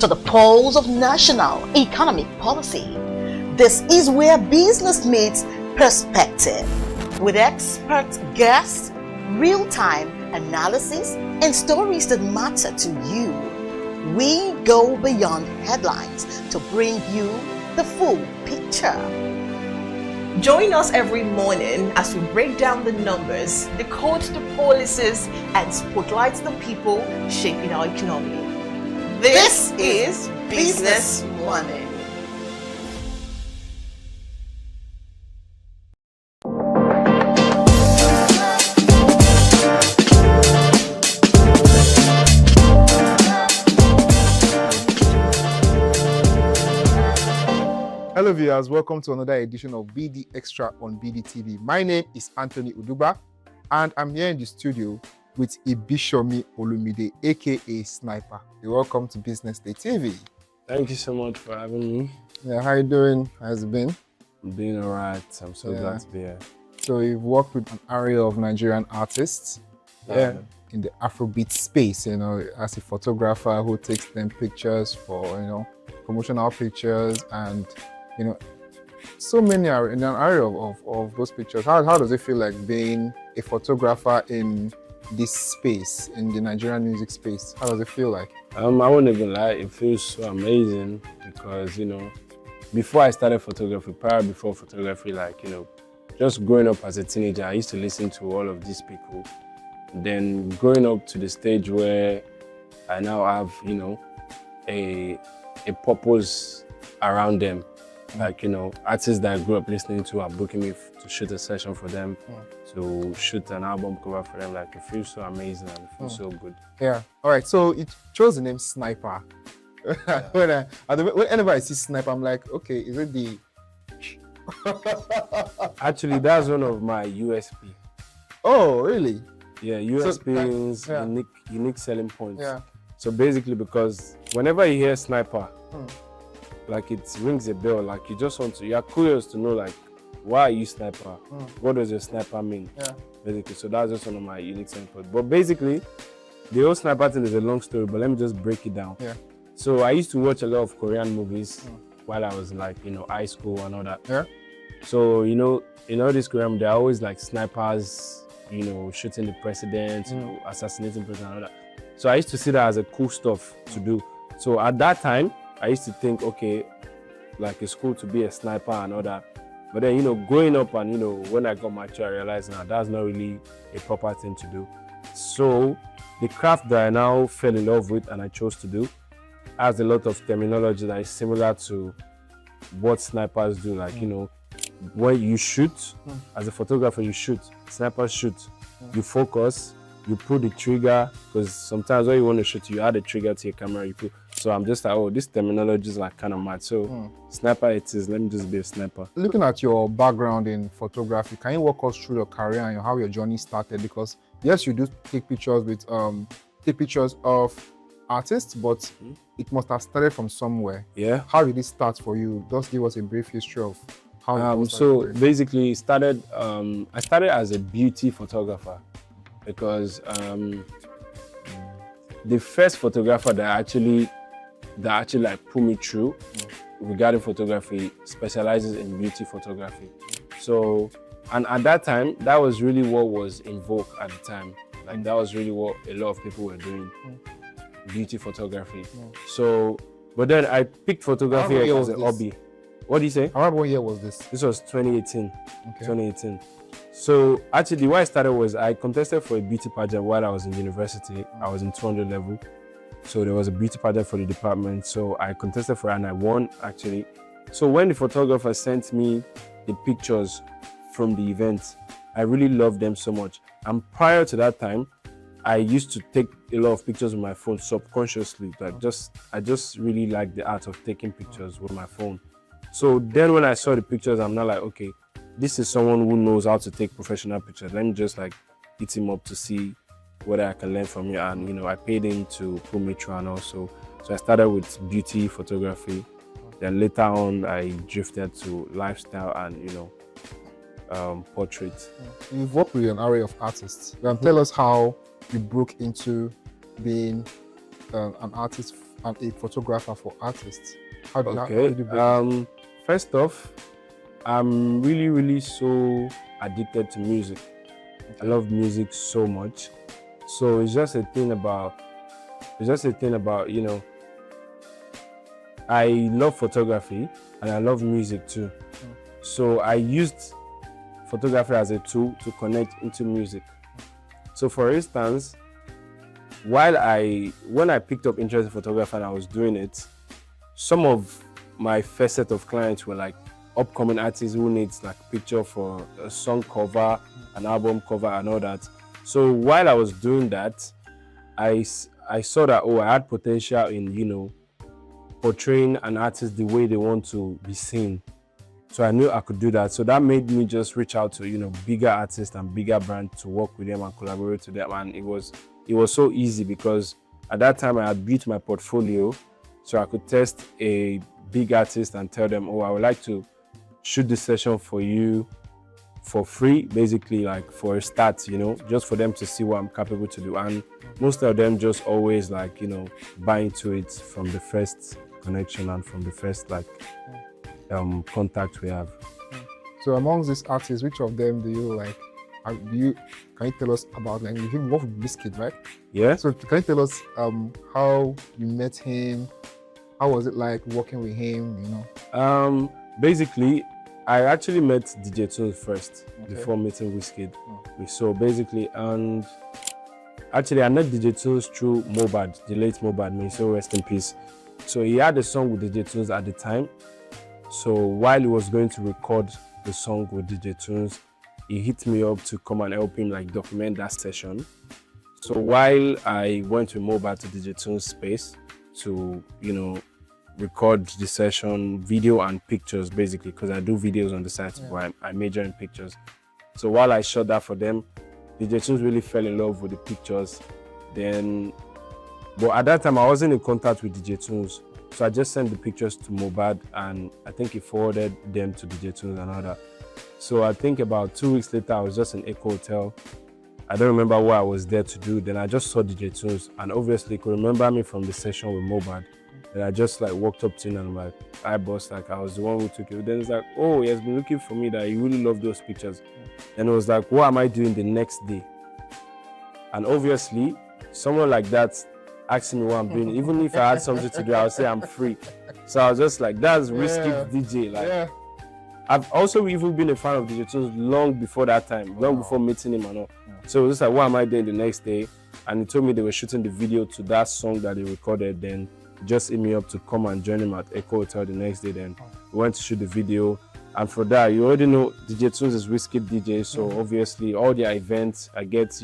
to the pulse of national economic policy, this is where business meets perspective. With expert guests, real-time analysis, and stories that matter to you, we go beyond headlines to bring you the full picture. Join us every morning as we break down the numbers, decode the policies, and spotlight the people shaping our economy. This is Business Money. Hello viewers, welcome to another edition of BD Extra on BDTV. My name is Anthony Uduba and I'm here in the studio with Ibishomi Olumide, aka Sniper. You're welcome to BusinessDay TV. Thank you so much for having me. Yeah, how you doing? How's it been? I'm doing alright. I'm so glad to be here. So you've worked with an array of Nigerian artists in the Afrobeat space, you know, as a photographer who takes them pictures for, you know, promotional pictures and so many are in an area of those pictures. How does it feel like being a photographer in this space, in the Nigerian music space? How does it feel like? I won't even lie, it feels so amazing because, before I started photography, before photography, just growing up as a teenager, I used to listen to all of these people. Then growing up to the stage where I now have, a purpose around them. Artists that I grew up listening to are booking me to shoot a session for them, to shoot an album cover for them. It feels so amazing and it feels so good. Yeah. All right. So it chose the name Sniper. Whenever I see Sniper, I'm like, okay, is it the... Actually, that's one of my USP. Oh, really? Yeah, USP is unique selling points. Yeah. So basically, because whenever you hear Sniper, it rings a bell, you just want to, you're curious to know, why are you Sniper? What does your Sniper mean? Yeah. Basically, so that's just one of my unique selling points. But basically, the whole Sniper thing is a long story, but let me just break it down. Yeah. So I used to watch a lot of Korean movies while I was high school and all that. Yeah. So, in all these Korean, they're always snipers, shooting the president, assassinating president and all that. So I used to see that as a cool stuff to do. So at that time, I used to think, okay, it's cool to be a sniper and all that. But then, growing up and, when I got mature, I realized now that's not really a proper thing to do. So the craft that I now fell in love with and I chose to do has a lot of terminology that is similar to what snipers do. When you shoot, as a photographer, you shoot. Snipers shoot. You focus. You pull the trigger, because sometimes when you want to shoot, you add a trigger to your camera. You pull. So I'm just like, oh, this terminology is kind of mad. So sniper it is. Let me just be a sniper. Looking at your background in photography, can you walk us through your career and how your journey started? Because yes, you do take pictures with of artists, but it must have started from somewhere. Yeah. How did it start for you? Just give us a brief history of how. So basically, I started as a beauty photographer. Because the first photographer that actually put me through regarding photography specializes in beauty photography. So, and at that time, that was really what was in vogue at the time. That was really what a lot of people were doing, beauty photography. So, but then I picked photography as a hobby. What do you say? What year was this? This was 2018. Okay. 2018. So actually, why I started was I contested for a beauty pageant while I was in university. I was in 200 level. So there was a beauty pageant for the department. So I contested for it and I won actually. So when the photographer sent me the pictures from the event, I really loved them so much. And prior to that time, I used to take a lot of pictures with my phone subconsciously. I just really like the art of taking pictures with my phone. So then when I saw the pictures, I'm not like, okay, this is someone who knows how to take professional pictures. Let me just hit him up to see what I can learn from you. And I paid him to put me through and also. So I started with beauty photography. Then later on, I drifted to lifestyle and portrait. You've worked with an array of artists. Tell us how you broke into being an artist and a photographer for artists. How did you break First off, I'm really so addicted to music. I love music so much. So it's just a thing about I love photography and I love music too. So I used photography as a tool to connect into music. So for instance, when I picked up interest in photography and I was doing it, some of my first set of clients were like upcoming artists who needs like picture for a song cover, an album cover and all that. So while I was doing that, I saw that I had potential in portraying an artist the way they want to be seen. So I knew I could do that. So that made me just reach out to bigger artists and bigger brands to work with them and collaborate with them. And it was so easy because at that time I had built my portfolio, so I could test a big artist and tell them, I would like to shoot this session for you for free, basically like for a start, just for them to see what I'm capable to do. And most of them just always buy into it from the first connection and from the first contact we have. So amongst these artists, which of them do you like? Can you tell us about you work with Biscuit, right? Yeah. So can you tell us how you met him? How was it like working with him? Basically, I actually met DJ Tunes first before meeting Wizkid. So basically, and actually I met DJ Tunes through Mobad, the late Mobad, may so rest in peace. So he had a song with DJ Tunes at the time. So while he was going to record the song with DJ Tunes, he hit me up to come and help him document that session. So while I went with Mobad to DJ Tunes' space to record the session, video and pictures basically, because I do videos on the site where I major in pictures. So while I shot that for them, DJ Tunes really fell in love with the pictures. But at that time I wasn't in contact with DJ Tunes, so I just sent the pictures to Mobad and I think he forwarded them to DJ Tunes and all that. So I think about 2 weeks later I was just in Echo Hotel. I don't remember what I was there to do. Then I just saw DJ Tunes and obviously he could remember me from the session with Mobad. And I just walked up to him and I'm like, "Hi boss, I was the one who took it." Then it's like, "Oh, he has been looking for me, that he really loved those pictures." And it was like, what am I doing the next day? And obviously, someone like that asking me what I'm doing, even if I had something to do, I would say I'm free. So I was just like, that's risky DJ. I've also even been a fan of DJ Tunes long before that time, long before meeting him and all. So it was just like, what am I doing the next day? And he told me they were shooting the video to that song that he recorded. Then just hit me up to come and join him at Echo Hotel the next day. Then we went to shoot the video. And for that, you already know DJ Tunes is Wizkid DJ. So obviously all their events, I get,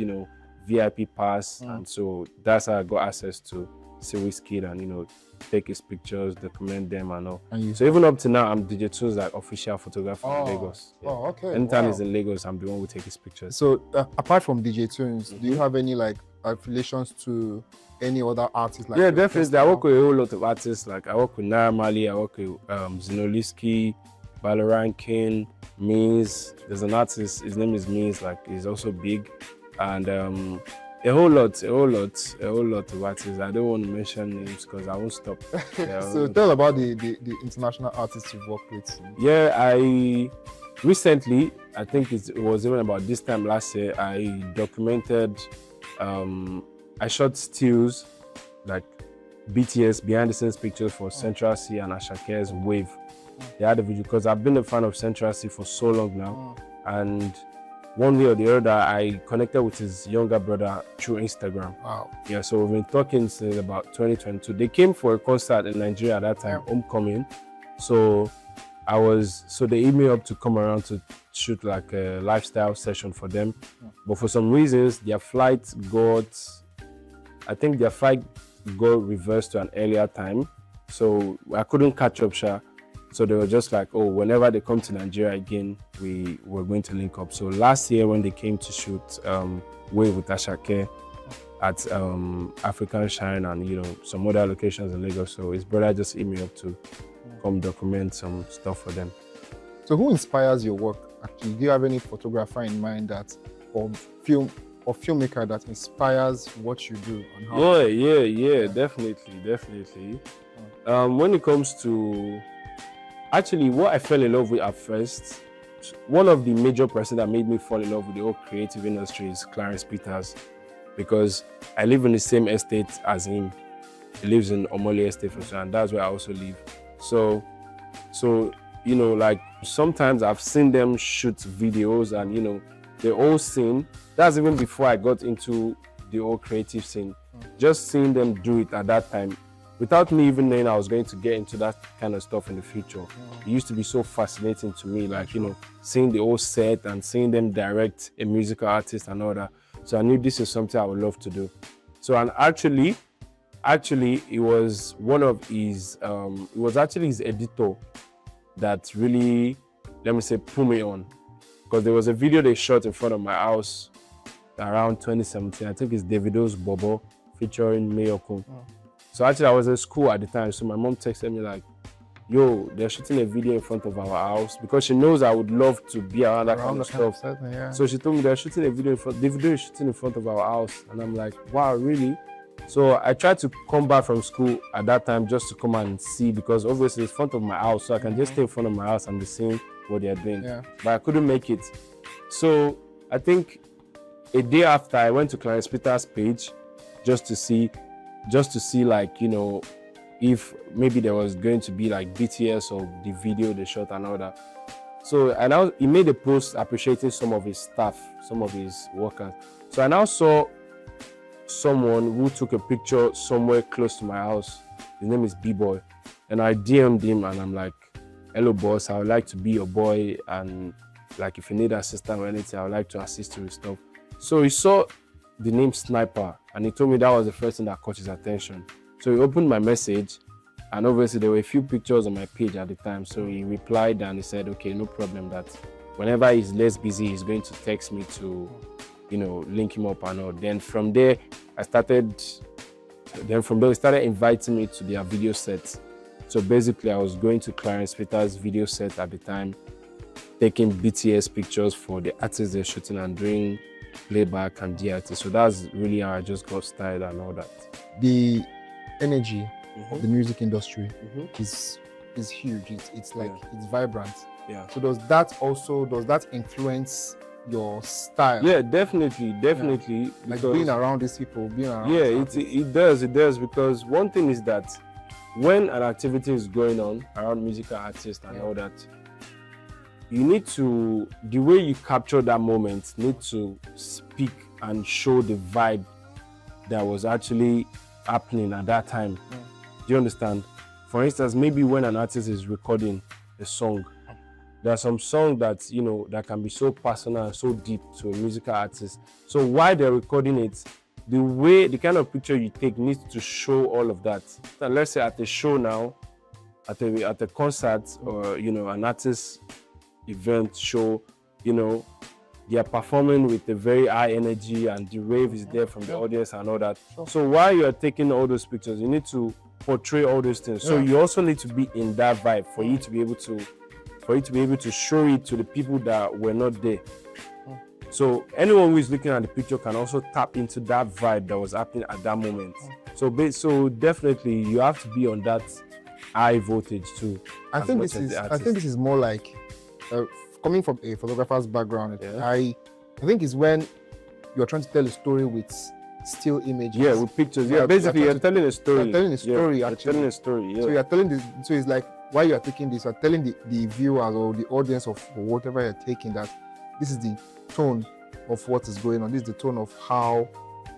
VIP pass. And so that's how I got access to see Wizkid and, take his pictures, document them and all. So even up to now, I'm DJ Tunes official photographer in Lagos. Yeah. Oh, okay. Anytime he's in Lagos, I'm the one who take his pictures. So apart from DJ Tunes, do you have any affiliations to any other artists? Yeah, definitely. I work with a whole lot of artists. I work with Naira Marley, I work with Zinoliski, Balorankin, Means. There's an artist, his name is Means, he's also big. And a whole lot of artists. I don't want to mention names because I won't stop. So tell about the international artists you've worked with. Yeah, I recently, I think it was even about this time last year, I documented, I shot stills, BTS behind the scenes pictures for Central C and Ashake's Wave. They had a video because I've been a fan of Central C for so long now. And one way or the other, I connected with his younger brother through Instagram. Wow. Yeah, so we've been talking since about 2022. They came for a concert in Nigeria at that time, Homecoming. So they hit me up to come around to shoot a lifestyle session for them. But for some reasons, their flight got reversed to an earlier time. So I couldn't catch up, So they were just like, whenever they come to Nigeria again, we were going to link up. So last year when they came to shoot Wave with Ashake at African Shine and some other locations in Lagos, so his brother just hit me up to come document some stuff for them. So who inspires your work? Actually, do you have any photographer in mind that, or filmmaker that inspires what you do? And how Yeah, definitely. When it comes to, actually, what I fell in love with at first, one of the major person that made me fall in love with the whole creative industry is Clarence Peters, because I live in the same estate as him. He lives in Omole Estate, and that's where I also live. So you know, like sometimes I've seen them shoot videos, and you know, the whole scene. That's even before I got into the whole creative scene. Just seeing them do it at that time, without me even knowing I was going to get into that kind of stuff in the future. It used to be so fascinating to me, like, you know, seeing the whole set and seeing them direct a musical artist and all that. So I knew this is something I would love to do. So, and actually, it was one of his, it was actually his editor that really, let me say, put me on. Because there was a video they shot in front of my house around 2017. I think it's Davido's Bobo featuring Mayoko. So actually I was at school at the time. So my mom texted me like, yo, they're shooting a video in front of our house, because she knows I would love to be around that kind of stuff. So she told me they're shooting a video Davido is shooting in front of our house. And I'm like, wow, really? So I tried to come back from school at that time just to come and see, because obviously it's in front of my house. So I can just stay in front of my house and be seeing what they're doing. But I couldn't make it. So I think a day after, I went to Clarence Peters' page just to see like, you know, if maybe there was going to be like BTS of the video they shot and all that. So he made a post appreciating some of his staff, some of his workers. So I now saw someone who took a picture somewhere close to my house. His name is B-Boy. And I DM'd him and I'm like, hello boss, I would like to be your boy, and like if you need assistance or anything, I would like to assist you with stuff. So he saw the name Sniper and he told me that was the first thing that caught his attention. So he opened my message, and obviously there were a few pictures on my page at the time. So he replied and he said, okay, no problem, that whenever he's less busy, he's going to text me to, you know, link him up and all. Then from there, he started inviting me to their video sets. So basically, I was going to Clarence Peters' video set at the time, taking BTS pictures for the artists they're shooting and doing playback and DRT. So that's really how I just got started and all that. The energy of the music industry is huge. It's like it's vibrant. Yeah. So does that influence your style? Yeah, definitely. Like being around these people, being around. Yeah, it does, because one thing is that when an activity is going on around musical artists and all that, you need to, the way you capture that moment, need to speak and show the vibe that was actually happening at that time. Do you understand? For instance, maybe when an artist is recording a song, there are some songs that, you know, that can be so personal and so deep to a musical artist. So while they're recording it, the kind of picture you take needs to show all of that. And let's say at a show now, at a concert, or, you know, an artist event show, you know, they are performing with a very high energy and the wave is there from the audience and all that. So while you are taking all those pictures, you need to portray all those things. So you also need to be in that vibe for you to be able to show it to the people that were not there. So anyone who is looking at the picture can also tap into that vibe that was happening at that moment. So definitely you have to be on that high voltage too. I think this is more like coming from a photographer's background. I think it's when you're trying to tell a story with still images. Yeah, with pictures. Yeah, basically you're telling a story. You're telling a story. You're telling a story. Yeah. So you're telling this. So it's like while you're taking this, you're telling the viewers or the audience of whatever you're taking that this is the tone of what is going on. This is the tone of how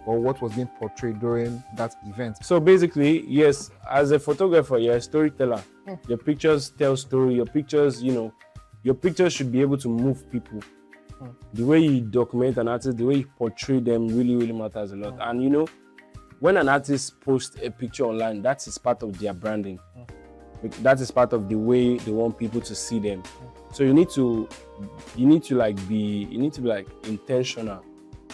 or what was being portrayed during that event. So basically, yes, as a photographer, you're a storyteller. Your pictures tell story. Your pictures, you know, your pictures should be able to move people. The way you document an artist, the way you portray them really, really matters a lot. And you know, when an artist posts a picture online, that is part of their branding. That is part of the way they want people to see them. So you need to be intentional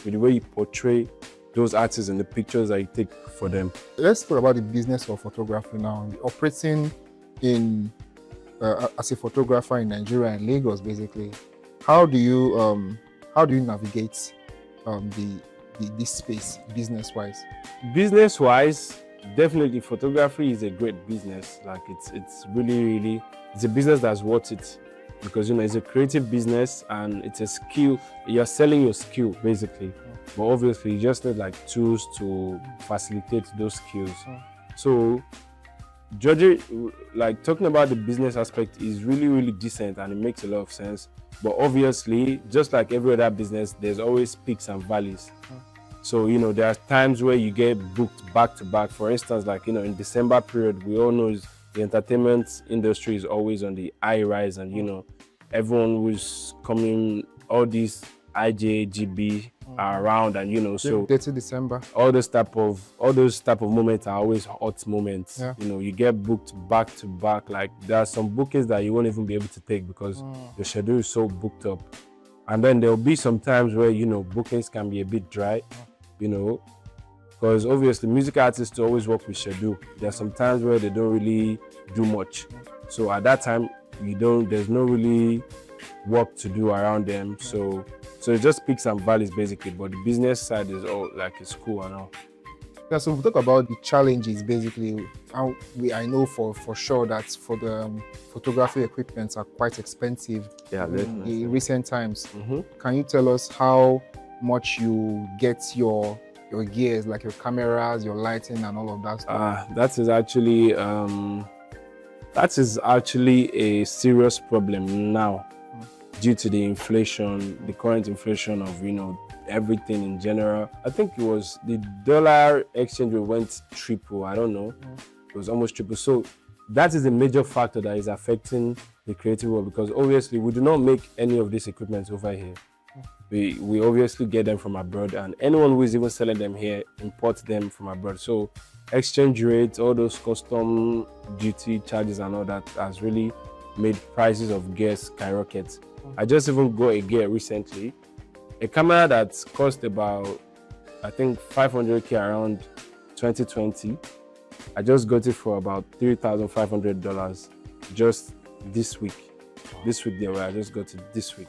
with the way you portray those artists and the pictures that you take for them. Let's talk about the business of photography now. Operating in as a photographer in Nigeria and Lagos, basically, how do you navigate this space business-wise? Business-wise, definitely photography is a great business. Like it's really it's a business that's worth it, because it's a creative business and it's a skill. You're selling your skill basically, but obviously you just need like tools to facilitate those skills. So judging, like talking about the business aspect is really decent and it makes a lot of sense. But obviously, just like every other business, there's always peaks and valleys. So, there are times where you get booked back to back. For instance, like, in December period, we all know the entertainment industry is always on the high rise, and, everyone who's coming, all these IJGB are around, and, so 30 December. all those type of moments are always hot moments. Yeah. You get booked back to back. Like, there are some bookings that you won't even be able to take because the schedule is so booked up. And then there'll be some times where, bookings can be a bit dry, because obviously music artists always work with schedule. There are some times where they don't really do much. So at that time, there's no really work to do around them. So it just peaks and valleys basically, but the business side is all like it's cool and all. Yeah, so we talk about the challenges basically. I know for sure that for the photography equipment are quite expensive in recent times. Can you tell us how much you get your gears, like your cameras, your lighting and all of that stuff? That is actually a serious problem now due to the inflation, the current inflation of everything in general. I think it was the dollar exchange rate went triple. I don't know. It was almost triple. So that is a major factor that is affecting the creative world, because obviously we do not make any of these equipment over here. We obviously get them from abroad, and anyone who is even selling them here imports them from abroad. So exchange rates, all those custom duty charges and all that has really made prices of gear skyrocket. I just even got a gear recently, a camera that cost about, I think, 500k around 2020. I just got it for about $3,500 just this week. This week there, I just got it this week.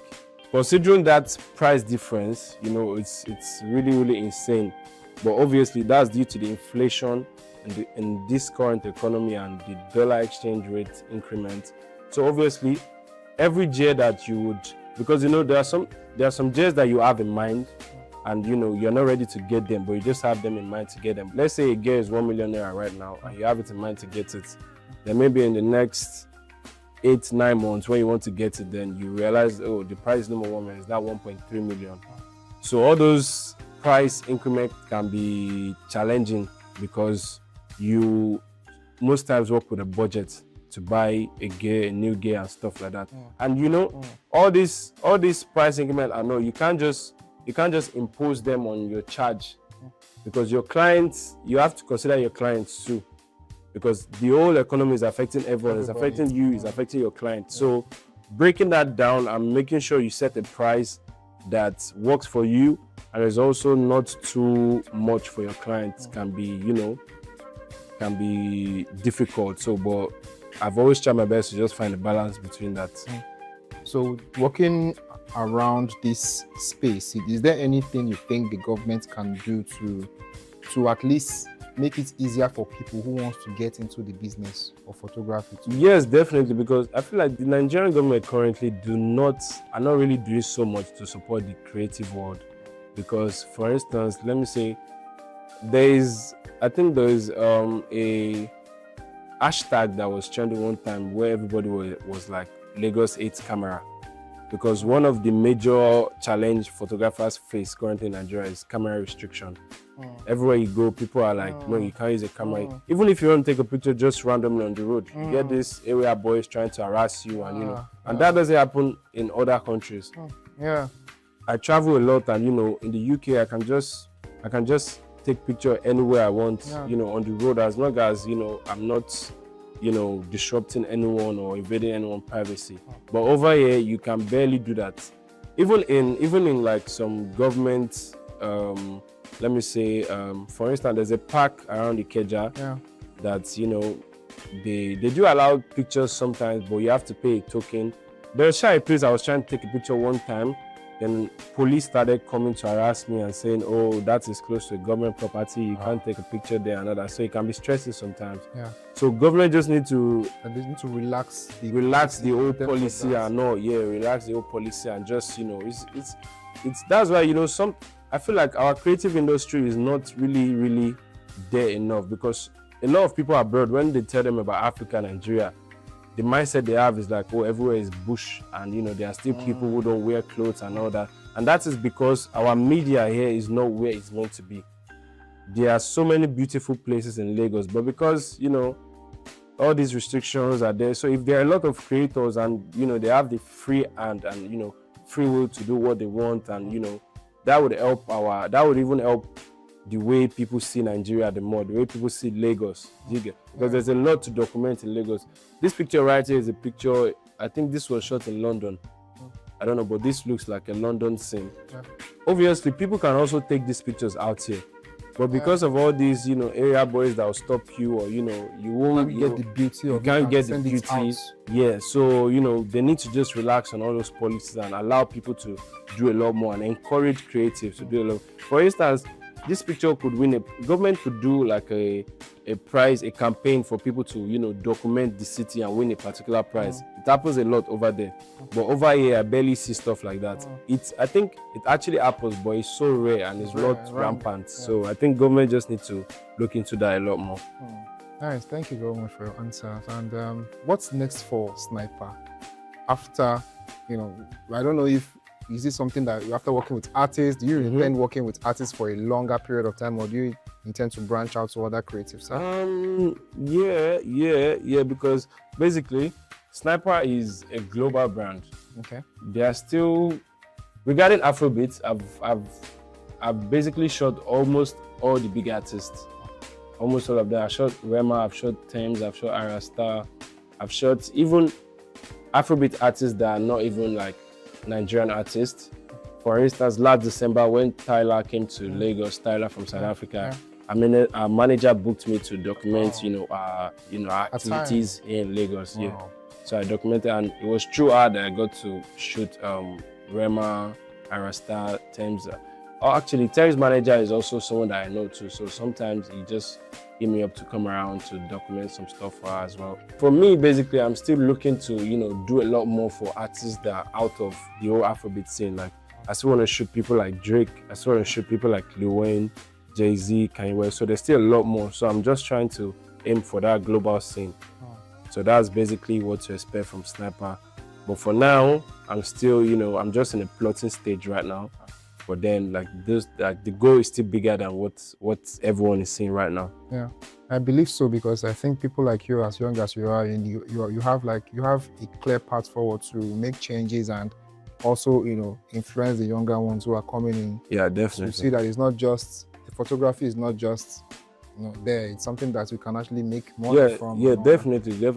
Considering that price difference, it's really insane. But obviously that's due to the inflation in this current economy and the dollar exchange rate increment. So obviously every gear that you would, because there are some gears that you have in mind and you're not ready to get them, but you just have them in mind to get them. Let's say a gear is 1 million naira right now and you have it in mind to get it. Then maybe in the next 8-9 months when you want to get it, then you realize, oh, the price number 1 million is now 1.3 million. So all those price increments can be challenging because you most times work with a budget to buy a new gear and stuff like that. And all these price increments, I know you can't just impose them on your charge, because your clients, you have to consider your clients too, because the whole economy is affecting everyone. It's affecting you, it's affecting your client. So breaking that down and making sure you set a price that works for you and is also not too much for your clients can be difficult. So, but I've always tried my best to just find a balance between that. So working around this space, is there anything you think the government can do to at least make it easier for people who want to get into the business of photography too? Yes, definitely, because I feel like the Nigerian government currently are not really doing so much to support the creative world. Because, for instance, let me say, there is a hashtag that was trending one time where everybody was like Lagos 8 camera, because one of the major challenge photographers face currently in Nigeria is camera restriction. Everywhere you go, people are like, no, you can't use a camera. Even if you want to take a picture just randomly on the road, you get these area boys trying to harass you, and and that doesn't happen in other countries. I travel a lot, and in the UK I can just take picture anywhere I want, on the road, as long as I'm not disrupting anyone or invading anyone's privacy. But over here you can barely do that. Even in like some government, let me say, for instance, there's a park around Ikeja that they do allow pictures sometimes, but you have to pay a token. There's a place I was trying to take a picture one time, then police started coming to harass me and saying, "Oh, that is close to a government property. You can't take a picture there and other." So it can be stressful sometimes. Yeah. So government just need to relax the old policy and relax the old policy and just it's that's why I feel like our creative industry is not really there enough, because a lot of people abroad, when they tell them about Africa, Nigeria, the mindset they have is like, oh, everywhere is bush, and there are still people who don't wear clothes and all that. And that is because our media here is not where it's meant to be. There are so many beautiful places in Lagos, but because all these restrictions are there, so if there are a lot of creators and they have the free hand and free will to do what they want, and that would even help the way people see Nigeria the more, the way people see Lagos. Because there's a lot to document in Lagos. This picture right here is a picture, I think this was shot in London. I don't know, but this looks like a London scene. Yeah. Obviously, people can also take these pictures out here. But because of all these, area boys that will stop you, or you won't get the beauty, you can't get the beauty. Yeah, so they need to just relax on all those policies and allow people to do a lot more and encourage creatives to do a lot. For instance, this picture could win government could do like a prize, a campaign for people to document the city and win a particular prize. It happens a lot over there, but over here I barely see stuff like that. I think it actually happens, but it's so rare and it's not rampant. So I think government just need to look into that a lot more. Nice, thank you very much for your answers. And what's next for Sniper after I don't know if is it something that after working with artists, do you intend working with artists for a longer period of time, or do you intend to branch out to other creative stuff? Yeah, because basically Sniper is a global brand. Okay. They are still, regarding Afrobeats, I've basically shot almost all the big artists. Almost all of them. I've shot Rema, I've shot Thames, I've shot Arasta, I've shot even Afrobeat artists that are not even like Nigerian artists. For instance, last December when Tyler came to Lagos, Tyler from South Africa, our manager booked me to document, our activities here in Lagos. Yeah, so I documented, and it was through her that I got to shoot Rema, Arasta, Thames. Actually, Terry's manager is also someone that I know too. So sometimes he just hit me up to come around to document some stuff for her as well. For me, basically, I'm still looking to, do a lot more for artists that are out of the whole Afrobeat scene. Like, I still want to shoot people like Drake. I still want to shoot people like Lil Wayne, Jay-Z, Kanye West. So there's still a lot more. So I'm just trying to aim for that global scene. So that's basically what to expect from Sniper. But for now, I'm still, I'm just in a plotting stage right now. But then, the goal is still bigger than what everyone is seeing right now. Yeah, I believe so, because I think people like you, as young as you are, and you have a clear path forward to make changes and also influence the younger ones who are coming in. Yeah, definitely. To see that it's not just the photography is not just there. It's something that we can actually make money from. Yeah, definitely.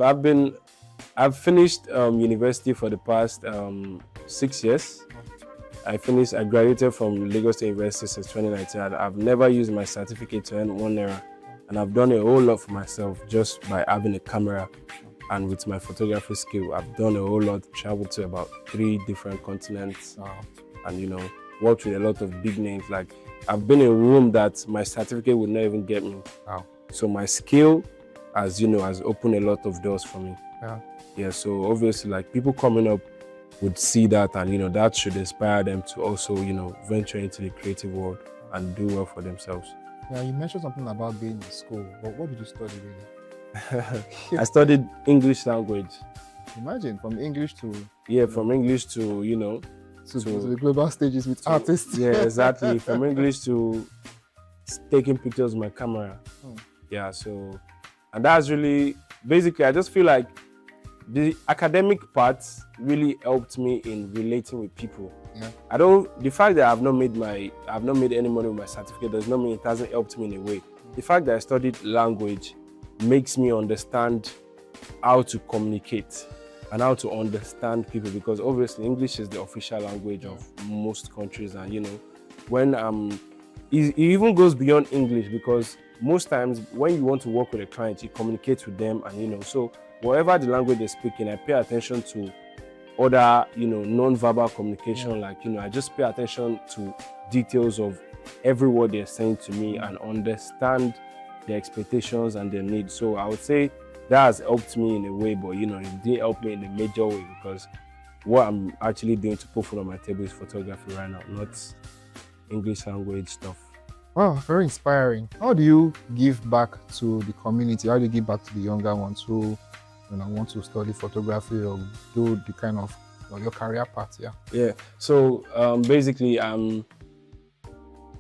I've finished university for the past 6 years. I graduated from Lagos State University since 2019. I've never used my certificate to earn ₦1, and I've done a whole lot for myself just by having a camera and with my photography skill. I've done a whole lot, traveled to about 3 different continents, and worked with a lot of big names. Like, I've been in a room that my certificate would not even get me. Wow. So my skill has opened a lot of doors for me. Yeah. So obviously, like, people coming up would see that, and that should inspire them to also venture into the creative world and do well for themselves. Yeah, you mentioned something about being in school, but what did you study really? I studied English language. Imagine, from English to from English to to the global stages with artists. Yeah, exactly. From English to taking pictures with my camera. Yeah, so, and that's really basically, I just feel like the academic part really helped me in relating with people. Yeah. The fact that I've not made any money with my certificate does not mean it hasn't helped me in a way. The fact that I studied language makes me understand how to communicate and how to understand people, because obviously English is the official language of most countries, and when it even goes beyond English, because most times when you want to work with a client, you communicate with them, and so whatever the language they're speaking, I pay attention to other, non-verbal communication. Like, I just pay attention to details of every word they're saying to me and understand their expectations and their needs. So I would say that has helped me in a way, but it didn't help me in a major way, because what I'm actually doing to put food on my table is photography right now, not English language stuff. Wow, very inspiring. How do you give back to the community? How do you give back to the younger ones who want to study photography or do the kind of your career path? Yeah. So basically,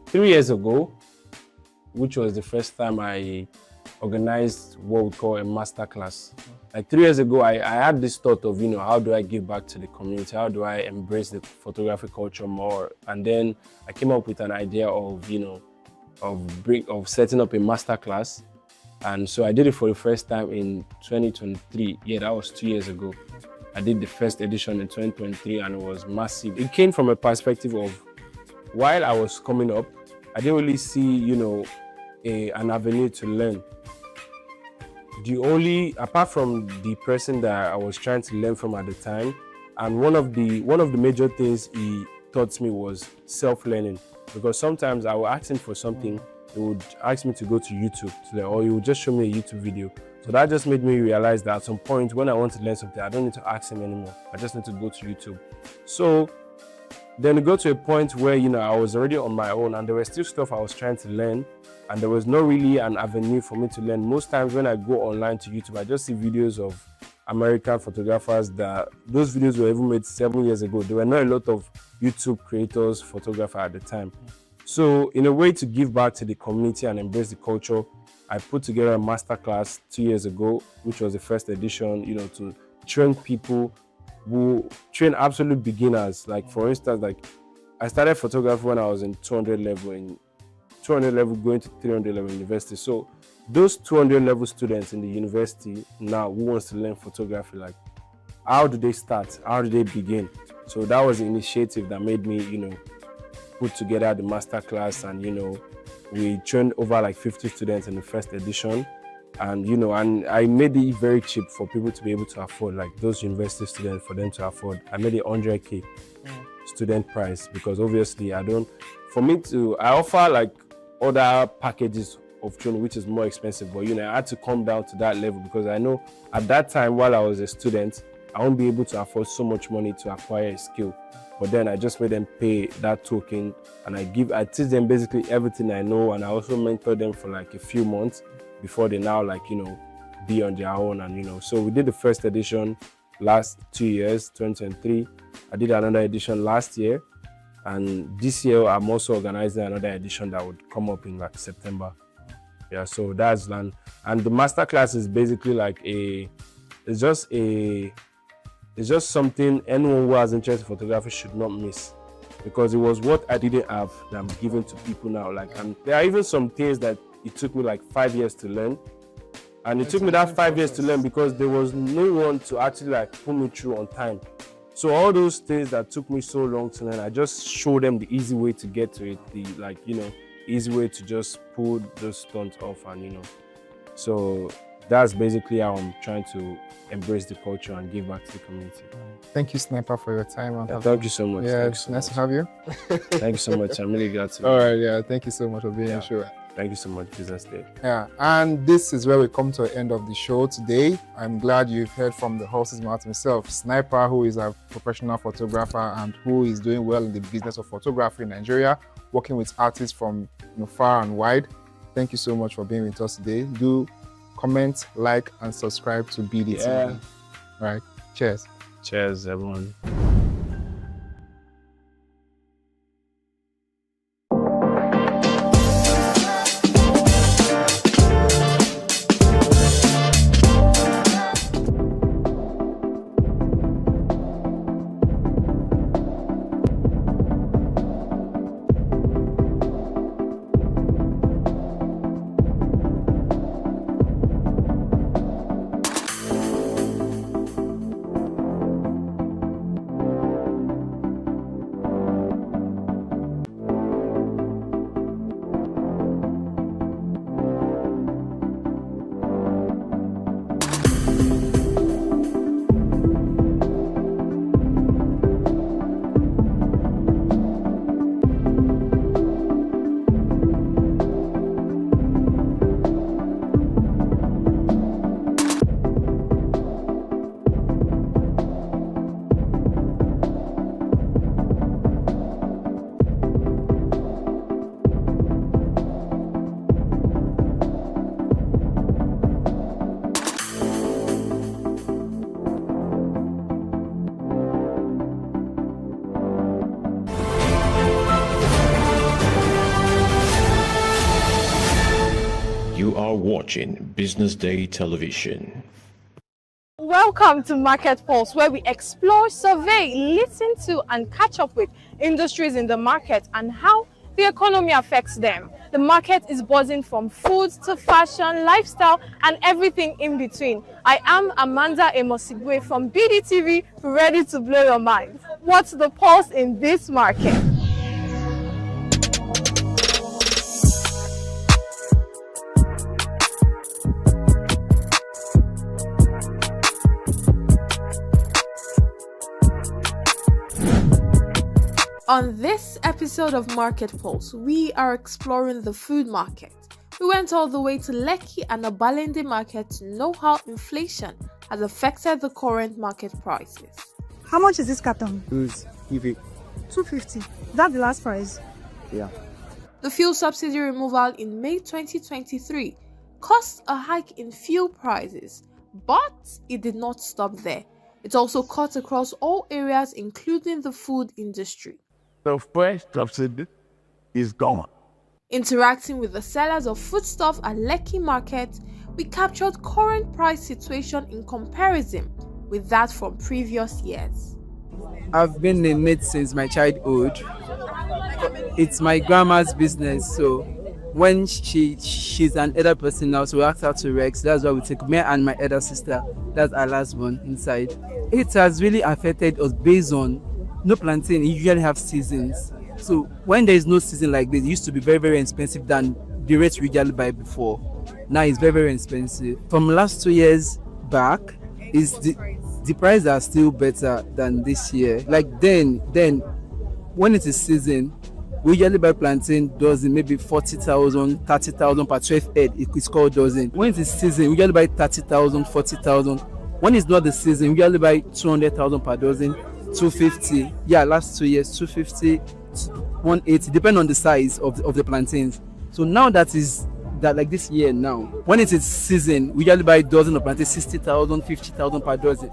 3 years ago, which was the first time I organized what we call a master class. Like 3 years ago, I had this thought of, how do I give back to the community? How do I embrace the photography culture more? And then I came up with an idea of, of setting up a master class. And so I did it for the first time in 2023. Yeah, that was 2 years ago. I did the first edition in 2023 and it was massive. It came from a perspective of, while I was coming up, I didn't really see, an avenue to learn. Apart from the person that I was trying to learn from at the time, and one of the major things he taught me was self-learning. Because sometimes I would ask him for something, he would ask me to go to YouTube or he would just show me a YouTube video. So that just made me realize that at some point when I want to learn something, I don't need to ask him anymore. I just need to go to YouTube. So then it got to a point where, I was already on my own and there was still stuff I was trying to learn and there was not really an avenue for me to learn. Most times when I go online to YouTube, I just see videos of American photographers those videos were even made 7 years ago. There were not a lot of YouTube creators, photographers at the time. So in a way to give back to the community and embrace the culture, I put together a masterclass 2 years ago, which was the first edition, to train people who train absolute beginners. Like for instance, I started photography when I was in 200 level going to 300 level university. So those 200 level students in the university now who wants to learn photography, like how do they start? How do they begin? So that was the initiative that made me, put together the masterclass, and we trained over like 50 students in the first edition, and and I made it very cheap for people to be able to afford, like those university students, for them to afford. I made it 100K student price, because obviously I offer like other packages of training which is more expensive, but I had to come down to that level because I know at that time while I was a student I won't be able to afford so much money to acquire a skill. But then I just made them pay that token, and I teach them basically everything I know, and I also mentor them for like a few months before they now be on their own. And so we did the first edition last 2 years, 2023. I did another edition last year, and this year I'm also organizing another edition that would come up in like September. Yeah, so that's done. And the masterclass is basically like it's just something anyone who has interest in photography should not miss, because it was what I didn't have that I'm giving to people now. And there are even some things that it took me like 5 years to learn, and it took me that 5 years to learn because there was no one to actually put me through on time. So all those things that took me so long to learn, I just showed them the easy way to get to it, easy way to just pull those stunts off, and so that's basically how I'm trying to embrace the culture and give back to the community. Thank you, Sniper, for your time. Thank you so much. Yeah, it's nice to have you. Thank you so much. I'm really glad to be All right, yeah. Thank you so much for being on the show. Thank you so much, BusinessDay. Yeah, and this is where we come to the end of the show today. I'm glad you've heard from the horse's mouth himself, Sniper, who is a professional photographer and who is doing well in the business of photography in Nigeria, working with artists from far and wide. Thank you so much for being with us today. Do comment, like, and subscribe to BDTV. Yeah. Right. Cheers. Cheers, everyone. watching Business Day Television. Welcome to Market Pulse, where we explore, survey, listen to, and catch up with industries in the market and how the economy affects them. The market is buzzing from food to fashion, lifestyle, and everything in between. I am Amanda Emosigwe from BDTV, ready to blow your mind. What's the pulse in this market? On this episode of Market Pulse, we are exploring the food market. We went all the way to Lekki and the Balende market to know how inflation has affected the current market prices. How much is this carton? Who's EV? 250. That's the last price. Yeah. The fuel subsidy removal in May 2023 caused a hike in fuel prices, but it did not stop there. It also cut across all areas, including the food industry. The first subsidy is gone. Interacting with the sellers of foodstuff at Lekki Market, we captured current price situation in comparison with that from previous years. I've been in it since my childhood. It's my grandma's business, so when she's an elder person now, so we asked her to Rex. That's why we take me and my elder sister. That's our last one inside. It has really affected us based on no plantain. You usually have seasons. So when there is no season like this, it used to be very, very expensive than the rates we usually buy before. Now it's very, very expensive. From last 2 years back, is the prices are still better than this year. Like then when it is season, we usually buy plantain dozen, maybe 40,000, 30,000 per 12 head. It's called dozen. When it is season, we usually buy 30,000, 40,000. When it's not the season, we usually buy 200,000 per dozen, 250. Yeah, last 2 years, 250, 180, depending on the size of the plantains. So now that like this year now, when it is season, we usually buy a dozen of plantains, 60,000, 50,000 per dozen.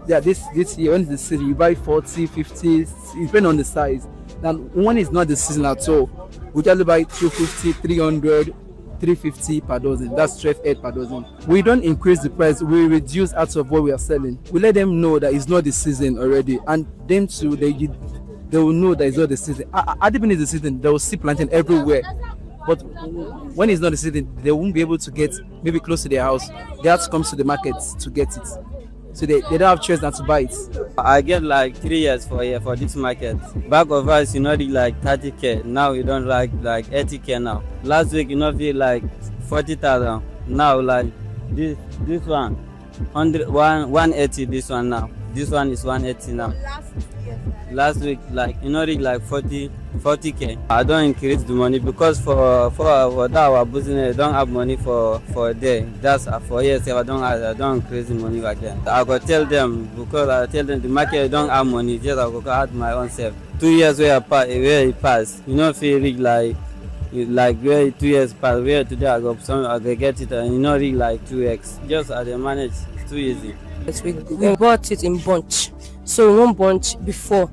Yeah, this year, when it's the season, we buy 40, 50, depending on the size. And when it's not the season at all, we usually buy 250, 300, 350 per dozen. That's 12 head per dozen. We don't increase the price, we reduce out of what we are selling. We let them know that it's not the season already, and them too, they will know that it's not the season. At the beginning of the season, they will see plantain everywhere. But when it's not the season, they won't be able to get maybe close to their house. They have to come to the market to get it. So they don't have choice than to buy it. I get like 3 years for this market. Back of us, like 30K. Now you don't like 80K now. Last week, feel like 40,000. Now like this one, 180 this one now. This one is 180 now. Last week, like 40K. I don't increase the money because for our business, I don't have money for a day. Just for years, I don't increase the money again. I go tell them, because I tell them the market don't have money. Just I go add my own self. 2 years where it passed, feel like where 2 years passed. Where today I go get it, and really like 2x. Just as they manage, it's too easy. Yes, we bought it in bunch. So one bunch before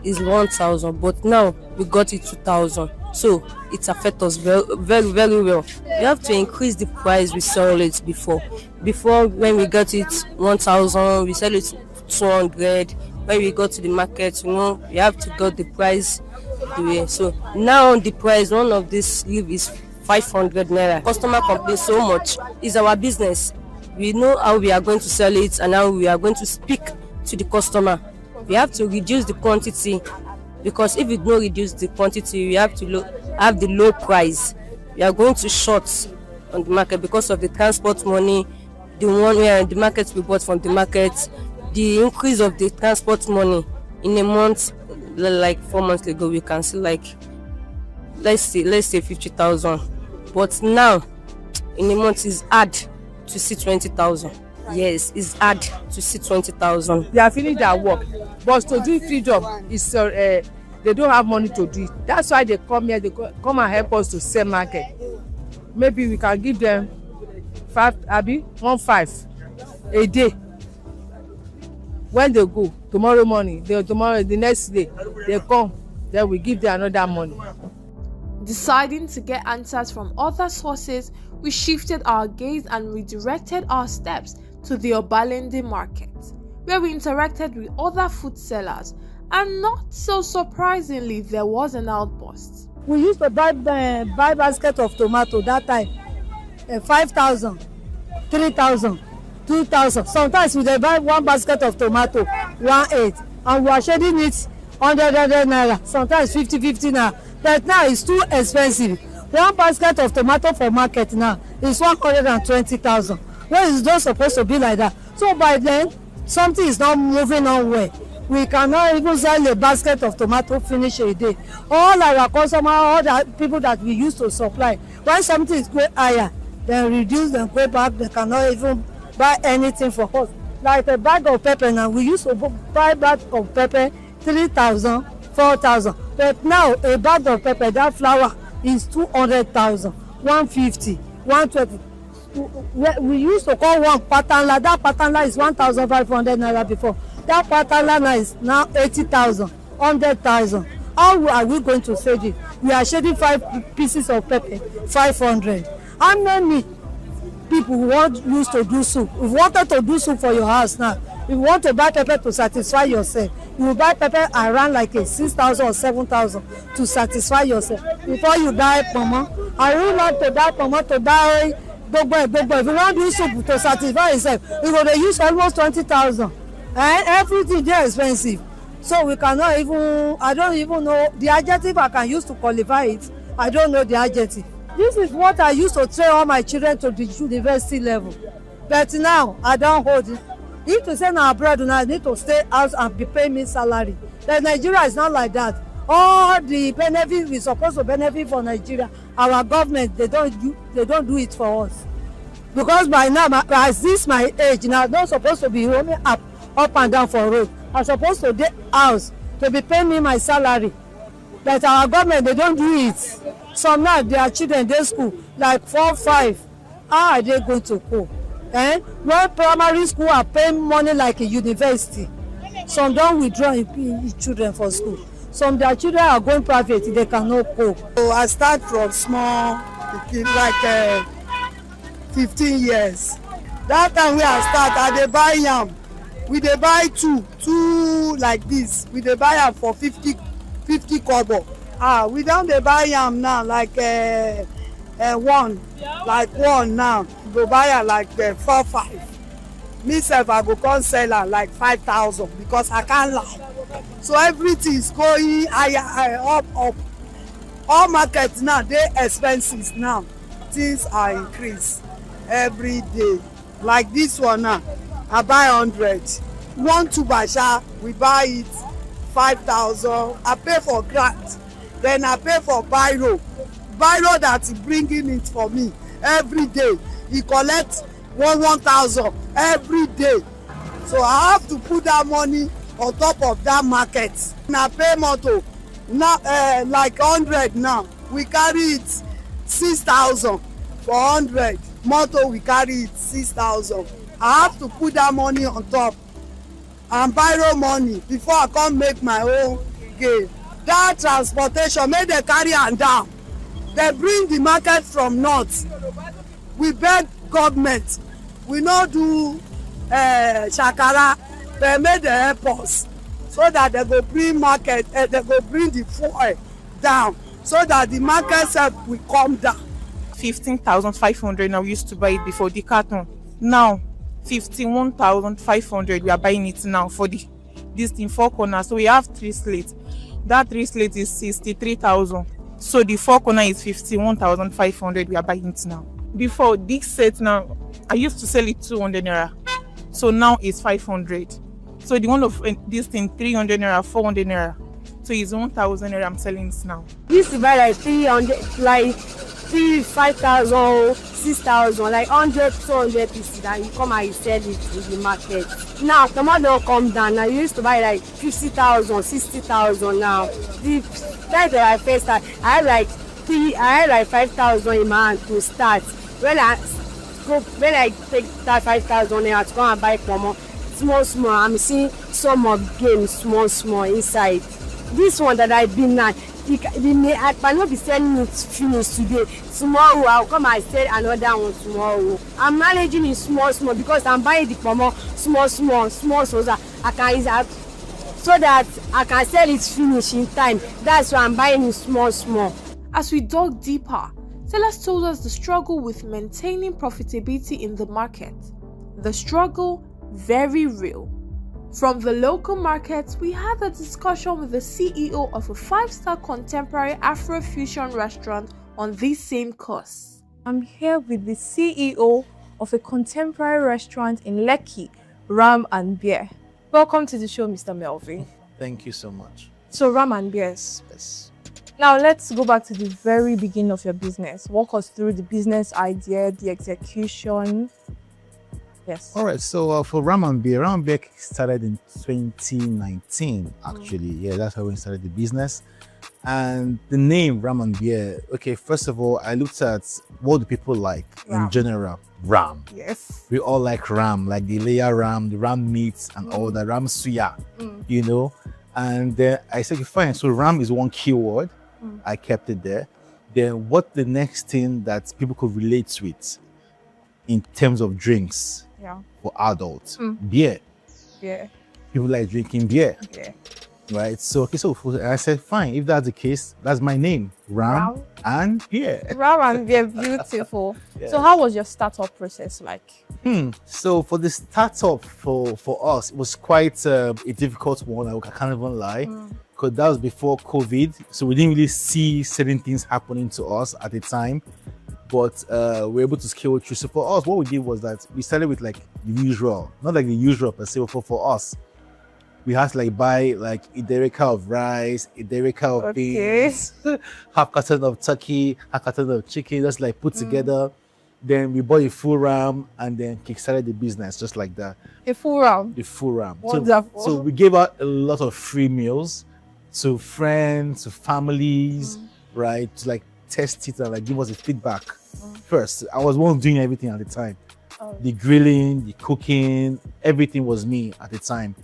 is 1,000, but now we got it 2,000. So it affects us very, very, very well. We have to increase the price we sell it before. Before, when we got it 1,000, we sell it 200. When we go to the market, we have to get the price the way. So now the price, one of this leaf is 500 naira. Customer complains so much. It's our business. We know how we are going to sell it and how we are going to speak to the customer. We have to reduce the quantity, because if we don't reduce the quantity, we have to have the low price. We are going to short on the market because of the transport money, the one where the market we bought from the market, the increase of the transport money in a month. Like 4 months ago, we can see like let's say 50,000, but now in a month is hard to see 20,000. Yes, it's hard to see 20,000. They are finished their work, but to do free job is they don't have money to do it. That's why they come here. They come and help us to sell market. Maybe we can give them 1.5 a day. When they go tomorrow morning, the next day they come, then we give them another money. Deciding to get answers from other sources, we shifted our gaze and redirected our steps to the Obalende market, where we interacted with other food sellers, and not so surprisingly, there was an outburst. We used to buy basket of tomato that time, 5,000, 3,000, 2,000. Sometimes we dey buy one basket of tomato 1.8, and we are shedding it 100 naira, sometimes 50 naira. But now it's too expensive. One basket of tomato for market now is 120,000. Where is not supposed to be like that? So by then, something is not moving on well. We cannot even sell a basket of tomato finish a day. All our customers, all the people that we used to supply, when something is going higher, then reduce them, go back, they cannot even buy anything for us. Like a bag of pepper now, we used to buy bag of pepper 3,000, 4,000. But now a bag of pepper, that flour is 200,000, 150, 120. We used to call one patanla. That patanla is 1,500 naira before. That patanla now is now 80,000, 100,000. How are we going to save it? We are shedding 5 pieces of pepper, 500. How many people used to do soup? If you wanted to do soup for your house now, if you want to buy pepper to satisfy yourself, you will buy pepper around like a 6,000 or 7,000 to satisfy yourself before you buy pomo. I really like to buy pomo to buy gbogbo. If you want to do soup to satisfy yourself, you go to use almost 20,000. And everything there is expensive. So we cannot even, I don't even know the adjective I can use to qualify it. I don't know the adjective. This is what I used to train all my children to the university level. But now, I don't hold it. If to send our abroad, I need to stay out and be paying me salary. But Nigeria is not like that. All the benefits we're supposed to benefit for Nigeria, our government, they don't do it for us. Because by now, as this my age, now I'm not supposed to be roaming up and down for road. I'm supposed to get house to be paying me my salary. But our government, they don't do it. Some now, their children, they school, like 4, 5. How are they going to cope? When primary school are paying money like a university, some don't withdraw children for school. Some their children are going private, they cannot cope. So I start from small, like 15 years. That time when I start, I dey buy yam. We dey buy two like this. We dey buy yam for 50 kobo. We don't dey buy yam now like one now. We go buy am like 4, 5. Me sef I go come sell am like 5,000 because I can't lie. So everything is going higher, up. All markets now dey expensive now. Things are increased every day. Like this one now, I buy 100. 1 tubasha, we buy it 5,000. I pay for grant. Then I pay for biro that is bringing it for me every day. He collects 1,000 every day. So I have to put that money on top of that market. I pay motor now like 100 now. We carry it 6,000 for 100. Motor we carry it 6,000. I have to put that money on top and borrow money before I come make my own gain. That transportation, make they carry am down. They bring the market from north. We beg government, we no do shakara, they make the help us so that they go bring market, they go bring the fuel down so that the market sef will come down. 15,500 now, we used to buy it before the carton. Now 51,500 we are buying it now for this thing 4 corners. So we have 3 slates. That 3 slates is 63,000. So the 4 corner is 51,500 we are buying it now. Before this set now, I used to sell it 200 naira. So now it's 500. So the one of this thing 300 naira, 400 naira. So it's 1,000 naira I'm selling it now. Used to buy like 300, like 5,000, 6,000, like 100, 200 pieces that you come and you sell it in the market. Now, tomato come down. Now, you used to buy like 50,000, 60,000 now. The time that I first started, I had like 5,000 in my hand to start. When I take that 5,000 to go and buy pomo, small, I'm seeing some of game small inside. This one that I been now, I cannot be selling it finished today. Tomorrow I'll come and sell another one tomorrow. I'm managing it small because I'm buying the pomo small so that I can sell it finished in time. That's why I'm buying it small. As we dug deeper, sellers told us the struggle with maintaining profitability in the market. The struggle, very real. From the local markets, we had a discussion with the CEO of a 5-star contemporary Afro-fusion restaurant on this same course. I'm here with the CEO of a contemporary restaurant in Lekki, Ram and Beer. Welcome to the show, Mr. Melvin. Thank you so much. So, Ram and Beers. Yes. Now, let's go back to the very beginning of your business. Walk us through the business idea, the execution. Yes. All right. So for Ram Beer started in 2019. Actually, yeah, that's how we started the business. And the name Ram Beer. Okay, first of all, I looked at what do people like in general. Ram. Yes. We all like ram, like the layer ram, the ram meats, and all the ram suya. You know. And then I said, fine. So ram is one keyword. I kept it there. Then what the next thing that people could relate with in terms of drinks? Yeah. For adults, beer. Yeah. People like drinking beer. Yeah. Right. So okay. So I said, fine. If that's the case, that's my name, Ram and Beer. Ram and Beer, beautiful. Yes. So how was your startup process like? So for the startup for us, it was quite a difficult one. I can't even lie, because that was before COVID. So we didn't really see certain things happening to us at the time. But we were able to scale through. So for us, what we did was that we started with like the usual, not like the usual per se, but for us, we had to like buy like a derica of rice, a derica of beans, half carton of turkey, half carton of chicken, just like put together. Then we bought a full ram and then kickstarted the business just like that. A full ram? The full ram. Wonderful. So we gave out a lot of free meals to friends, to families, right? To like test it and like give us a feedback. First, I was one doing everything at the time. The grilling, the cooking, everything was me at the time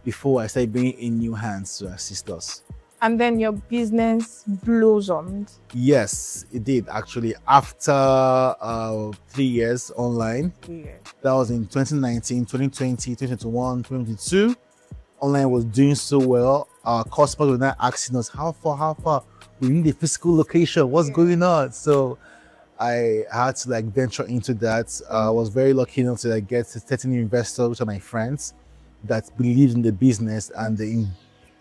before I started bringing in new hands to assist us. And then your business blossomed. Yes, it did actually. After 3 years online, that was in 2019, 2020, 2021, 2022. Online was doing so well. Our customers were now asking us, how far? We need a physical location. What's going on? So I had to like venture into that. I was very lucky enough to like get certain investors, which are my friends, that believed in the business and they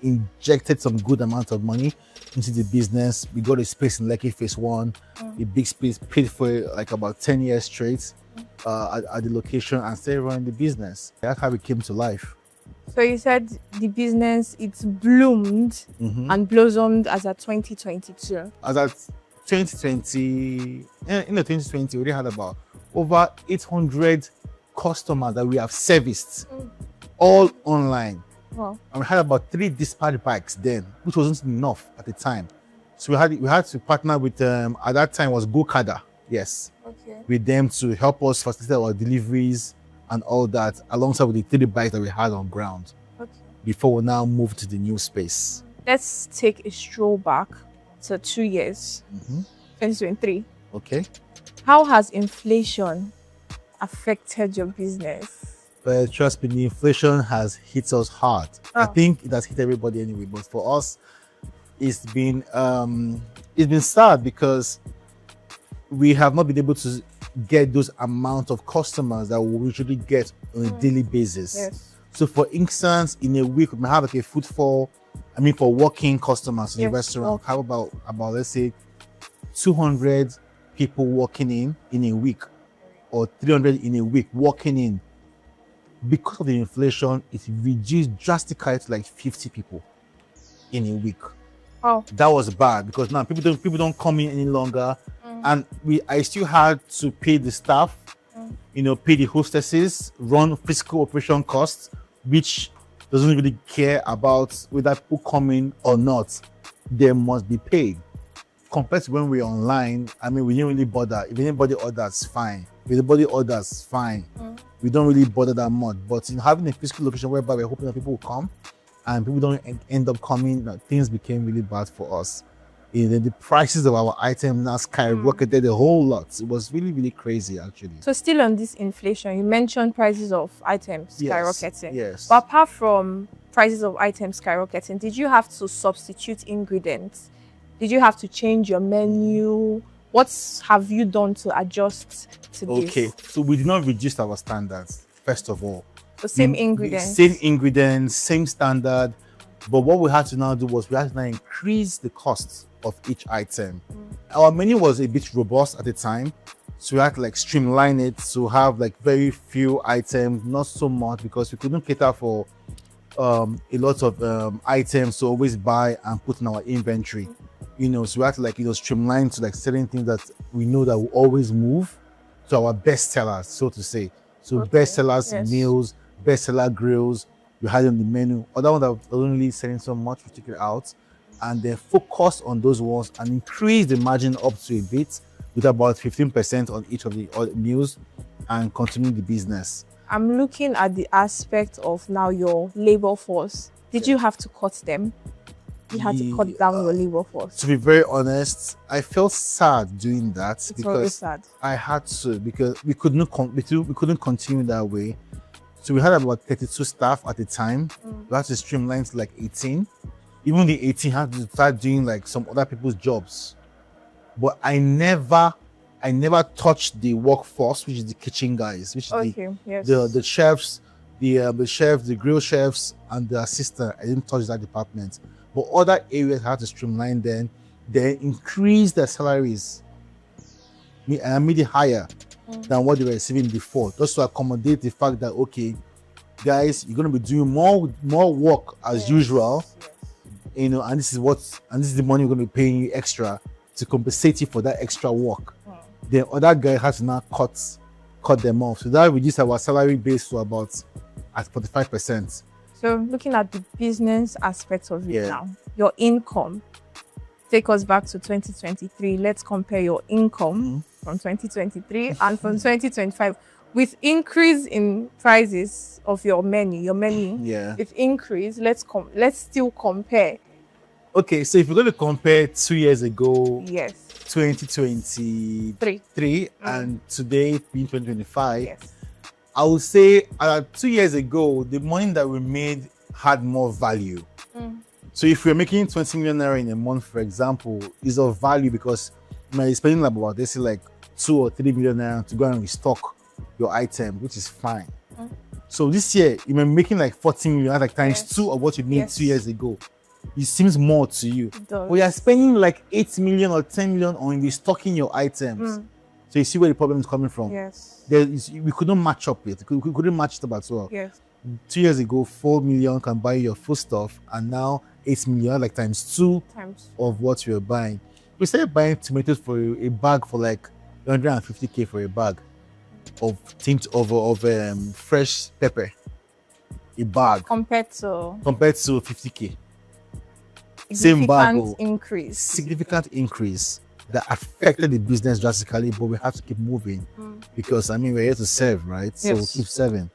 injected some good amount of money into the business. We got a space in Lekki Phase 1, a big space, paid for it like about 10 years straight at the location and started running the business. That's how it came to life. So you said the business, it's bloomed and blossomed as at 2022. As at 2020, in the 2020, we already had about over 800 customers that we have serviced, all online. Wow. And we had about 3 dispatch bikes then, which wasn't enough at the time. So we had to partner with at that time was GoCada, yes, with them to help us facilitate our deliveries and all that, alongside with the 3 bikes that we had on ground. Before we now move to the new space. Let's take a stroll back to 2 years, 2023. Okay. How has inflation affected your business? But trust me, the inflation has hit us hard. I think it has hit everybody anyway, but for us, it's been sad because we have not been able to get those amount of customers that we usually get on a daily basis. Yes. So for instance, in a week, we might have like a footfall, for walk-in customers in the restaurant, how about let's say 200 people walking in a week, or 300 in a week walking in. Because of the inflation, it reduced drastically to like 50 people in a week. Oh. That was bad because now people don't come in any longer. And I still had to pay the staff, pay the hostesses, run physical operation costs, which doesn't really care about whether people come in or not. They must be paid. Compared to when we're online, we didn't really bother. If anybody orders, fine. If anybody orders, fine. We don't really bother that much. But having a physical location whereby we're hoping that people will come and people don't end up coming, things became really bad for us. The prices of our items now skyrocketed a whole lot. It was really, really crazy, actually. So still on this inflation, you mentioned prices of items skyrocketing. Yes. But apart from prices of items skyrocketing, did you have to substitute ingredients? Did you have to change your menu? What have you done to adjust to this? Okay, so we did not reduce our standards, first of all. The same ingredients? Same ingredients, same standard. But what we had to now do was we had to now increase the cost of each item. Our menu was a bit robust at the time, so we had to like streamline it to have like very few items, not so much, because we couldn't cater for a lot of items to always buy and put in our inventory. So we had to like streamline to like certain things that we know that will always move to our best sellers, so to say. So best sellers meals, bestseller grills, we had on the menu. Other one that was only selling so much, we took it out and then focus on those ones and increase the margin up to a bit with about 15% on each of the meals and continue the business. I'm looking at the aspect of now your labor force. Did you have to cut them? You had to cut down your labor force. To be very honest, I felt sad doing that. It's because really sad. I had to, because we couldn't continue that way. So we had about 32 staff at the time. We had to streamline to like 18. Even the 18 had to start doing like some other people's jobs. But I never touched the workforce, which is the kitchen guys, which is the chefs, the chefs, the grill chefs, and the assistant. I didn't touch that department. But other areas had to streamline then increase their salaries. I made it higher than what they were receiving before, just to accommodate the fact that, okay, guys, you're going to be doing more work as usual, and this is the money we're going to be paying you extra to compensate you for that extra work. The other guy has to now cut them off. So that reduced our salary base to about at 45%. So looking at the business aspect of it now, your income, take us back to 2023. Let's compare your income from 2023 and from 2025. With increase in prices of your menu, with increase, let's still compare. Okay, so if you're going to compare 2 years ago, 2023 and today being 2025, I would say 2 years ago, the money that we made had more value. So if we're making 20 million naira in a month, for example, is of value because you might be spending about, let's say, like 2 or 3 million naira to go and restock your item, which is fine. So this year, you may be making like 14 million, like times 2 of what you made 2 years ago. It seems more to you. But you're spending like 8 million or 10 million on restocking your items. So you see where the problem is coming from. We couldn't match up it. We couldn't match it up at all. 2 years ago, 4 million can buy your food stuff, and now 8 million, like times 2 of what you're buying. We started buying tomatoes for a bag for like 150k for a bag of fresh pepper. A bag compared to 50k. Same bag. Significant increase that affected the business drastically, but we have to keep moving because we're here to serve, right? So we'll keep serving.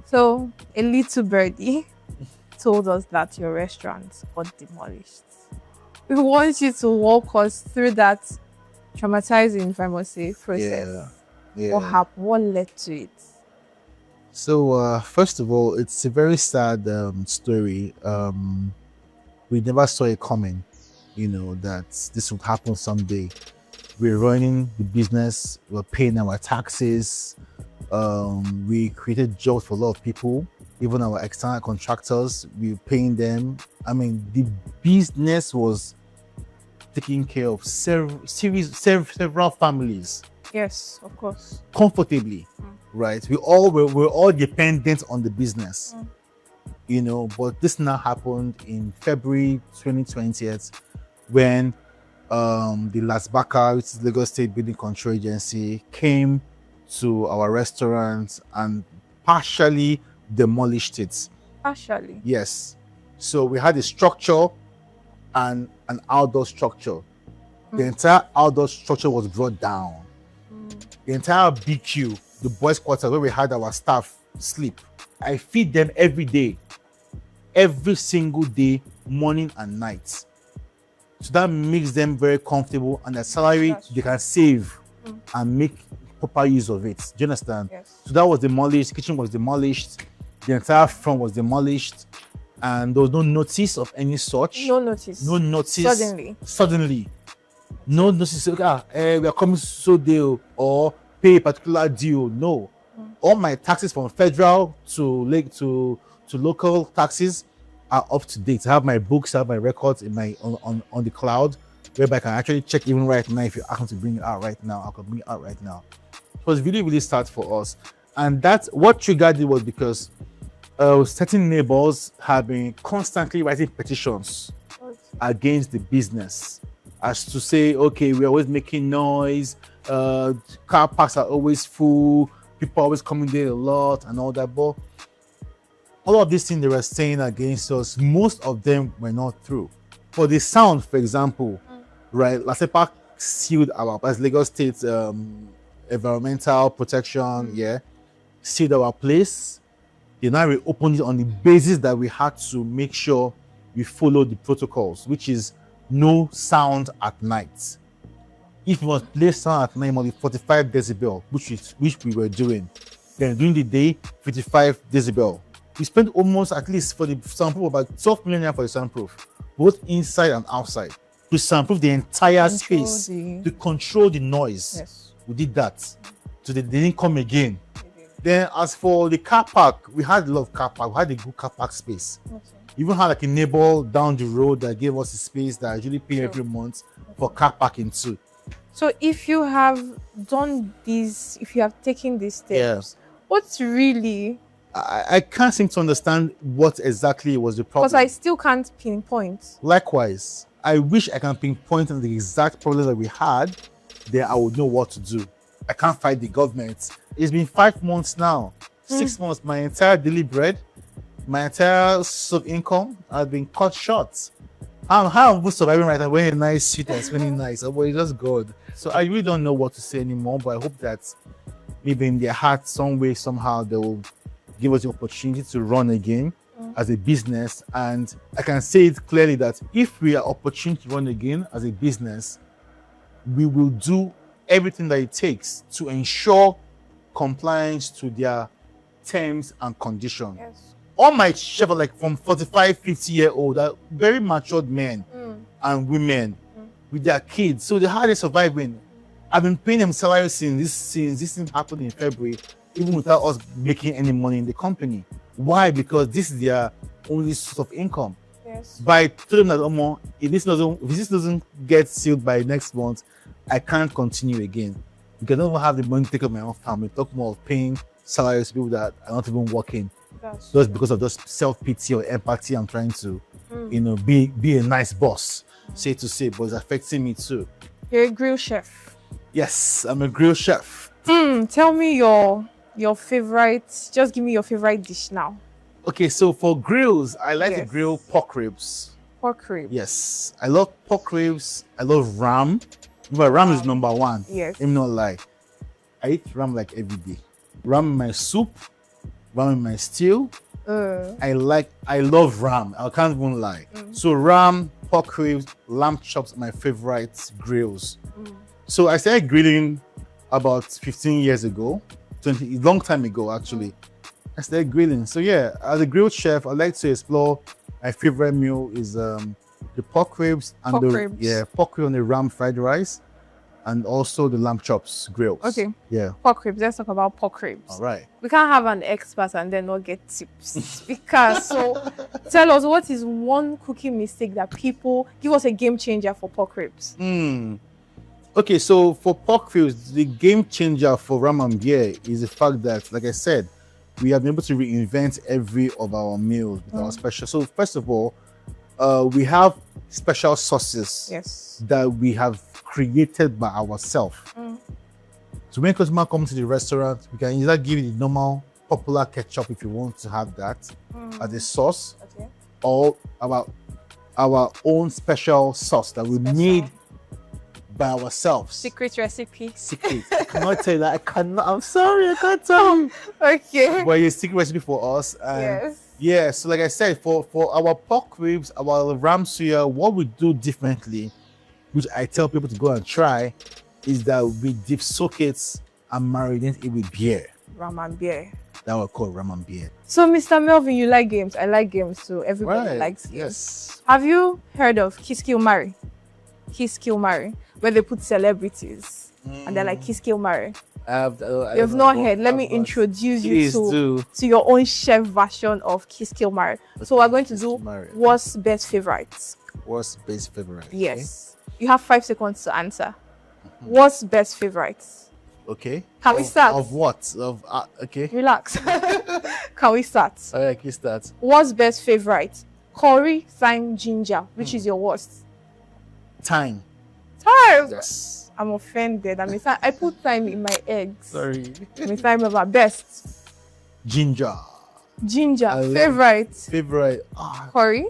So a little birdie told us that your restaurant got demolished. We want you to walk us through that traumatizing, if I must say, process. What happened? What led to it? So first of all, it's a very sad story. We never saw it coming, that this would happen someday. We're running the business, we're paying our taxes, we created jobs for a lot of people, even our external contractors, we were paying them. The business was taking care of several families. Yes, of course. Comfortably, right? We're all dependent on the business. But this now happened in February 2020 when the LASBACA, which is Lagos State Building Control Agency, came to our restaurant and partially demolished it. Partially? Yes. So we had a structure and an outdoor structure. The entire outdoor structure was brought down. The entire BQ, the boys' quarter where we had our staff sleep, I feed them every day. Every single day, morning and night. So that makes them very comfortable, and their salary they can save and make proper use of it. Do you understand? Yes. So that was demolished, the kitchen was demolished, the entire front was demolished, and there was no notice of any such. No notice. No notice. Suddenly. No notice. Okay, we are coming so deal or pay a particular deal. No. All my taxes from federal to local taxes are up to date. I have my books, I have my records in my on the cloud, whereby I can actually check even right now. If you ask me to bring it out right now, I can bring it out right now. It was really start for us, and that's what triggered it was because certain neighbors have been constantly writing petitions against the business, as to say, okay, we're always making noise, car parks are always full, people are always coming there a lot, and all that. But all of these things they were saying against us, most of them were not true. For the sound, for example, right, Lasepa sealed as Lagos State environmental protection, sealed our place. They now reopened it on the basis that we had to make sure we follow the protocols, which is no sound at night. If we must play sound at night, it must be 45 decibel, which we were doing. Then during the day, 55 decibel. We spent almost, at least for the soundproof, about 12 million for the soundproof, both inside and outside, to soundproof the entire space, to control the noise. Yes. We did that. So they didn't come again. Then as for the car park, we had a lot of car park. We had a good car park space. Okay. We even had like a neighbor down the road that gave us a space that I usually pay every month for car parking too. So if you have done this, if you have taken these steps, what's really... I can't seem to understand what exactly was the problem. Because I still can't pinpoint. Likewise, I wish I can pinpoint on the exact problem that we had, then I would know what to do. I can't fight the government. It's been 5 months now, 6 months. My entire daily bread, my entire source of income has been cut short. How am I surviving right now? Wearing a nice suit and smelling nice. Oh, it's just good. So I really don't know what to say anymore, but I hope that maybe in their heart, some way, somehow, they will give us the opportunity to run again as a business. And I can say it clearly that if we are opportunity to run again as a business, we will do everything that it takes to ensure compliance to their terms and conditions. Yes. All my chefs are like from 45, 50-year-old, are very matured men and women with their kids. So how are they surviving? I've been paying them salary since this thing happened in February, even without us making any money in the company. Why? Because this is their only source of income. Yes. By telling them that if this doesn't get sealed by next month, I can't continue again. Because I don't have the money to take care of my own family. Talk more of paying salaries to people that are not even working. Just because of just self-pity or empathy, I'm trying to, be a nice boss, say, but it's affecting me too. You're a grill chef. Yes, I'm a grill chef. Tell me your favorite. Just give me your favorite dish now. Okay, so for grills, I like to grill pork ribs. Pork ribs. Yes, I love pork ribs. I love ram. But ram is number one. Yes. Let me not lie. I eat ram like every day. Ram in my soup, ram in my stew. I love ram. I can't even lie. So ram, pork ribs, lamb chops are my favorite grills. So I started grilling about 15 years ago, a long time ago actually. I started grilling. So yeah, as a grill chef, I like to explore. My favorite meal is the pork ribs and pork ribs and the ram fried rice, and also the lamb chops grills. Okay. Yeah. Pork ribs. Let's talk about pork ribs. All right. We can't have an expert and then not get tips. Because so tell us, what is one cooking mistake that people give us a game changer for pork ribs? Okay, so for pork ribs, the game changer for ram and beer is the fact that, like I said, we have been able to reinvent every of our meals with our special. So first of all, we have special sauces that we have created by ourselves. So when customer comes to the restaurant, we can either give you the normal popular ketchup if you want to have that as a sauce, or our own special sauce that we made by ourselves. Secret recipe. Secret. I cannot tell you that. I'm sorry, I can't tell you. Okay. But it's a secret recipe for us. And Yeah, so like I said, for our pork ribs, our ram suya, what we do differently, which I tell people to go and try, is that we dip soak it and marinate it with beer. Ram and beer. That we call ram and beer. So, Mr. Melvin, you like games. I like games too. Everybody Right, likes games. yes. Have you heard of Kiss Kill Marry? Kiss Kill Marry, where they put celebrities and they're like Kiss Kill Marry. You've not heard. Let me introduce you to your own chef version of Kiss Kill Marry. So we're going to do what's best favorites. What's best favorite? Yes. You have 5 seconds to answer. What's best favorites? Okay. Can we start? Of what? Okay. Relax. Can we start? All right, can you start? What's best favorite? Curry, thyme, ginger. Which is your worst? Thyme. Thyme. Yes. I'm offended. I put thyme in my eggs. Sorry. Thyme over best. Ginger. Ginger. I Favorite. Favorite. Curry.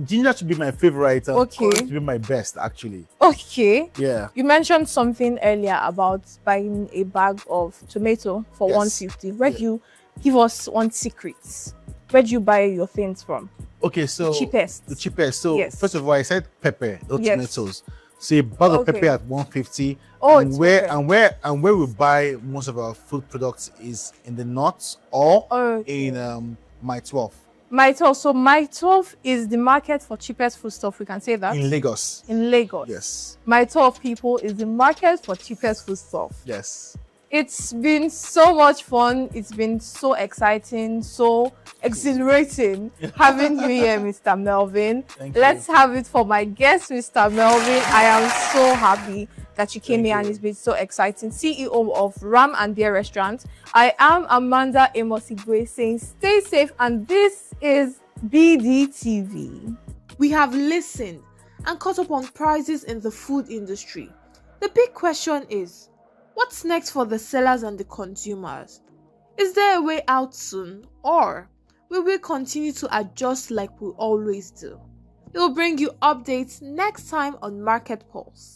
Ginger should be my favorite. Okay. Curry should be my best, actually. Okay. Yeah. You mentioned something earlier about buying a bag of tomato for 150. Where do you give us one secret? Where do you buy your things from? Okay, so the cheapest. The cheapest. So yes. first of all, I said pepper, not tomatoes. So a bag of pepper at 150. Oh, and where we buy most of our food products is in the north or in my 12. My 12. So my 12 is the market for cheapest food stuff. We can say that. In Lagos. In Lagos. Yes. My 12 people is the market for cheapest food stuff. Yes. It's been so much fun. It's been so exciting, so exhilarating having you here, Mr. Melvin. Let's have it for my guest, Mr. Melvin. I am so happy that you came here and it's been so exciting. CEO of Ram and Beer Restaurant. I am Amanda Amos-Igwe saying stay safe, and this is BDTV. We have listened and caught up on prices in the food industry. The big question is, what's next for the sellers and the consumers? Is there a way out soon, or will we continue to adjust like we always do? We'll bring you updates next time on Market Pulse.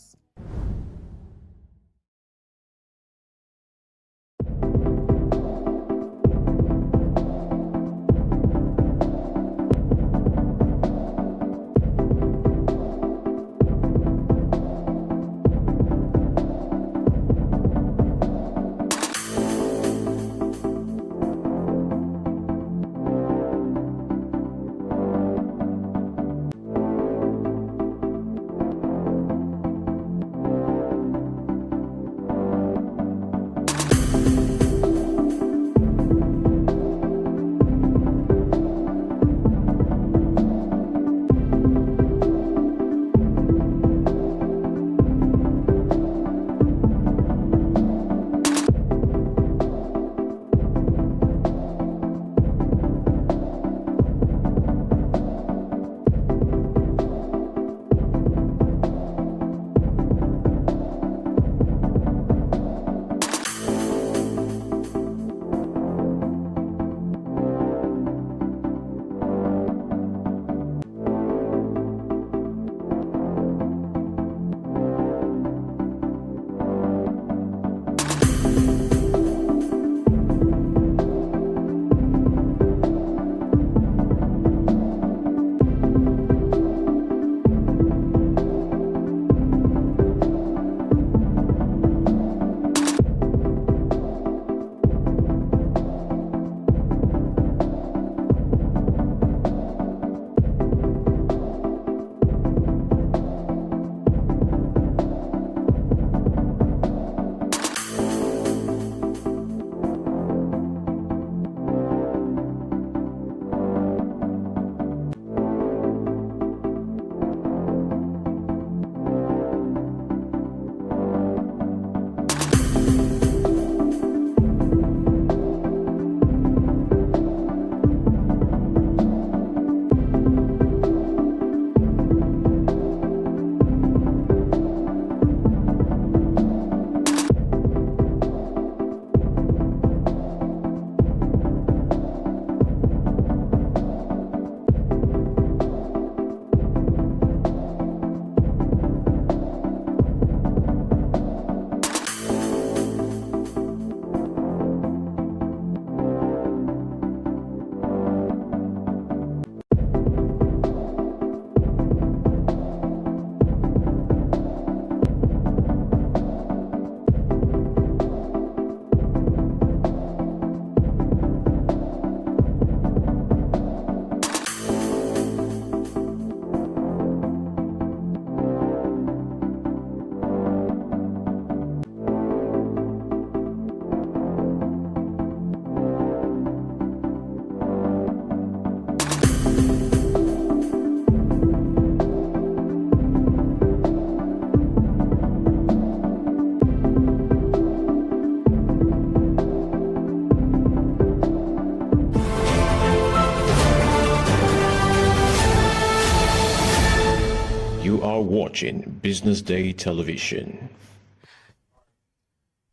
watching Business Day Television.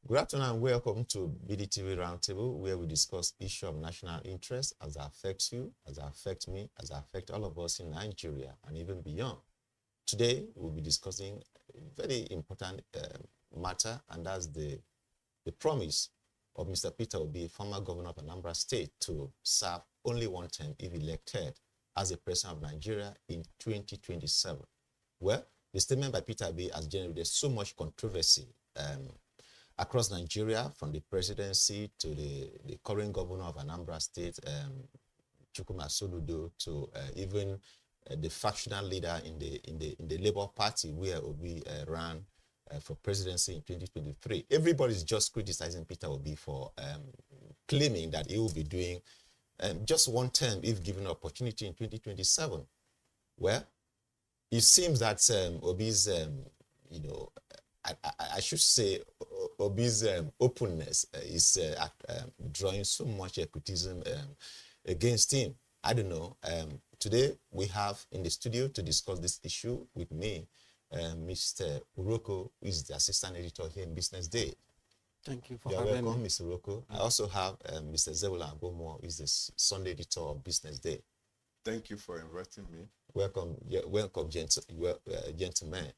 Good afternoon and welcome to BDTV Roundtable, where we discuss issues of national interest as it affects you, as it affects me, as it affects all of us in Nigeria and even beyond. Today, we'll be discussing a very important matter, and that's the promise of Mr. Peter Obi, former governor of Anambra State, to serve only one term if elected as the president of Nigeria in 2027. Well, the statement by Peter Obi has generated so much controversy across Nigeria, from the presidency to the current governor of Anambra State, Chukwuma Soludo, to even the factional leader in the Labour Party, where Obi ran for presidency in 2023. Everybody's just criticizing Peter Obi for claiming that he will be doing just one term if given an opportunity in 2027. Well, it seems that Obi's, I should say, Obi's openness is drawing so much criticism against him. I don't know. Today, we have in the studio to discuss this issue with me, Mr. Uroko, who is the assistant editor here in Business Day. Thank you for You're having welcome, me. Mr. Uroko. I also have Mr. Zebula Agomo, who is the Sunday editor of Business Day. Thank you for inviting me. Welcome, gentlemen.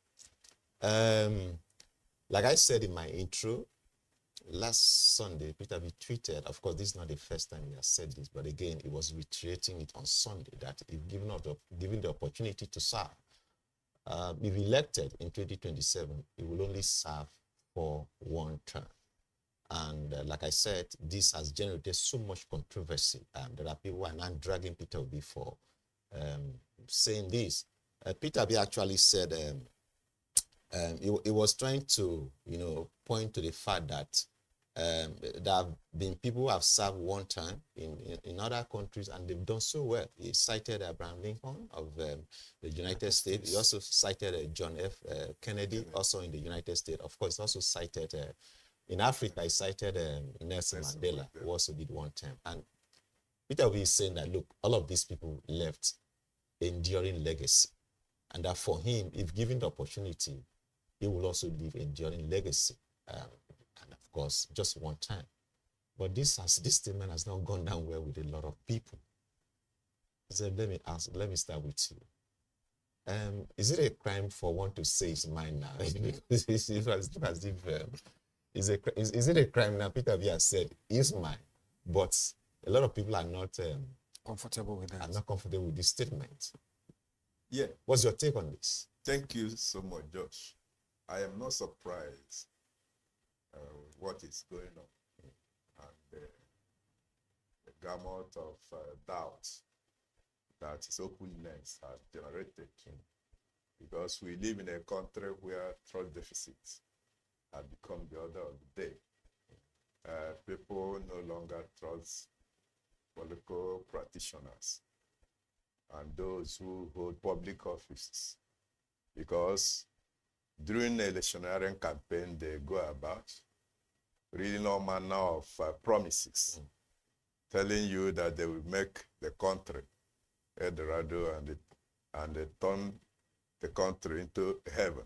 Like I said in my intro, last Sunday, Peter B tweeted, of course, this is not the first time he has said this, but again, he was reiterating it on Sunday, that if given the opportunity to serve, if elected in 2027, he will only serve for one term. And like I said, this has generated so much controversy. There are people who are now dragging Peter Obi for saying this. Peter Obi actually said he was trying to, point to the fact that there have been people who have served one time in other countries and they've done so well. He cited Abraham Lincoln of the United States. He also cited John F. Kennedy, also in the United States. Of course, he also cited, in Africa, he cited Nelson Mandela, who also did one term. And Peter Obi is saying that, look, all of these people left enduring legacy. And that for him, if given the opportunity, he will also leave enduring legacy. And of course, just one time. But this statement has not gone down well with a lot of people. So let me start with you. Is it a crime for one to say his mind now? Is it a crime now? Peter Obi has said his mind, but a lot of people are not Comfortable with that. are not comfortable with this statement. Yeah. What's your take on this? Thank you so much, Josh. I am not surprised what is going on and the gamut of doubt that his openness has generated, because we live in a country where trust deficits have become the order of the day. People no longer trust political practitioners and those who hold public offices, because during the electioneering campaign, they go about reading all manner of promises, telling you that they will make the country Eldorado and they turn the country into heaven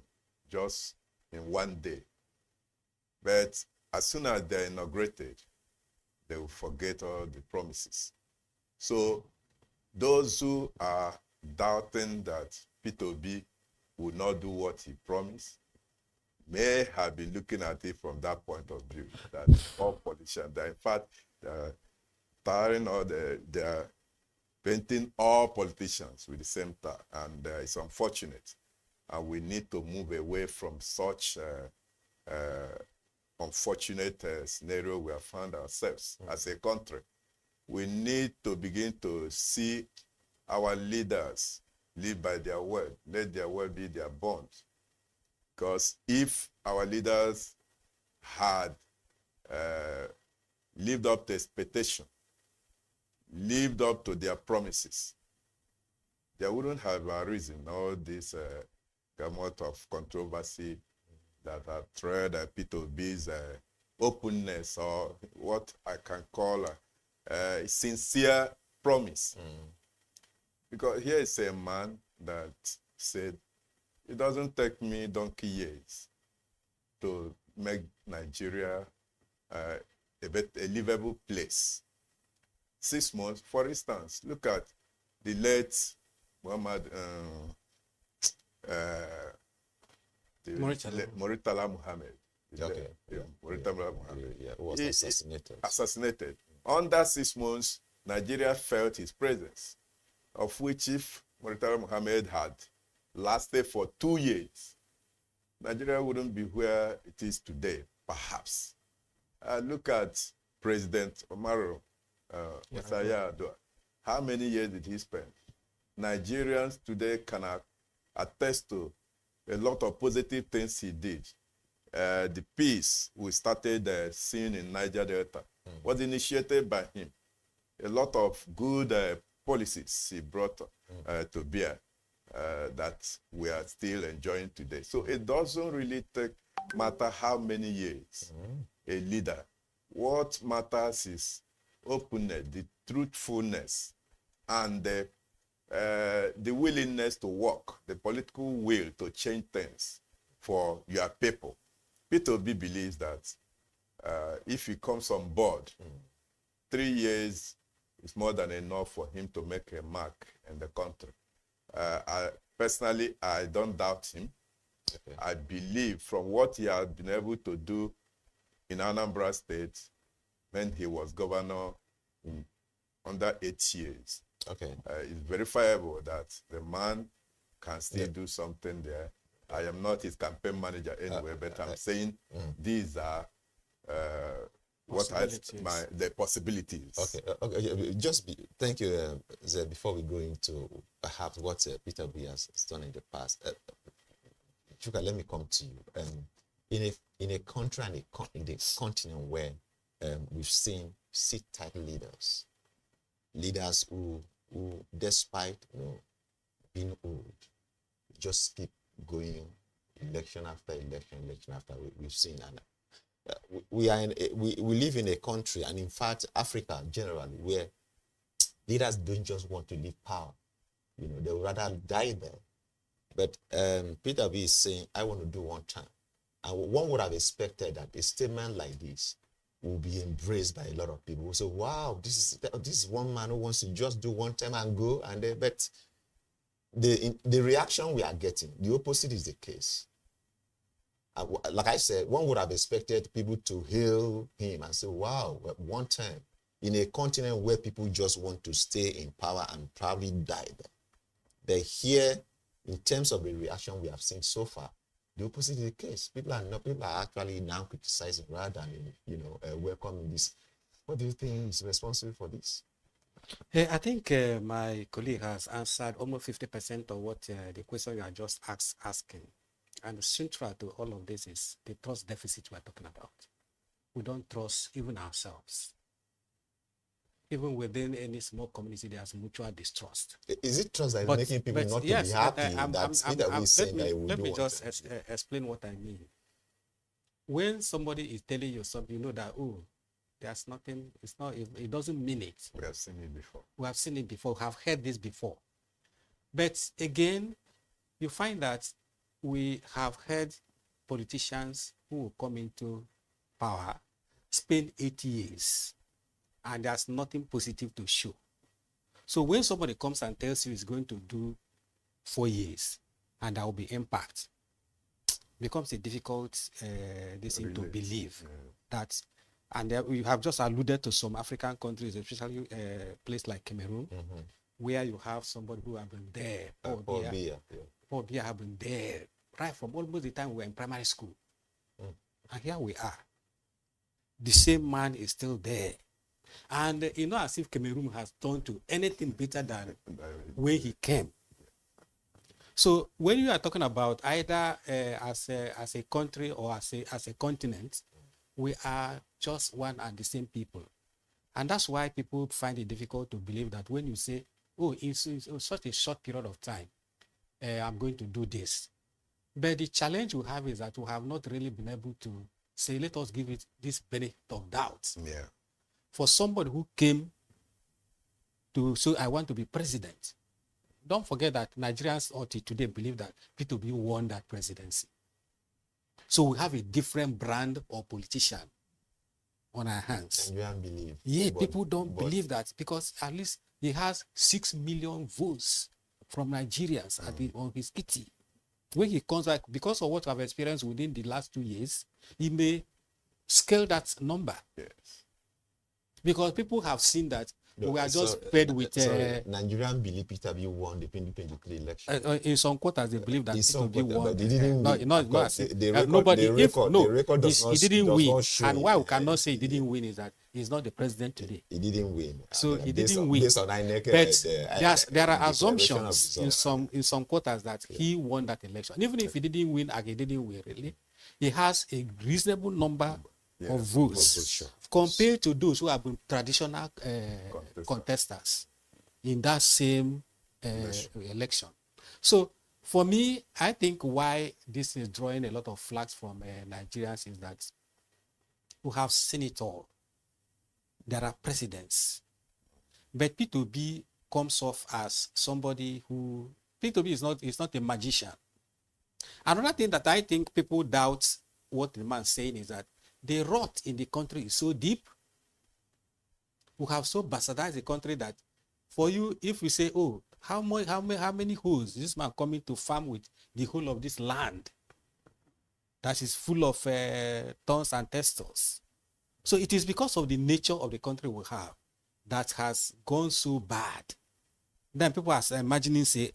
just in one day. But as soon as they're inaugurated, they will forget all the promises. So those who are doubting that Peter Obi will not do what he promised may have been looking at it from that point of view, that all politicians, that in fact, they are painting all politicians with the same tar, and it's unfortunate. And we need to move away from such unfortunate scenario we have found ourselves as a country. We need to begin to see our leaders live by their word. Let their word be their bond. Because if our leaders had lived up to expectation, lived up to their promises, there wouldn't have arisen all this gamut of controversy that have tread Peter Obi's openness, or what I can call a sincere promise. Because here is a man that said it doesn't take me donkey years to make Nigeria a livable place. 6 months, for instance, look at the late Muhammad Muritala Muhammad. Okay. Muritala Muhammad. Yeah, was assassinated. Assassinated. Under 6 months, Nigeria felt his presence, of which if Muritala Muhammad had lasted for 2 years, Nigeria wouldn't be where it is today, perhaps. Look at President Umaru Musa Yar'Adua. How many years did he spend? Nigerians today can attest to a lot of positive things he did. The peace we started seeing in Niger Delta was initiated by him. A lot of good policies he brought to bear that we are still enjoying today. So it doesn't really matter how many years a leader. What matters is openness, the truthfulness, and the willingness to work, the political will to change things for your people. P2B believes that if he comes on board, 3 years is more than enough for him to make a mark in the country. Personally, I don't doubt him. Okay. I believe from what he has been able to do in Anambra State when he was governor under 8 years. Okay. It's verifiable that the man can still do something there. I am not his campaign manager anyway, but I'm saying these are the possibilities. Okay. Thank you, Zed. Before we go into perhaps what Peter B has done in the past, Chuka, let me come to you. In a country and in the continent where we've seen seat-tight leaders who despite being old, just keep going election after election after we've seen. And we live in a country, and in fact Africa generally, where leaders don't just want to leave power. They would rather die there. But Peter B is saying, I want to do one time. And one would have expected that a statement like this will be embraced by a lot of people. So, wow, this is one man who wants to just do one time and go. But the reaction we are getting, the opposite is the case. Like I said, one would have expected people to hail him and say, wow, one time in a continent where people just want to stay in power and probably die there. But here, in terms of the reaction we have seen so far, the opposite is the case. People are actually now criticizing rather than welcoming this. What do you think is responsible for this? I think my colleague has answered almost 50% of what the question you are just asking. And central to all of this is the trust deficit we are talking about. We don't trust even ourselves. Even within any small community, there's mutual distrust. Is it trust that is making people not to be happy? Let me just explain what I mean. When somebody is telling you something, you know that, there's nothing, it doesn't mean it. We have seen it before. We have seen it before, we have heard this before. But again, you find that we have heard politicians who will come into power, spend 8 years, and there's nothing positive to show. So when somebody comes and tells you he's going to do 4 years and there will be impact, becomes a difficult thing to believe that. And we have just alluded to some African countries, especially a place like Cameroon, where you have somebody who have been there. Paul Biya have been there right from almost the time we were in primary school. And here we are. The same man is still there. And as if Cameroon has turned to anything better than where he came. So when you are talking about either as a country or as a continent, we are just one and the same people. And that's why people find it difficult to believe that when you say, it's such a short period of time, I'm going to do this. But the challenge we have is that we have not really been able to say, let us give it this benefit of doubt. Yeah. For somebody who came to say, I want to be president, don't forget that Nigerians until today believe that P2B won that presidency. So we have a different brand of politician on our hands. And you don't believe. Yeah, people don't believe that because at least he has 6 million votes from Nigerians on his kitty. When he comes back, because of what I've experienced within the last 2 years, he may scale that number. Yes. Because people have seen that we are just So, fed with... Nigerian believe Peter B won the 2023 election. in some quarters, they believe that Peter B won. But they didn't win. Nobody, the record does he didn't does win. not show And it. why we cannot say he didn't win is that he's not the president today. He didn't win. So he Based didn't on- win. based on INEC, But there are declaration of assumptions result. in some quarters that he won that election. And even if he didn't win, he didn't win really. He has a reasonable number of votes compared to those who have been traditional contestants in that same election. So for me, I think why this is drawing a lot of flags from Nigerians is that we have seen it all. There are precedents. But P2B comes off as somebody who... P2B is not a magician. Another thing that I think people doubt what the man is saying is that the rot in the country is so deep. We have so bastardized the country that for you, if we say, oh, how many hoes this man coming to farm with the whole of this land that is full of thorns and testles. So it is because of the nature of the country we have that has gone so bad. Then people are imagining, say,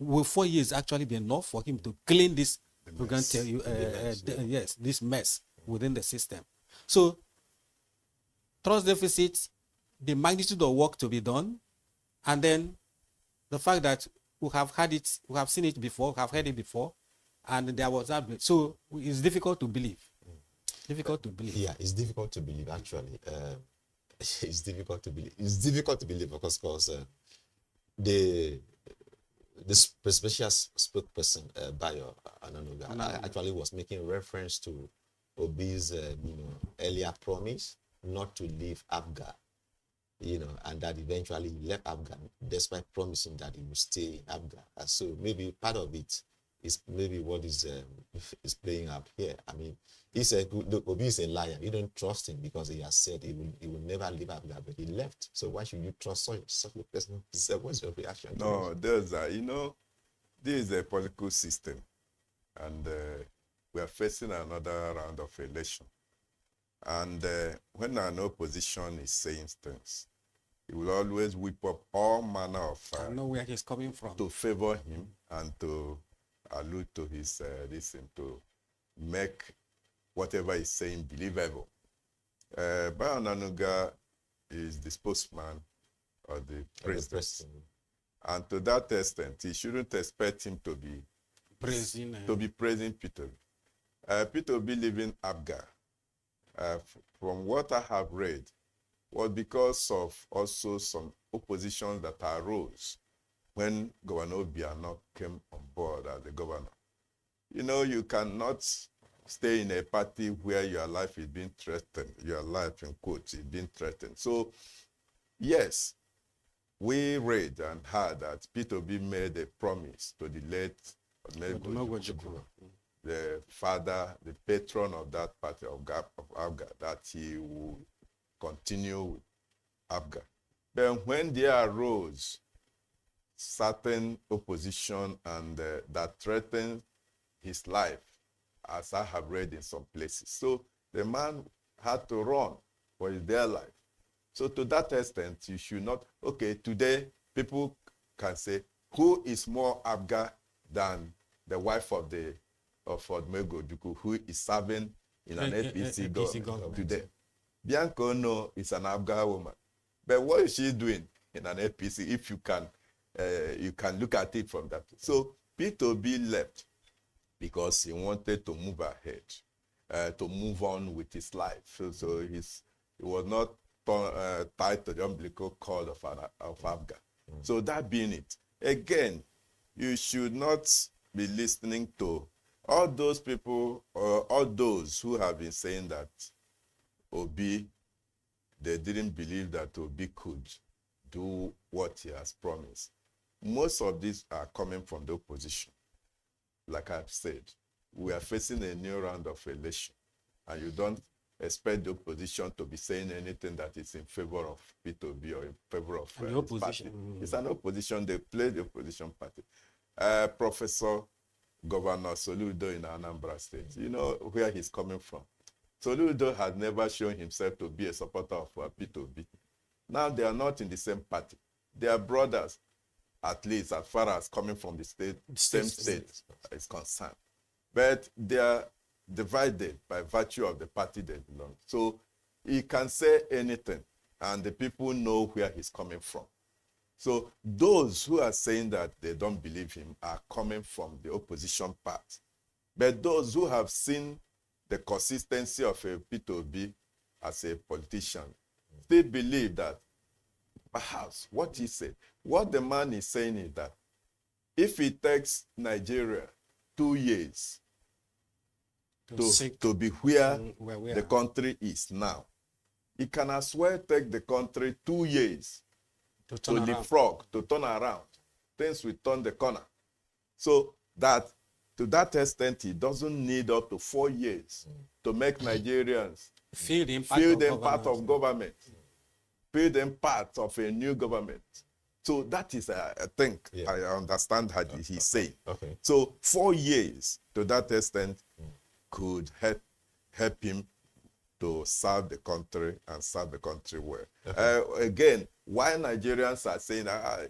will 4 years actually be enough for him to clean this? We're going to tell you, yes, this mess within the system. So, trust deficit, the magnitude of work to be done, and then the fact that we have seen it before, we have heard it before, and there was that. So, it's difficult to believe. Difficult to believe. Yeah, it's difficult to believe, actually. It's difficult to believe. It's difficult to believe because the special spokesperson, Bayo Ananuga, actually was making reference to Obi's earlier promise not to leave APGA, and that eventually he left APGA despite promising that he would stay in APGA. And so maybe part of it is maybe what is playing out here. I mean, he said, look, Obi is a liar. You don't trust him because he has said he will never leave APGA, but he left. So why should you trust such a person? What's your reaction? No, there's this is a political system, and we are facing another round of election. And when an opposition is saying things, he will always whip up all manner of I know where he's coming from to favor him and to allude to his to make whatever he's saying believable. Bayo Ananuga is the spokesman of the president. And to that extent, he shouldn't expect him to be praising P2B. P2B leaving APGA, from what I have read, was because of also some opposition that arose when Governor Obiano came on board as the governor. You cannot stay in a party where your life is being threatened, your life in quotes is being threatened. So, yes, we read and heard that P2B made a promise to the late Odumegwu, the father, the patron of that party of APGA, that he will continue with APGA. But when there arose certain opposition and that threatened his life, as I have read in some places. So the man had to run for his dear life. So to that extent, you should not, okay, today people can say, who is more APGA than the wife of Odumegwu Ojukwu, who is serving in an APC government today? Bianca Ono is an APGA woman. But what is she doing in an APC if you can look at it from that? So P2B left because he wanted to move ahead, to move on with his life. So he was not tied to the umbilical cord of APGA. So that being it, again, you should not be listening to all those people or all those who have been saying that Obi, they didn't believe that Obi could do what he has promised. most of these are coming from the opposition. Like I've said, we are facing a new round of election, and you don't expect the opposition to be saying anything that is in favor of P2B or in favor of the opposition. party. It's an opposition. They play the opposition party. Professor Governor Soludo in Anambra State, you know where he's coming from. Soludo has never shown himself to be a supporter of P2B. Now they are not in the same party. They are brothers, at least as far as coming from the same state is concerned. But they are divided by virtue of the party they belong. So he can say anything, and the people know where he's coming from. So those who are saying that they don't believe him are coming from the opposition part. But those who have seen the consistency of a P2B as a politician still believe that perhaps what he said, what the man is saying is that if it takes Nigeria 2 years to be where the country is now, it can as well take the country 2 years to leapfrog, to turn around. Things will turn the corner. So that to that extent, he doesn't need up to 4 years to make Nigerians feel them part of government, feel them part of a new government. So that is, I think, I understand how he's saying. Okay. So 4 years to that extent could help him to serve the country and serve the country well. Okay. Again, why Nigerians are saying a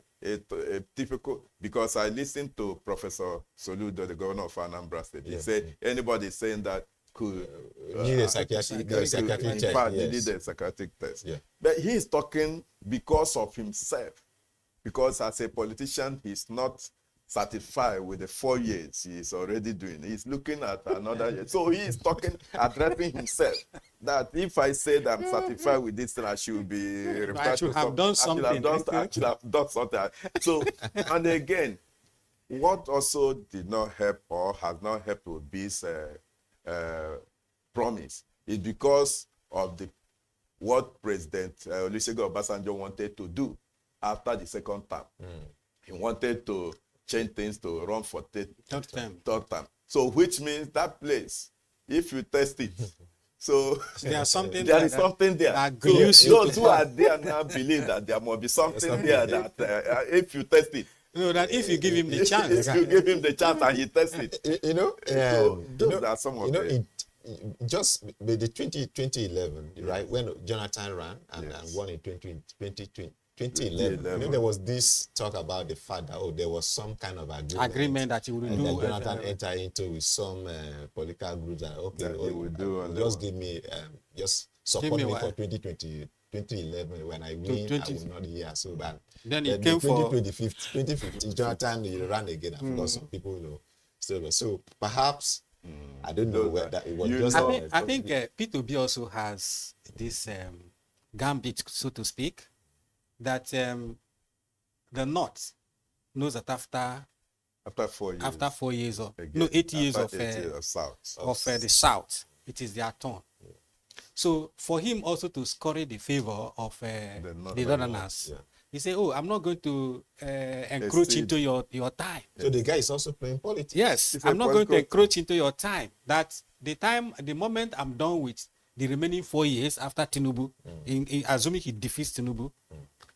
difficult, because I listened to Professor Soludo, the governor of Anambra State. He said anybody saying that could need a psychiatric test. In fact, he need a psychiatric test. Yeah. But he is talking because of himself. Because as a politician, he's not satisfied with the 4 years he's already doing. He's looking at another year. So he is talking, addressing himself. That if I say that I'm satisfied with this, then I should be. I should have done something. I should have done something. So, and again, what also did not help or has not helped with this promise is because of what President Olusegun Obasanjo wanted to do after the second term. He wanted to change things to run for third term. So which means that place, if you test it, so there is something there. So those who are there now believe that there must be something there that if you test it. No, that if you give him the chance. If you give him the chance and he tests it. You know, so those are some of them. Just the 2011, right, when Jonathan ran and won in 2011, you know, there was this talk about the fact that there was some kind of agreement that you would do, that Jonathan entered into with some political groups that he would do, just give me just support me for 2011 when I win, I will not hear so bad. Then it came for 2015. Jonathan he ran again. I forgot some people still. So perhaps I don't know whether it was just. I think P2B also has this gambit, so to speak, that the North knows that after 4 years of 8 years of the South, it is their turn. So for him also to score the favor of the Northerners, he said, "Oh, I'm not going to encroach into your time." So the guy is also playing politics. Yes, I'm not going to encroach into your time. That the moment I'm done with the remaining 4 years after Tinubu, assuming he defeats Tinubu,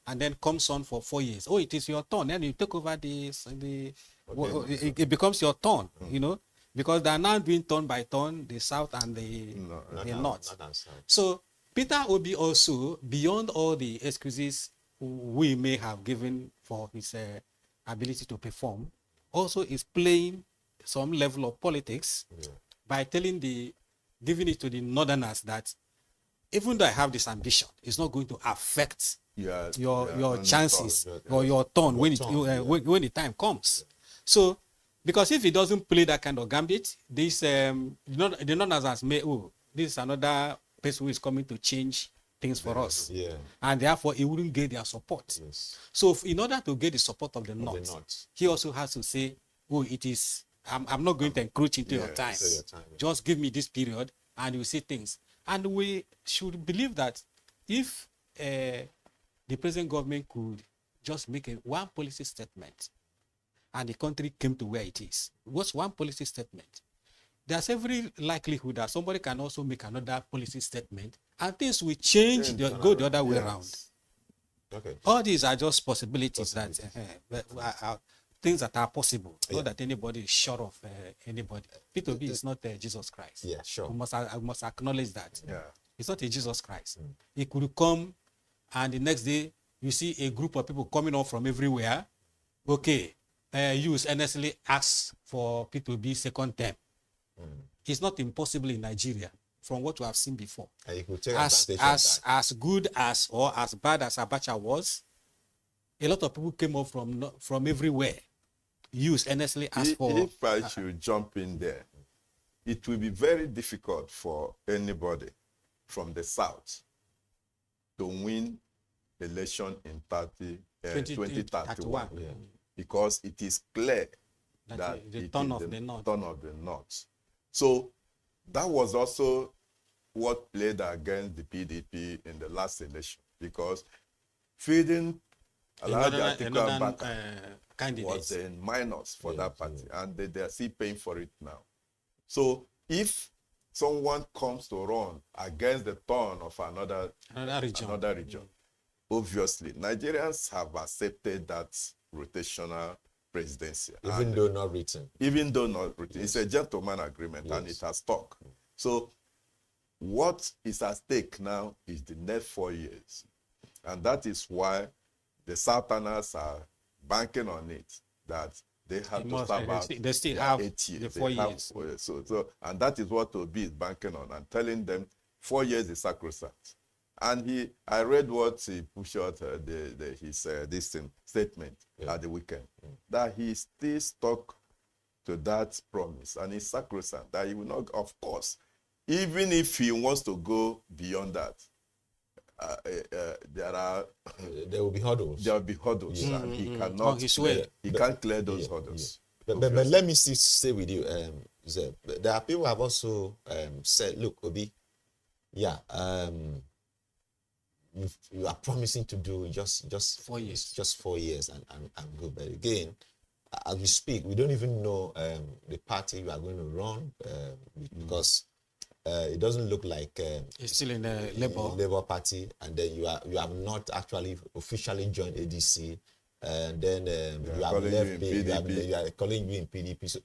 and then comes on for 4 years. Oh, it is your turn. Then you take over it becomes your turn, you know, because they are now doing turn by turn, the South and the North. So Peter Obi also, beyond all the excuses we may have given for his ability to perform, also is playing some level of politics by giving it to the Northerners that even though I have this ambition, it's not going to affect your chances or your turn when the time comes. So, because if he doesn't play that kind of gambit, this the Northerners may, this is another person who is coming to change things for us, and therefore he wouldn't get their support. So, in order to get the support of the North, he also has to say, "Oh, it is. I'm not going to encroach into your time. Just give me this period, and you see things." And we should believe that if the present government could just make one policy statement and the country came to where it is. What's one policy statement? There's every likelihood that somebody can also make another policy statement and things will change, go the other way around. Okay. All these are just possibilities that things that are possible, not that anybody is sure of anybody. P2B is not Jesus Christ. Yeah, sure. I must acknowledge that. Yeah. It's not a Jesus Christ. He could come and the next day you see a group of people coming up from everywhere. Okay, you earnestly ask for P2B second term. It's not impossible in Nigeria from what we have seen before. And you could take as good as or as bad as Abacha was, a lot of people came up from everywhere. Youth earnestly asked for. If I should jump in there, it will be very difficult for anybody from the South to win election in 2031 because it is clear that the turn of the North. So that was also what played against the PDP in the last election because feeding Alhaji Atiku Abubakar was in minus for that party, and they are still paying for it now. So if someone comes to run against the turn of another region, obviously Nigerians have accepted that rotational presidency. Even though not written. Even though not written. It's a gentleman agreement and it has stuck. So what is at stake now is the next 4 years. And that is why the Southerners are banking on it, that they have to start out. They still have 8 years. the 4 years. And that is what Obi is banking on and telling them 4 years is sacrosanct. And I read what he pushed out his statement at the weekend, that he still stuck to that promise and he's sacrosanct, that he will not, of course, even if he wants to go beyond that, there will be hurdles. There will be hurdles, and he cannot. He can't clear those hurdles. But let me stay with you, Zeb. There are people who have also said, "Look, Obi, you are promising to do just 4 years, and go." But again, as we speak, we don't even know the party you are going to run because. It doesn't look like it's still in the Labour Party, and then you have not actually officially joined ADC, and then you have left you are calling you in PDP. So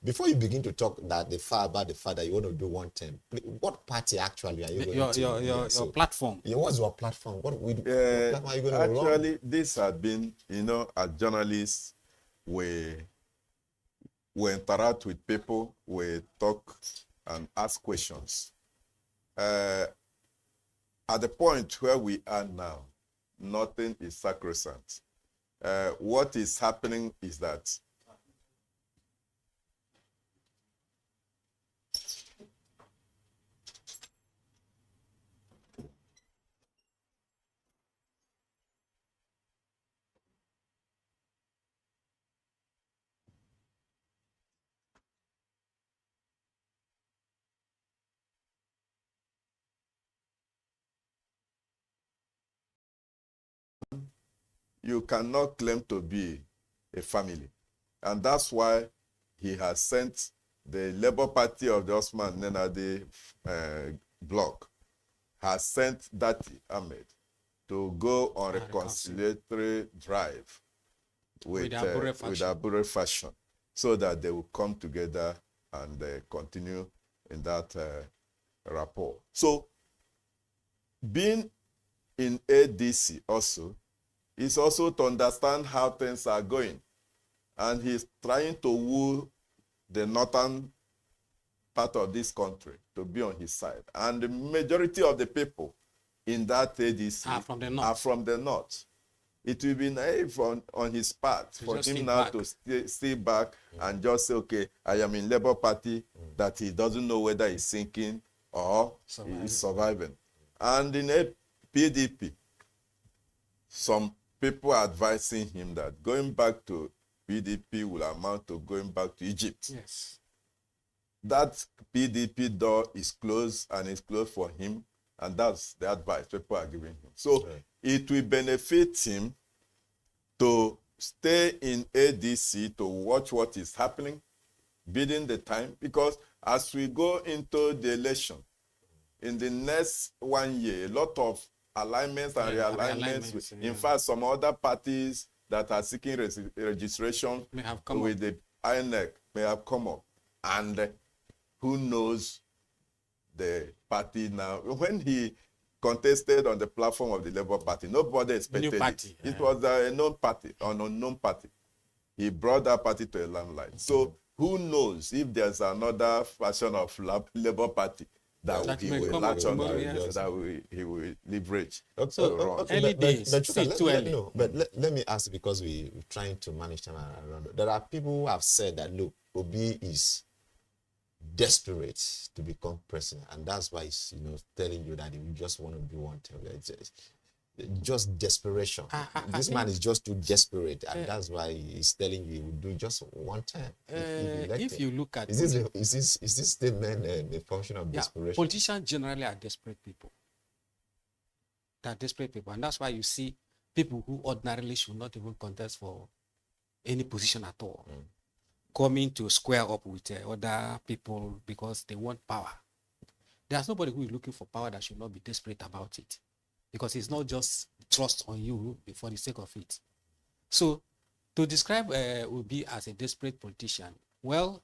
before you begin to talk about the fact that you want to do one term, what party actually are you going to? Your platform. What's your platform? What are you going to run? Actually, this has been, as journalists, we interact with people, we talk and ask questions. At the point where we are now, nothing is sacrosanct. What is happening is that you cannot claim to be a family. And that's why he has sent the Labour Party of the Osman Nenade bloc, has sent Dati Ahmed to go on a reconciliatory drive with Abure fashion, so that they will come together and continue in that rapport. So being in ADC also is also to understand how things are going. And he's trying to woo the northern part of this country to be on his side. And the majority of the people in that ADC are from the north. It will be naive on his part for him now to stay back and just say, okay, I am in Labour Party, that he doesn't know whether he's sinking or he's surviving. And in a PDP, some people are advising him that going back to PDP will amount to going back to Egypt. Yes. That PDP door is closed, and it's closed for him, and that's the advice people are giving him. So it will benefit him to stay in ADC to watch what is happening, bidding the time, because as we go into the election, in the next 1 year, a lot of alignments and realignments. In fact, some other parties that are seeking registration may have come with up. the INEC may have come up. And who knows the party now? When he contested on the platform of the Labour Party, nobody expected it. It was a known party, an unknown party. He brought that party to a limelight. So who knows if there's another version of Labour Party that he will latch on, that he will leverage. Let me ask, because we're trying to manage time around. There are people who have said that, look, Obi is desperate to become president, and that's why he's telling you that he just want to do one thing. It's just desperation. This man is just too desperate, and that's why he's telling you he will do just one time. If you look at is this statement a function of desperation? Politicians generally are desperate people. They are desperate people, and that's why you see people who ordinarily should not even contest for any position at all coming to square up with other people because they want power. There's nobody who is looking for power that should not be desperate about it, because it's not just trust on you for the sake of it. So to describe Obi as a desperate politician, well,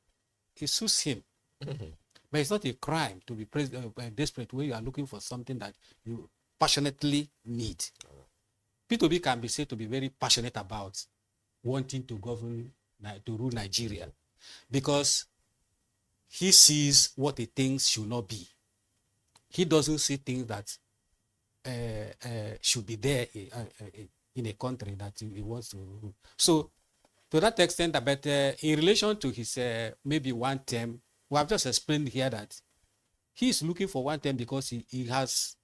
it suits him. But it's not a crime to be desperate when you are looking for something that you passionately need. P2B can be said to be very passionate about wanting to govern, to rule Nigeria, because he sees what he thinks should not be. He doesn't see things that should be there in a country that he wants to rule. So to that extent, but in relation to his maybe one term, we have just explained here that he is looking for one term because he has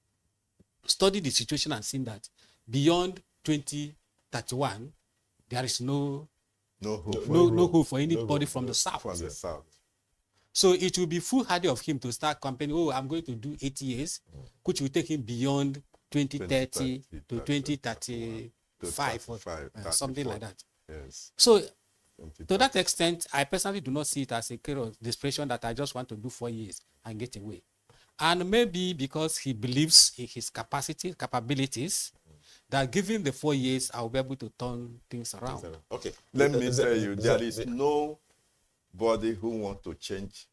studied the situation and seen that beyond 2031, there is no hope for anybody from the south. So it will be foolhardy of him to start campaigning, oh, I'm going to do 8 years, which will take him beyond 2030 to 2035 or something like that. Yes. So to that extent, I personally do not see it as a case of desperation that I just want to do 4 years and get away. And maybe because he believes in his capabilities, that given the 4 years, I'll be able to turn things around. Okay. Let me tell you, there is nobody who wants to change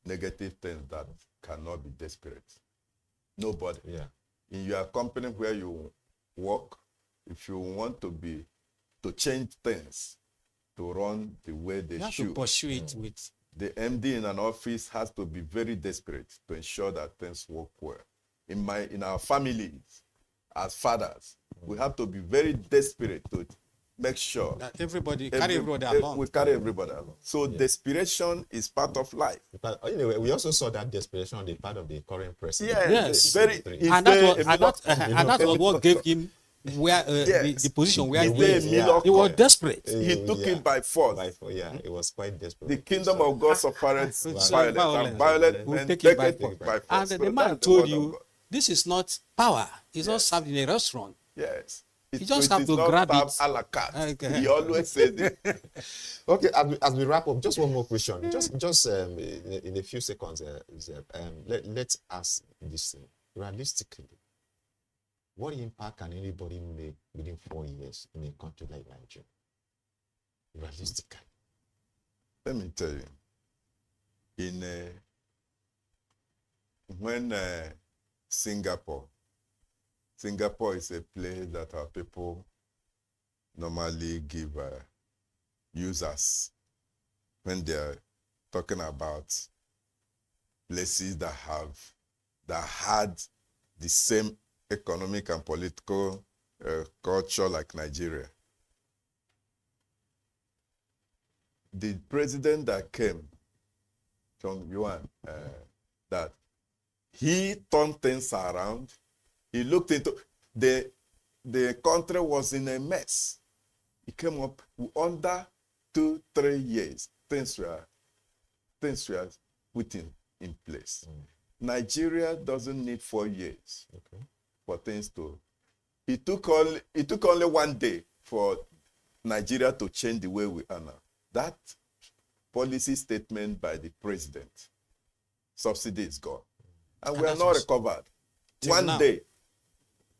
negative things that cannot be desperate. Nobody. Yeah. In your company where you work, if you want to change things to run the way they should, you have to pursue it with. The MD in an office has to be very desperate to ensure that things work well. In our families, as fathers, we have to be very desperate to make sure that carry everybody along. We carry everybody along. So desperation is part of life. But anyway, we also saw that desperation on the part of the current president. Yes. And that was what gave him the position where he was desperate. He took it by force. It was quite desperate. The kingdom of God suffered violence, and violent men take it by force. And the man told you, this is not power. It's not served in a restaurant. Yes. You just have to grab it. A la carte. He always says it. Okay, as we wrap up, just one more question. Just in a few seconds, let's ask this thing. Realistically, what impact can anybody make within 4 years in a country like Nigeria? Realistically. Let me tell you. When Singapore is a place that our people normally give users when they're talking about places that had the same economic and political culture like Nigeria. The president that came, Chong Yuan, that he turned things around. He looked into the country was in a mess. He came up under 2-3 years. Things were put in place. Nigeria doesn't need 4 years for things to. It took only 1 day for Nigeria to change the way we are now. That policy statement by the president, subsidy is gone. And we are not recovered. One day.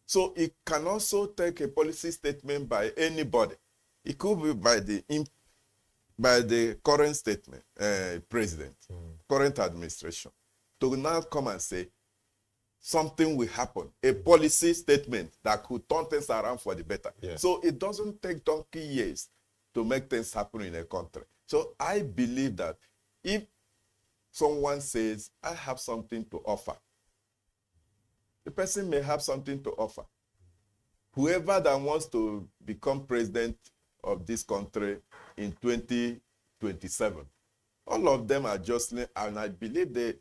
So it can also take a policy statement by anybody. It could be by the current statement, president, current administration, to now come and say something will happen, a policy statement that could turn things around for the better. Yeah. So it doesn't take donkey years to make things happen in a country. So I believe that if someone says, I have something to offer, the person may have something to offer. Whoever that wants to become president of this country in 2027, all of them are just, and I believe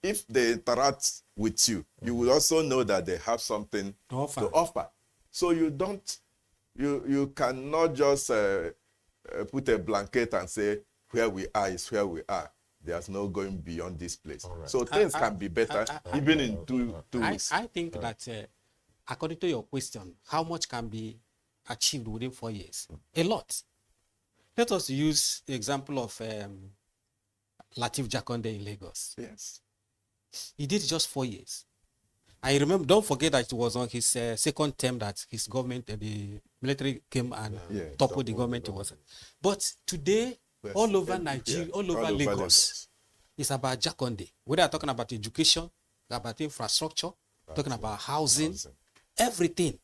if they interact with you, you will also know that they have something to offer. So you cannot just put a blanket and say, where we are is where we are. There's no going beyond this place. Right. So things can be better even in two weeks. I think that according to your question, how much can be achieved within 4 years? A lot. Let us use the example of Lateef Jakonde in Lagos. Yes. He did just 4 years. I remember, don't forget that it was on his second term that his government, the military came and toppled the government. But today, all over Nigeria, all over Lagos, it's about Jakonde. Whether I'm talking about education, about infrastructure, talking about housing, everything.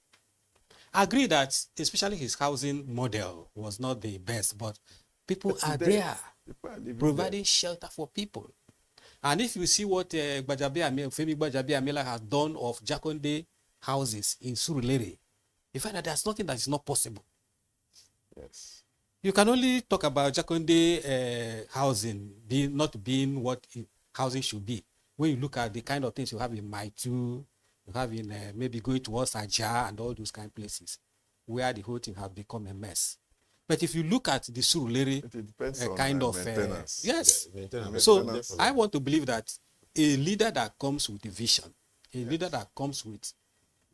I agree that especially his housing model was not the best, but people are there providing shelter for people. And if you see what Femi Gbajabi Amila has done of Jakonde houses in Surulere, you find that there's nothing that is not possible. Yes. You can only talk about Jakonde housing not being what housing should be. When you look at the kind of things you have in Maitu, you have in maybe going towards Ajah and all those kind of places where the whole thing has become a mess. But if you look at the Surulere kind of maintenance. Yes. Maintenance. So I want to believe that a leader that comes with a vision, a leader that comes with,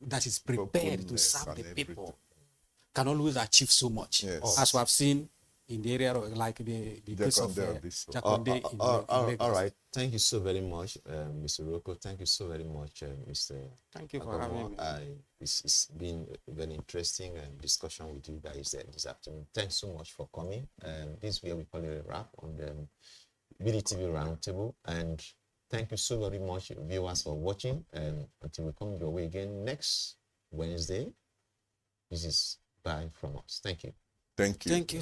that is prepared to serve the people, can always achieve so much. Yes. As we have seen in the area of, like the case of Jakonde. All right. Thank you so very much, Mr. Roko. Thank you so very much, Mr. Thank you for having me. It's been a very interesting discussion with you guys this afternoon. Thanks so much for coming. This is where we call it a wrap on the BDTV Roundtable. And thank you so very much, viewers, for watching. And until we come your way again next Wednesday, this is bye from us. Thank you. Thank you. Thank you.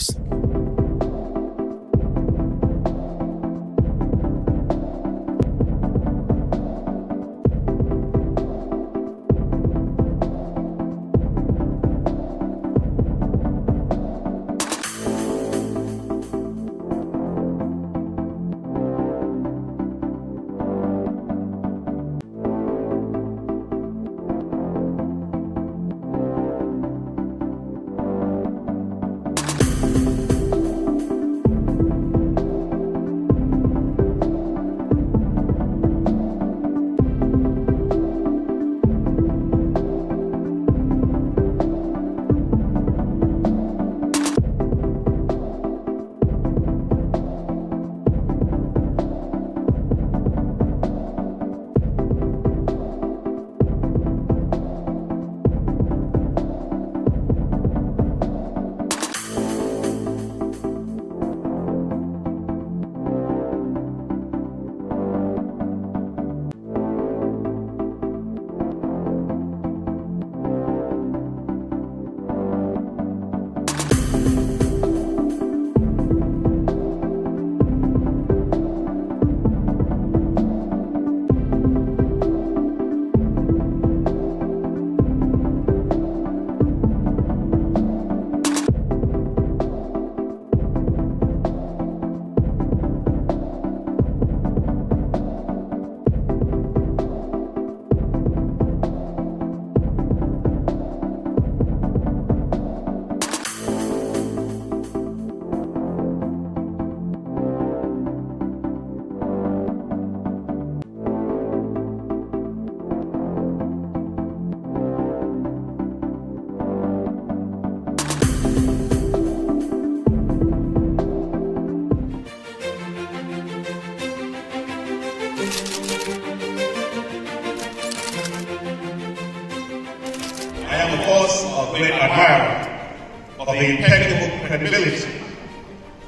I am, of course, a great admirer of the impeccable credibility,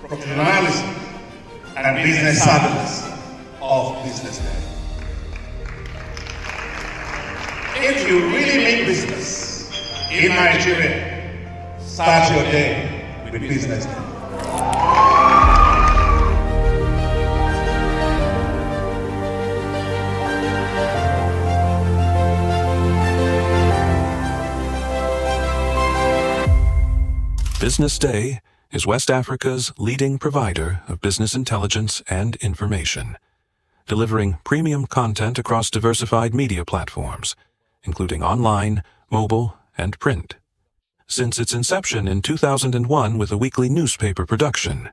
professionalism, and business savviness of BusinessDay. If you really mean business in Nigeria, start your day with BusinessDay. BusinessDay is West Africa's leading provider of business intelligence and information, delivering premium content across diversified media platforms, including online, mobile, and print. Since its inception in 2001 with a weekly newspaper production,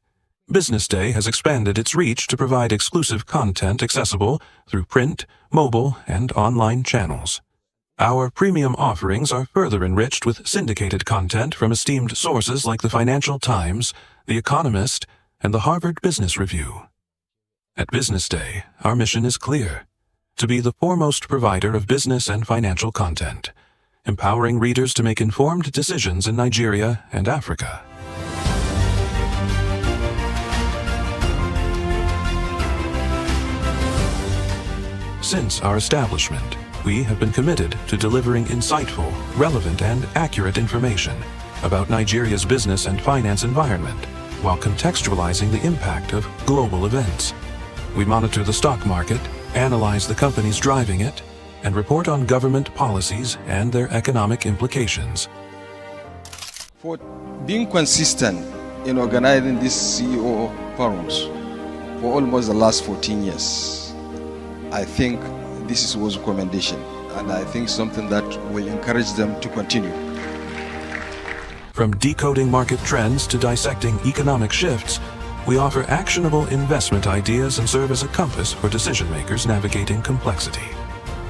BusinessDay has expanded its reach to provide exclusive content accessible through print, mobile, and online channels. Our premium offerings are further enriched with syndicated content from esteemed sources like the Financial Times, The Economist, and the Harvard Business Review. At BusinessDay, our mission is clear: to be the foremost provider of business and financial content, empowering readers to make informed decisions in Nigeria and Africa. Since our establishment, we have been committed to delivering insightful, relevant, and accurate information about Nigeria's business and finance environment, while contextualizing the impact of global events. We monitor the stock market, analyze the companies driving it, and report on government policies and their economic implications. For being consistent in organizing these CEO forums for almost the last 14 years, I think this was a commendation, and I think something that will encourage them to continue. From decoding market trends to dissecting economic shifts, we offer actionable investment ideas and serve as a compass for decision makers navigating complexity.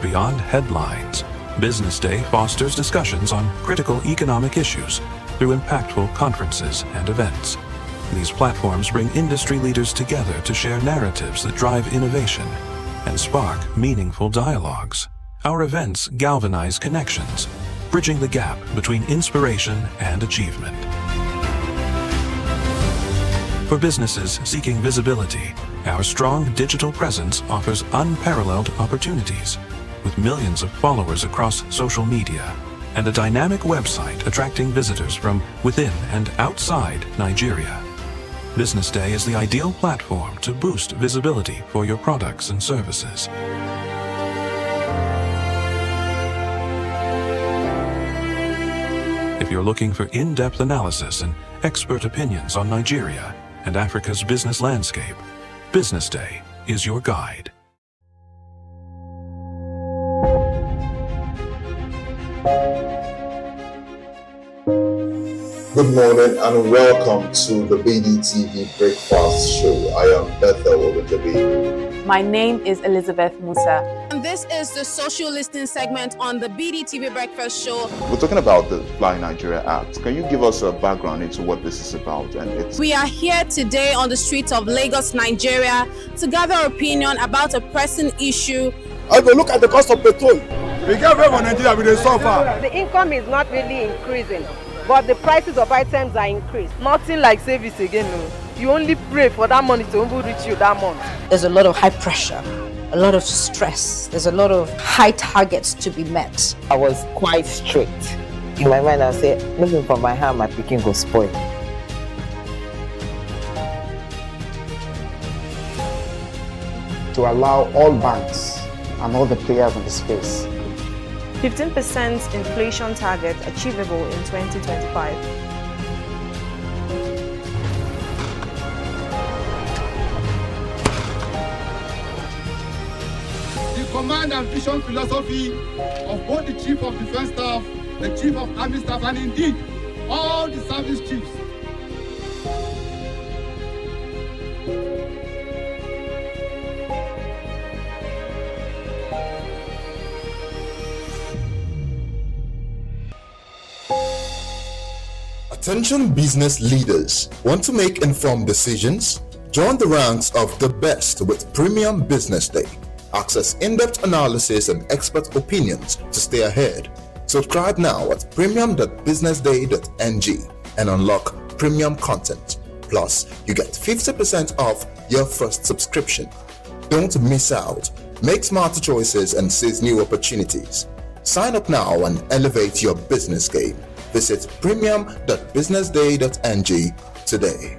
Beyond headlines, BusinessDay fosters discussions on critical economic issues through impactful conferences and events. These platforms bring industry leaders together to share narratives that drive innovation and spark meaningful dialogues. Our events galvanize connections, bridging the gap between inspiration and achievement. For businesses seeking visibility, our strong digital presence offers unparalleled opportunities, with millions of followers across social media and a dynamic website attracting visitors from within and outside Nigeria. BusinessDay is the ideal platform to boost visibility for your products and services. If you're looking for in-depth analysis and expert opinions on Nigeria and Africa's business landscape, BusinessDay is your guide. Good morning and welcome to the BDTV Breakfast Show. I am Bethel Ogunjobi. My name is Elizabeth Musa. And this is the social listening segment on the BDTV Breakfast Show. We're talking about the Fly Nigeria Act. Can you give us a background into what this is about? We are here today on the streets of Lagos, Nigeria, to gather opinion about a pressing issue. I go look at the cost of petrol. We get very Nigeria with the suffer. The income is not really increasing, but the prices of items are increased. Nothing like savings again. No. You only pray for that money to reach you that month. There's a lot of high pressure, a lot of stress. There's a lot of high targets to be met. I was quite strict. In my mind, I said, looking for my hand, my picking will spoil. To allow all banks and all the players in the space 15% inflation target achievable in 2025. The command and vision philosophy of both the Chief of Defense Staff, the Chief of Army Staff, and indeed all the service chiefs. Attention business leaders. Want to make informed decisions? Join the ranks of the best with Premium BusinessDay. Access in-depth analysis and expert opinions to stay ahead. Subscribe now at premium.businessday.ng and unlock premium content. Plus, you get 50% off your first subscription. Don't miss out. Make smarter choices and seize new opportunities. Sign up now and elevate your business game. Visit premium.businessday.ng today.